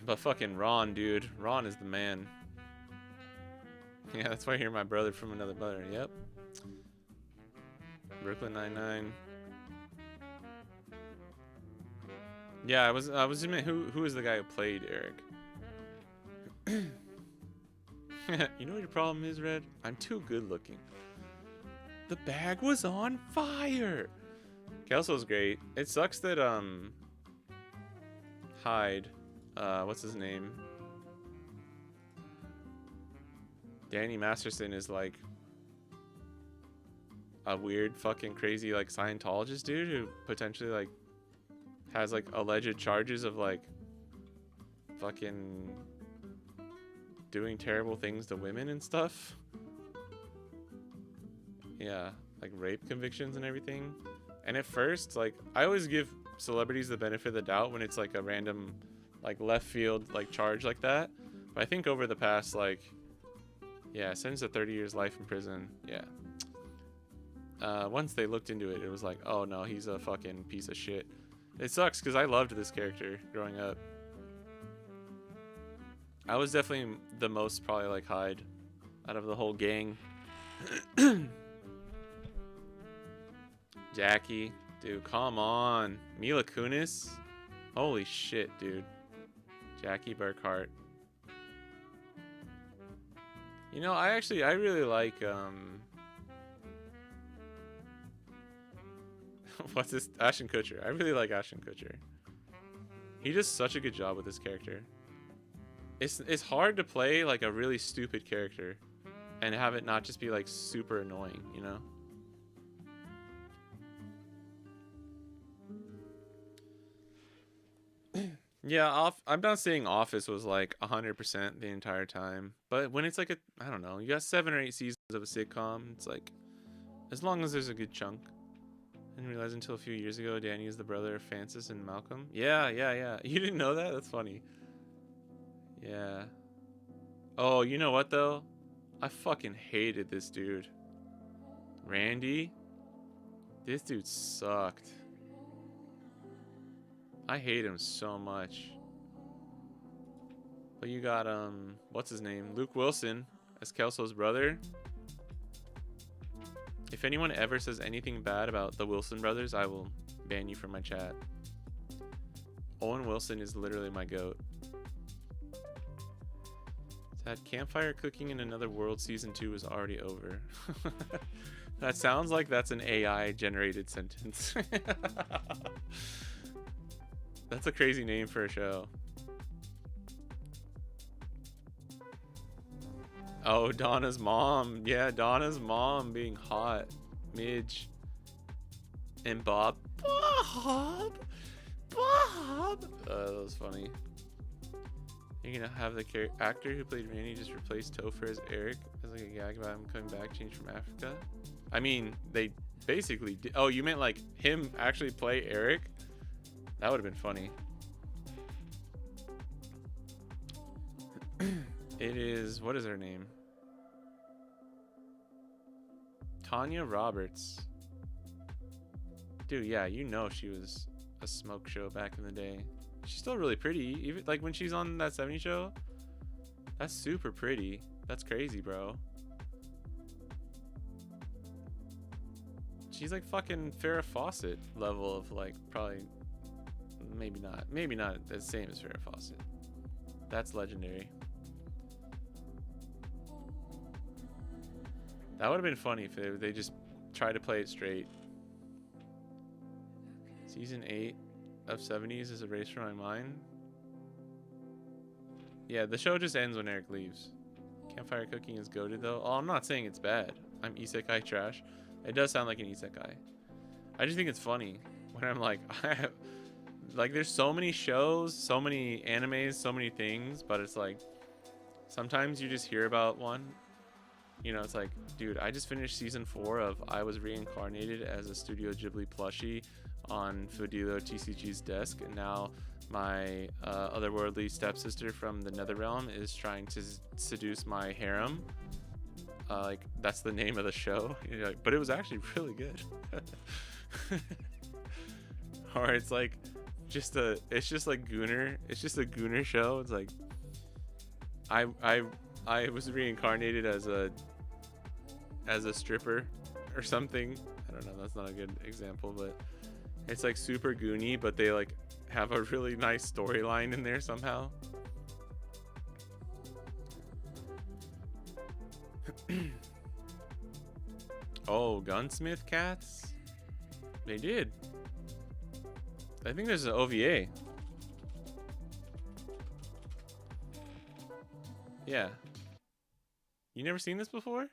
But fucking Ron, dude. Ron is the man. Yeah, that's why I hear my brother from another mother. Yep. Brooklyn Nine-Nine. Yeah, I was who is the guy who played Eric? You know what your problem is, Red? I'm too good looking. The bag was on fire. Kelso's great. It sucks that Hyde, what's his name? Danny Masterson is like a weird fucking crazy like Scientologist dude who potentially like has like alleged charges of like fucking doing terrible things to women and stuff. Yeah, like rape convictions and everything. And at first, like, I always give celebrities the benefit of the doubt when it's like a random like left field like charge like that. But I think over the past like, yeah, sentenced to 30 years life in prison. Yeah. Once they looked into it, it was like, oh no, he's a fucking piece of shit. It sucks because I loved this character growing up. I was definitely the most probably like Hyde out of the whole gang. Jackie, dude, come on. Mila Kunis, holy shit, dude. Jackie Burkhart. You know, I really like what's this? Ashton Kutcher. I really like Ashton Kutcher. He does such a good job with this character. It's hard to play like a really stupid character and have it not just be like super annoying, you know? Yeah, I'm not saying Office was like 100% the entire time, but when it's like I don't know, you got 7 or 8 seasons of a sitcom, it's like, as long as there's a good chunk. I didn't realize until a few years ago Danny is the brother of Francis and Malcolm. Yeah. You didn't know that? That's funny. Yeah. Oh, you know what though? I fucking hated this dude. Randy? This dude sucked. I hate him so much. But you got, what's his name? Luke Wilson as Kelso's brother. If anyone ever says anything bad about the Wilson brothers, I will ban you from my chat. Owen Wilson is literally my goat. That campfire cooking in another world season 2 is already over. That sounds like that's an AI generated sentence. That's a crazy name for a show. Oh, Donna's mom. Yeah, Donna's mom being hot. Midge. And Bob. Bob! That was funny. You're gonna have the actor who played Randy just replace Topher as Eric as like a gag about him coming back, changed from Africa? I mean, they basically did. Oh, you meant like him actually play Eric? That would have been funny. It is, what is her name? Tanya Roberts. Dude, yeah, you know she was a smoke show back in the day. She's still really pretty. Even like when she's on that 70 show. That's super pretty. That's crazy, bro. She's like fucking Farrah Fawcett level of like probably maybe not the same as Farrah Fawcett. That's legendary. That would have been funny if they just tried to play it straight. Season 8 of 70s is erased from my mind. Yeah, the show just ends when Eric leaves. Campfire cooking is goated though. Oh, I'm not saying it's bad. I'm isekai trash. It does sound like an isekai. I just think it's funny when I'm like, like there's so many shows, so many animes, so many things, but it's like sometimes you just hear about one. You know, it's like, dude, I just finished season 4 of I Was Reincarnated as a Studio Ghibli plushie on Fudilo TCG's desk, and now my otherworldly stepsister from the Netherrealm is trying to seduce my harem. Like, that's the name of the show. You're like, but it was actually really good. Or it's like it's just like Gooner. It's just a Gooner show. It's like I was reincarnated as a stripper or something. I don't know, that's not a good example, but it's like super goony, but they like have a really nice storyline in there somehow. Oh, Gunsmith Cats? They did. I think there's an OVA. Yeah. You never seen this before?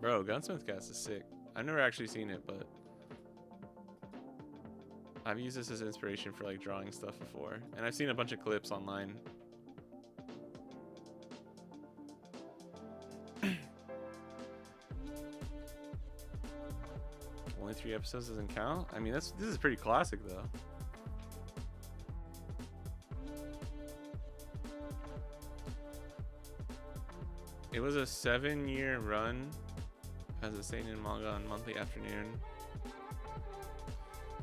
Bro, Gunsmith Cats is sick. I've never actually seen it, but I've used this as inspiration for like drawing stuff before. And I've seen a bunch of clips online. Only 3 episodes doesn't count? I mean, this is pretty classic though. It was a 7-year run as a seinen manga on monthly afternoon.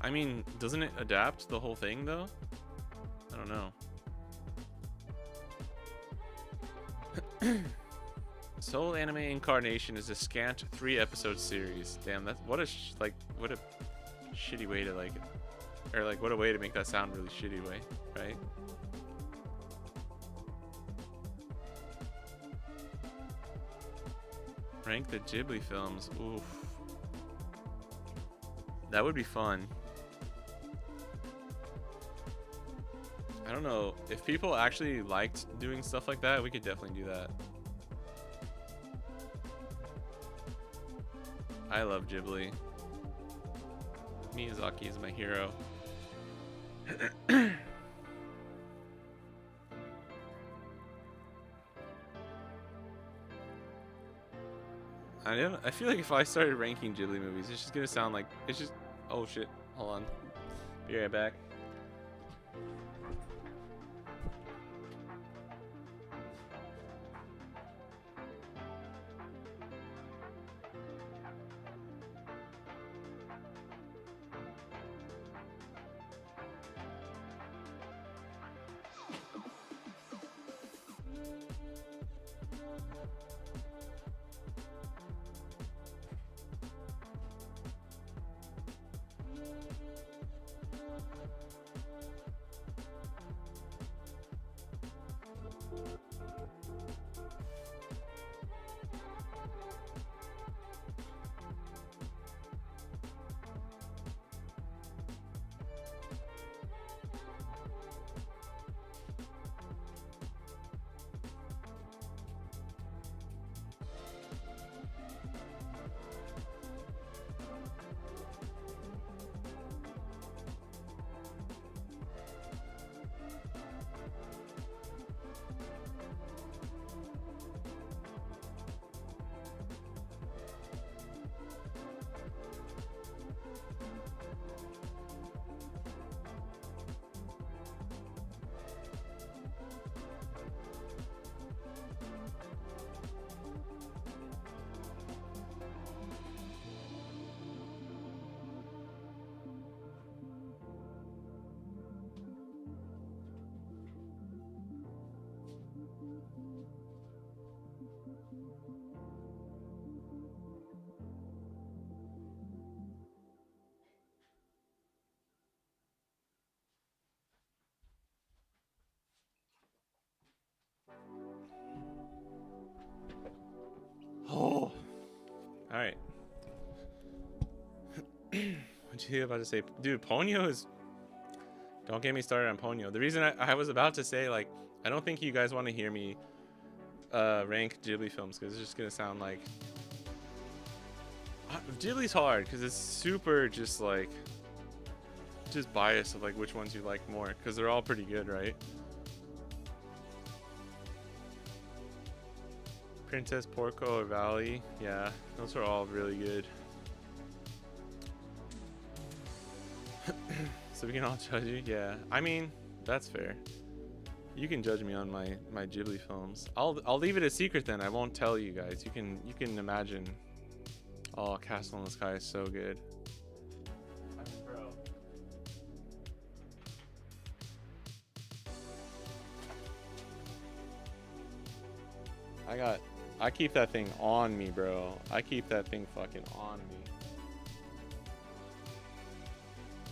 I mean, doesn't it adapt the whole thing though? I don't know. Soul Anime Incarnation is a scant 3-episode series. Damn, that's what a shitty way to like, or like what a way to make that sound really shitty way, right? Rank the Ghibli films. Oof. That would be fun. I don't know. If people actually liked doing stuff like that, we could definitely do that. I love Ghibli. Miyazaki is my hero. I feel like if I started ranking Ghibli movies, it's just gonna sound like it's just. Oh shit! Hold on. Be right back. you about to say, dude, Ponyo is. Don't get me started on Ponyo. The reason I was about to say, like, I don't think you guys want to hear me rank Ghibli films because it's just gonna sound like Ghibli's hard because it's super just like just biased of like which ones you like more because they're all pretty good, right? Princess Porco or Valley, yeah, those are all really good. So we can all judge you, yeah. I mean, that's fair. You can judge me on my Ghibli films. I'll leave it a secret then. I won't tell you guys. You can imagine. Oh, Castle in the Sky is so good. I mean, bro. I keep that thing on me, bro. I keep that thing fucking on me.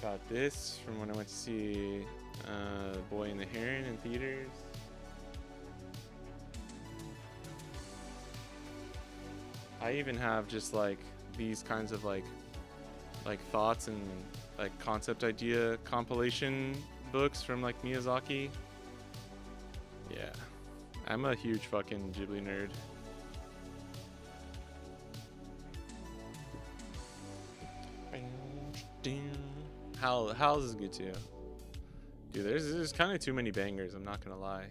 Got this from when I went to see Boy and the Heron in theaters. I even have just like these kinds of like thoughts and like concept idea compilation books from like Miyazaki. Yeah, I'm a huge fucking Ghibli nerd. Howl's is good too. Dude, there's kind of too many bangers, I'm not gonna lie.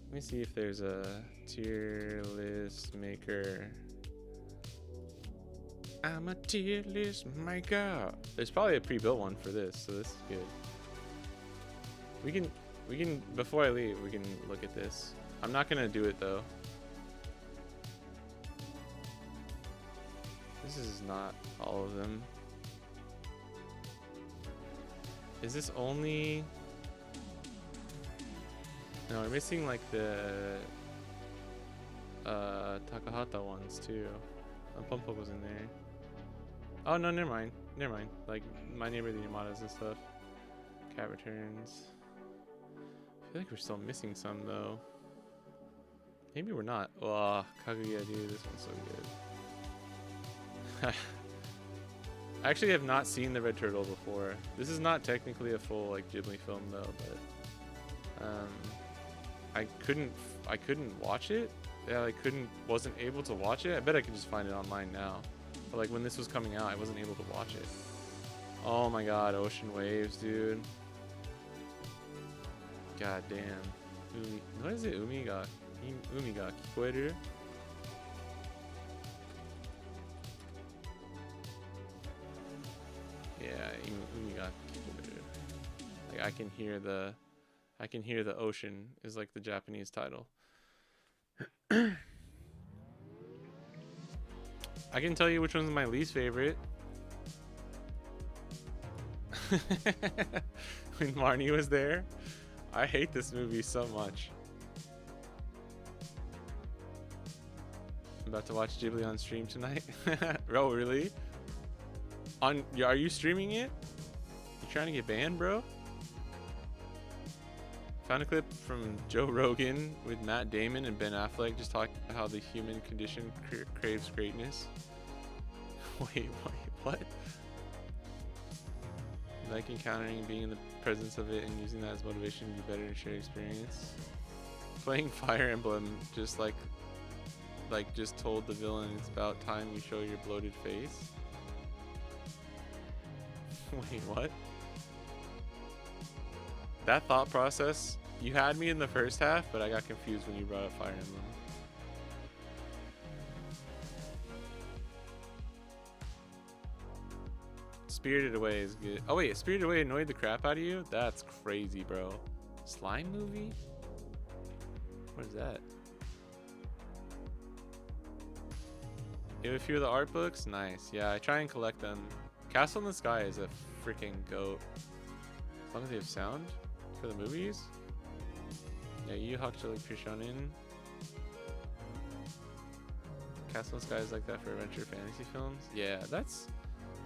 Let me see if there's a tier list maker. I'm a tier list maker. There's probably a pre-built one for this, so this is good. We can before I leave, we can look at this. I'm not gonna do it though. This is not all of them. Is this only... No, we're missing like the Takahata ones too. Pumpo was in there. Oh no, never mind. Like My Neighbor the Yamadas and stuff. Cat Returns. I feel like we're still missing some though. Maybe we're not. Oh, Kaguya, dude, this one's so good. I actually have not seen the Red Turtle before. This is not technically a full like Ghibli film though, but I couldn't watch it. Yeah, I wasn't able to watch it. I bet I could just find it online now. But like when this was coming out, I wasn't able to watch it. Oh my god, Ocean Waves, dude. God damn. What is it? Umi ga kikoeru? Yeah, Umi ga kikoeru. Like I can hear the ocean is like the Japanese title. I can tell you which one's my least favorite. When Marnie was there. I hate this movie so much. I'm about to watch Ghibli on stream tonight. Bro, really? Are you streaming it? You trying to get banned, bro? Found a clip from Joe Rogan with Matt Damon and Ben Affleck just talking about how the human condition craves greatness. Wait, what? Like encountering being in the presence of it and using that as motivation to be better and share experience. Playing Fire Emblem just just told the villain it's about time you show your bloated face. Wait, what? That thought process, you had me in the first half, but I got confused when you brought up Fire Emblem. Spirited Away is good. Oh wait, Spirited Away annoyed the crap out of you? That's crazy, bro. Slime movie? What is that? You have a few of the art books? Nice. Yeah, I try and collect them. Castle in the Sky is a freaking goat. As long as they have sound for the movies. Yeah, Yu Hakusho like pure shonen. Castle in the Sky is like that for adventure fantasy films. Yeah, that's...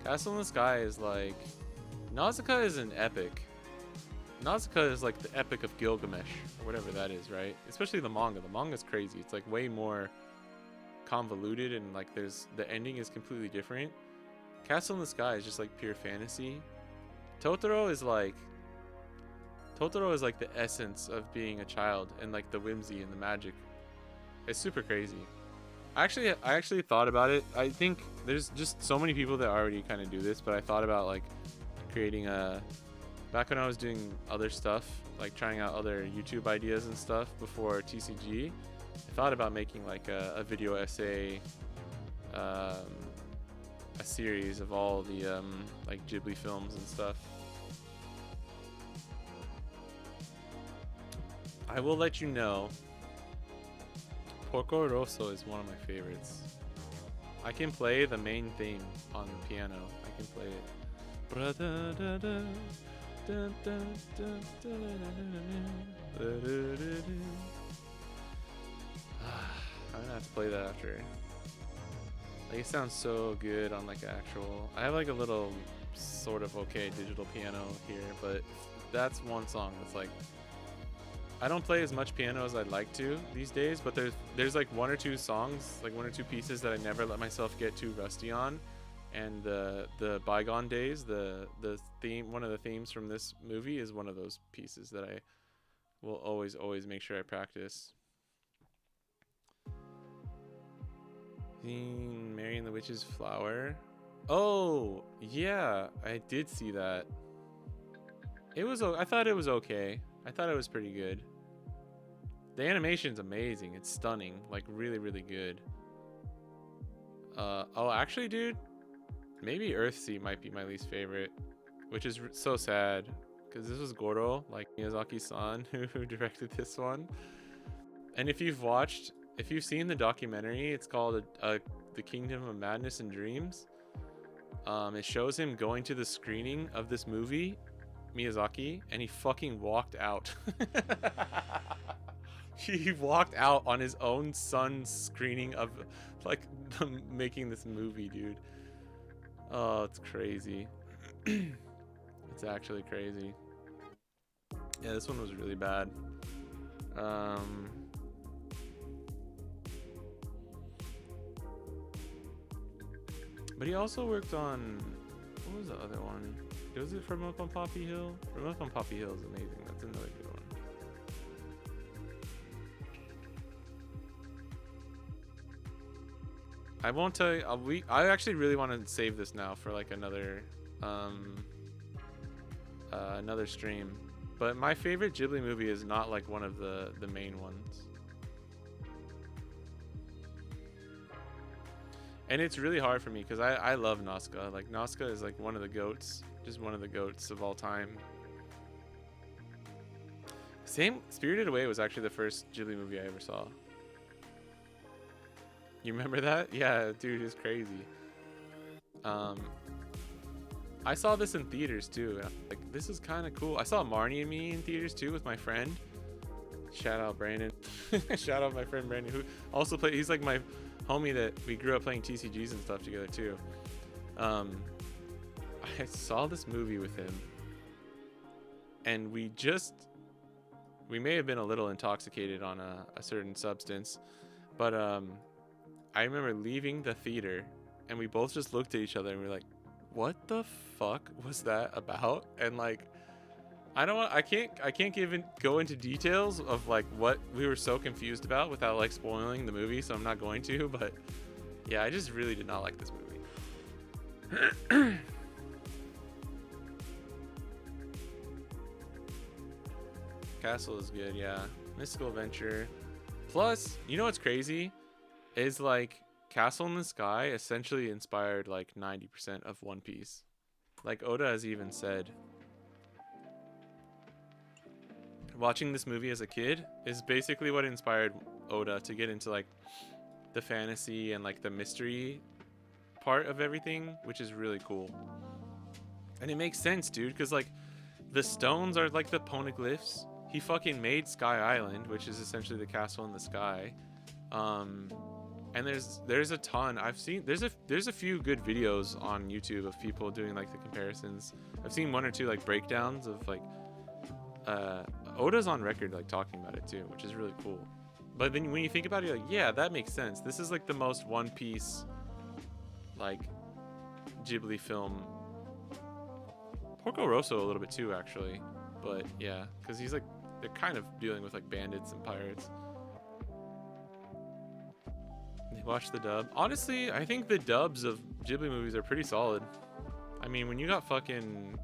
Castle in the Sky is like... Nausicaa is an epic. Nausicaa is like the epic of Gilgamesh, or whatever that is, right? Especially the manga. The manga's crazy. It's like way more convoluted and like the ending is completely different. Castle in the Sky is just like pure fantasy. Totoro is like the essence of being a child and like the whimsy and the magic. It's super crazy. I actually thought about it. I think there's just so many people that already kind of do this, but I thought about like creating a, back when I was doing other stuff, like trying out other YouTube ideas and stuff before TCG, I thought about making like a video essay, a series of all the like Ghibli films and stuff. I will let you know. Porco Rosso is one of my favorites. I can play the main theme on the piano. I can play it. I'm gonna have to play that after. Like, it sounds so good on like actual. I have like a little sort of okay digital piano here, but that's one song that's like, I don't play as much piano as I'd like to these days, but there's like one or two songs, like one or two pieces that I never let myself get too rusty on. And the Bygone Days, the theme, one of the themes from this movie is one of those pieces that I will always make sure I practice. Mary and the Witch's Flower. Oh yeah, I did see that. It was, I thought it was okay. I thought it was pretty good. The animation's amazing. It's stunning. Like, really, really good. Oh, actually, dude, maybe Earthsea might be my least favorite, which is so sad, because this was Goro, like Miyazaki-san, who directed this one. And if you've seen the documentary, it's called The Kingdom of Madness and Dreams. It shows him going to the screening of this movie, Miyazaki, and he fucking walked out. He walked out on his own son's screening of like them making this movie, dude. Oh, it's crazy. It's actually crazy. Yeah, this one was really bad. But he also worked on, what was the other one? Was it From Up on Poppy Hill? From Up on Poppy Hill is amazing. That's another good one. I won't tell you. I actually really want to save this now for like another stream. But my favorite Ghibli movie is not like one of the main ones. And it's really hard for me because I love Nazca. Like, Nazca is like one of the goats. Just one of the goats of all time. Spirited Away was actually the first Ghibli movie I ever saw. You remember that? Yeah, dude, it's crazy. I saw this in theaters too. And I was like, this is kind of cool. I saw Marnie and Me in theaters too with my friend. Shout out Brandon. Shout out my friend Brandon, who also played. He's like my homie that we grew up playing TCGs and stuff together too. I saw this movie with him, and we may have been a little intoxicated on a certain substance, but I remember leaving the theater and we both just looked at each other and we were like, what the fuck was that about? And like, I can't even go into details of like what we were so confused about without like spoiling the movie, so I'm not going to, but yeah, I just really did not like this movie. Castle is good, yeah. Mystical Adventure. Plus, you know what's crazy? Is like Castle in the Sky essentially inspired like 90% of One Piece. Like Oda has even said, watching this movie as a kid is basically what inspired Oda to get into like the fantasy and like the mystery part of everything, which is really cool. And it makes sense, dude, because like the stones are like the poneglyphs. He fucking made Sky Island, which is essentially the castle in the sky. And there's a ton. I've seen there's a few good videos on YouTube of people doing like the comparisons. I've seen one or two like breakdowns of like Oda's on record like talking about it too, which is really cool. But then when you think about it, you're like, yeah, that makes sense. This is like the most One Piece like Ghibli film. Porco Rosso a little bit too, actually. But yeah, because he's like, they're kind of dealing with like bandits and pirates. You watch the dub. Honestly, I think the dubs of Ghibli movies are pretty solid. I mean, when you got fucking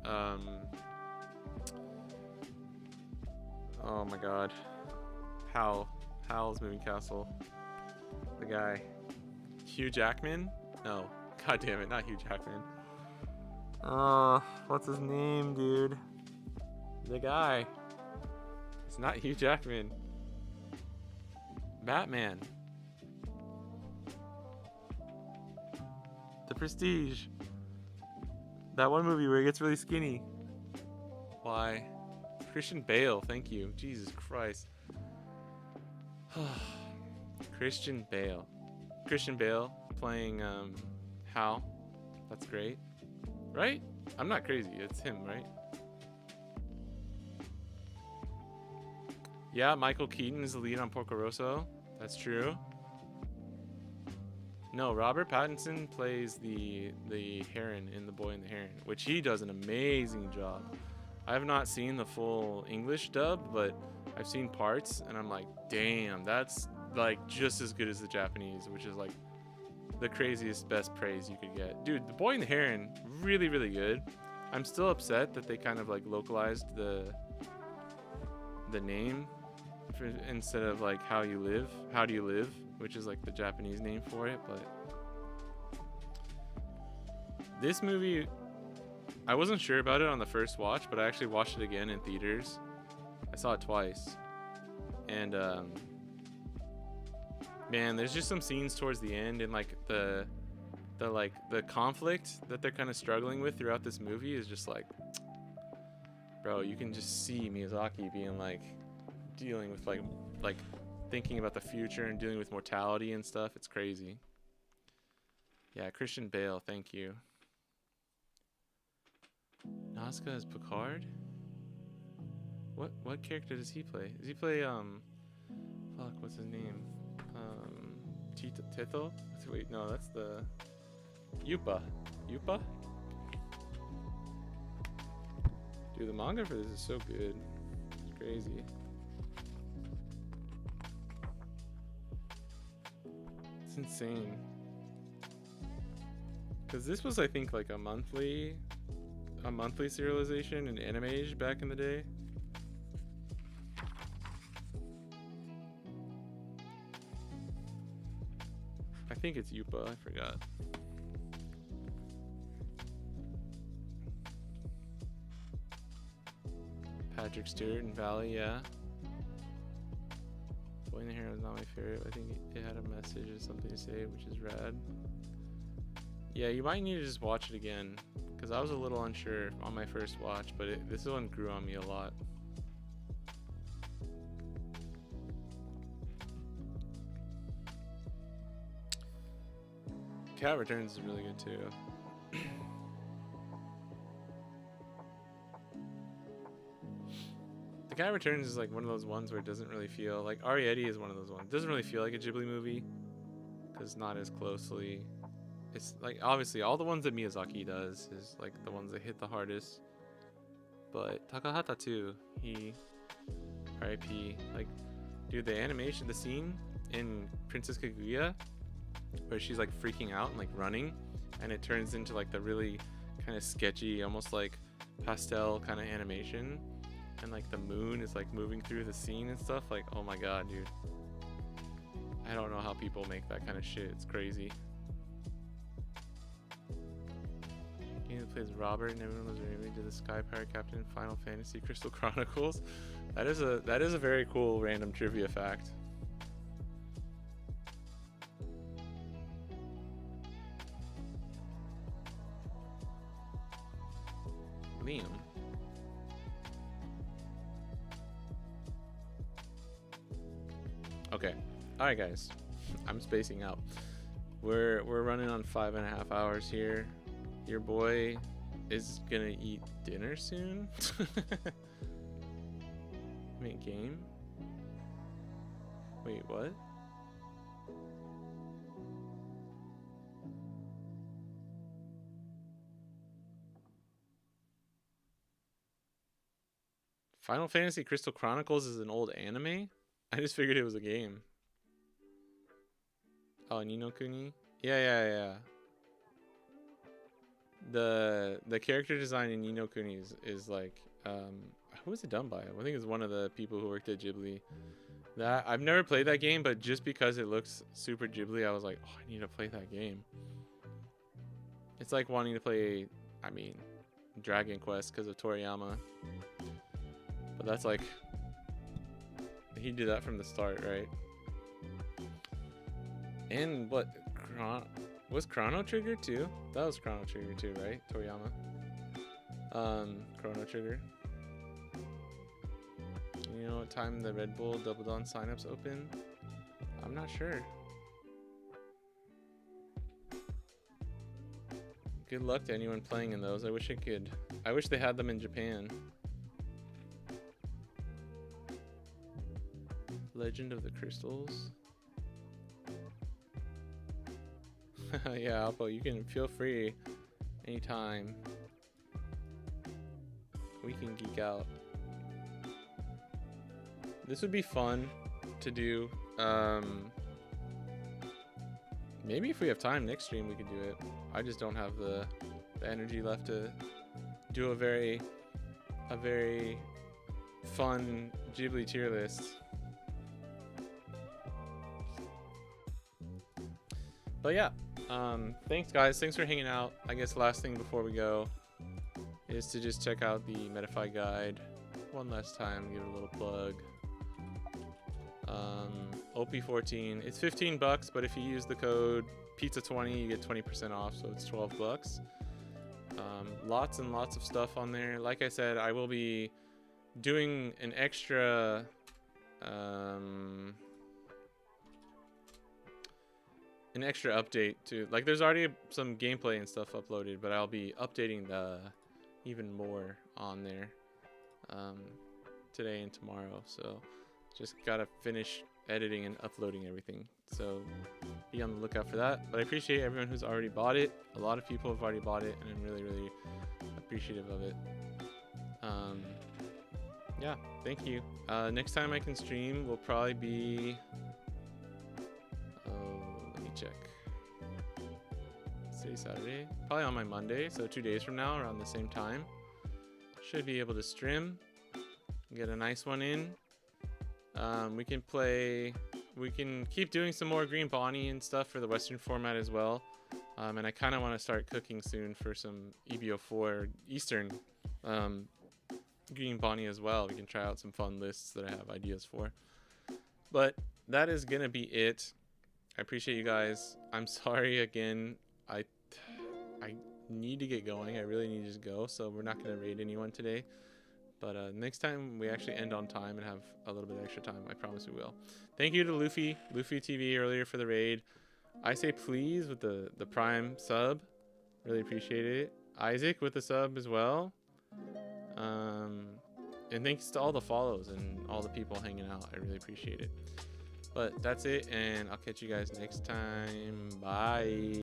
oh my god, Howl's Moving Castle, the guy, Hugh Jackman? No, god damn it, not Hugh Jackman. What's his name, dude? The guy. It's not Hugh Jackman. Batman. The Prestige. That one movie where he gets really skinny. Why? Christian Bale, thank you. Jesus Christ. Christian Bale. Christian Bale playing Hal. That's great. Right? I'm not crazy. It's him, right? Yeah, Michael Keaton is the lead on Porco Rosso. That's true. No, Robert Pattinson plays the Heron in The Boy and the Heron, which he does an amazing job. I have not seen the full English dub, but I've seen parts, and I'm like, damn, that's like just as good as the Japanese, which is like the craziest, best praise you could get. Dude, The Boy and the Heron, really, really good. I'm still upset that they kind of like localized the name instead of like How Do You Live, which is like the Japanese name for it. But this movie, I wasn't sure about it on the first watch, but I actually watched it again in theaters. I saw it twice, and man, there's just some scenes towards the end, and like the conflict that they're kind of struggling with throughout this movie is just like, bro, you can just see Miyazaki being like dealing with like thinking about the future and dealing with mortality and stuff. It's crazy. Yeah, Christian Bale, thank you. Nazca is Picard? What character does he play? Does he play fuck, what's his name? Tito? Wait, no, that's the Yupa. Dude, the manga for this is so good. It's crazy. It's insane. Because this was, I think, like a monthly serialization in Animage back in the day. I think it's Yupa, I forgot. Patrick Stewart and Valley, yeah. Boy in the Hero is not my favorite. I think it had a message or something to say, which is rad. Yeah, you might need to just watch it again, because I was a little unsure on my first watch, but this one grew on me a lot. Cat Returns is really good too. The Cat Returns is like one of those ones where it doesn't really feel like Arrietty is one of those ones. It doesn't really feel like a Ghibli movie because not as closely. It's like obviously all the ones that Miyazaki does is like the ones that hit the hardest. But Takahata too, he R.I.P. Like, dude, the animation, the scene in Princess Kaguya where she's like freaking out and like running, and it turns into like the really kind of sketchy, almost like pastel kind of animation, and like the moon is like moving through the scene and stuff. Like, oh my god, dude, I don't know how people make that kind of shit. It's crazy. He plays Robert, and everyone was related to the Sky Pirate Captain in Final Fantasy Crystal Chronicles. That is a very cool random trivia fact. Liam. Okay. All right, guys. I'm spacing out. We're running on 5.5 hours here. Your boy is gonna eat dinner soon. Main game. Wait, what? Final Fantasy Crystal Chronicles is an old anime? I just figured it was a game. Oh, Ni no Kuni? Yeah. The character design in Ni no Kuni is like, who was it done by? I think it's one of the people who worked at Ghibli. That I've never played that game, but just because it looks super Ghibli, I was like, oh, I need to play that game. It's like wanting to play, I mean, Dragon Quest because of Toriyama. But that's like, he did that from the start, right? And what, was Chrono Trigger too? That was Chrono Trigger too, right? Toriyama. Chrono Trigger. You know what time the Red Bull Double Dawn signups open? I'm not sure. Good luck to anyone playing in those. I wish they had them in Japan. Legend of the Crystals. Yeah, Alpo, you can feel free anytime. We can geek out. This would be fun to do. Maybe if we have time next stream we could do it. I just don't have the energy left to do a very fun Ghibli tier list. But yeah, thanks guys. Thanks for hanging out. I guess last thing before we go is to just check out the Metafy guide one last time. Give it a little plug. OP14. It's $15, but if you use the code pizza20, you get 20% off, so it's $12. Lots and lots of stuff on there. Like I said, I will be doing an extra update to, like, there's already some gameplay and stuff uploaded, but I'll be updating the even more on there today and tomorrow. So just gotta finish editing and uploading everything, so be on the lookout for that. But I appreciate everyone who's already bought it. A lot of people have already bought it, and I'm really appreciative of it. Yeah, thank you. Next time I can stream will probably be, let me check. Today's Saturday, probably on my Monday, so 2 days from now around the same time. Should be able to stream, get a nice one in. We can keep doing some more Green Bonnie and stuff for the Western format as well. And I kind of want to start cooking soon for some EBO4 Eastern Green Bonnie as well. We can try out some fun lists that I have ideas for. But that is going to be it. I appreciate you guys. I'm sorry again. I need to get going. I really need to just go. So we're not going to raid anyone today. But next time we actually end on time and have a little bit of extra time, I promise we will. Thank you to Luffy TV earlier for the raid. I say please with the Prime sub. Really appreciate it. Isaac with the sub as well. And thanks to all the follows and all the people hanging out. I really appreciate it. But that's it, and I'll catch you guys next time. Bye.